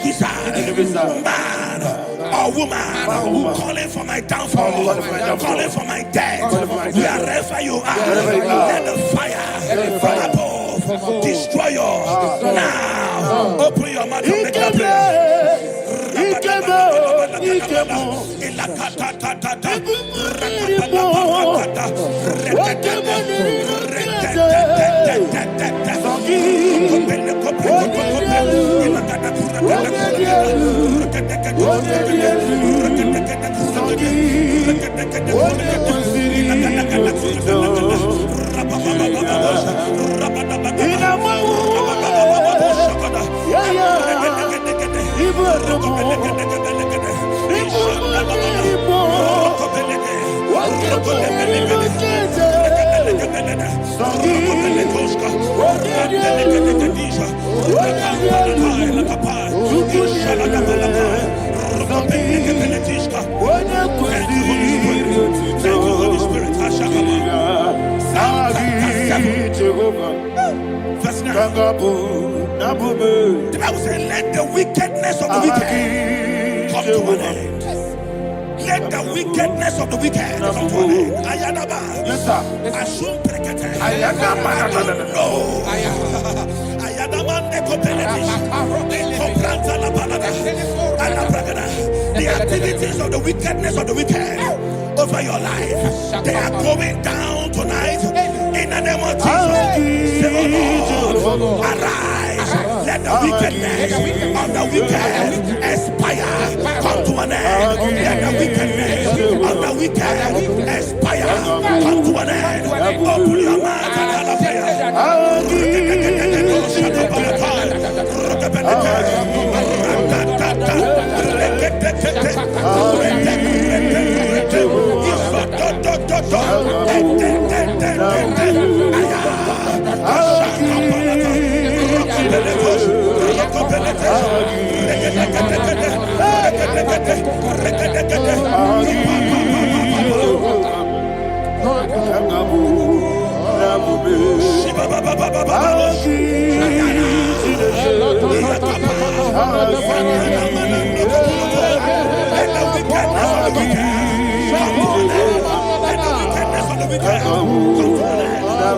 wizard, man or woman calling for my downfall, calling for my death, wherever you are, let the fire from above destroy you now. Open your mouth and make a prayer. The Bible says, let the wickedness of the wicked come to an end. Let the wickedness of the wicked come to an end. Ayadaba. Yes, sir. Assume prekete. Ayadaba. No. Ayadaba ne kopeletis. The activities of the wickedness of the wicked over your life, they are going down tonight in the name of Jesus. Say, oh Lord, arise. Let the wickedness of the wicked expire, come to an end. Let the wickedness of the wicked expire, come to an end. Open your mouth and have a prayer.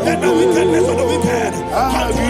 Let the wickedness of the wicked come to an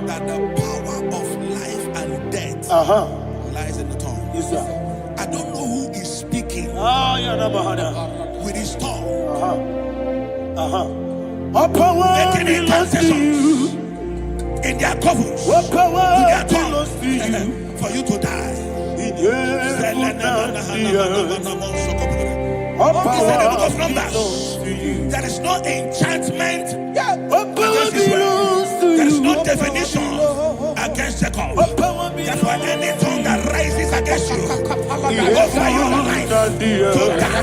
that the power of life and death lies in the tongue. Yes, sir. I don't know who is speaking with his tongue, making incantations in their covens, with their tongue, for you to die. He said in the book of Numbers, there is no enchantment against Israel. There is no definition against Jacob. Therefore, any tongue that rises against you over your life to die,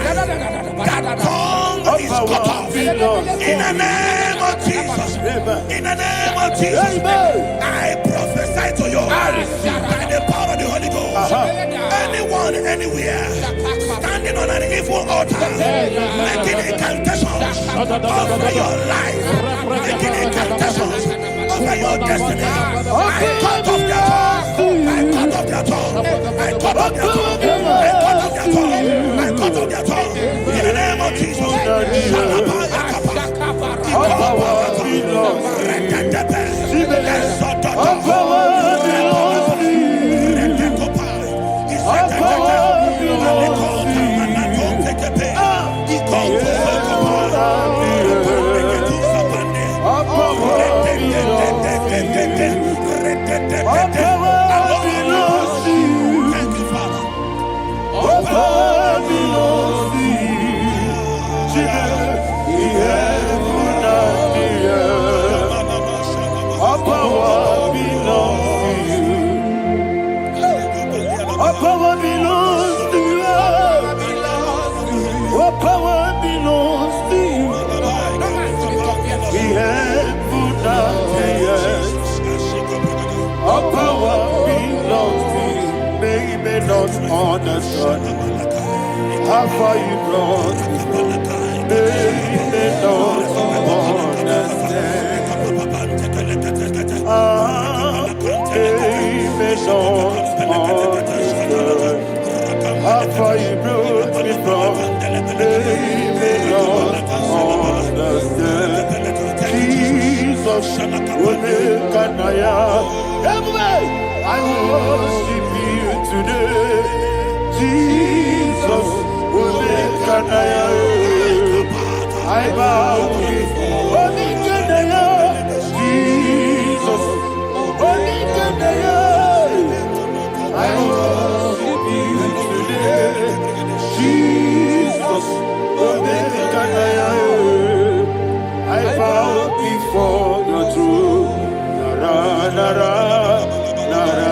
that tongue is cut off. In the name of Jesus. In the name of Jesus. I prophesy to you by the power of the Holy Ghost. Anyone, anywhere, standing on an evil altar, making incantations over your life, making incantations over your destiny, I cut off their tongue. I cut off their tongue. I cut off their tongue. I cut off their tongue. In the name of Jesus. Thank you, Father. Power belongs to you. What power belongs to you? We have put out the earth. Our power belongs to you. Maybe not understand how far you brought me from. Maybe not understand. Maybe not understand how far you brought me from. Maybe not understand. Jesus, Kanaya. I worship you today. Jesus, Kanaya. I bow before Kanaya. Jesus, Kanaya. I worship you today. Jesus, Kanaya. I bow before your throne. Nara, nara, nara,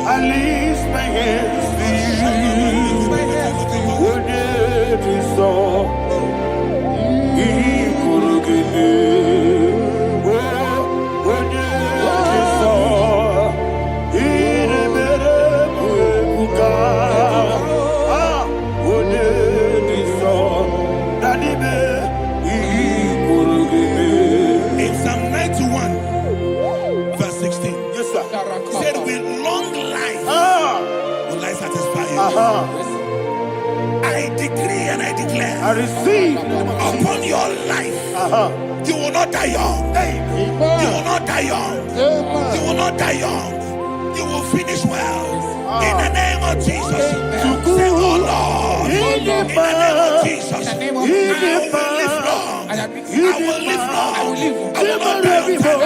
I lift my hands to you. Would it be so? He could give me. Would it be so? He never would would it be so? Daddy, he could give me. In Psalm 91, verse 16. Yes, sir. Said with long life will I satisfy you. I decree and I declare, I receive upon your life, you will not die young. You will not die young. You will not die young. You will finish well. In the name of Jesus. Say, oh Lord, in the name of Jesus, I will live long. I will live long. I will not die on time.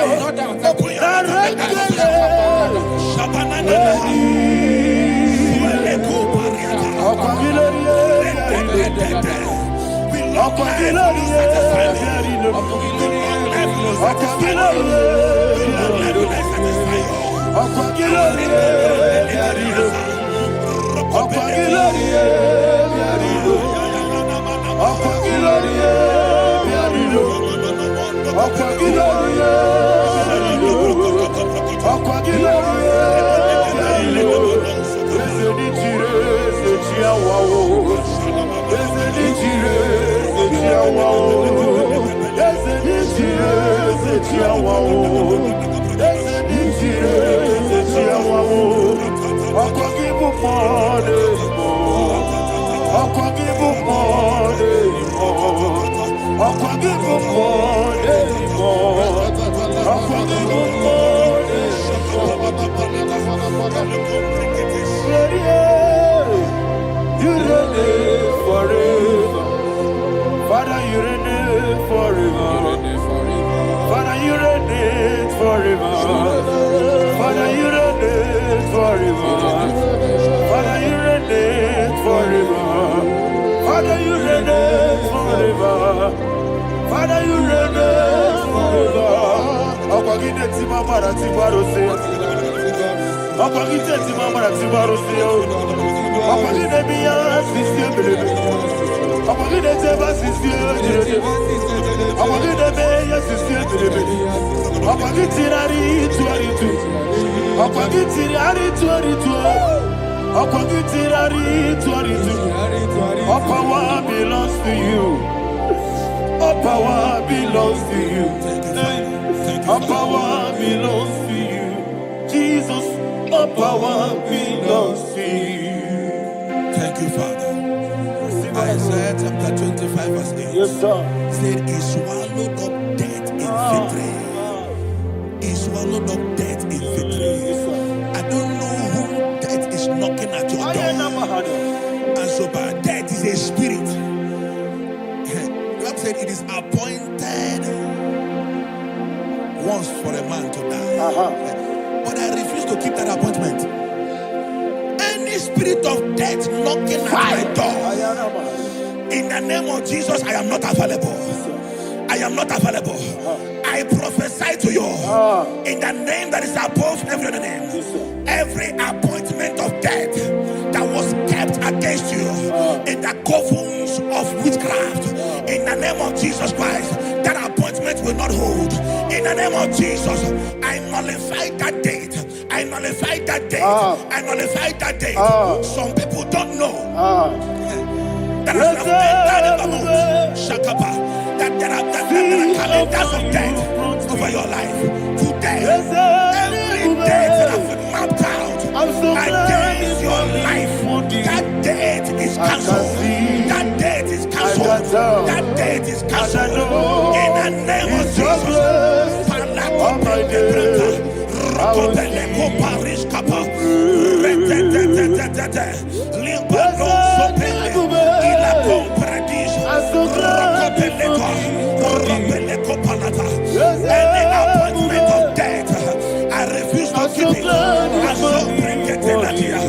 Listen to forever. Father, you reign forever. Father, you reign forever. Father, you reign forever. Father, you reign forever. Ọ̀pọ̀gídé tí máa padà ti gbárò sí ọ. Ọ̀pọ̀gídé tí máa padà ti gbárò sí ọ. Ọ̀pọ̀gídé bí yá sísí ebèlébè. Ọ̀pọ̀gídé tí bá sísí ebèlébè. Ọ̀pọ̀gídé bí yá sísí ebèlébè. Ọ̀pọ̀gídé rárí tú àrí tú. Ọ̀pọ̀gídé rárí tú àrí tú. Ọ̀pọ̀gídé rárí tú àrí tú. All power belongs to you. All power belongs to you. All power belongs to you. Jesus, all power belongs to you. Thank you, Father. Isaiah chapter 25 verse 8. Yes, sir. Said he swallowed up death in victory. He swallowed up death in victory. I don't know who death is knocking at your door. And so, but death is a spirit. God said it is appointed once for a man to die. But I refuse to keep that appointment. Any spirit of death knocking at my door, in the name of Jesus, I am not available. I am not available. I prophesy to you in the name that is above every other name. Every appointment of death that was kept against you in the covens of witchcraft, in the name of Jesus Christ, that appointment will not hold. In the name of Jesus, I nullify that date. I nullify that date. I nullify that date. Some people don't know that as of Shakapa, that there are calendars of death over your life. Today, every date that I've mapped out against your life, that date is cancelled. That date is cancelled. That date is cancelled. In the name of Jesus. Any appointment of death, I refuse to keep it. I so bring it in here.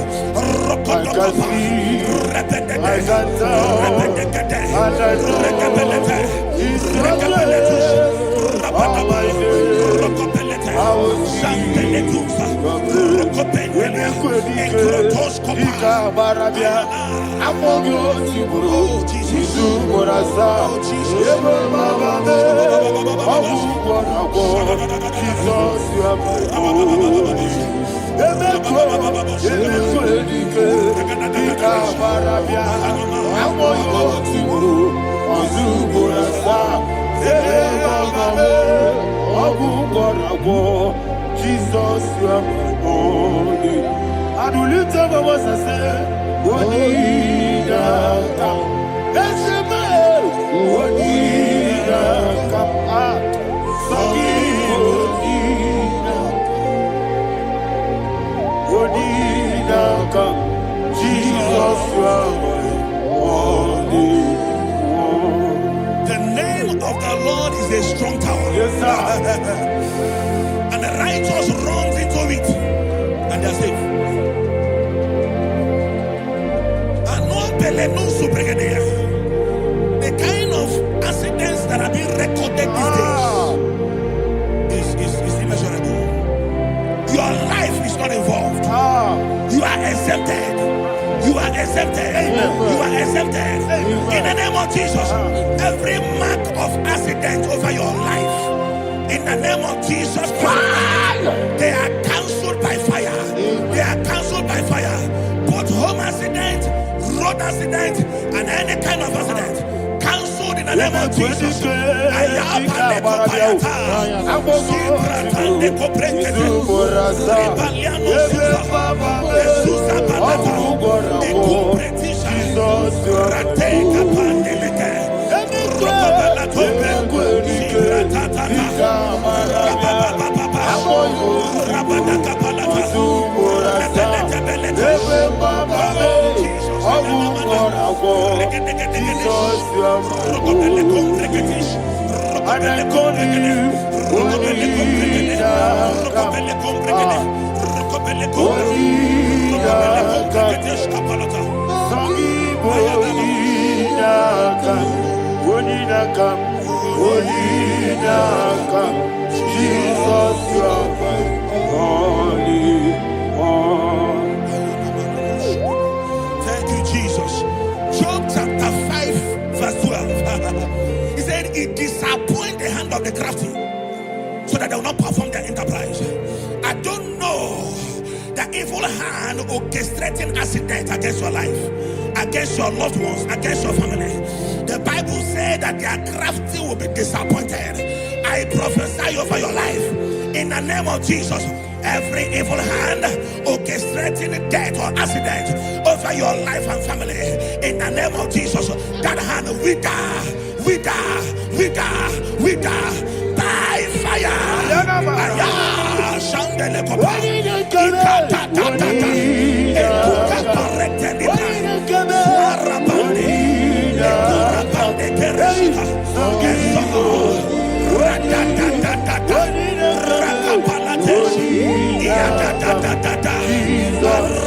Jesus, you are my only. And we lift up our voice and say, Wonderka. Let's say, Wonderka. Sogi Wonderka. Jesus, you are my only. The name of the Lord is a strong tower. Yes, sir. And the righteous runs into it and they are safe. The kind of accidents that are being recorded these days is immeasurable. Your life is not involved. You are exempted. You are exempted. You are exempted. In the name of Jesus, every mark of accident over your life, in the name of Jesus Christ, they are cancelled by fire. They are cancelled by fire. Both home accident, road accident, and any kind of accident, cancelled in the name of Jesus. Jesus, you are my only one. Thank you, Jesus. Job chapter 5, verse 12. He said, it disappoints the hand of the crafty, so that they will not perform their enterprise. I don't know the evil hand orchestrating accident against your life, against your loved ones, against your family. The Bible said that their crafty will be disappointed. I prophesy over your life in the name of Jesus. Every evil hand orchestrating death or accident over your life and family, in the name of Jesus, that hand wither by fire. Shandele kopa ikatatata etuka parete libra warabani ekurabande kereshika esoho ratatatata rakapalateshi iatatatata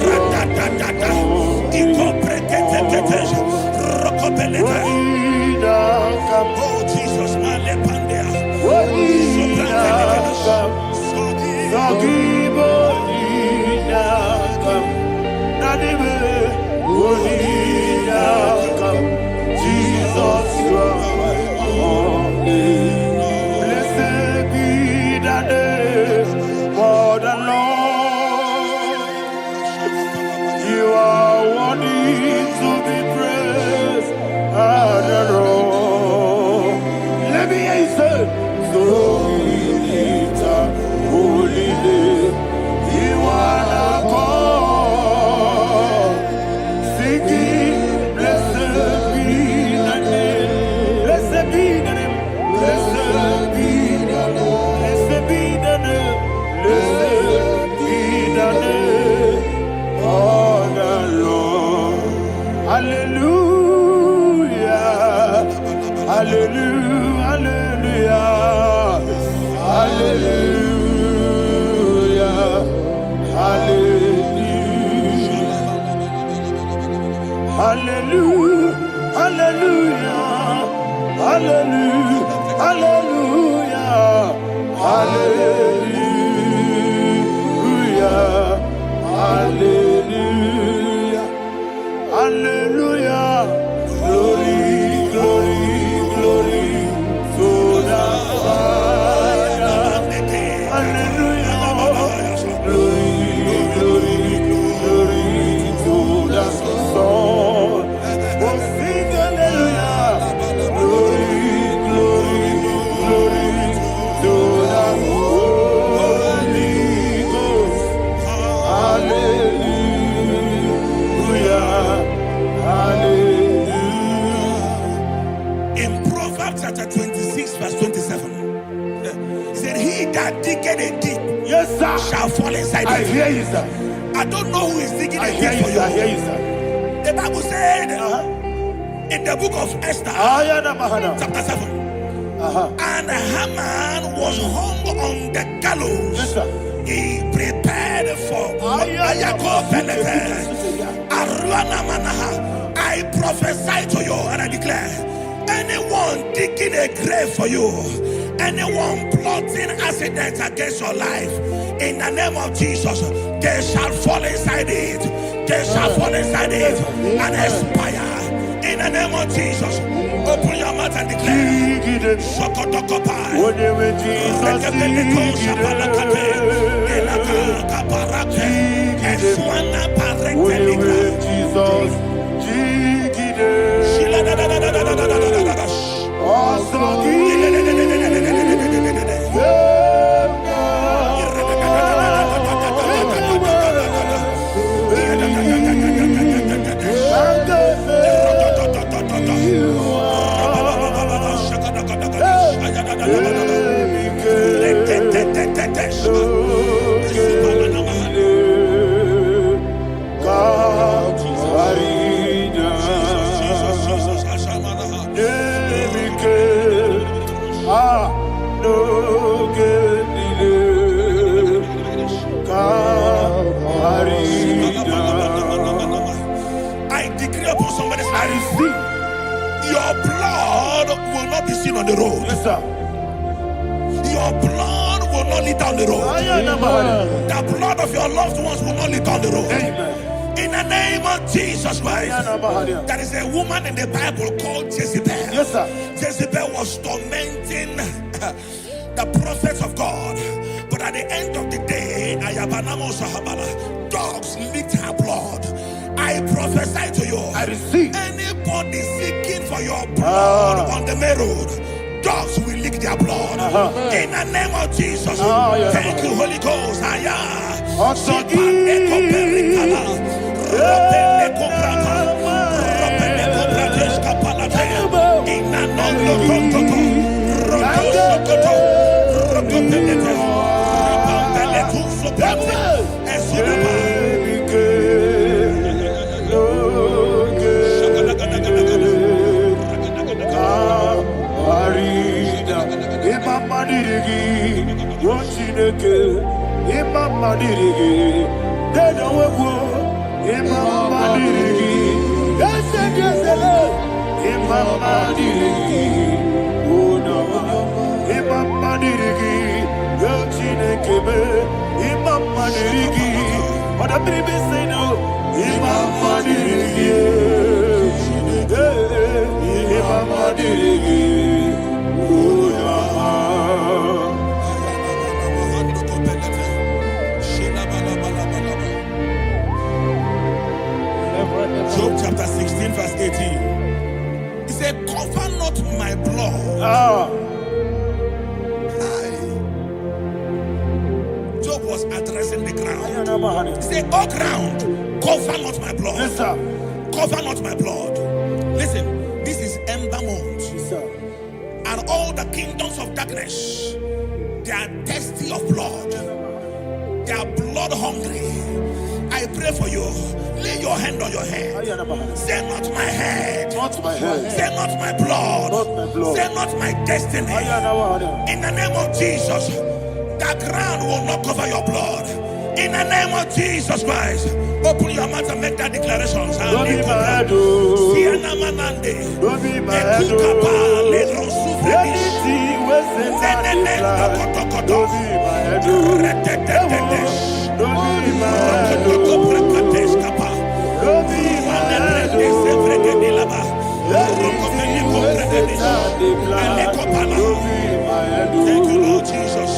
ratatatata ikopreketeketesh rokopelete. Oh Jesus, malepandea Jesus, you are my only. Blessed be the name for the Lord. You are worthy to be praised and adored. Let me hear you say, so we lift up holy name. You are the God. Singing, blessed be the name. Blessed be the name. Blessed be the name. Blessed be the name. Blessed be the name of the Lord. Hallelujah. Hallelujah. Hallelujah. Hallelujah. Hallelujah. Hallelujah. Hallelujah. Hallelujah. Hallelujah. Hallelujah. Hallelujah. Glory, glory, glory to the Father. Hallelujah. Glory, glory, glory to the Son. Oh, sing hallelujah. Glory, glory, glory to the Holy Ghost. Hallelujah. Hallelujah. In Proverbs chapter 26, verse 27, he said, he that diggeth a deep, Yes, sir, shall fall inside I it. hear you, sir. I don't know who is digging I a hear deep you, for sir. I hear you. you, sir. The Bible said in the book of Esther, chapter 7, and Haman was hung on the gallows. Yes, sir. He prepared for I prophesy to you and I declare, anyone digging a grave for you, anyone plotting accidents against your life, in the name of Jesus, they shall fall inside it. They shall fall inside it and expire. In the name of Jesus, open your mouth and declare. Shokotokopai. I receive. Your blood will not be seen on the road. Yes, sir. Your blood will not lead down the road. The blood of your loved ones will not lead down the road. Amen. In the name of Jesus Christ. There is a woman in the Bible called Jezebel. Yes, sir. Jezebel was tormenting the prophets of God. But at the end of the day, dogs licked her blood. I prophesy to you. I receive. Anybody seeking for your blood on the main road, dogs will lick their blood. In the name of Jesus. Thank you, Holy Ghost. Job chapter 16 verse 18. He said, cover not my blood. Job was addressing the ground. He said, oh ground, cover not my blood. Yes, sir. Cover not my blood. Listen, this is ember month. Yes, sir. And all the kingdoms of darkness, they are thirsty of blood. They are blood hungry. I pray for you. Lay your hand on your head. Say not my head. Not my head. Say not my blood. Not my blood. Say not my destiny. In the name of Jesus, the ground will not cover your blood. In the name of Jesus Christ, open your mouth and make that declaration. Don't be mad, oh. Don't be mad, oh. Anything was in that plan. Don't be mad, oh. Don't be mad, oh. Don't be mad, oh. Anything was in that plan. Don't be mad, oh. Thank you, Lord Jesus.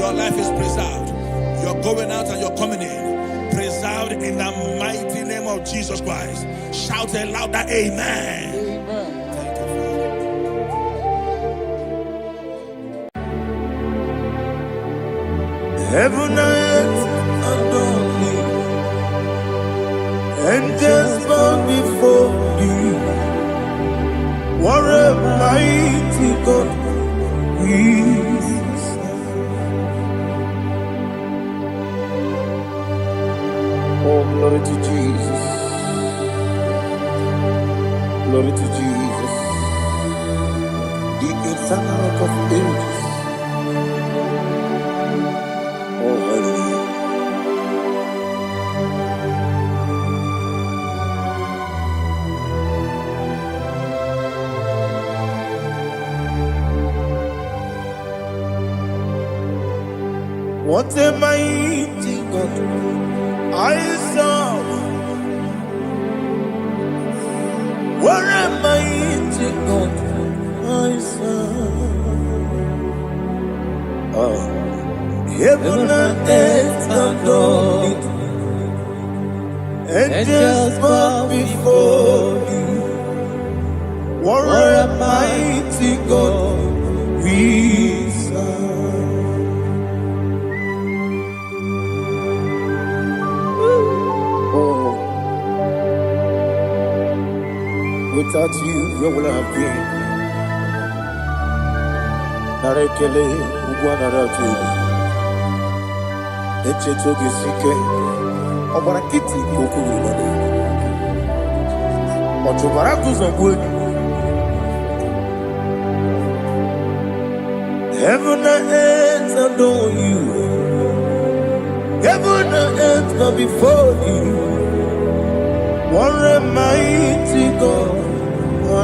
Your life is preserved. You're going out and you're coming in. Preserved in the mighty name of Jesus Christ. Shout a louder amen. Amen. Thank you, Father. Heaven and earth adore me, angels bow before thee. What a mighty God we Oh, glory to Jesus. Glory to Jesus. The eternal rock of ages. Oh, hallelujah. What a mighty God I serve. What a mighty God I serve. Oh, heaven and earth adore it. Angels bow before thee. What a mighty God we serve. Without you, where would I have been? Narekele, Ugwanaratu. Echetoge Sike. Obarakiti, Kokuru. Otobarakus of wood. Heaven and earth adore you. Heaven and earth come before you. What a mighty God I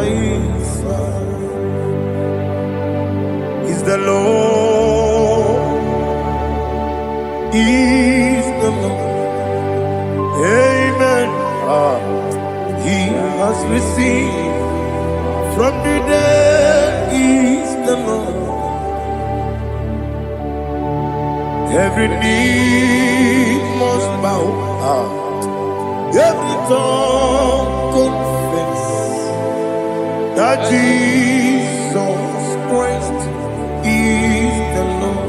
serve. Is the Lord. Is the Lord. Amen. He has received from the dead. Is the Lord. Every knee must bow. Every tongue confess that Jesus Christ is the Lord.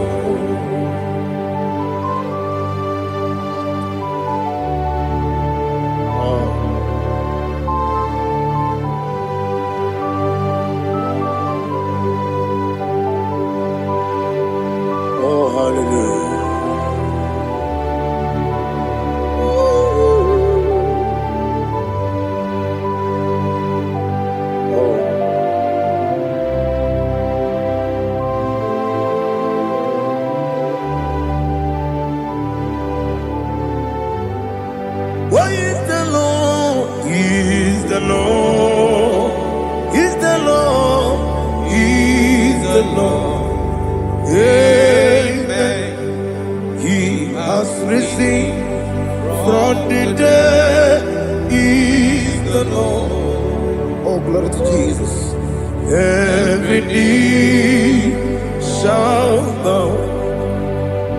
Oh, hallelujah. Why is the Lord? Is the Lord? Is the Lord? Is the Lord? Amen. He has risen from the dead. Is the Lord? Oh, glory to Jesus. Every knee shall bow.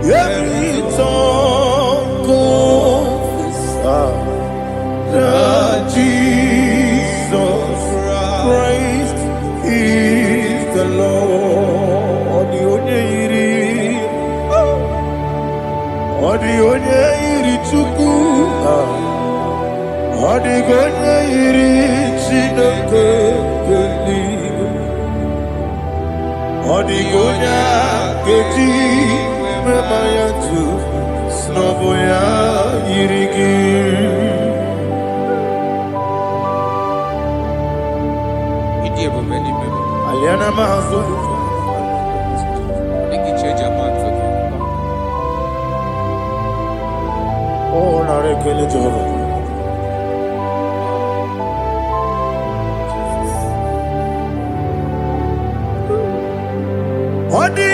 Every tongue confess that Jesus Christ is the Lord. The only Chuku, the only Chineke, the only Keti, Memayatu, Snoboya, Irigi. Aliana Mazo. Oh, Narekele Jehovah. Odi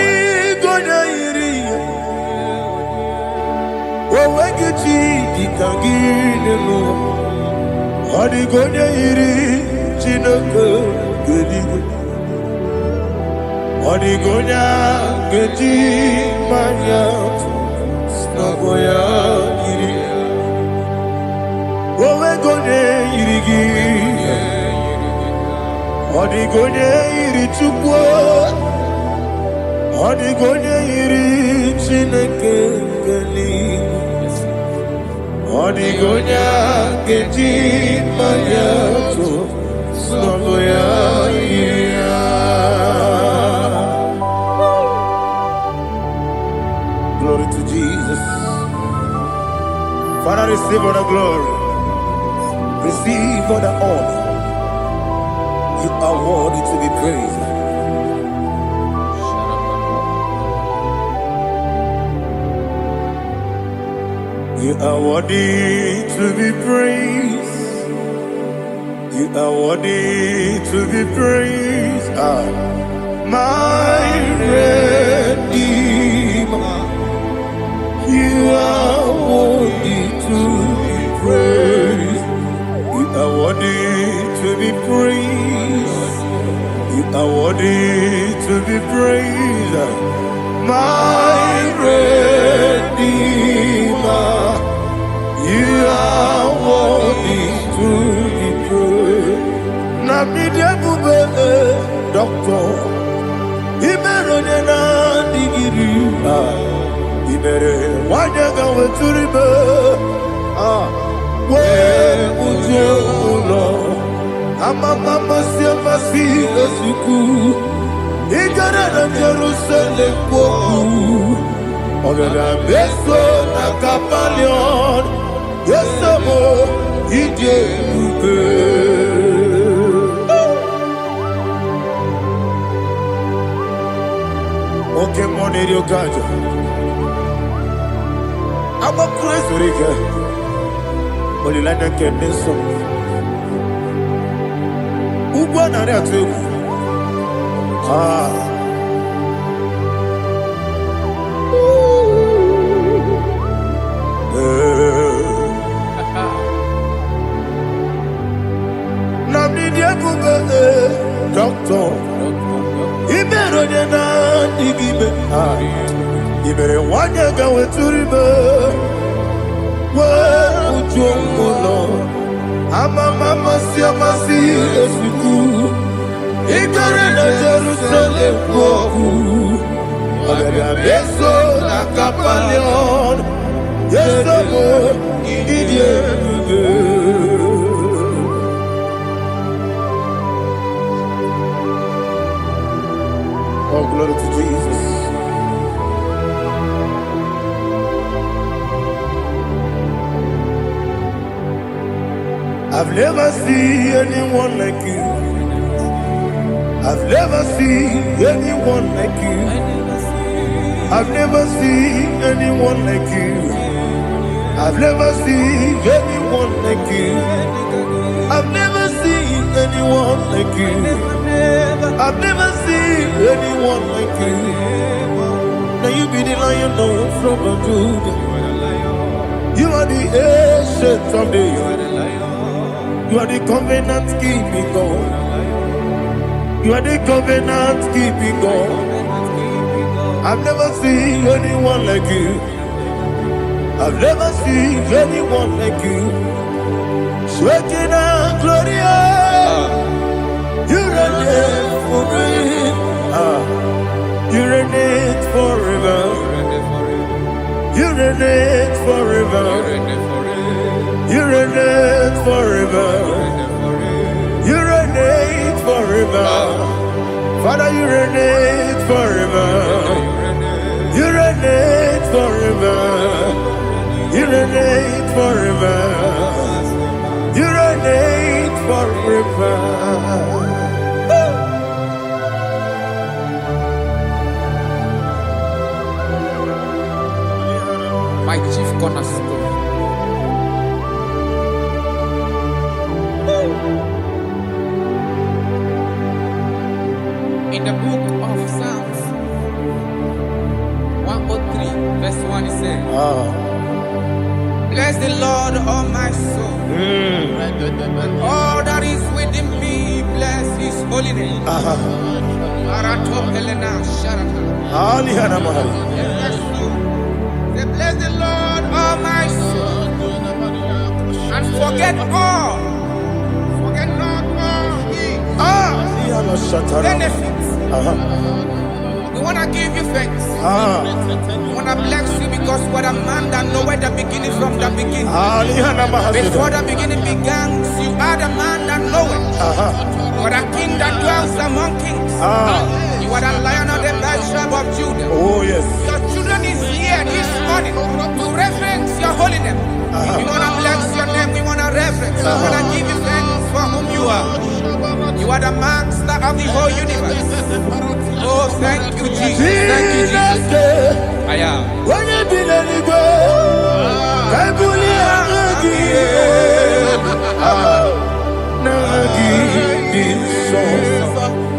gonya iri. Owegechi dikagine mo. Odi gonya iri Chineke gedigo. Odi gonya gedi manya. Snaboya iri. Owegonya irigi. Odi gonya iri chukwu. Odi gonya iri Chineke gedigo. Odi gonya gedi manya. Snaboya iri. Glory to Jesus. Father, receive all the glory. Receive all the honor. You are worthy to be praised. You are worthy to be praised. You are worthy to be praised. My Redeemer. You are worthy to be praised. You are worthy to be praised. You are worthy to be praised. My Redeemer. You are worthy to be praised. Nabidebube, Doctor. Imeronena digiri. Ibere wanyaga weturibe we ujo ulo Amama siamasi esuku. Igara na Jerusalem poku. Ogada beso na kapalion. Yesamo ije ube. Oke moneri okaja. I'm a crazy rigger. Only like a kenso. Ubana reatu. Namni dia kuba doctor. Ibero de na digibe. Ibere wanya gawe turibe. Ujomulo. Amama siamasi esuku. Igare na Jerusalem poku. Agara beso na kapalion. Yesamo idie buge. Oh, glory to Jesus. I've never seen anyone like you. I've never seen anyone like you. I've never seen anyone like you. I've never seen anyone like you. I've never seen anyone like you. I've never seen anyone like you. Now you be the lion from Judah. You are the ancient of days. You are the covenant keeping God. You are the covenant keeping God. I've never seen anyone like you. I've never seen anyone like you. Shaking and Gloria, you reign forever. You reign forever. You reign forever. You reign forever. You reign forever. Father, you reign forever. You reign forever. You reign forever. You reign forever. My chief cornerstone. In the book of Psalms 103, verse 1, it says, bless the Lord, all my soul. All that is within me, bless his holy name. Bless the Lord, all my soul. And forget all. Forget not all his benefits. We want to give you thanks. We want to bless you because what a man that knoweth the beginning from the beginning. Before the beginning began, you are the man that knoweth. You are the king that dwells among kings. You are the lion of the tribe of Judah. Oh yes. Your children is here this morning to reverence your holy name. We want to bless your name. We want to reverence. We want to give you thanks for whom you are. You are the master of the whole universe. Oh, thank you, Jesus. Thank you, Jesus. I am.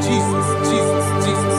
Jesus, Jesus, Jesus.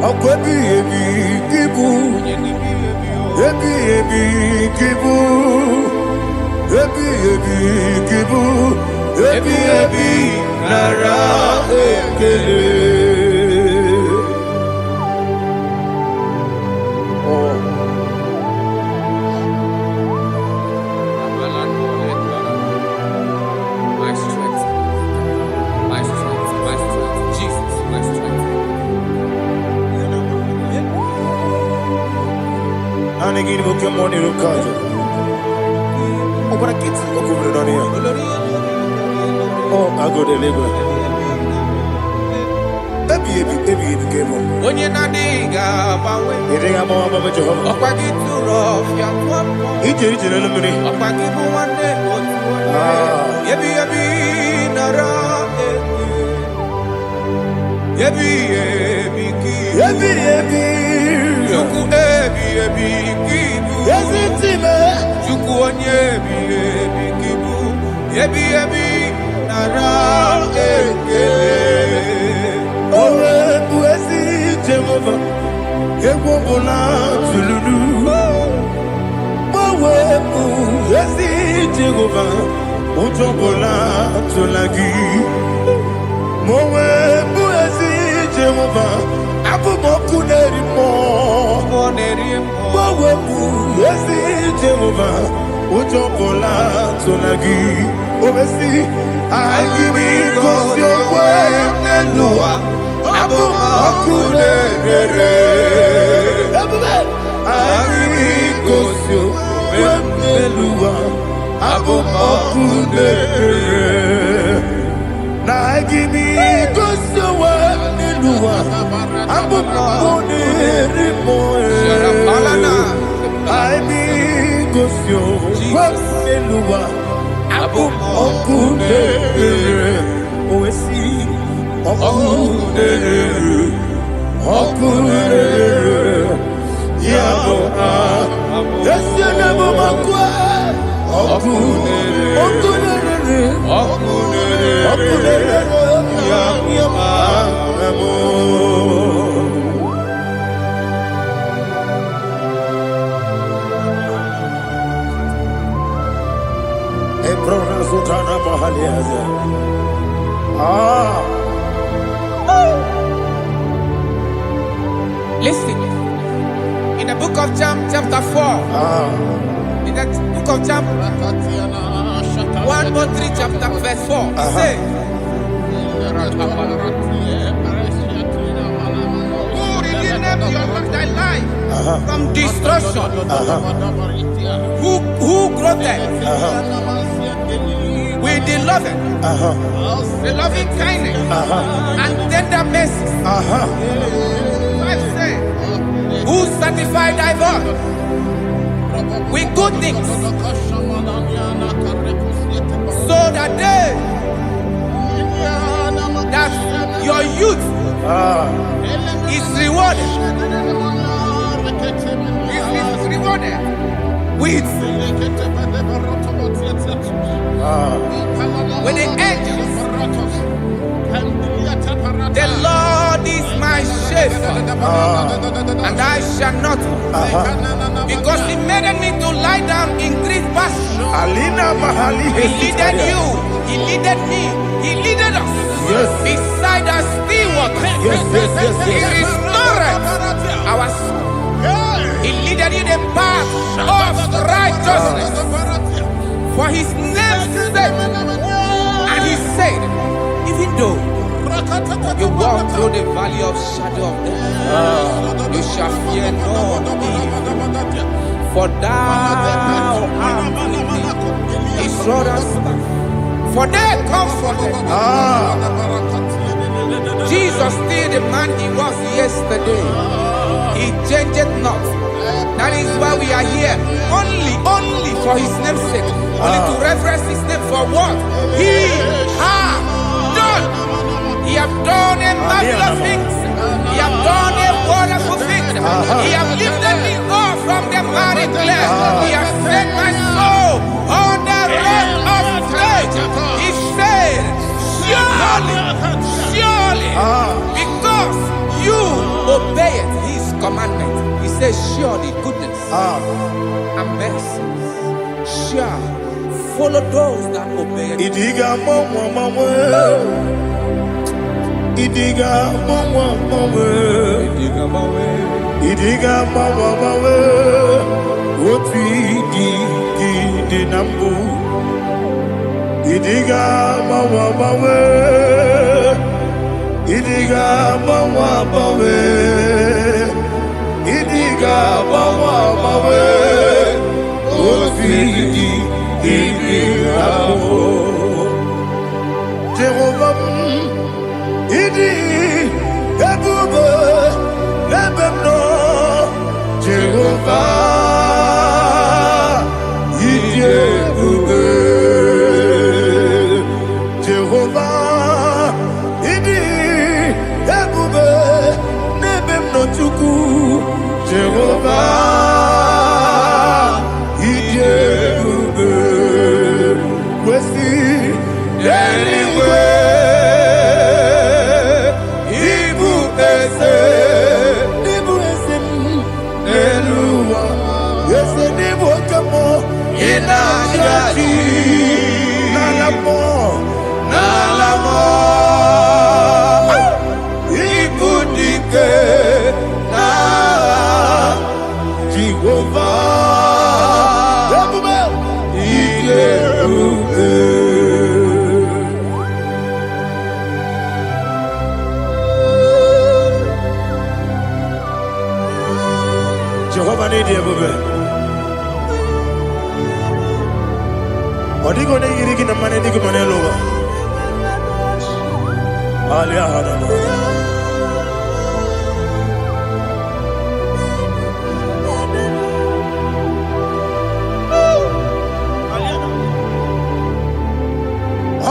Akwebi ebi kibu. Ebi ebi kibu. Ebi ebi kibu. Ebi ebi nara ekele. Oh. My strength, my strength, my strength, Jesus, my strength. Anegini Pokemon Irukaja. Obara Kits Okubrania. Oh, I go to Lagos. Baby, game on. When you're not diga, bawe. Eating a mama Jehovah. Opagi too rough, ya kwampo. Each eliminate. Opagi mo one day, yebi nara. Yebi ki. Juku ebi kibu. Yes, it's him. Juku onyebi kibu. Yebi nara ekele. Owe buesi Jehovah. Ewobola tululu. Owe buesi Jehovah. Ojobola tulagi. Mowe buesi Jehovah. Abumoku nerimo. Mowe buesi Jehovah. Ojobola tulagi. Obesi agimi kosyo wenelua. Abumoku nerere. Agimi kosyo wenelua. Abumoku nerere. Agimi kosyo wenelua. Abumoku nerimo. Agimi kosyo wenelua. Okudere, oesi, okudere, yabo yesi nabo makwa, okudere, yabo amo. Listen, in the book of Psalm chapter 4, in the book of Psalm 103 chapter verse 4, it says, who redeemed thy life from destruction? Who groweth with the loving kindness and tender mercy? Who sanctify thy body with good things, so that your youth is rewarded. Is rewarded with the angels. The Lord is my shepherd, and I shall not want, because He made me to lie down in green pastures. He leaded you, He leaded me, He leaded us beside the still waters. He restored our soul. He leaded you the path of righteousness for His name's sake. And He said, even though you walk through the valley of shadow of death, you shall fear no evil, for thou art with me. His rod and staff, for they comforted. Jesus still the man He was yesterday. He changed not. That is why we are here. Only for His name's sake. Only to reference His name for what He has done. He has done a marvelous things. He has done a wonderful thing. He has lifted me up from the miry clay. He has set my soul on the rock of faith. He said, surely, because you obey commandment. He says, surely goodness and mercy shall follow those that obey. Idiga mama, Idiga mama, Idiga mama, what we di nambu. Idiga mama, Idiga mama, Idiga mama, what we di nambu. Jehovah, Idi, Ebube, Ebemno, Jehovah, Idi, Ebube, Jehovah, Idi, Ebube, Nebemno Chuku, Jehovah, Idi, Ebube, Wesi, anyway. Jehovah need you, baby. Odigo ne yirigi na mane digo mane loga. Alia hada.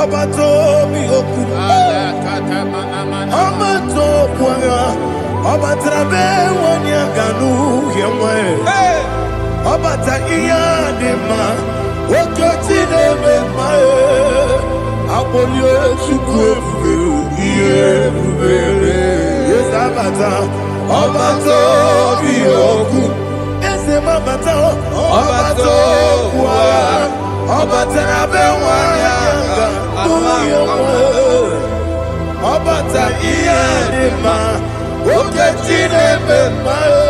Abato mi oku. Abato kwanga. Abatrabe wanya ganu yemwe. Abata iya dema. Okoti nebe mae. Apolio chukwe iye bubere. Yes abata. Abato mi oku. Ese mabata. Abato kwa. Abatrabe wanya ganu yemwe. Abata iya dema. Okoti nebe mae.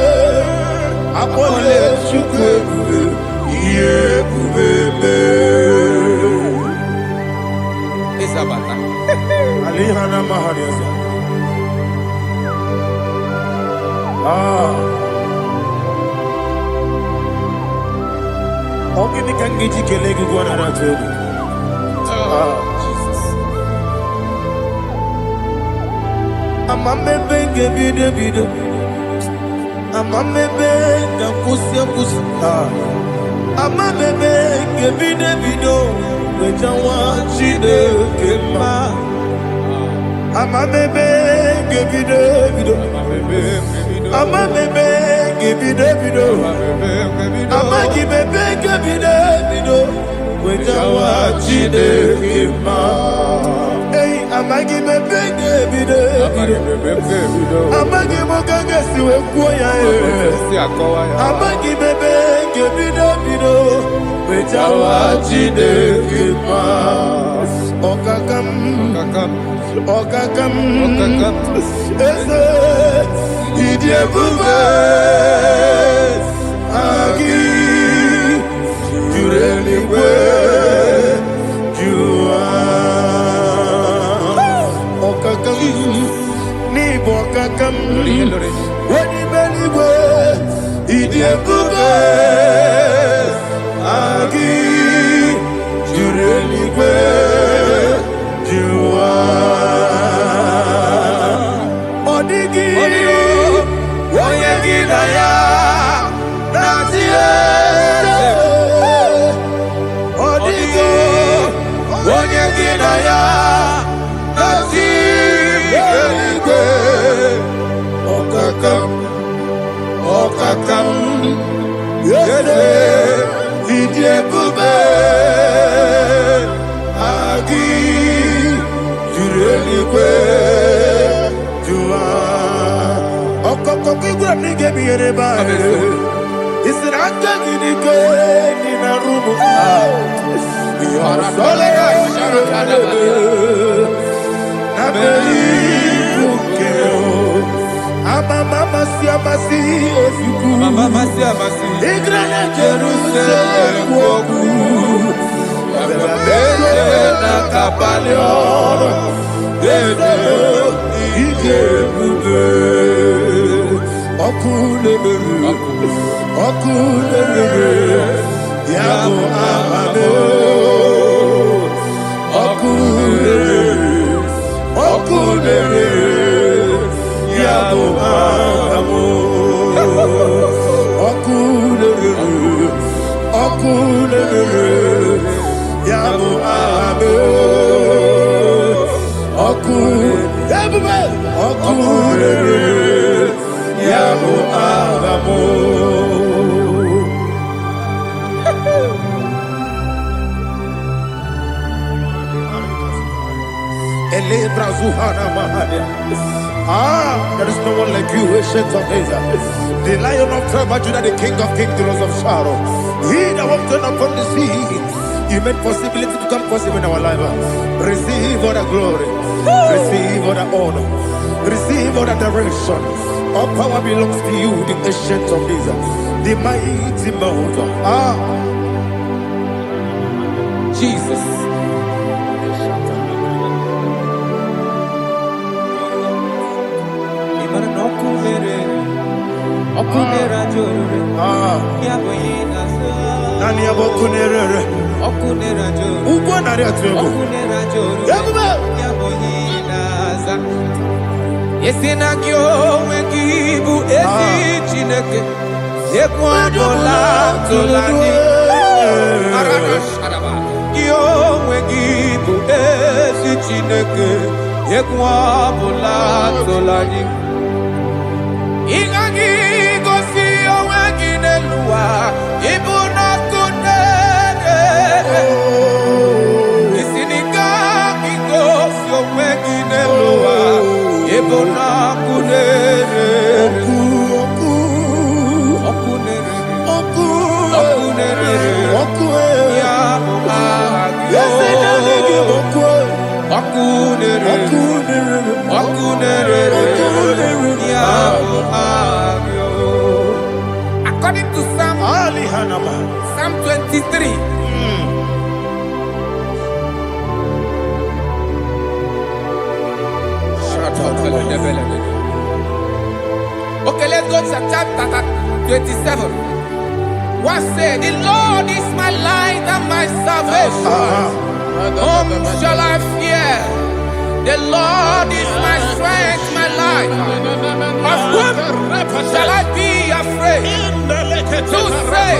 Apolio chukwe iye bubere. Isabata. Alihana mahariasa. Ogini kangiji kelegi gwana ratobi. Jesus. Amamebe ngebido. Amamebe ngakusi. Amamebe ngebido. Wejawa chide kema. Amamebe ngebido. Amamebe ngebido. Amagibebe ngebido. Wejawa chide kema. Hey, amagibebe ngebido. Amagimogaga siwe kuya. Amagibebe ngebido. Wejawa chide kema. Okakam. Ese idie bube. Agi jureli kwe jua. Okakam ni bokakam. Wadi beli kwe idie bube. Agi jureli kwe jua. Odigi oyegi na ya natie. Odigi oyegi na ya natie. Okakam yede idie bube. Agi jureli kwe jua. Okoko He said, I'm taking it in a room. You are Mama Siamasi, Mama Siamasi, Igrana Jerusalem, Woku, Abela Capalion, Ige, Okule, Yabo Amado, Okule, Yabo Amado, Okule, Yabo Amado, Okule, Yabo Amado. There is no one like you, ancient of days. The Lion of tribe of Judah, the King of kings, the Rose of Sharon. He that walked upon the sea, He made possibility to come possible in our life. Receive all the glory, receive all the honor, receive all the direction. All power belongs to you, the ancient of days, the mighty mountain. Jesus. Nani abokunere okunera jo ugwo nari atwego okunera jo yaboyinaza yesina kyo wekibu esi chineke yekwadola tolani arashadaba kyo wekibu esi chineke yekwadola tolani ingagi gosi oweginelua ibuna kunere isinika gosi oweginelua ibuna kunere okunere ya according to Psalm 23. Okay, let's go to chapter 27. What said? The Lord is my light and my salvation. Whom shall I fear? The Lord is my strength, my life. Of whom shall I be afraid? To say,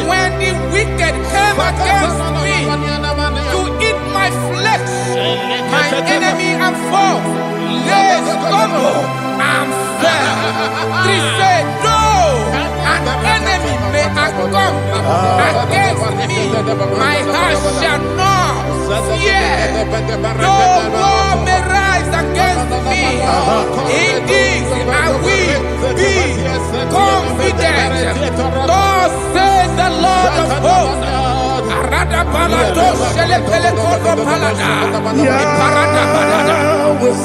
when the wicked came against me to eat my flesh, my enemy and foe, they stumble and fell. Three said, no, an enemy may have come against me, my heart shall not fear. No war may rise against me. Indeed, I will be confident. Thus says the Lord of hosts. Arada palado shele pele kodo palada. Iparada palada.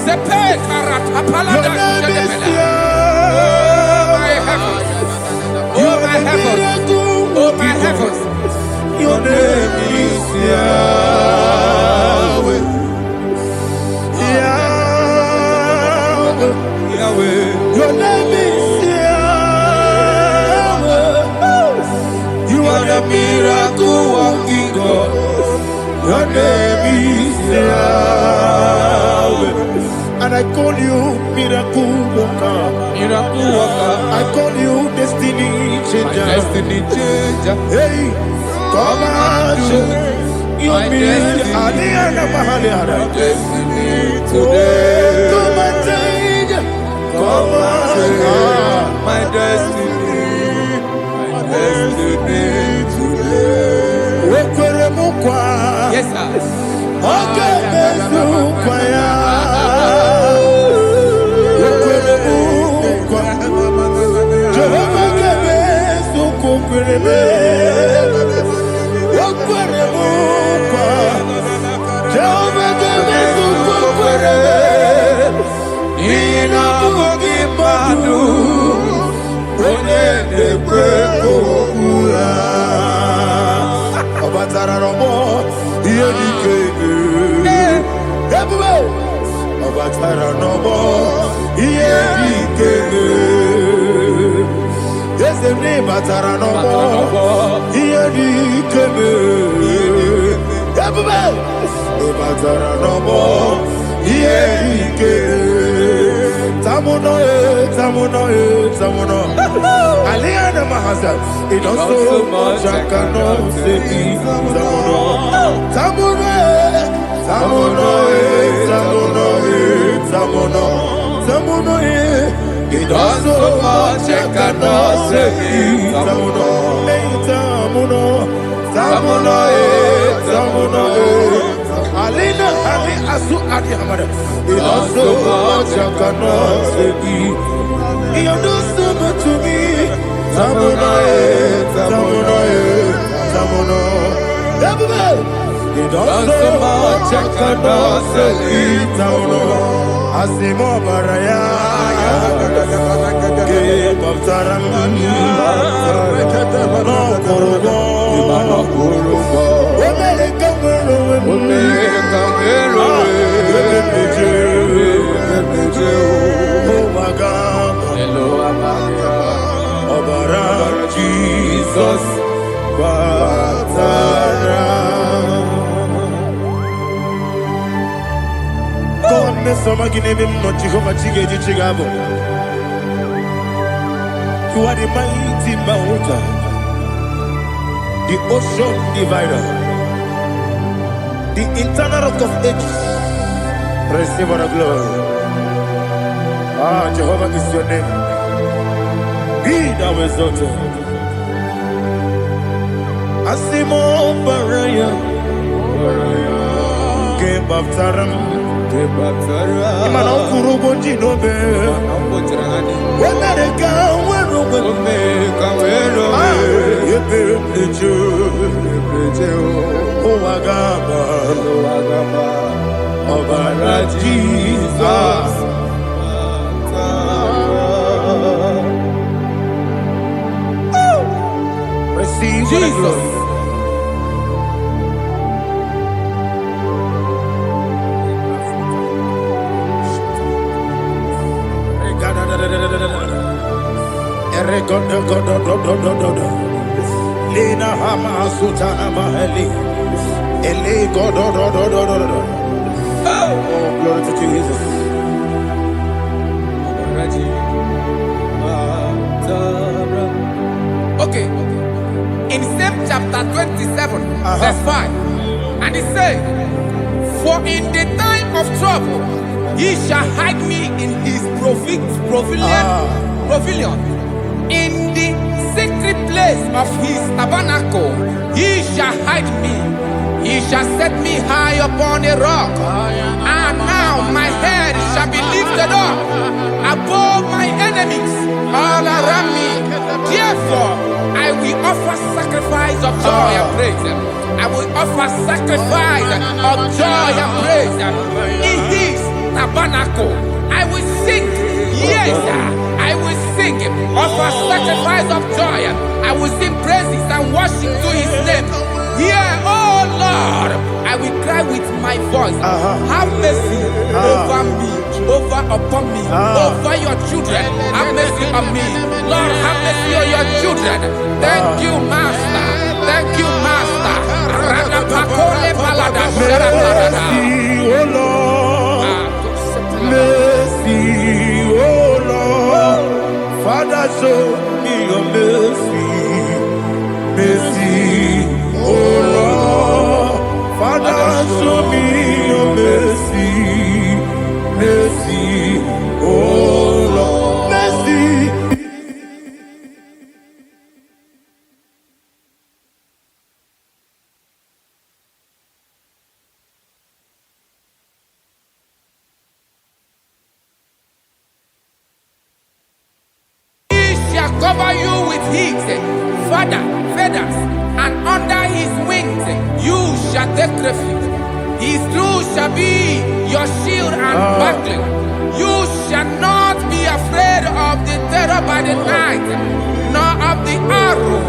Sepe karata palada shele pele. Oh my heavens, oh my heavens, your name is Yahweh. Yahweh, your name is Yahweh. You are the miracle working God. Your name is Yahweh. And I call you miracle worker. Miracle worker. I call you destiny changer. Destiny changer. Hey, come on, your destiny. My destiny today. Come on, change. Come on, my destiny. My destiny today. Yes, sir. Okay, Asemi batara no more. Iye keme. Ebube. Batara no more. Iye keme. Tamuno. Aliana Mahasa. It does so much I cannot say. Tamuno. It does so much I cannot say. Tamuno. Alina Ali Asu Adi Hamada. It does so much I cannot say. You do so much to me. Tamuno. It does so much I cannot say. Tamuno. Asimo Baraya. Give up Taramani. No Kurugo. Jesus, God, Miss Somaginebim, not Jehovah Chigati Chigabo. You are the mighty mountain, the ocean divider, the internal rock of ages. Receive the glory. Jehovah is your name. Be thou exalted. Asimo Baraya, Game of Taram, Imano Kuruboji Nobe, when I go, when Jesus. Receive Jesus. Lena Hama Sutana Maheli. Ele God. Oh, glory to Jesus. Okay. In same chapter 27, verse 5, and it says, for in the time of trouble, he shall hide me in his pavilion. In the secret place of his tabernacle, he shall hide me. He shall set me high upon a rock. And now my head shall be lifted up above my enemies all around me. Therefore, I will offer sacrifice of joy and praise. I will offer sacrifice of joy and praise. In his tabernacle, I will sing. Yes, I will sing. Offer sacrifice of joy. I will sing praises and worship to his name. Here, oh Lord, I will cry with my voice. Have mercy over me, upon me, over your children. Have mercy on me. Lord, have mercy on your children. Thank you, Master. Thank you, Master. Mercy, oh Lord. Mercy, oh Lord. Father, show me your mercy. Mercy, oh Lord. Father, show me your mercy. Mercy, oh Lord. Mercy. Cover you with heat, feathers, and under his wings you shall take refuge. His truth shall be your shield and buckler. You shall not be afraid of the terror by the night, nor of the arrow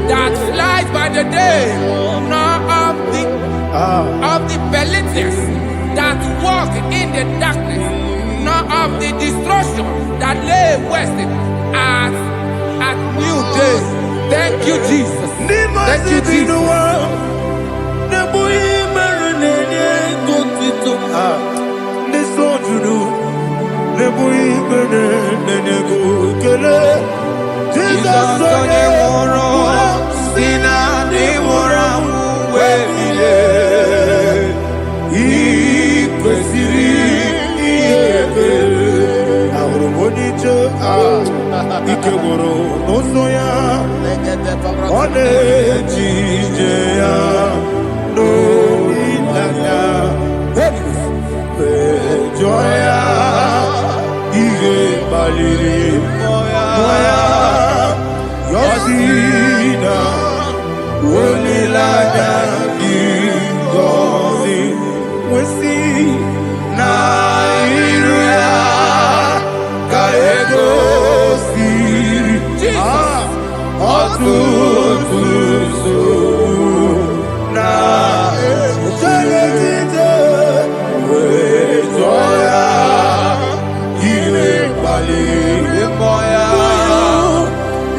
that flies by the day, nor of the pestilence that walk in the darkness, nor of the destruction that lay waste at new day. you, Jesus. Thank you, Jesus. Jesus onye nwụrụ si na ndị nwụrụ anwụ wee bilie. Ị kwesịrị ihe ekele. Ahụrụ m onye ije ike gwụrụ n'ụzọ ya, ọ na-eji ije ya n'olileanya, jụọ ya ihe kpaliri mmụọ ya, yọzi na olileanya dị ngọzi nwesị na iru ya ka egosiri ọtụtụ nsogbu na ejegide wee jụọ ya ihe kpaliri mmụọ ya,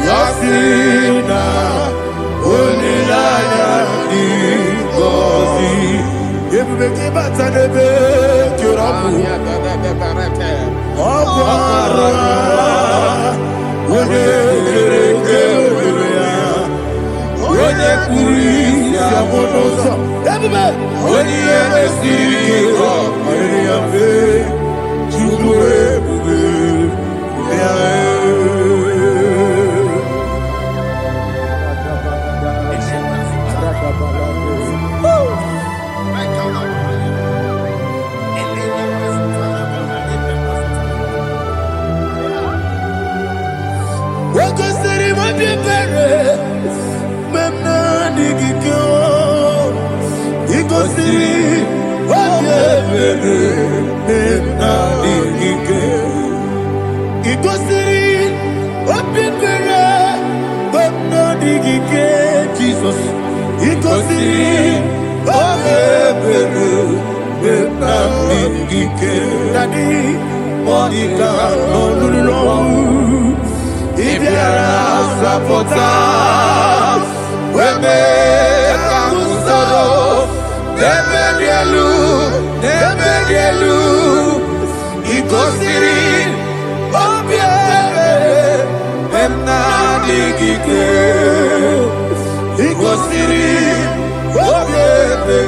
ya sị na olileanya dị ngọzi. Ebube gị bata n'ebe kere ọkụ, ọkụ ara onye kere eke were ya, onye kpụrụ isi abụ n'ụzọ. Ebube onye ihe mesiri ike ọ kpaliri ya mfe, Chukwu ebube ya. Wakosiri mabibere, memna digiko. Ikosiri mabibere, memna digike. Ikosiri mabibere, memna digike. Jesus. Ikosiri mabibere, memna digike. Daddy, Monica, no. Ibiara sapota, weme kamusoro, nebelielu, ikosiri, obiere, memna digike, ikosiri, obiere,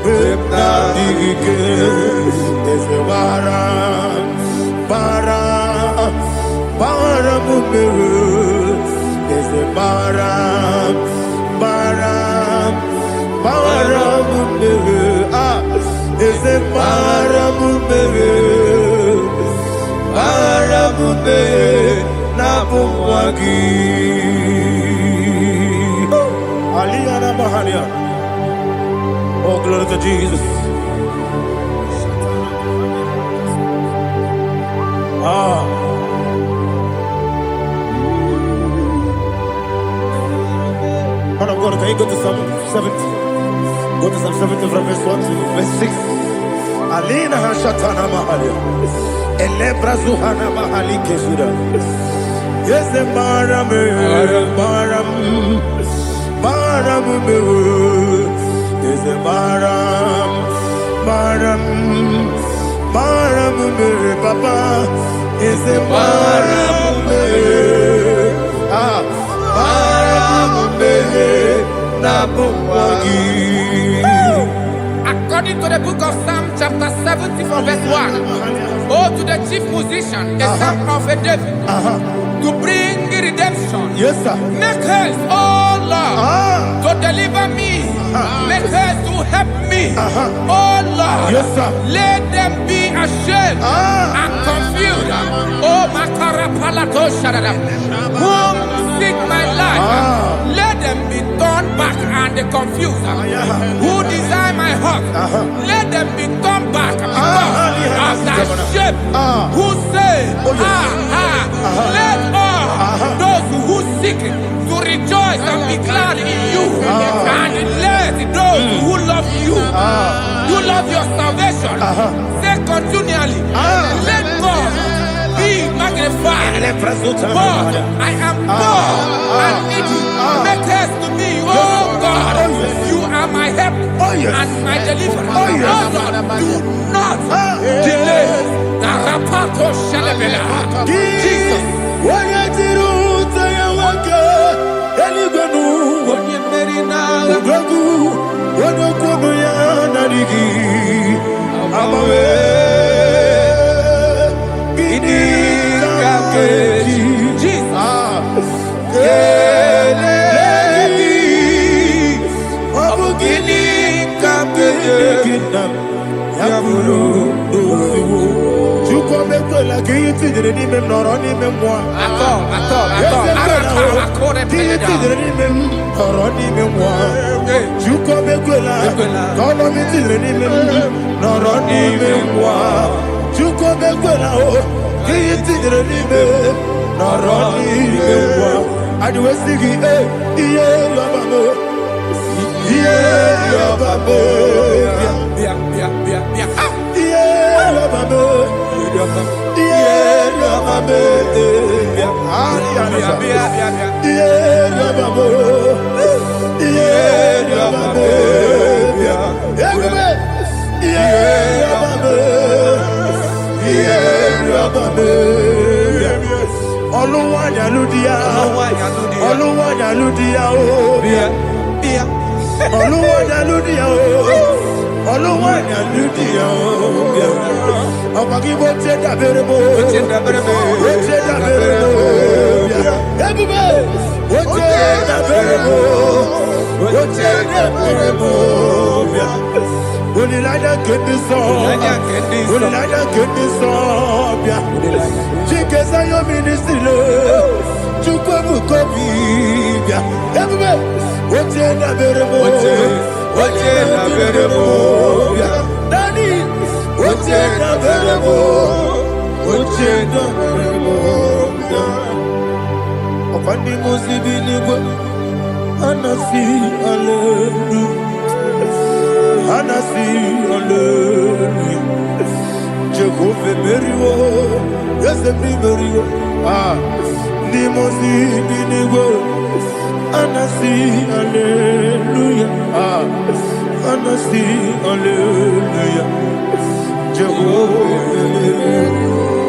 memna digike, ese bara mumere, ese bara mumere, ese bara mumere, na bumwagi. Aliyana Mahalia. Oh, glory to Jesus. Man of God, can you go to Psalm 70? Go to Psalm 70 from verse 1 to verse 6. Alina Hashatana Mahalia. Elebra Zuhana Mahali Kesura. Yes, the Baram. Yes, the Baram. Papa. Yes, the Baram. According to the book of Psalm chapter 70 from verse 1, oh, to the chief musician, a son of a David, to bring redemption. Yes, sir. Make haste, oh Lord, to deliver me. Make haste to help me. Oh Lord, yes, sir. Let them be ashamed and confused. Oh, Makara Palato Shadadam, whom seek my life. Let them be turned back and confused. Who desire my heart, let them be turned back because of that shape. Who say, let all those who seek to rejoice and be glad in you, and let those who love you, you love your salvation, say continually, let God be magnified God, I am God and needy. Make haste to me, oh God. You are my help and my deliverer. Oh Lord, do not delay. Jesus.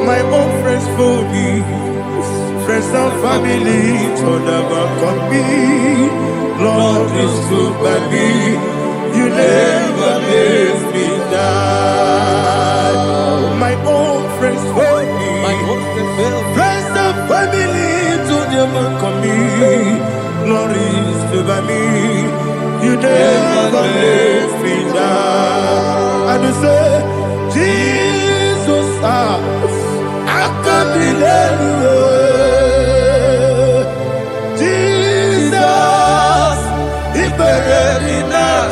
My own friends for me, friends and family, told never come me. Lord is good by me, you never let me die. My own friends for me, friends and family, told never come me. Lord is good by me, you never let me die. And you say, Jesus, I can't believe you. Jesus, He buried me now.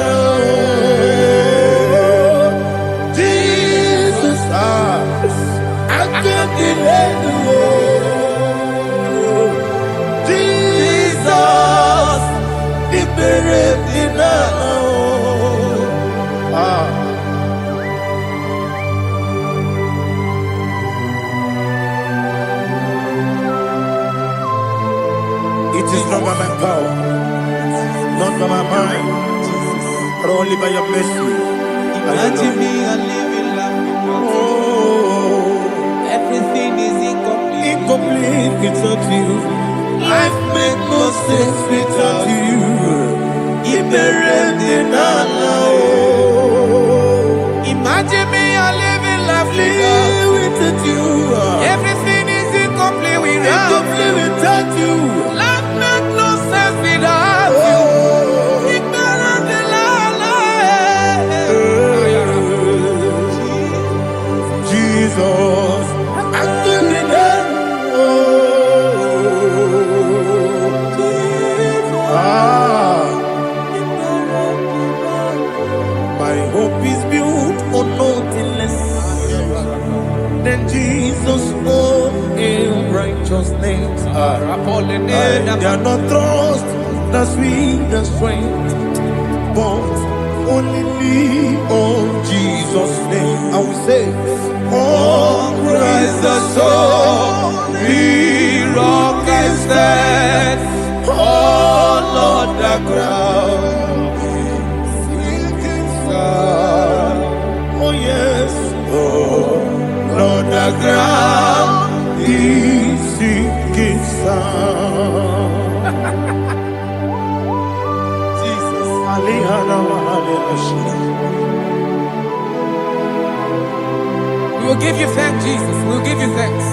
Jesus, I can't believe you. Jesus, He buried me now. It is not by my power, not by my mind, but only by your mercy. Imagine me a living life without you. Everything is incomplete. Incomplete without you. Life makes no sense without you. Imagine me a living life without you. Everything is incomplete without you. Life makes no sense without you. Jesus, I couldn't my hope is built on nothing less than Jesus' own righteousness. They are not trust that sweet the strength, but only on Jesus' name. I will say, On Christ the solid rock I stand. Oh Lord, the ground is sinking sand. Oh yes, oh Lord, the ground is sinking sand. Jesus, We will give you thanks, Jesus. We will give you thanks.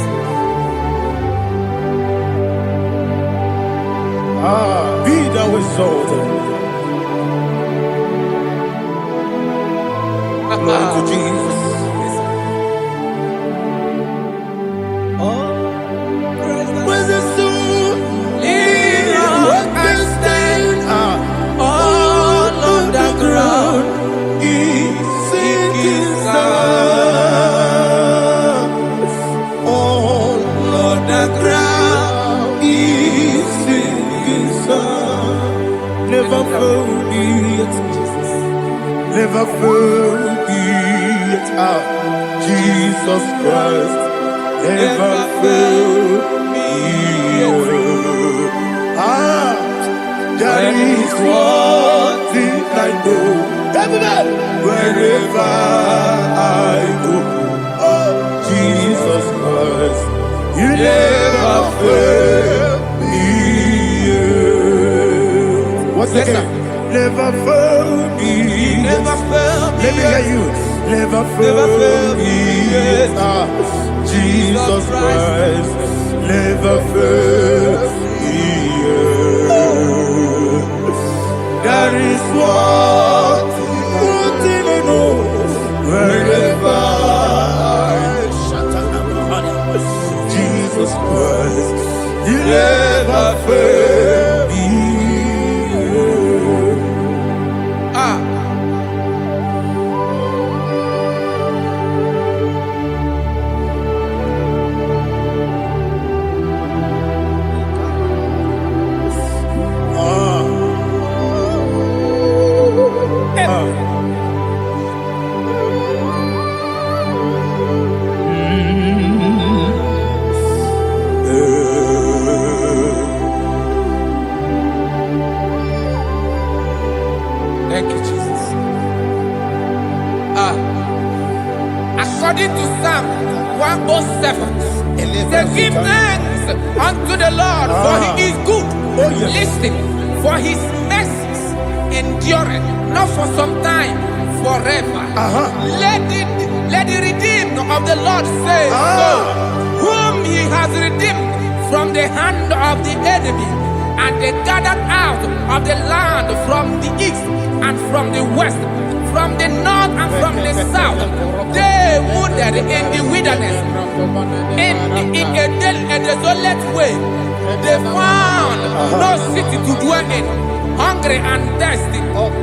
Be thou exalted. Glory to Jesus. Praise the soul. What can stand? All on the ground is sinking sand. All on the ground is sinking sand. Never forget, never forget, Jesus Christ. Never fail me. That is one thing I know. Wherever I go, oh Jesus Christ, you never fail me. What's again? Never fail me. Never fail me. Let me hear you. Never fail me. Jesus Christ never fails me. That is one thing I know. Wherever Jesus Christ, He never fails me. Thank you, Jesus. According to Psalm 107, say, give thanks unto the Lord, for He is good. Listen, for His mercies endureth, not for some time, forever. Let the redeemed of the Lord say so, whom He has redeemed from the hand of the enemy, and they gathered out of the land from the east and from the west, from the north and from the south. They wandered in the wilderness, in a desolate way. They found no city to dwell in, hungry and thirsty.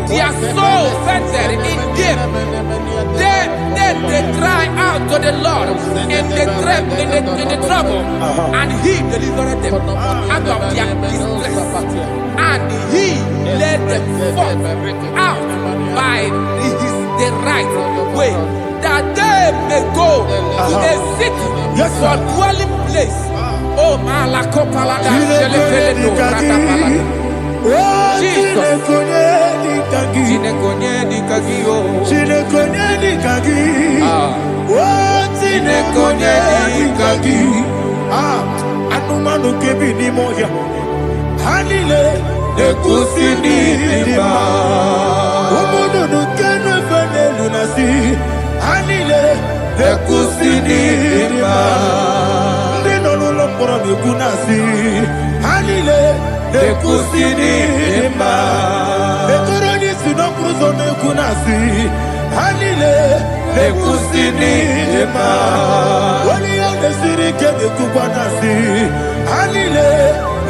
Their soul fainted in death. They cry out to the Lord in the trouble, and He delivered them out of their distress, and He led them forth out by the right way, that they may go to a city for dwelling place. Oh, Malakopalada, Jesus. Anumanu kebi ni moya Hanile Nekusini Nima Umudu nukenu fene lunasi Hanile Nekusini Nima Ndino luloporo nukunasi Hanile Nekusini Nima Nekoroni sinokruzo nukunasi Hanile Nekusini Nima Wali yone sirike nekubanasi Hanile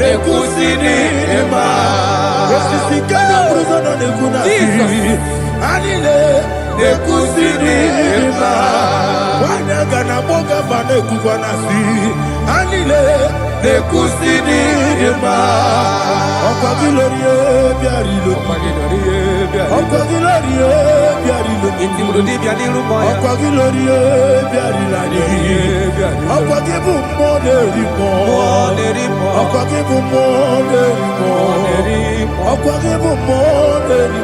Nekusini Nima Wasisikana bruzono nekunasi Hanile Nekusini Nima Wanagana boga vane kubanasi Hanile Nekusini Nima Okwa gilorie biarilo Okwa gilorie biarilo Ọkwa gị lori bịarịla n'ihi. Ọkwa gị bụ mmụọ na-eri mmụọ. Ọkwa gị bụ mmụọ na-eri mmụọ. Ọkwa gị bụ mmụọ na-eri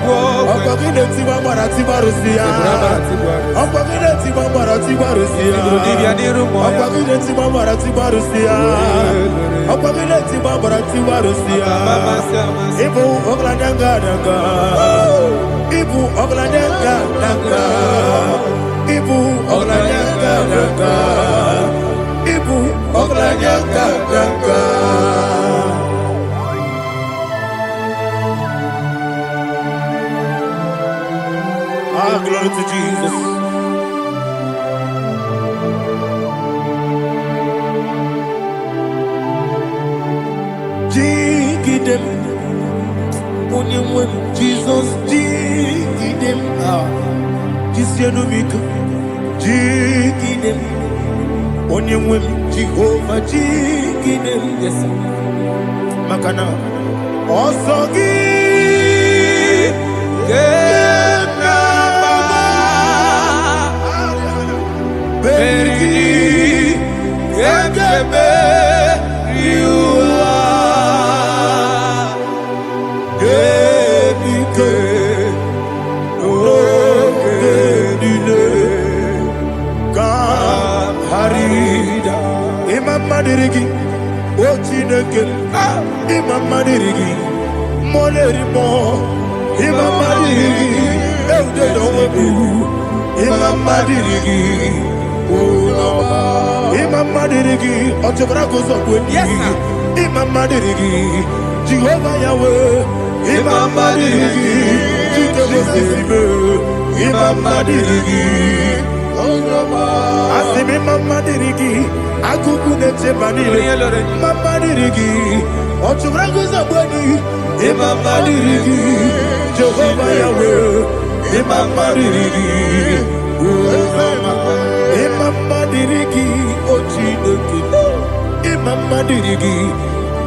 mmụọ. Ọkwa gị na-etiba gbara tibarụsi ya. Ọkwa gị na-etiba gbara tibarụsi ya. Ọkwa gị na-etiba gbara tibarụsi ya. Ọkwa gị na-etiba gbara tibarụsi ya. Ịbụ ọgladanga danga. Ibu ogladanga danga. Ibu ogladanga danga. Ibu ogladanga danga. Ah, glory to Jesus. Jigidem. Jesus, jigidem. Jisianumika, jigidem. Onyemwem, Jehovah, jigidem. Yes, Makana. Osogi, Gebrama, Berigi, Gekebe, Dirigi, Ochineke, Imam Dirigi, Molerimo, Imam Dirigi, Eldedobu, Imam Dirigi, Imam Dirigi, Otobracos of Winnie, Imam Dirigi, Jehovah Yahweh, Imam Dirigi, Imam Dirigi, Asimi Mama Dirigi, Akukune Chemanile, Mama Dirigi, Otubragus of Body, Imama Dirigi, Jehovah Yahweh, Imama Dirigi, Imama Dirigi, Ochineke, Imama Dirigi,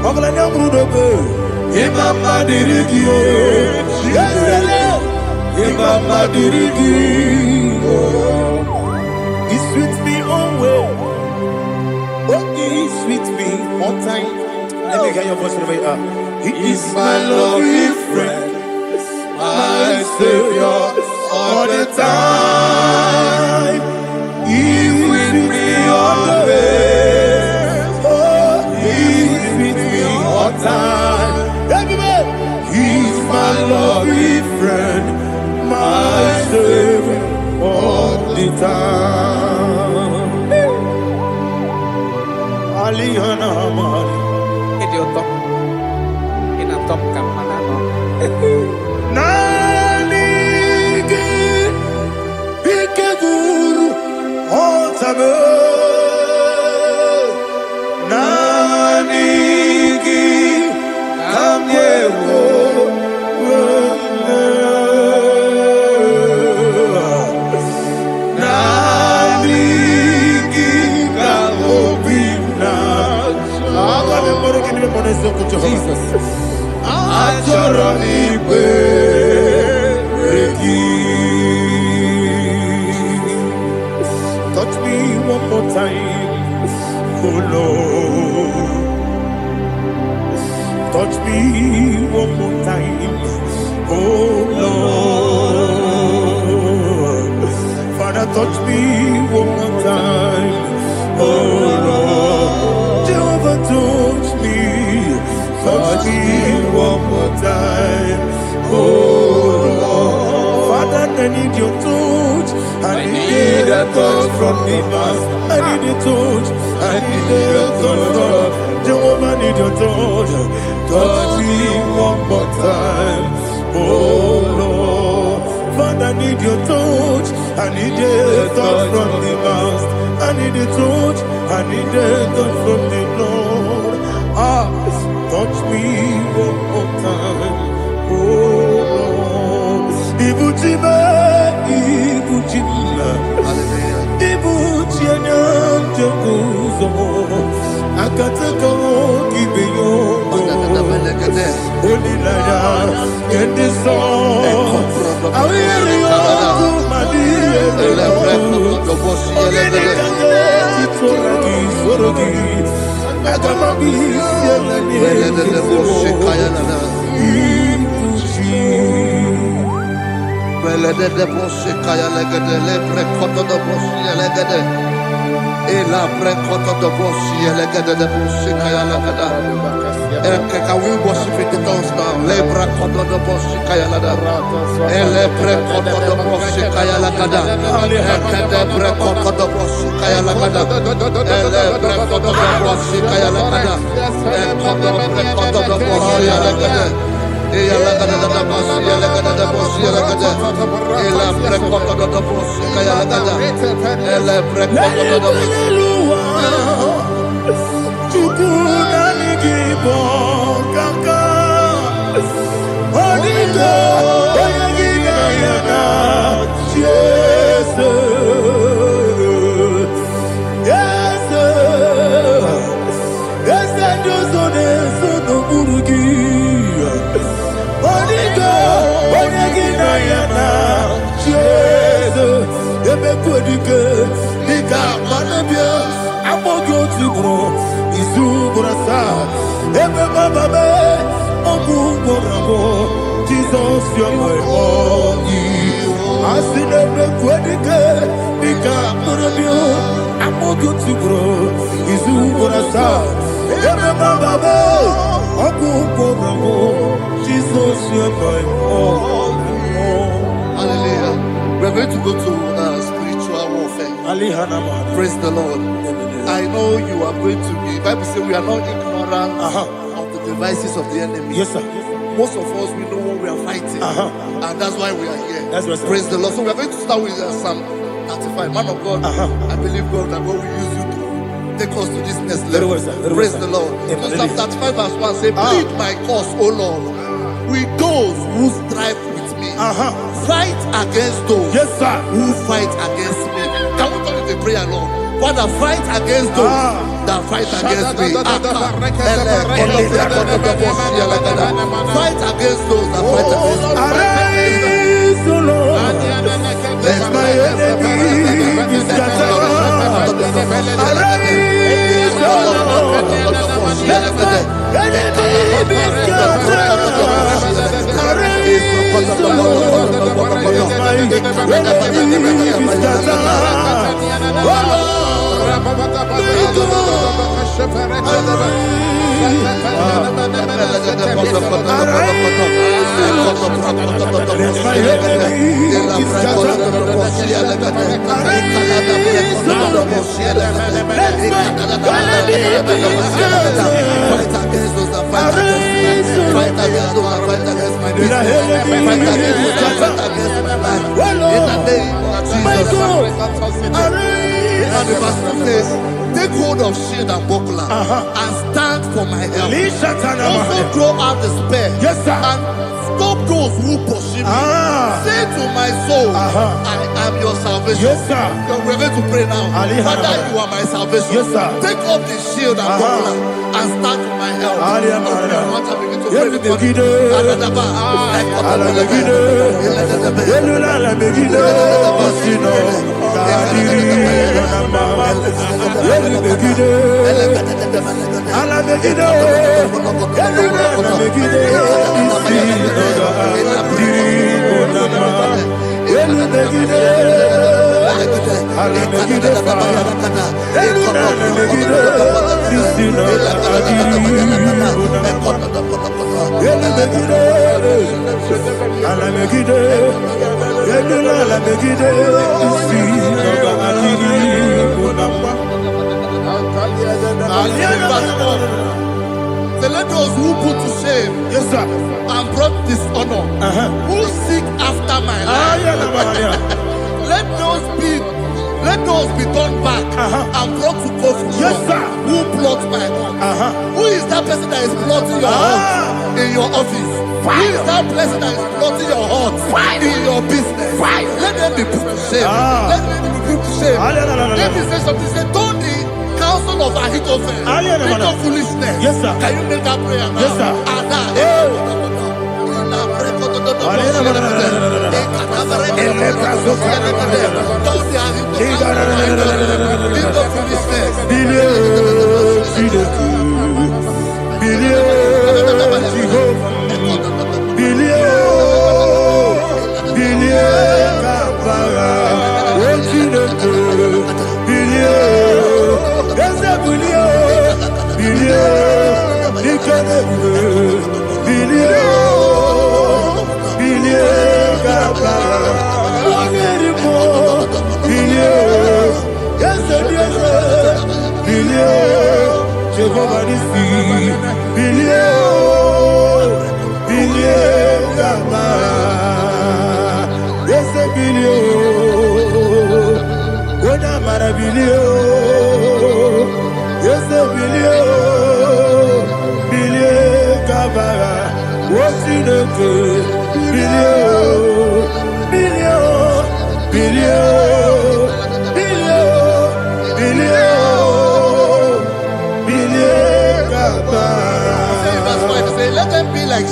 Oglanya Brudobe, Imama Dirigi, Imama Dirigi, He sweets me away. Oh, He sweets me all time. Let me hear your voice wherever you are. He is my lovely friend, my Savior all the time. He is with me always. Oh, He is with me all time. Everybody, He is my lovely friend, my Savior all the time. Alihana Mari. Idiotom. Inatom kam manano. Nanigi Ikeguru Otame. Nanigi Kamyewo. Jesus. Touch me one more time, oh Lord. Touch me one more time, oh Lord. Father, touch me one more time, oh Lord. Jehovah, touch me. Touch me one more time, oh Lord. Father, I need your touch. I need a touch from the Master. I need a touch. I need a touch from Jehovah. I need your touch. Touch me one more time, oh Lord. Father, I need your touch. I need a touch from the Master. I need a touch. I need a touch from the Lord. Touch me one more time, oh Lord. Ibuchime, Ibuchime, Ibuchime, Jaguzo. Akataka Kibeyo, Only Laya, and the song. Ela prekoto do bosi elegede de bosi kaya lagada. Can we worship in the tongues now? Lebra koto do bosi kaya lagada. Ele prekoto do bosi kaya lagada. Ekede prekoto do bosi kaya lagada. Ele prekoto do bosi kaya lagada. Ekodo prekoto do bosi lagada. Ela lagada da bosi lagada da bosi lagada. Ela prekoto do bosi kaya lagada. Ele prekoto do bosi. Jesus, you're my only. I see them quadrique, Nika, Morabio, I'm more good to grow. Is who gonna start? Jesus, you're my only. Hallelujah. We're going to go to spiritual warfare. Praise the Lord. I know you are going to be. Bible says we are not ignorant of the devices of the enemy. Yes, sir. Most of us, we know what we are fighting. And that's why we are here. That's right, sir. Praise the Lord. So we are going to start with Psalm 35. Man of God, I believe God that God will use you to take us to this next level. Praise the Lord. So Psalm 35 verse 1 says, plead my cause, O Lord, with those who strive with me. Fight against those who fight against me. Can we call it a prayer, Lord? Father, fight against those that fight against me. Fight against those that fight against me. Arise, O Lord, let my enemy be scattered. Arise, O Lord, let my enemy be scattered. Arise, O Lord, let my enemy be scattered. Oh Lord, and the verse 2 says, take hold of shield and buckler and stand for my help. Also throw out the spear and stop those who pursue me. Say to my soul, I am your salvation. We're going to pray now. Father, you are my salvation. Take up the shield and buckler and stand for my help. Let those who put to shame and brought dishonor, who seek after my life, let those be turned back and brought to confusion. Who plot my heart? Who is that person that is plotting your heart in your office? Who is that person that is plotting your heart in your business? Let them be put to shame. Let them be put to shame. Let me say something. Say, don't the counsel of Ahithophel become foolishness. Can you make that prayer now? Let them be like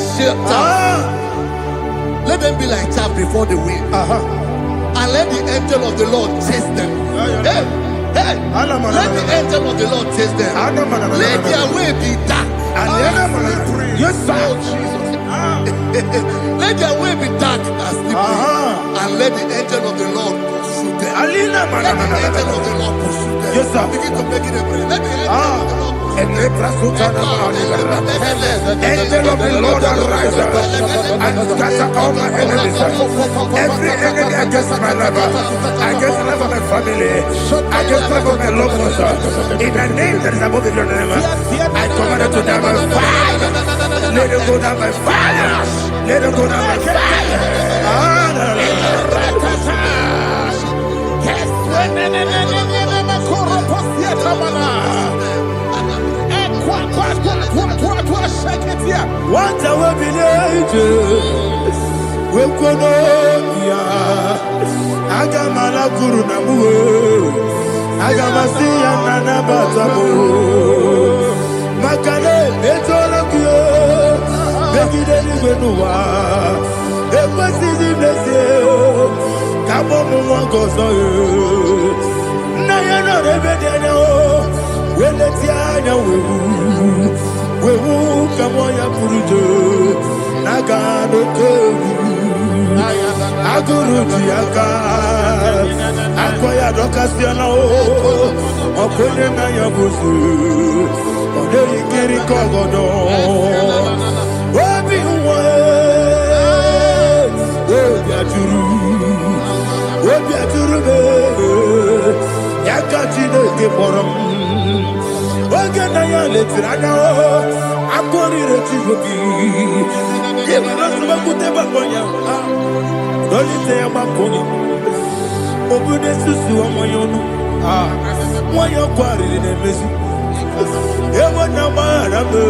let them be like chaff before the wind. And let the angel of the Lord chase them. Hey, hey, let the angel of the Lord chase them. Let their way be dark. Yes, sir. Let their way be dark as slippery. And let the angel of the Lord pursue them. Let the angel of the Lord pursue them. Yes, sir. Begin to make it a prayer. Let the angel of the Lord. Angel of the Lord arise and scatter all my enemies. Every enemy against my life, against the life of my family, against the life of my loved ones. In the name that is above your name, I command it to down by fire. Let it go down by fire. Let it go down by fire. What I will believe, we could Agamala Guru Namu, Agamasi and Nabatamu, Makane, Betolakio, Begideni Benua, Equasi Blessio, Kabomu Gozo, Nayana Rebedeno, Weletiana, Wewu kamoya purujo nagano kewu aguru jiaka akoya dokasiana o okone na yabusu ode ikiri kogodo obi uwe obi aturu be yakati no keporom oge na ya letirana akori retivoki yebana suba kuteba konya dolite ya makoni obude susu omoyonu moyo kwari ne mesu ewo na marabu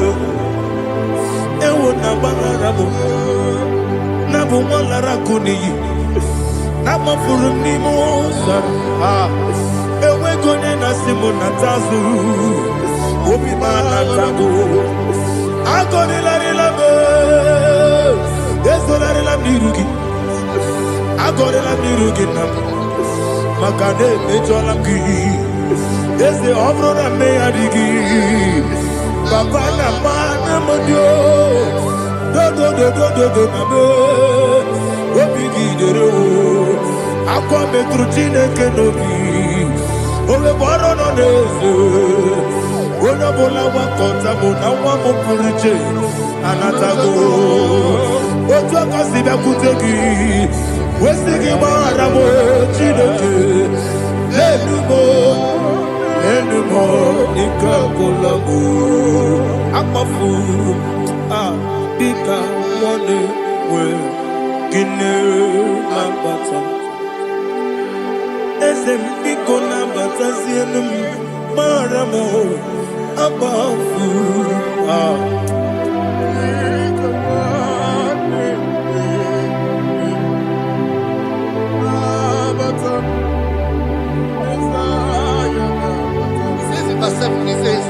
na bu molara kuni na mafuru ni mosa ewe gone na simu na tazu Obi mana tago, agone la relabe, ezola la mirugi, agone la mirugi nam, makade mejola ki, eze obro na me adigi, papa na mana modio, do na me, obi gidero, akwa metrutine kenobi, ole boro no nezo. Bola wakota bona wamo purije anatago ojo kasiba kutegi wesigi maramo chidoke lenumo ikakolago akpafu bika one we gine lambata esem biko lambata sienum maramo above Verse 7, he says,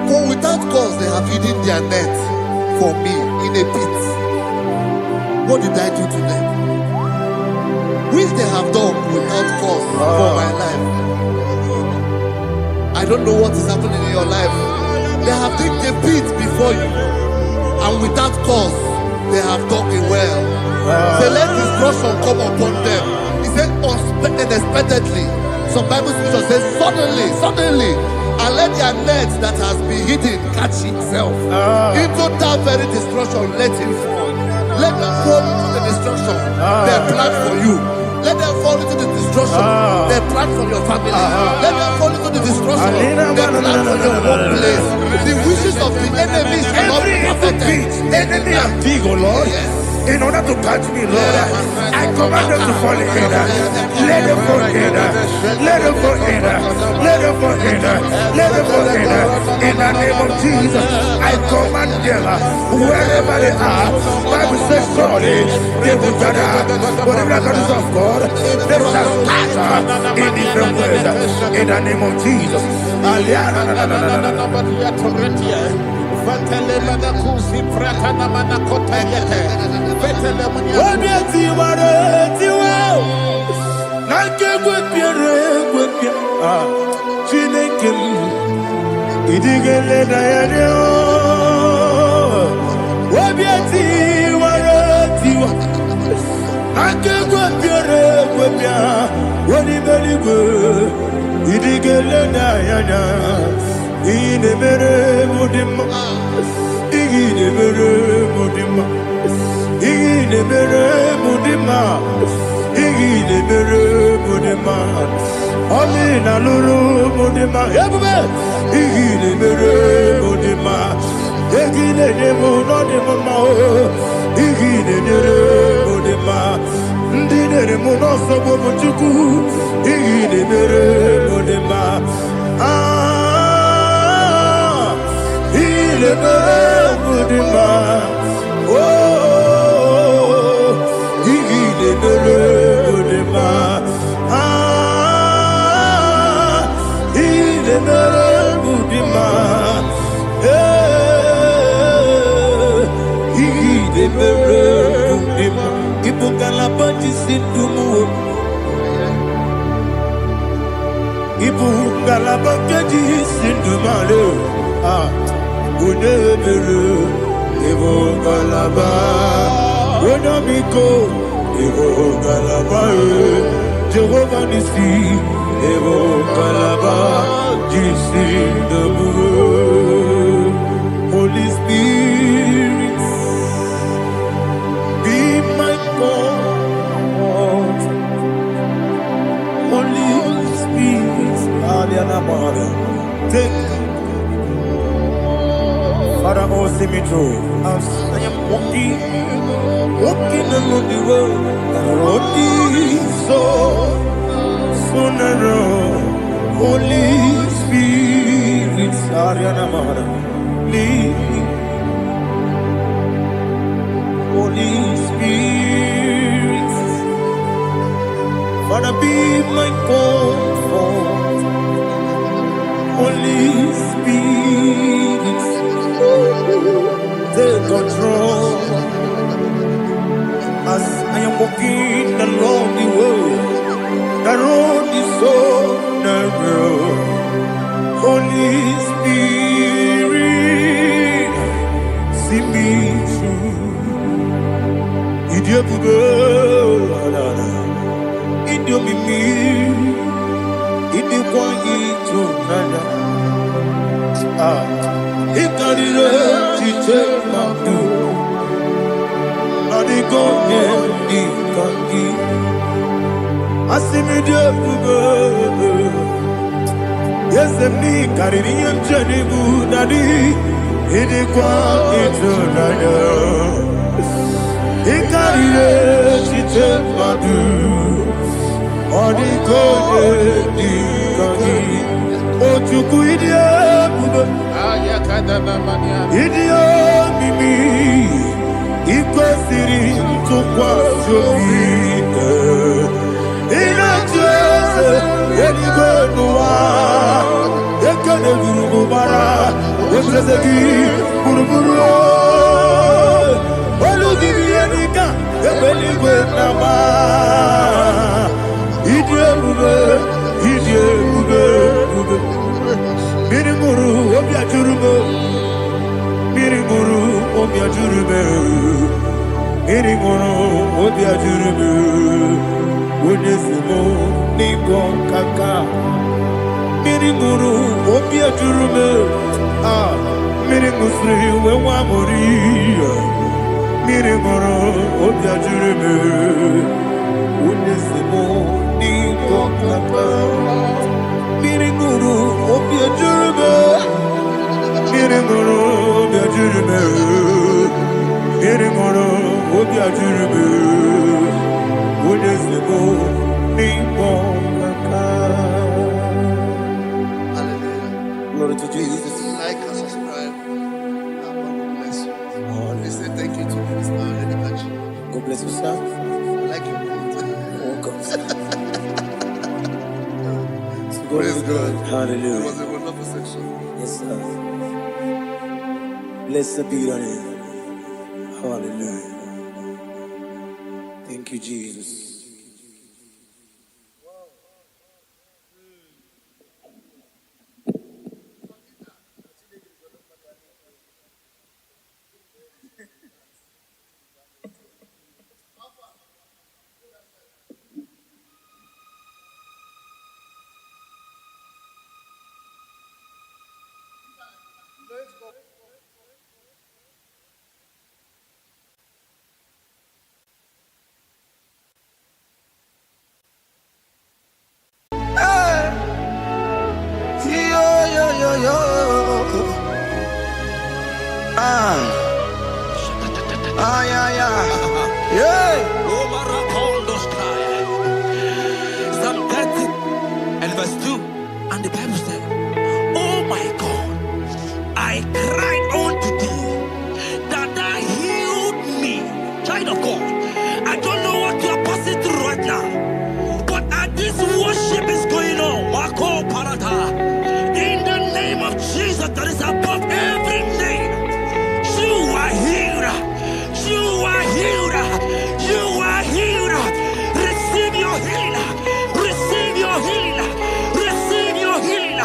for without cause they have hidden their net for me in a pit. What did I do to them? Which they have done without cause for my life. I don't know what is happening in your life. They have taken a pit before you, and without cause, they have done it well. Say, let destruction come upon them. He said, unexpectedly. Some Bible scripture says, suddenly, and let their net that has been hidden catch itself. Into that very destruction, let him fall. Let them fall into the destruction they plan for you. Let them fall into the destruction they plan for your family. Let them fall into the destruction they plan for your workplace. The wishes of the enemies cannot be perfected. Enemy and big, oh Lord. Yes. In order to catch me, Lord, I command them to fall in. Let them fall in. Let them fall in. Let them fall in. Let them fall in. In the name of Jesus, I command them wherever they are. Bible says surely they will gather. Whatever that is of God, they shall scatter in different ways. In the name of Jesus. Amina lulu mudima ebube igile mere mudima egile nemo no demo ma igile nere mudima ndine mo no sobo muchuku igile mere mudima igile mere mudima oh igile mere mudima Jehovah Nissi, Evo Kalaba, Jesus the Lord. Holy Spirit, be my God. Holy Spirit, take Father, oh, see me through. As I am walking along the road, the road is so narrow. Holy Spirit, lead me. Holy Spirit, Father, be my comfort. Holy Spirit, take control. As I am walking along the road is so narrow. Holy Spirit, see me through. Idiopube, Idiomimi, Idikwangi nana. Ikarire chiche mabdu. Adigonye ikangi. Asimi Idiopube. Yes, me carrying him journey good daddy. He did quite nana. He carried it, she took my do. Or the code, oh, to quit idiot, Mimi. Equal city to quash your feet. In a chest, any good no one. They can't do Bara. What is a gift? All of the eluigwe na-ama ịdị ebube ịdị ebube ebube mmiri ṅụrụ obi ajụrụ m mmiri ṅụrụ obi ajụrụ m mmiri ṅụrụ obi ajụrụ m onye si m n'ịgọ nkaka mmiri ṅụrụ obi ajụrụ m mmiri ṅụsịrị uwe nwa amụrụ mmiri ṅụrụ obi ajụrụ m onye si m n'ịgọ nkaka mmiri ṅụrụ obi ajụrụ m mmiri ṅụrụ obi ajụrụ m mmiri ṅụrụ obi ajụrụ m onye si m n'ịgọ nkaka. Glory to Jesus. Like and subscribe. God bless you. They say thank you to Minister Edikachi. God bless you, sir. I like your quote. Welcome. Praise God. Hallelujah. It was a wonderful section. Yes, sir. Blessed be your name. Hallelujah. Thank you, Jesus. Psalm 30 and verse 2. And the Bible said, oh my God, I cried unto thee that thou healed me. Child of God, I don't know what you are passing through right now, but as this worship is going on, Wako Parata, in the name of Jesus that is above every name, you are healed. You are healed. You are healed. Receive your healing. Receive your healing. Receive your healing.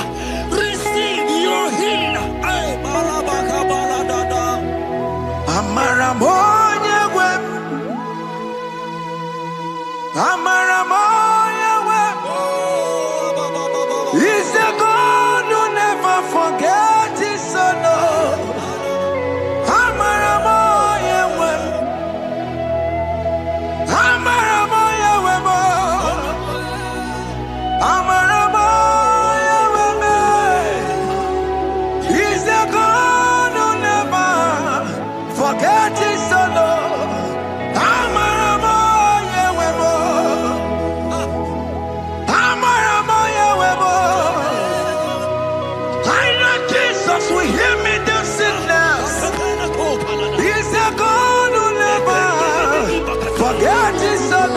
Receive your healing. Ay, balabaka baladada. Amaramoye wem. Amaramoye wem. He's a God who never forgets his son. Amaramoye wem. Amaramoye wem. Amaramoye wem. He's the God who never forgets his son. Amaramoye wem. Amaramoye wem. I know Jesus will hear me the sickness. He's the God who never forgets his son.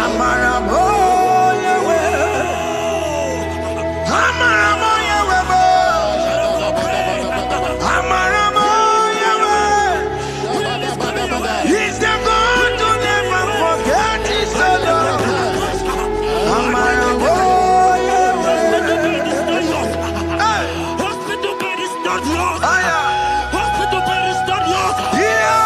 Amaramoye wem. Amaramoye wem. Amaramoye wem. He's the God who never forgets his son. Amaramoye wem. Hospital bed is not yours. Aya. Hospital bed is not yours. Yeah.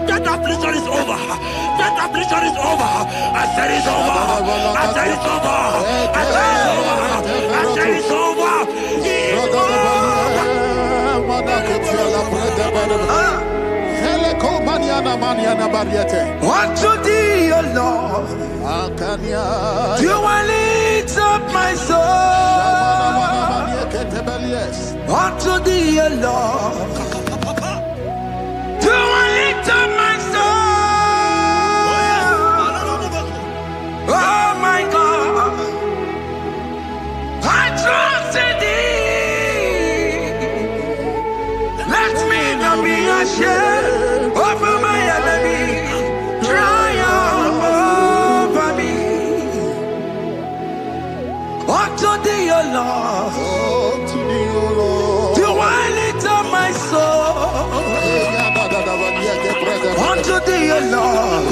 That affliction is over. That affliction is over. I said it's over. I said it's over. I said it's over. I said it's over. Unto thee, O Lord, do I lift up my soul. Unto thee, O Lord, do I lift up my soul. shame over my enemy. Triumph over me. Unto thee, O Lord, do I lift up my soul. Unto thee, O Lord,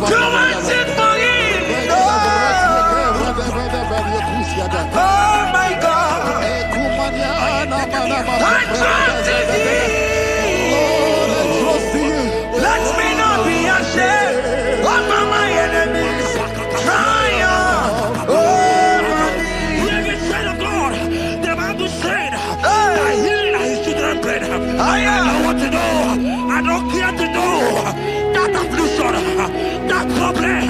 do I sing for him. Oh my God, I trust in thee. Let me not be ashamed over my enemies. Triumph over me. Living child of God, the Bible said, I heal his children bread. I don't want to know, I don't care to know that affliction, that problem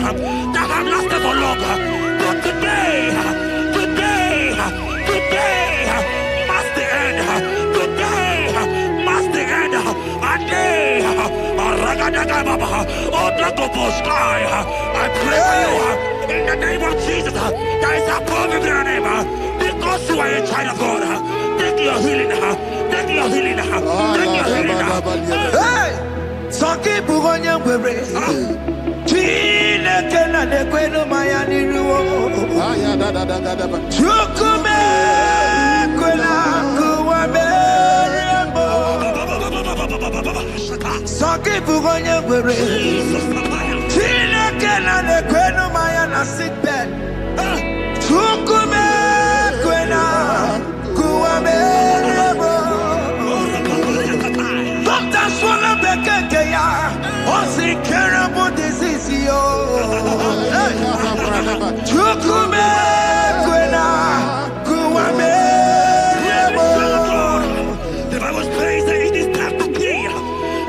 that have lasted for long. But today must the end. Today must the end. And day, I pray for you in the name of Jesus. There is a problem in your name. Because you are a child of God. Take your healing. Take your healing. Take your healing. Hey! Soki bugonya wewe. Chine kena de kwenu mayani ruo. Chukume kwela kuwame rembo. Soki bugonya wewe. Chine kena de kwenu mayana sick bed. Chukume kwela kuwame rembo. Doctor swallow bekeke ya. Osi terrible disease yo. Chukume kwena kuwame. The Bible says that it is time to heal,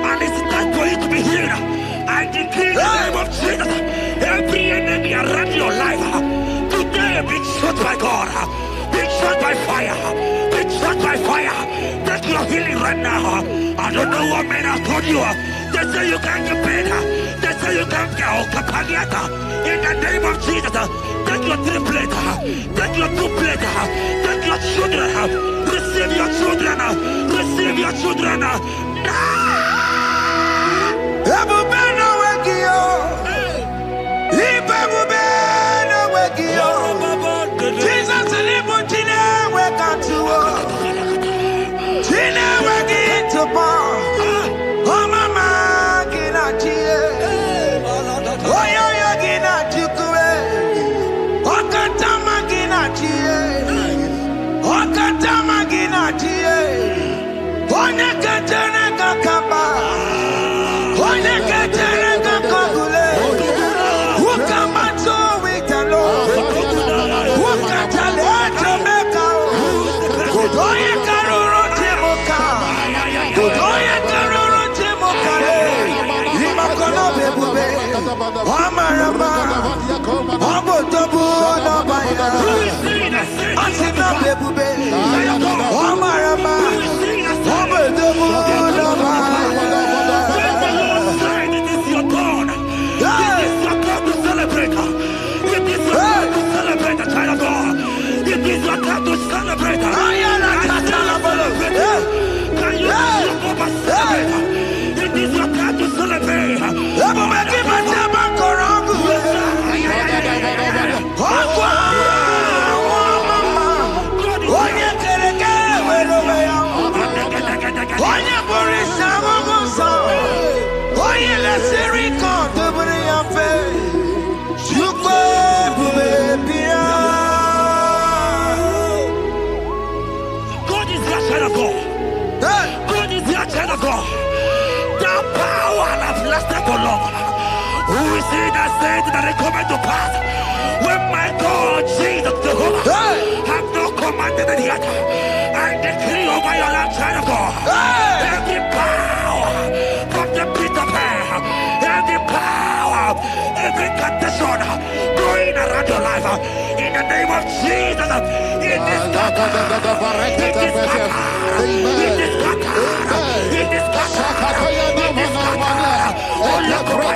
and it's time for you to be healed. I decree in the name of Jesus, every enemy around your life today be shot by God, be shot by fire, be shot by fire. Take your healing right now. I don't know what men have told you. They say you can't get better. They say you can't get Kapaniata. In the name of Jesus, take your 3 plate, take your 2 plate, take your children, receive your children, receive your children. Ebubena wekio. Ibebubena wekio. Jesus libu tine wekatuo. Tine wekito pa. Oh mama gina chie. Oh yo yo gina chukue. Okatama gina chie. Okatama gina chie. Onye ketene kakamba. Onye ketene kakagule. Ukamato witalo. Ukatale Jamaica. Godoye karuro timoka. Godoye karuro timokale. Imakono bebube. Amarama. Abotobu nabaya. Asina bebube. Amarama. Abotobu nabaya. It is your turn. It is your time to celebrate. It is your time to celebrate, child of God. It is your time to celebrate. Can you celebrate? It is your time to celebrate. God is your child of God. God is your child of God. The power that lasted for long. Who is he that said that it coming to pass? When my God, Jesus Jehovah, have not commanded it yet. I decree over your life, child of God. Every power from the pit of hell, every power, every condition going around your life, in the name of Jesus, it is scattered. It is scattered. It is scattered. It is scattered. It is scattered. Oh, look over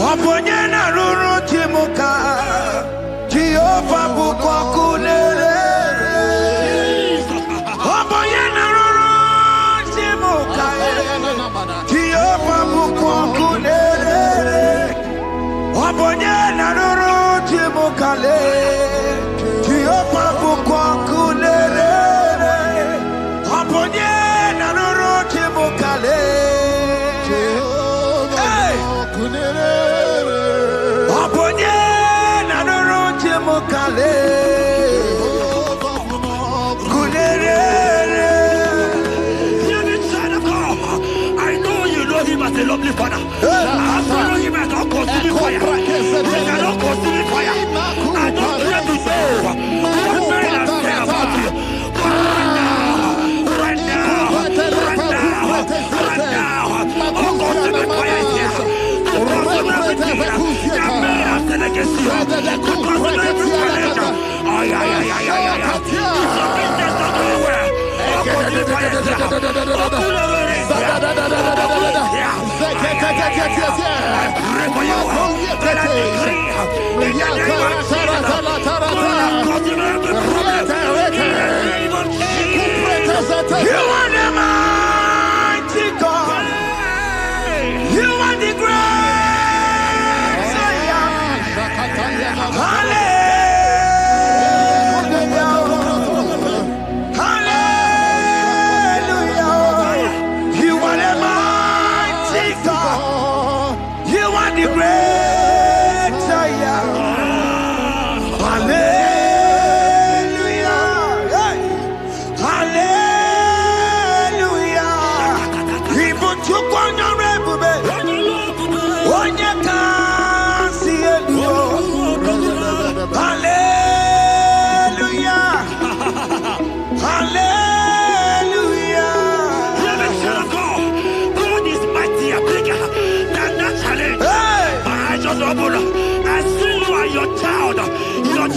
Oponyena ruru chimuka Jehovah bukokulele Oponyena ruru chimuka Jehovah bukokulele Oponyena ruru chimuka Jehovah bukokulele Oponyena ruru chimuka I know you know him as a lovely father. I follow him as a consuming fire. He cannot consume fire. I don't care to know what men have said about you. But right now, consuming fire is here. Consume everything that men have said against you. Consume every challenge. Business not going well. Consuming fire is here. I pray for you. That I decree in the name of Jesus. Consume every problem. In the name of Jesus. You are the mighty God. You are the great Savior. Hallelujah.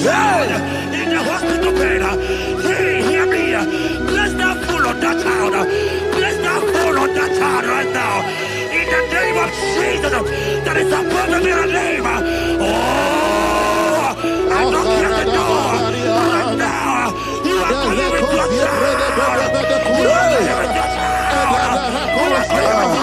Child in the hospital bed. Hear me. Bless that fool on that child. Bless that fool on that child right now. In the name of Jesus, that is above the middle name. Oh, I don't care the door. Right now, you are going with your child. You are going with your child. You are going with your child.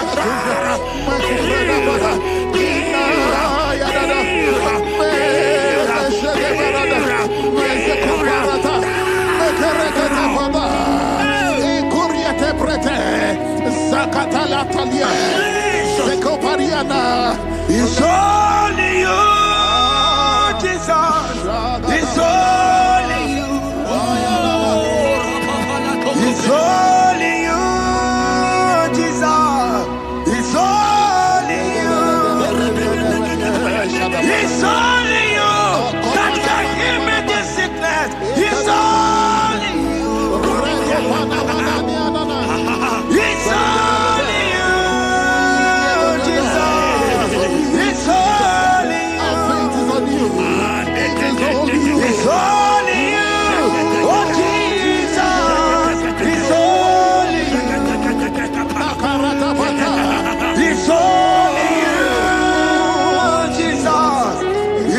It's only you, Jesus. It's only you. It's only you, Jesus. It's only you. It's only you that can heal me this sickness. It's only you. It's only you, Jesus. It's only you. It's only you. Oh, Jesus. It's only you. It's only you, Jesus.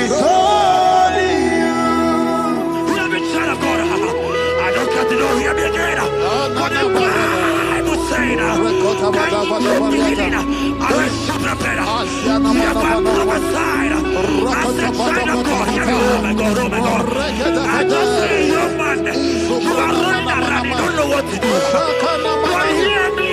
It's only you. Hear me, child of God. I don't got to know. Hear me again. But the Bible saying, I just see you, man. You are running around. You don't know what to do. But hear me.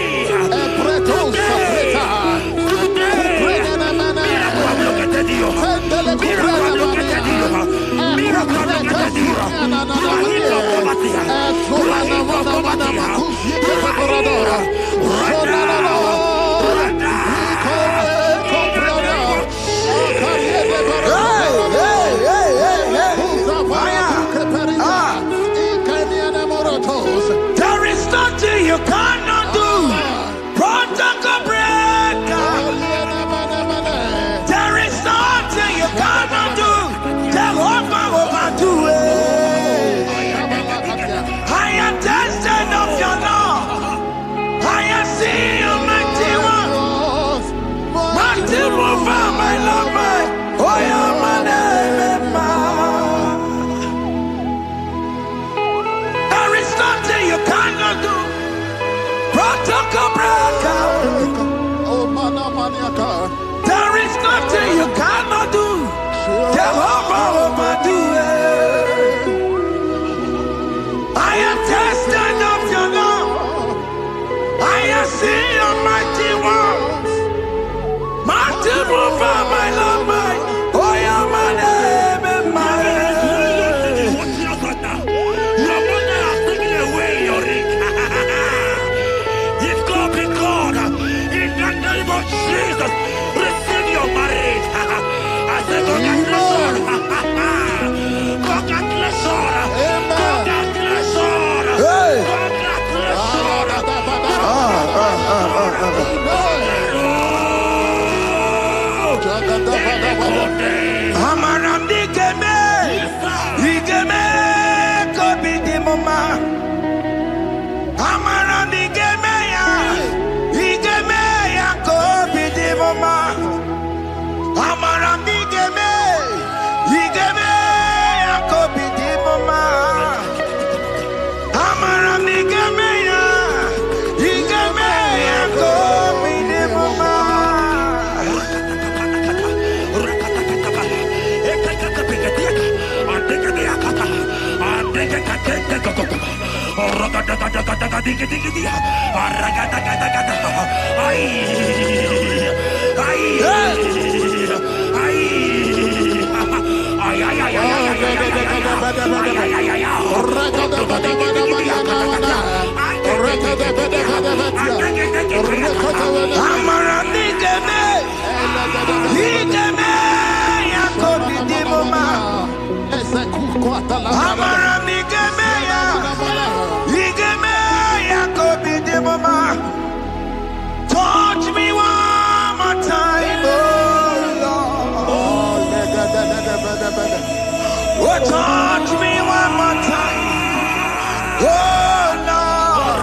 There is nothing you cannot do. Protocol breaker. There is nothing you cannot do. Jehovah overdo it. I am tested of your law. I am There is nothing you cannot do. Jehovah will do it. I am tested of your love. I have seen your mighty works. Mighty mover, my Lord, my. Oh, yeah, my name and my name. Your mother has taken away your ring. If God be God, in the name of Jesus, receive your marriage. I say congratulations. Congratulations. Congratulations. Amaramdi Geme, Igeme, Kobi di Mama. Amaramdi Geme ya, Igeme ya Kobi di Mama. Amaramdi Geme, Igeme ya Kobi di Mama. Amaramdi Geme ya, Igeme ya Kobi di Mama. Touch me one more time, oh Lord. Oh, touch me one more time, oh Lord.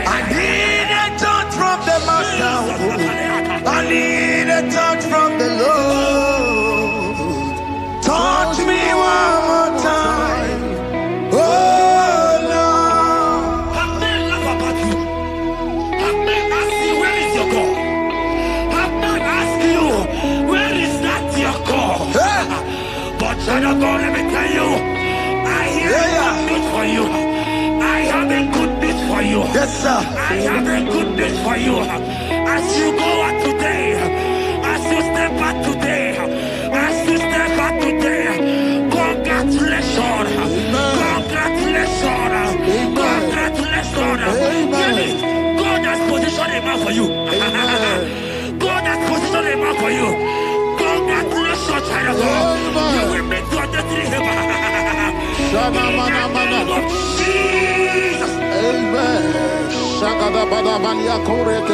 I need a touch from the Master. I need a touch from the Lord. Touch me one more time, oh Lord. Have men laugh about you. Have men ask you, where is your God? Have men ask you, where is that your God? But child of God, let me tell you, I hear a good news for you. I have a good news for you. Yes, sir. I have a good news for you. As you go out today, as you step out today, as you step out today, congratulations. Congratulations. Congratulations. Hear me. God has positioned a man for you. God has positioned a man for you. Congratulations, child of God. You will make your destiny helper. In the name of Jesus. Amen.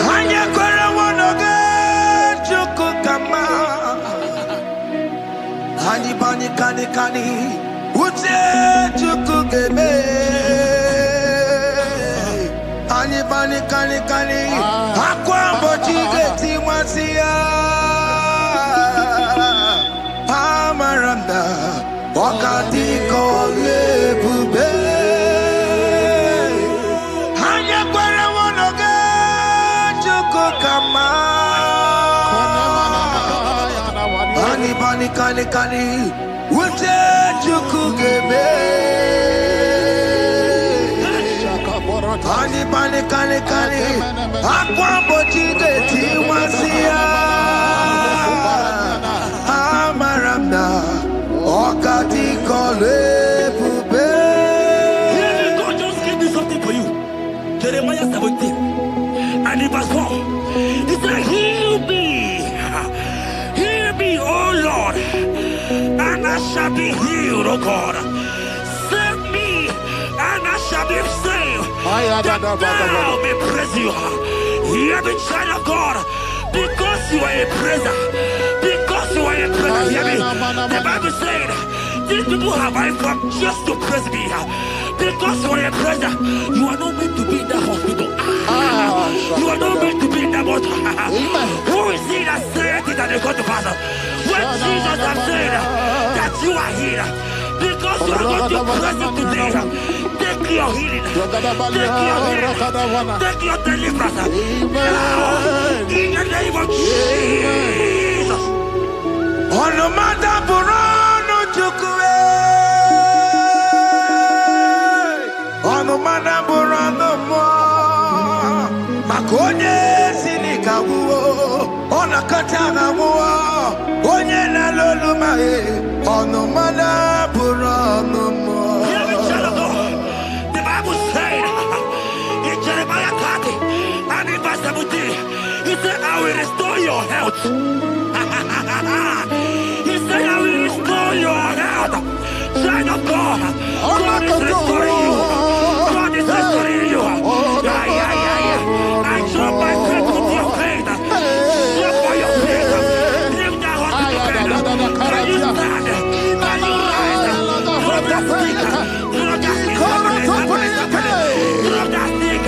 Hanya kwere wonoge chukukama. Hani bani kani kani uche chukugeme. Hani bani kani kani akwambo chigeti mwasiya. Amaranda wakati kole bube. Hanya kwere wonoge chukukama. Hani bani kani kani uche chukugeme. Hani bani kani kani akwambo chigeti mwasiya. Amaranda wakati kole bube. God just gave me something for you. Jeremiah 17 and in verse 4. He said, heal me, oh Lord, and I shall be healed, oh God. Save me, and I shall be saved, that thou may praise you. Hear me, child of God, because you are a praiser. Because you are a praiser, hear me. The Bible said, these people have I come just to praise me. Because you are a praiser, you are not meant to be in that hospital. You are not meant to be in that water. Who is he that said it and it got to pass? When Jesus has said that you are here, because you are going to praise him today, the Take your healing. Take your deliverance. Now, in the name of Jesus. Makonye sinika wuo, ona katanga wuo, onye na loluma ono mana burano mo. Hear me, child of God. The Bible said in Jeremiah 30 and in verse 17, He said, I will restore your health. He said, I will restore your health. Child of God, God is restoring you. God is restoring you. I drop my faith with your faith. Drop by your faith. Lift that hospital bed. Can you stand? Can you rise? Drop that stick. Drop that stick. Drop that stick.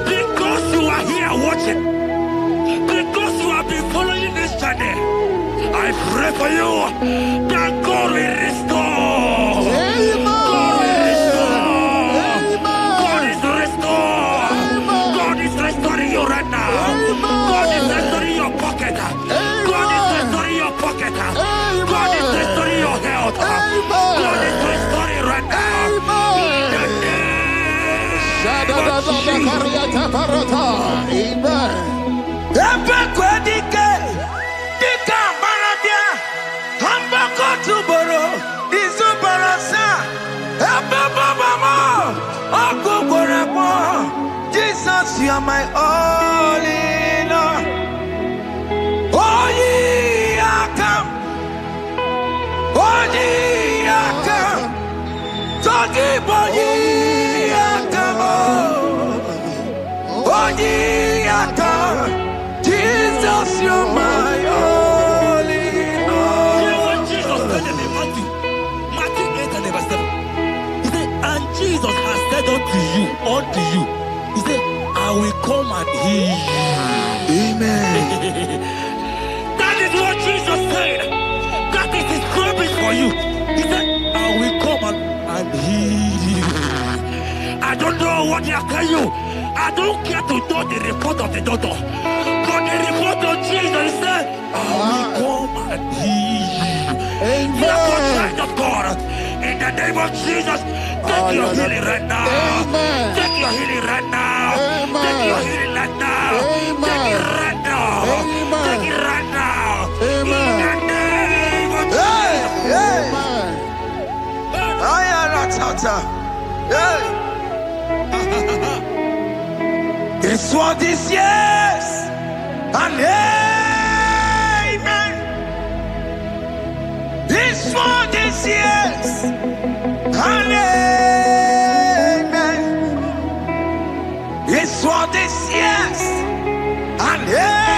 Because you are here watching, because you have been following this journey, I pray for you that God will restore. God will restore. God is restoring. God is restoring you right now. God is restoring your pocket. God is restoring your pocket. God is restoring your health. God is restoring right now. Jesus, you are my all in all. Oh, ye are come. Oh, ye are come. Talking about ye are come. Oh, ye are come. Jesus, you are my all in all. You know what Jesus said in Matthew 8 and verse 7? He said, and Jesus has said unto you, He said, I will come and heal you. Amen. That is what Jesus said. That is His promise for you. He said, I will come and heal you. I don't know what they are telling you. I don't care to know the report of the doctor. But the report of Jesus, He said, I will come and heal you. Therefore, child of God, in the name of Jesus, take your healing right now. Take your healing right now. Take your healing right now. Take it right now. Take it right now. In the name of Jesus. This one is yes and amen. This one is yes and amen. This one is yes and amen.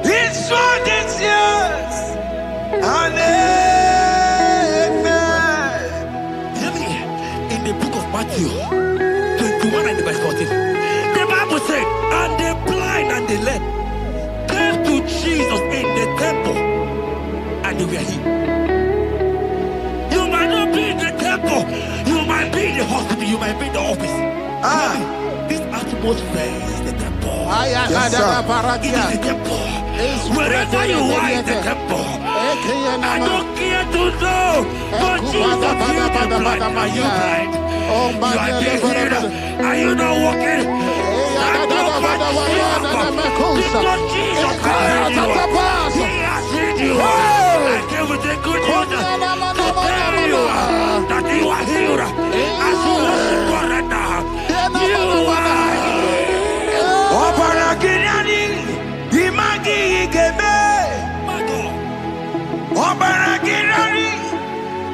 This one is yes and amen. Hear me. In the book of Matthew 21 and verse 14, the Bible said, and the blind and the lame came to Jesus in the temple, and they were healed. You might not be in the temple, you might be in the hospital, you might be in the office. This atmosphere is the temple. Yes, it is the temple. Wherever you are in the temple, I don't care to know, but Jesus healed the blind. Are you blind? You are being healed. Are you not walking? Stand up and Because Jesus has healed you. He has healed you. I came with a good news to tell you that you are healed. As you worship God right now, you are healed. Obaragirani, imagi igebe. Obaragirani,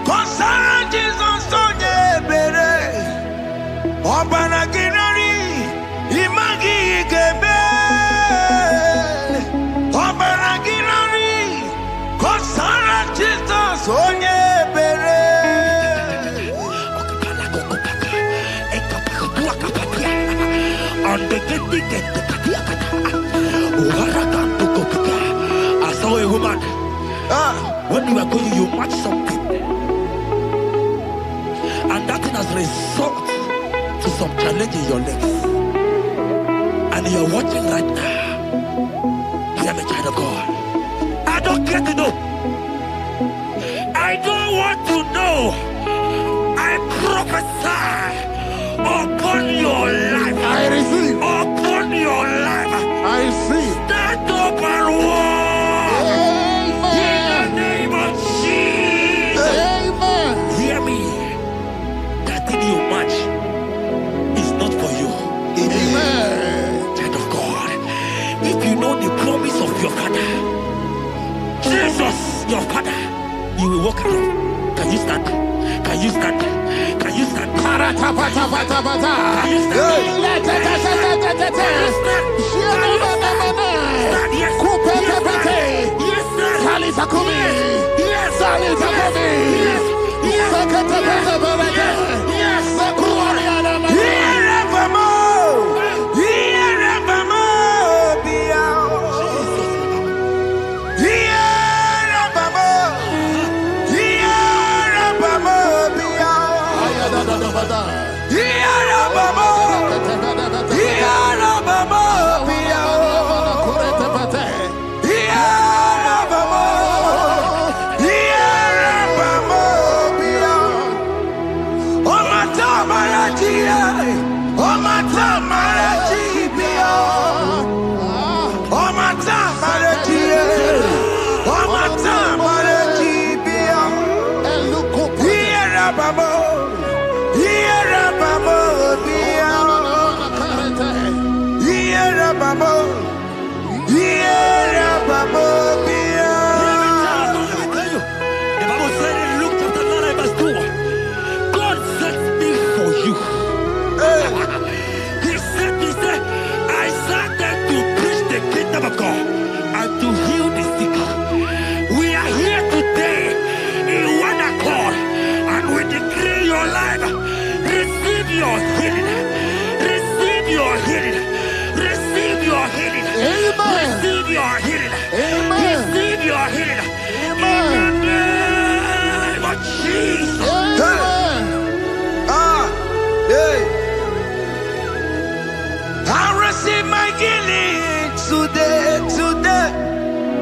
konsara Jesus sonye bere. Obaragirani, imagi igebe. Obaragirani, konsara Jesus sonye bere. I saw a woman. When you are going, you match something, and that thing has resulted to some challenge in your legs. And you are watching right now. I am a child of God. I don't care to know. I don't want to know. I prophesy upon your life. I receive. Upon your life. I receive. Stand up and walk. In the name of Jesus. Amen. Hear me. That thing you match is not for you. Amen. Child of God. If you know the promise of your father, Jesus, your father, you will walk around. Can you stand? Can you stand? Can you stand? Can you of God and to heal the sick. We are here today in one accord and we declare your life. Receive your healing. Receive your healing. Receive your healing. Amen. Receive your healing. Amen. Receive your healing. Amen. In the name of Jesus. Amen. I receive my healing today.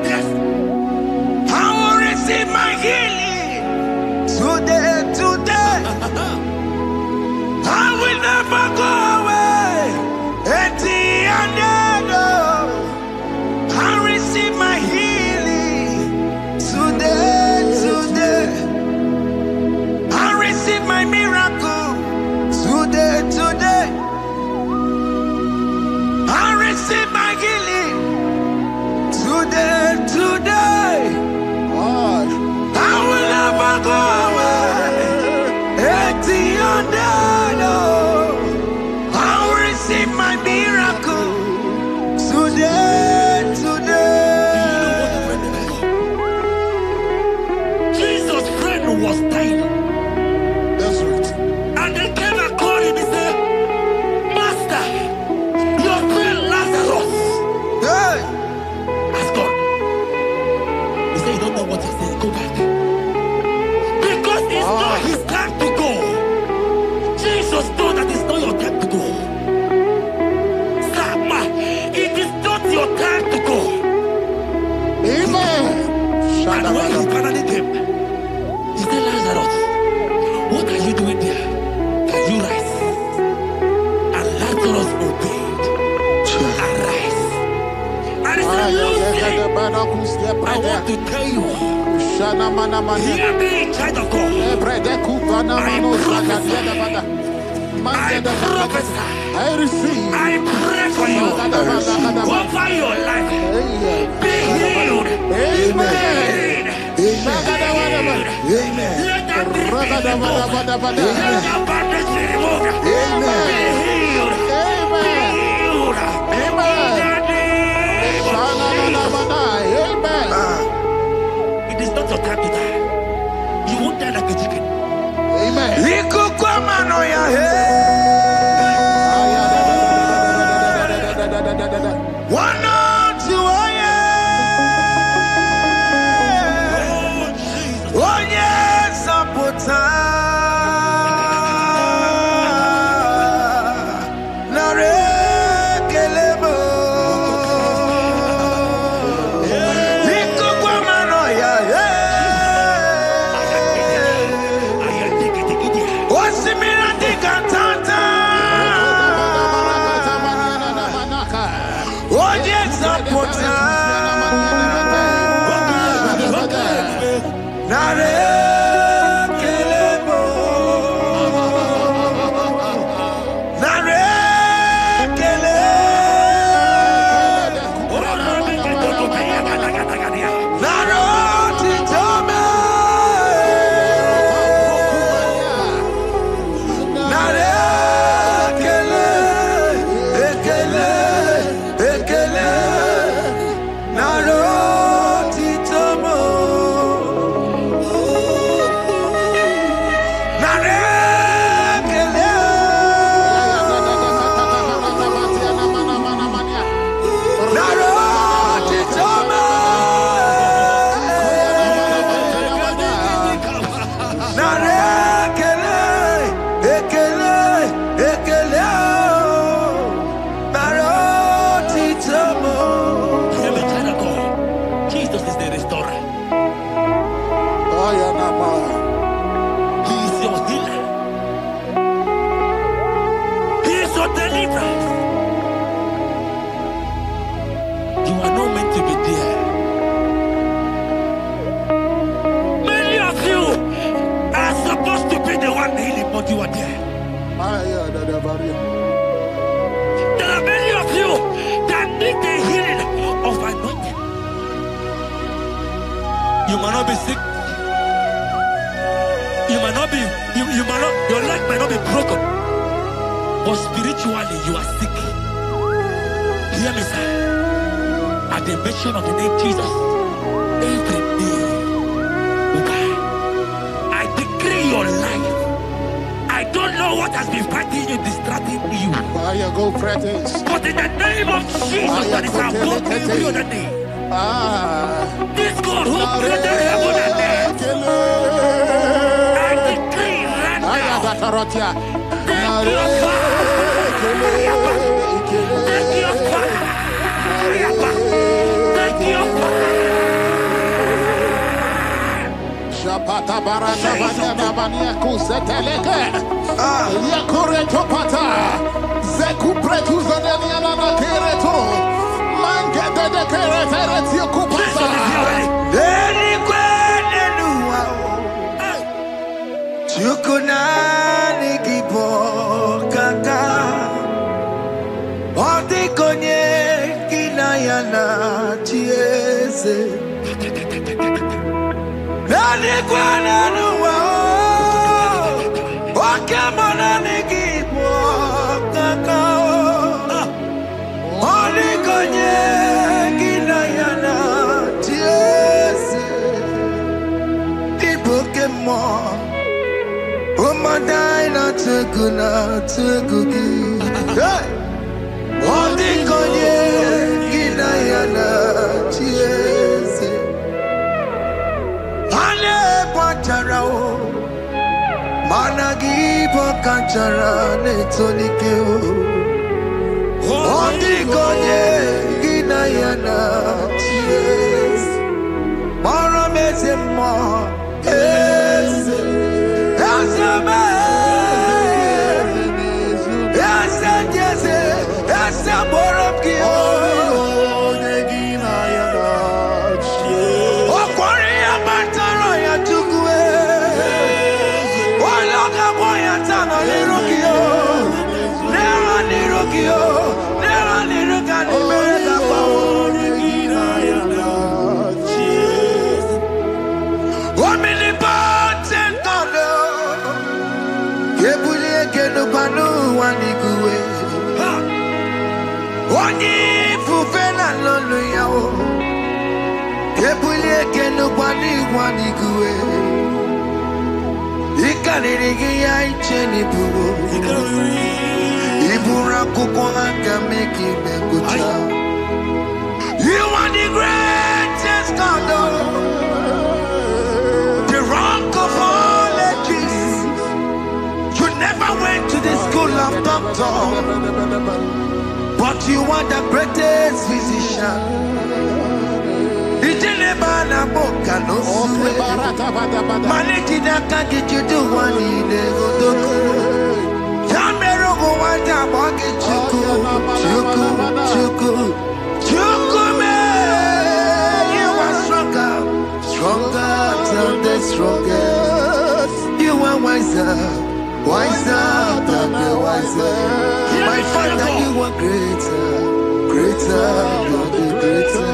Yes. I will receive my healing today. I will never go away. Hear me, child of God. I prophesy. I receive. I pray for you. Over your life. Be healed. Amen. Let that be removed. Let that bandage be removed. Be healed. Amen. It is not your time to die. You won't die like a chicken. Amen. There are many of you that need the healing of anointing. You might not be sick. You might not be, your leg might not be broken. But spiritually you are sick. Hear me, sir. At the mention of the name Jesus, every day will die. I decree your life. I don't know what has been fighting you, distracting you. But in the name of Jesus, that is above every other name. This God who created heaven and earth, I decree right now, take your fire. Take your fire. Take your fire. Shapata barata bania kuseteleke. Yakure topata. Zeku pretu zadania na kereto. Mange de keretere tiokupasa. Deni kwene nuwa. Chukunani kipo kaka. Oti konye kinayana chiese. Deni kwene nuwa. Wakemana nikipo kaka. Oti konye kinayana chiese. Ibokemo. Umadai na tegugi. Hey! Odi konye kinayana chiese. Ane pachara o. Managi pokachara netonike o. Odi konye kinayana chiese. Mara meze mo. Eze. Eze me. Eze jeze. Eze borobki o. Okwari amatara ya. You are the greatest God, the rock of all ages. You never went to the school of doctor, but you are the greatest physician. Strongest. You are wiser than the wiser. My Father, you are greater, you're the greater.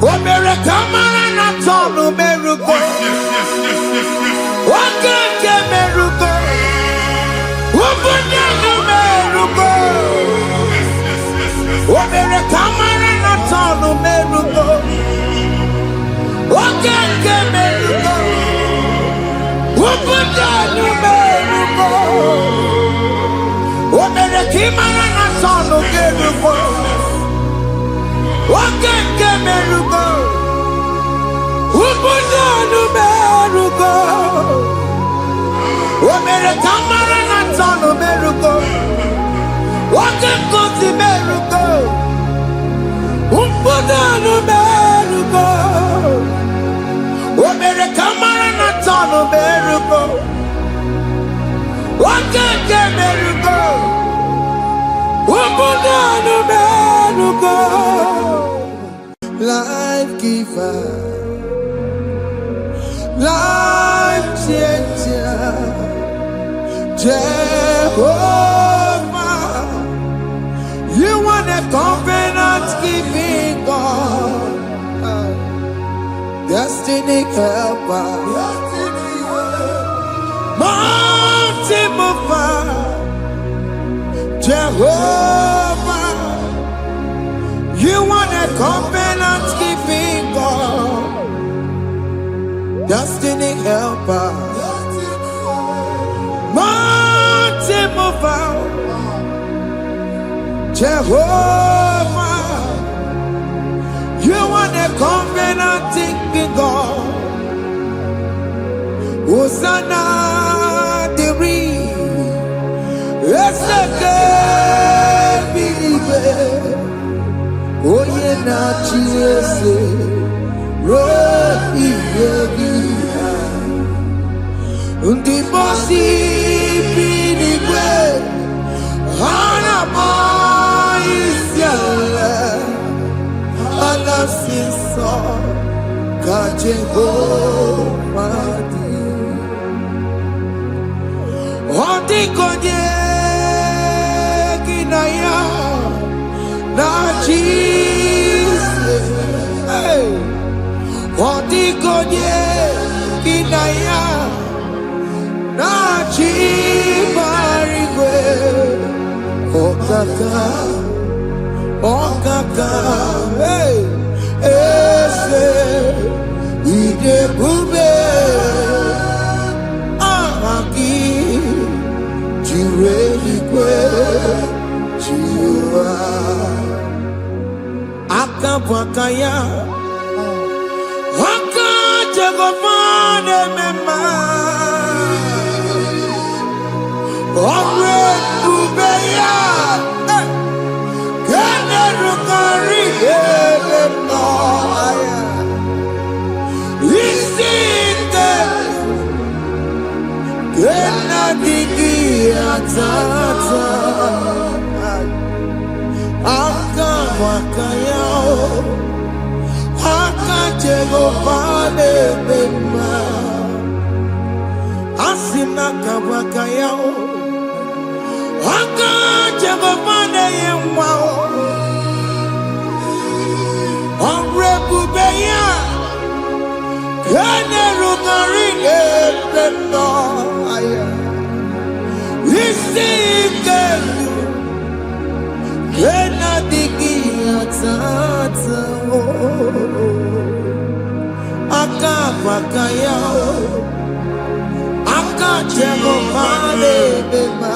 Oh, miracle, man, not all no miracle. What can miracle? What can miracle? Oh, miracle, man, not all no miracle. What can miracle? What can miracle? Oh, miracle, man, not all no miracle. What can miracle? Who put down the miracle? What miracle, man, not on the miracle? What can cause the miracle? Who put down the miracle? What miracle, man, not on the miracle? What can miracle? Who put down the miracle? Life giver, life changer, Jehovah, you want a covenant keeping God, destiny helper, mountain mover, Jehovah, you want a covenant keeping God, destiny helper, mountain mover, Jehovah, you want a covenant keeping God. Hosanna the believe. Oh, yeah, not Jesus. The bossy believe. Hana is yalla. Allah sinso. Kajebo madi. Hoti konye kinaya. Na Jesus, hey, Hoti konye kinaya, na chibarigwe, okaka, hey, ese, ide bube, ahaki, jireligwe, jiwa. Akapakaya Akajagofane mema Omre Ubeya Kene Rukari Noaya Isite Kena Digi Atata Akapakaya Akajagofane mema Asina kabakayao. Aka jagopane yemwao. Onrebubeya. Kene rugarine pendo aya. Isikelu. Kena digi atata. Aka bakayao. Aka jagopane bema.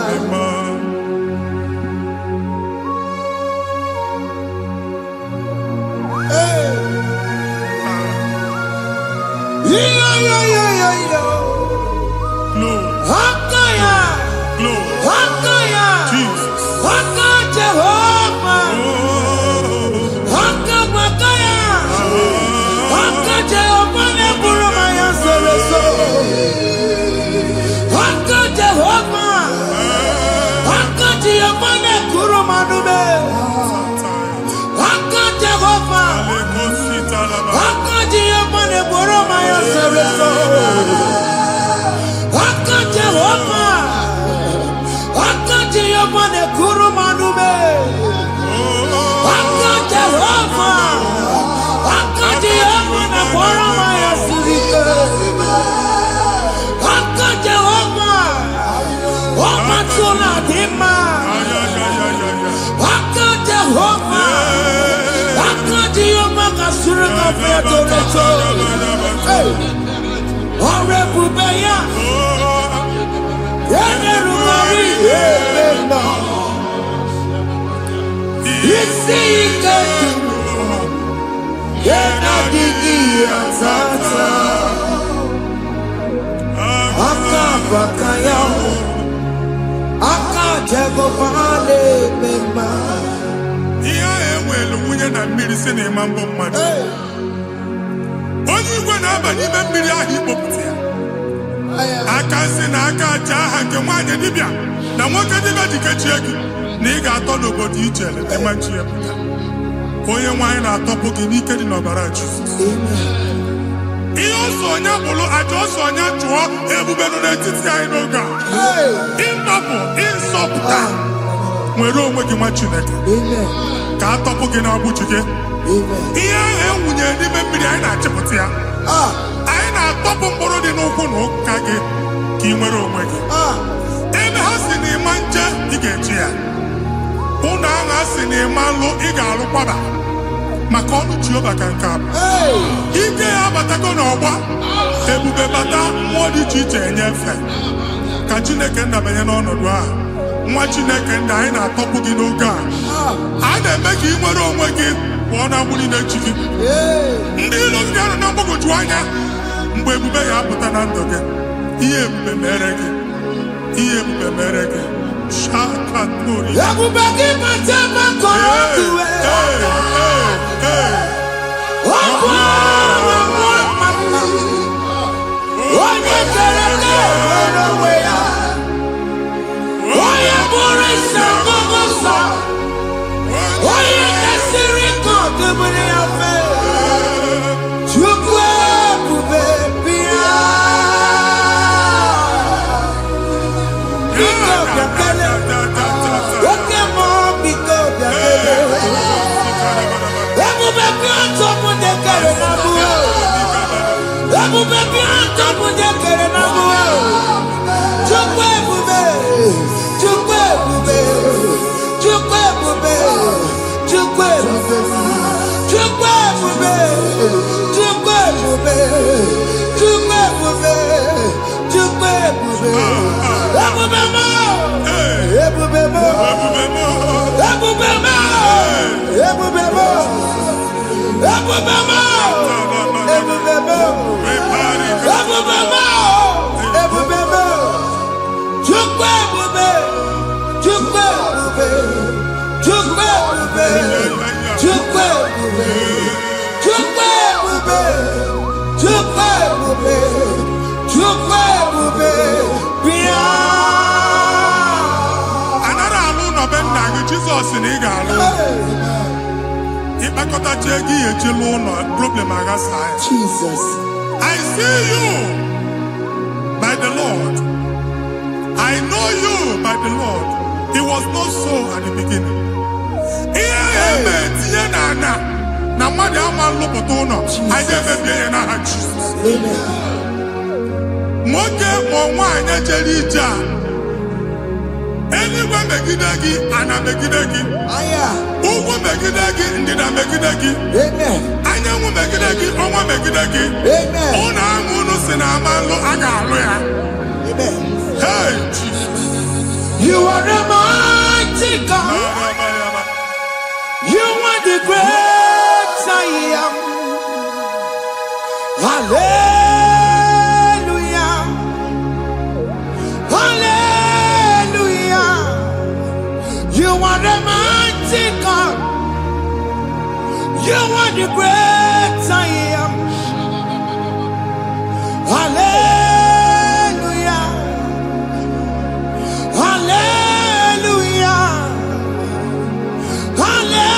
Onye igwe na-aba n'ime mmiri ahụ ikpopụta ya. Aka nsị na aka aja aha nke nwaanyị dibịa na nwoke dibịa ji kechie gị na ị ga-atọ n'obodo ijele ịma chi ya pụta. Onye nwaanyị na-atọpụ gị n'ike dị n'ọbara Jizọs. Ihe ọsọ onye bụrụ aja ọsọ onye chụọ ebube nọ n'etiti anyị n'oge a. Ịtọpụ ịsọpụta nwere onwe gị nwa Chineke ka atọpụ gị n'agbụchi gị. Ihe ahụ enwunye n'ime mmiri anyị na-achịpụta ya. Anyị na-atọpụ mkpụrụ dị n'ụkwụ na ụka gị ka ị nwere onwe gị. Ebe ha si na ịma nje ị ga-eji ya. Ụlọ ahụ ha si na ịma nlụ ị ga-alụkwaba maka ọnụ Jehova ka nke a bụ. Ike ya abatago n'ọgba ebube bata mmụọ dị iche iche enyefe ka Chineke ndabanye n'ọnọdụ ahụ. Nwa Chineke ndị anyị na-atọpụ gị n'oge a. A na-eme ka ị nwere onwe gị pụọ na mgbuli na-echi gị. Ndị ilo gị ga-anọ na mgbagwoju anya mgbe ebube ya apụta na ndụ gị. Ihe ebube mere gị. Ihe ebube mere gị. Shakatori. Ebube gị bata ebe kọrọ iwe. Onye kere ka nwere onwe ya. Onye bụrụ isi ọgụgụ nsọ. Onye kesịrị ka ọ dịbụrụ ya mfe. Chukwu ebube bịa. Biko bịakele. Oke mmụọ biko bịakele. Ebube bịa tọpụ ndị kere na mbuo. Ebube bịa tọpụ ndị kere na mbuo. Chukwu ebube. Chukwu ebube. Chukwu ebube. Chukwu ebube. Chukwu ebube. Chukwu ebube. Chukwu ebube. Chukwu ebube. Ebube mo. Ebube mo. Ebube mo. Ebube mo. Ebube mo. Ebube mo. Ebube mo. Ebube mo. Chukwu ebube. Chukwu ebube. Chukwu ebube. Chukwu ebube. Chukwu ebube. Chukwu ebube. Chukwu ebube. Bịa. Anara alụ nọbe nna gị Jizọs na ị ga-alụ. Ịkpakọtacha ego ihe eji lụọ ụlọ problem aghasa ya. Jesus. I see you by the Lord the Lord. It was not so at the beginning. Anywhere megidagi and a megidagi. Ugo megidagi ndida megidagi. Anya mu megidagi, onwa megidagi. Ona amunu sinamalo agalo ya. Hey Jesus. You are the mighty God. You are the great I am. Hallelujah. Hallelujah. You are the mighty God. You are the great I am. Hallelujah. Hallelujah. Hallelujah.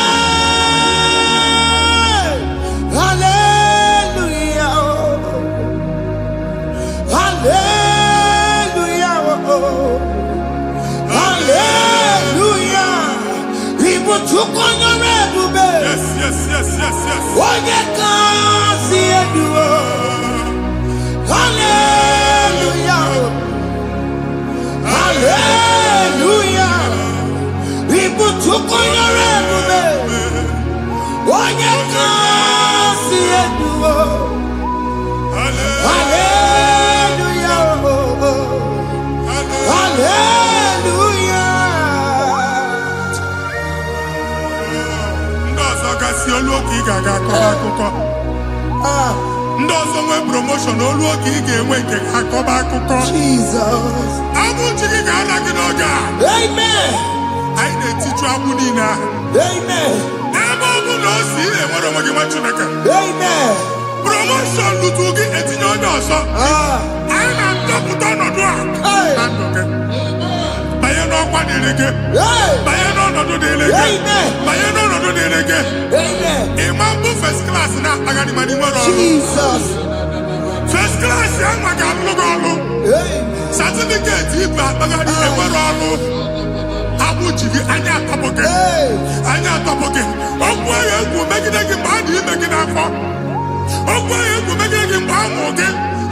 Hallelujah. Hallelujah. People took on your red. Yes, yes, yes, yes, yes. What you can see it do. Hallelujah. Hallelujah. People took on your red. What you can see it do. Hallelujah. Hallelujah. Ndozo kasi oluoki gaga akọba Ndozo nwe promotion oluoki ga-enwe nke akọba akụkọ. Jesus. Abụ chiki ga-ala gị n'oge a. Amen. Anyị na-etiju abụ niile ahụ. Amen. Ebe ọ bụ na o si enwere onwe gị nwa Chineke. Amen. Promotion lutu gị etinye onye ọzọ. Anyị na-adọpụta ọnọdụ a na ndụ gị. Banye n'ọkwa dịrị gị. Banye n'ọnọdụ dịrị gị. Banye n'ọnọdụ dịrị gị. Ịma mbụ first class na-akpagharị ma n'ime ọrụ. Jesus. First class ya nwa ga-alụ gị ọrụ. Certificate ibe akpagharị enwere ọrụ. Abụ ji gị anya atọpụ gị. Anya atọpụ gị. Ọgwụ agha egwu megide gị mgbe a dị ime gị n'afọ. Ọgwụ agha egwu megide gị mgbe a mụ gị.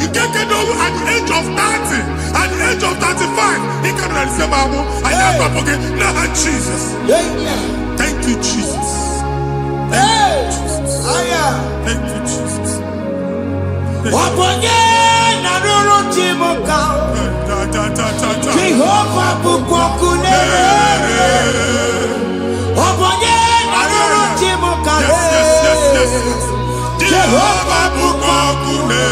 Ike kedu at the age of 30, at the age of 35, he can receive abu. I am forget. Now Jesus. Thank you, Jesus. Thank you, Jesus. Thank you, Jesus. Jehovah bukokune. Jehovah bukokune.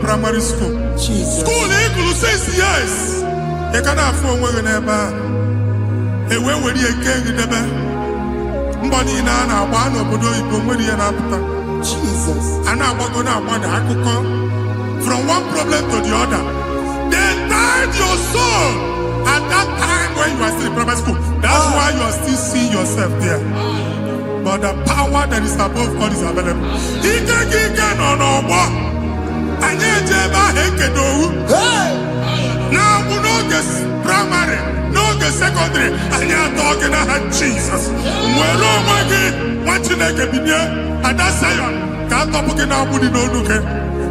Primary school. Jesus. School equal 6 years. You can have phone with an eba. A way where you can get the bed. Mbody na one of the Ibomodi and after. Jesus. And I'm going to want to from one problem to the other. They tied your soul at that time when you were still in primary school. That 12 there. But the power that is above all is available. Ike no more. Anye jeba hekedo. Now we no get primary, no get secondary. Anya talking about Jesus. Mwero magi wachineke binye ada Zion. Ka topuke na budi no nuke.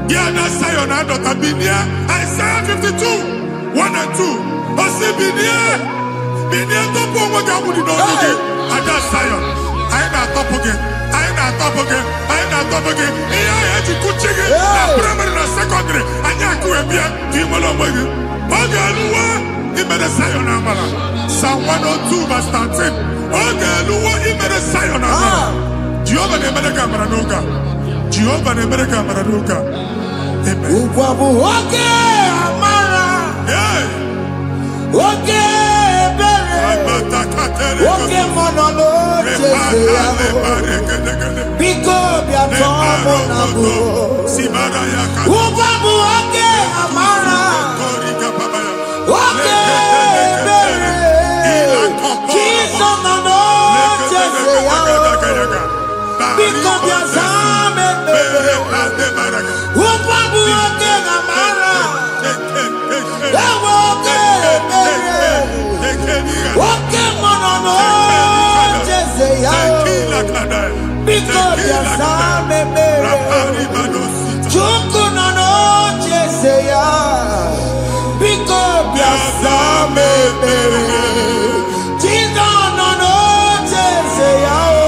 Dia ada Zion adota binye. Isaiah 52, 1 and 2. Osi binye topu mwaga budi no nuke. Ada Zion. Aina topuke. Iya ya chikuchige. Na primary na secondary. Anya kuwebia. Kimolo mwagi. Ogaluwa imere Zion amala. Psalm 102 verse 13. Ogaluwa imere Zion amala. Jehovah ne mere kamera nuka. Jehovah ne mere kamera nuka. Amen. Ukwabu oke amara. Oke bere. Oke monolo chese yao. Biko biatomo nabu. Ukwabu oke amara. Oke bere. Jesus monolo chese yao. Biko biazame bere. Ukwabu oke amara. Oke bere. Oke monolo chese yao. Biko biazame bere. Chuku nono chese yao. Biko biazame bere. Chizo nono chese yao.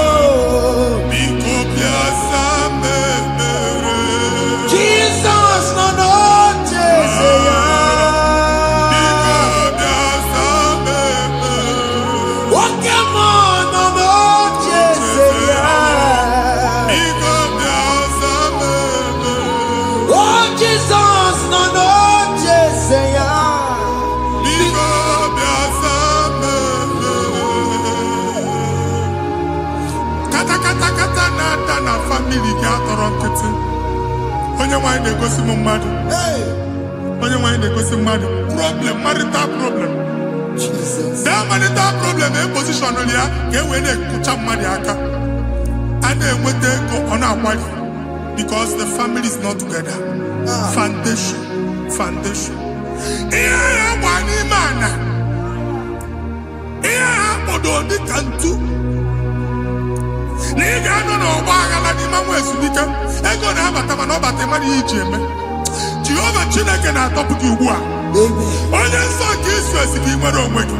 Jesus nono chese yao. Oke monono chese yao. Oh Jesus nono chese yao. Kata na family ga atọrọ nkịtị. Onye nwanyị na-egosi m mmadụ. Onye nwanyị na-egosi mmadụ. Problem, marital problem. Jesus. That marital problem e position ya ka e wee na-ekucha mmadụ aka. A na-enweta ego ọ na-akwali because the family is not together. Foundation. Ihe ya gba n'ime ana. Ihe ha kpọdo dịka ntu. Na ị ga-anọ n'ọgba aghara n'ime nwa ezumike. Ego na-abata mana ọ bata mmadụ ihe iji eme. Jehova Chineke na-atọpụ gị ugbu a. Onye nsọ nke isu esi gị nwere onwe gị.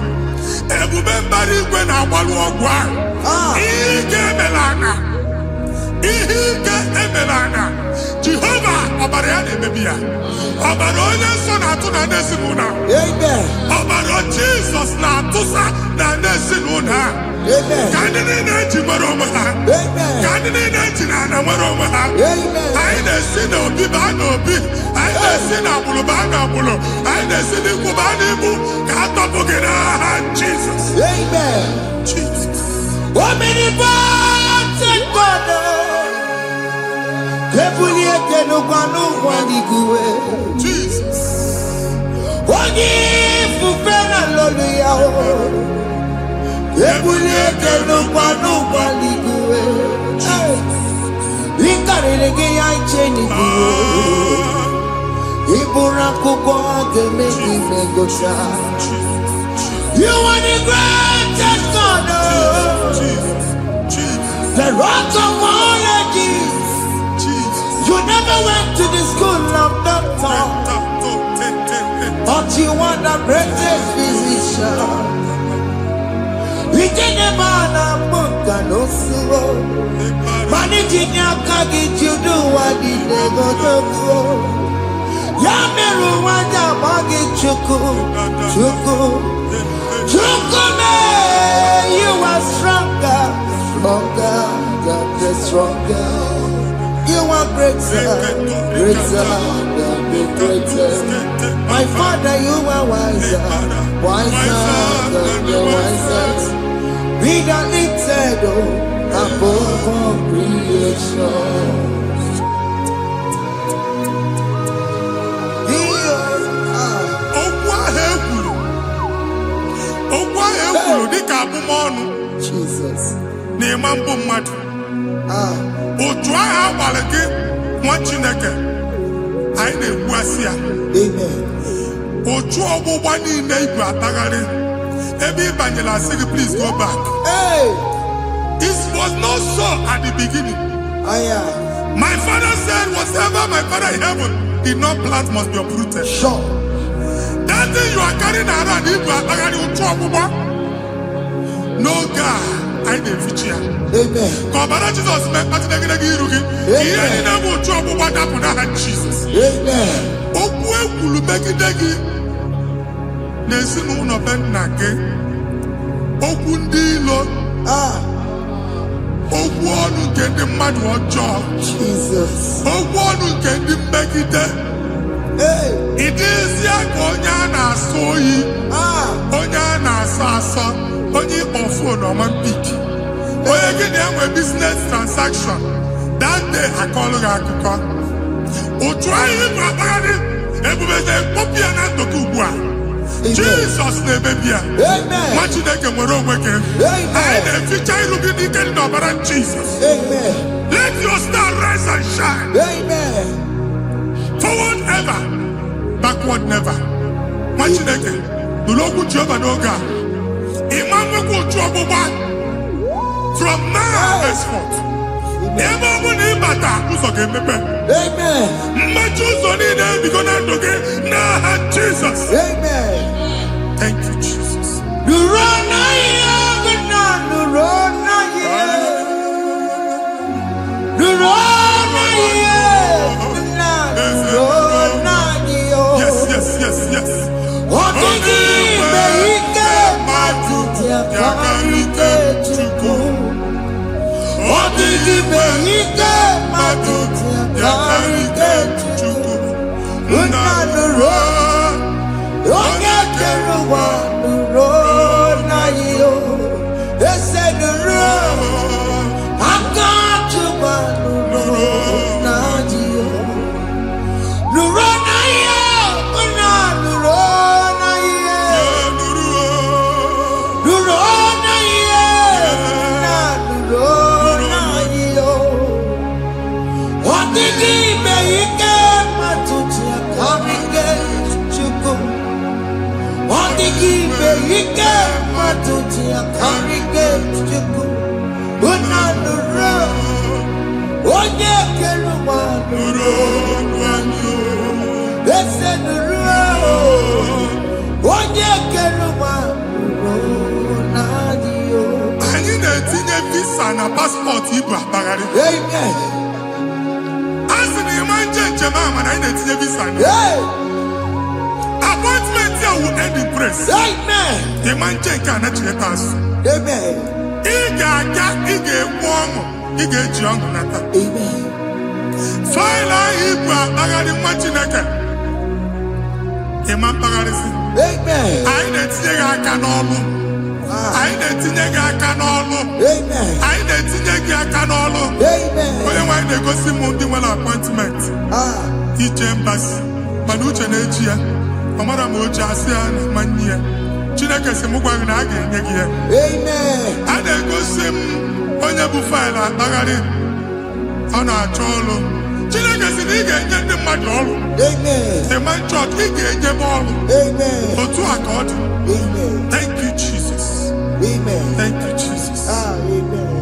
Ebube mbara igwe na-agbalụ ọgwụ ahụ. Ihe ike emela ana. Jehova ọbara ya na-emebi ya. Ọbara onye nsọ na-atụ na ndị ezinụlọ. Ọbara Jizọs na-atụsa na ndị ezinụlọ ha. Ka ndị niile eji nwere onwe ha. Ka ndị niile eji na ana nwere onwe ha. Anyị na-esi n'obi baa n'obi. Anyị na-esi n'agbụrụ baa n'agbụrụ. Anyị na-esi n'ikwu baa n'ikwu. Ka a tọpụ gị n'aha Jizọs. Jesus. Omnipotent God. Kebulie kenukanu waniguwe. Jesus. Onye ifufe na lolu ya o. Kebulie kenukanu waniguwe. Ikarịrị gị ya iche n'iguwe. Iburu akwụkwọ ga-eme gị megota. You are the greatest God. The rock of all ages. You never went to the school of doctor, but you are the greatest physician. We didn't man a book and no suro. Managing your kagi, you do what you never do. Yamiru wanja bagi chuku. Chuku me, you are stronger than the stronger. You are greater than the greatest. My Father, you are wiser than the wisest. Be the lifted above all creation. Okwu ahụ ekwuru dịka abụmọnụ. Jesus. N'ịmambu mmadụ. Otu ahụ agbalị gị nwa Chineke. Anyị na-egbu asị ya. Amen. Otu ọgbụgba niile ibu atagharị. Ebe ị banyere asị gị, please go back. Hey. This was not so at the beginning. My father said, whatever my father in heaven did not plant must be uprooted. Sure. That thing you are carrying around, ibu atagharị otu ọgbụgba. No God, I didn't feature. Amen. Kọbara Jesus mekpati negide gị iru gị. Ihe niile bụ otu ọgbụgba dapụ n'aha Jesus. Amen. Okwu ekwulu megide gị n'ezinụlọ be nna gị. Okwu ndị ilo. Okwu ọnụ nke ndị mmadụ ọjọọ. Jesus. Okwu ọnụ nke ndị mmegide. Ịdịzi ka onye a na-asọ oyi. Onye a na-asọ asọ. Onye ịkpọ fon ọma mpiki. Onye gị na-enwe business transaction. That day akọlụ gị akụkọ. Otu anyị bụ akpagharị ebubeze mkpọpụ ya na ndụkọ ugbu a. Jesus na-emebi ya. Nwa Chineke nwere onwe gị. Anyị na-eficha ilu gị n'ike dị n'ọbara Jesus. Let your star rise and shine. Forward ever, backward never. Nwa Chineke nụrụ okwu Jehova n'oge a. Ịma nwekwa otu ọgbụgba from now henceforth. Ebe ọ bụ na ịbata ụzọ ga-emepe. Mmechi ụzọ niile ebigo na ndụ gị n'aha Jesus. Thank you, Jesus. Yes, yes, yes, yes. Anyị na-etinye visa na paspọtụ ibu akpagharị. A sị na ịma njem ahụ mana anyị na-etinye visa na appointment ya will end in praise. Ịma nke a na-echeta azụ. Ị ga-aga, ị ga-ekwu ọṅụ, ị ga-eji ọṅụ nata. Faịlụ ahụ ibu akpagharị nwa Chineke. Ịma mkpagharịsị. Anyị na-etinye gị aka n'ọlụ. Anyị na-etinye gị aka n'ọlụ. Anyị na-etinye gị aka n'ọlụ. Onye nwe anyị na-egosi m ndị nwere appointment. Ije mbasi mana uche na-eji ya. Ọ mara ma o ji asị ya na nwanne ya. Chineke sị m gwa gị na a ga-enye gị ya. A na-egosi m onye bụ faịlụ akpagharị. Ọ na-achọ ọrụ. Chineke sị na ị ga-enye ndị mmadụ ọrụ. Ịma chọọchị ị ga-enye m ọrụ. Otu a ka ọ dị. Thank you, Jesus. Thank you, Jesus.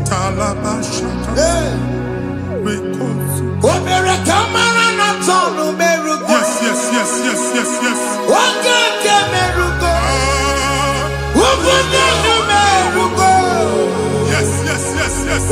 Talabashaka. Yes, yes, yes, yes, yes, yes. Yes, yes, yes, yes.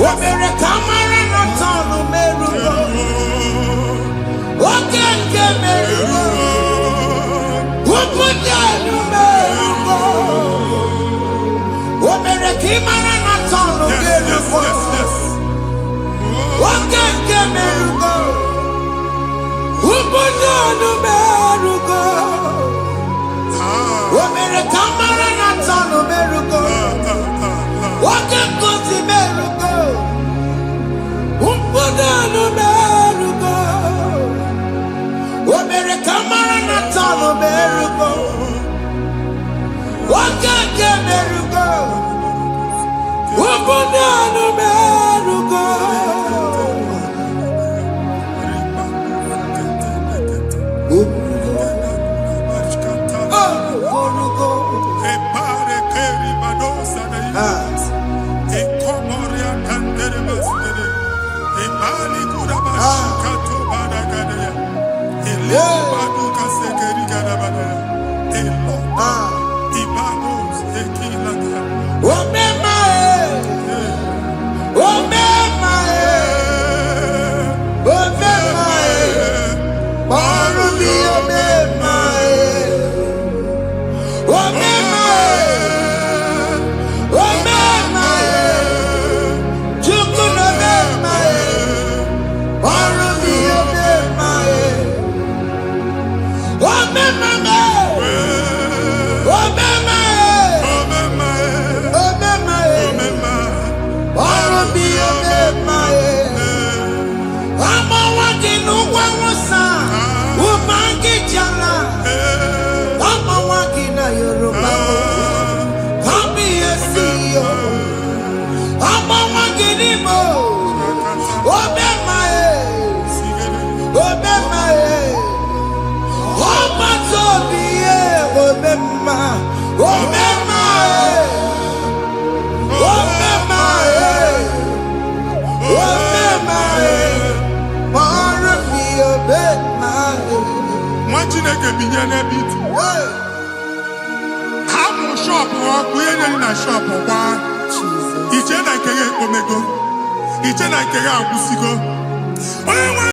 Shop,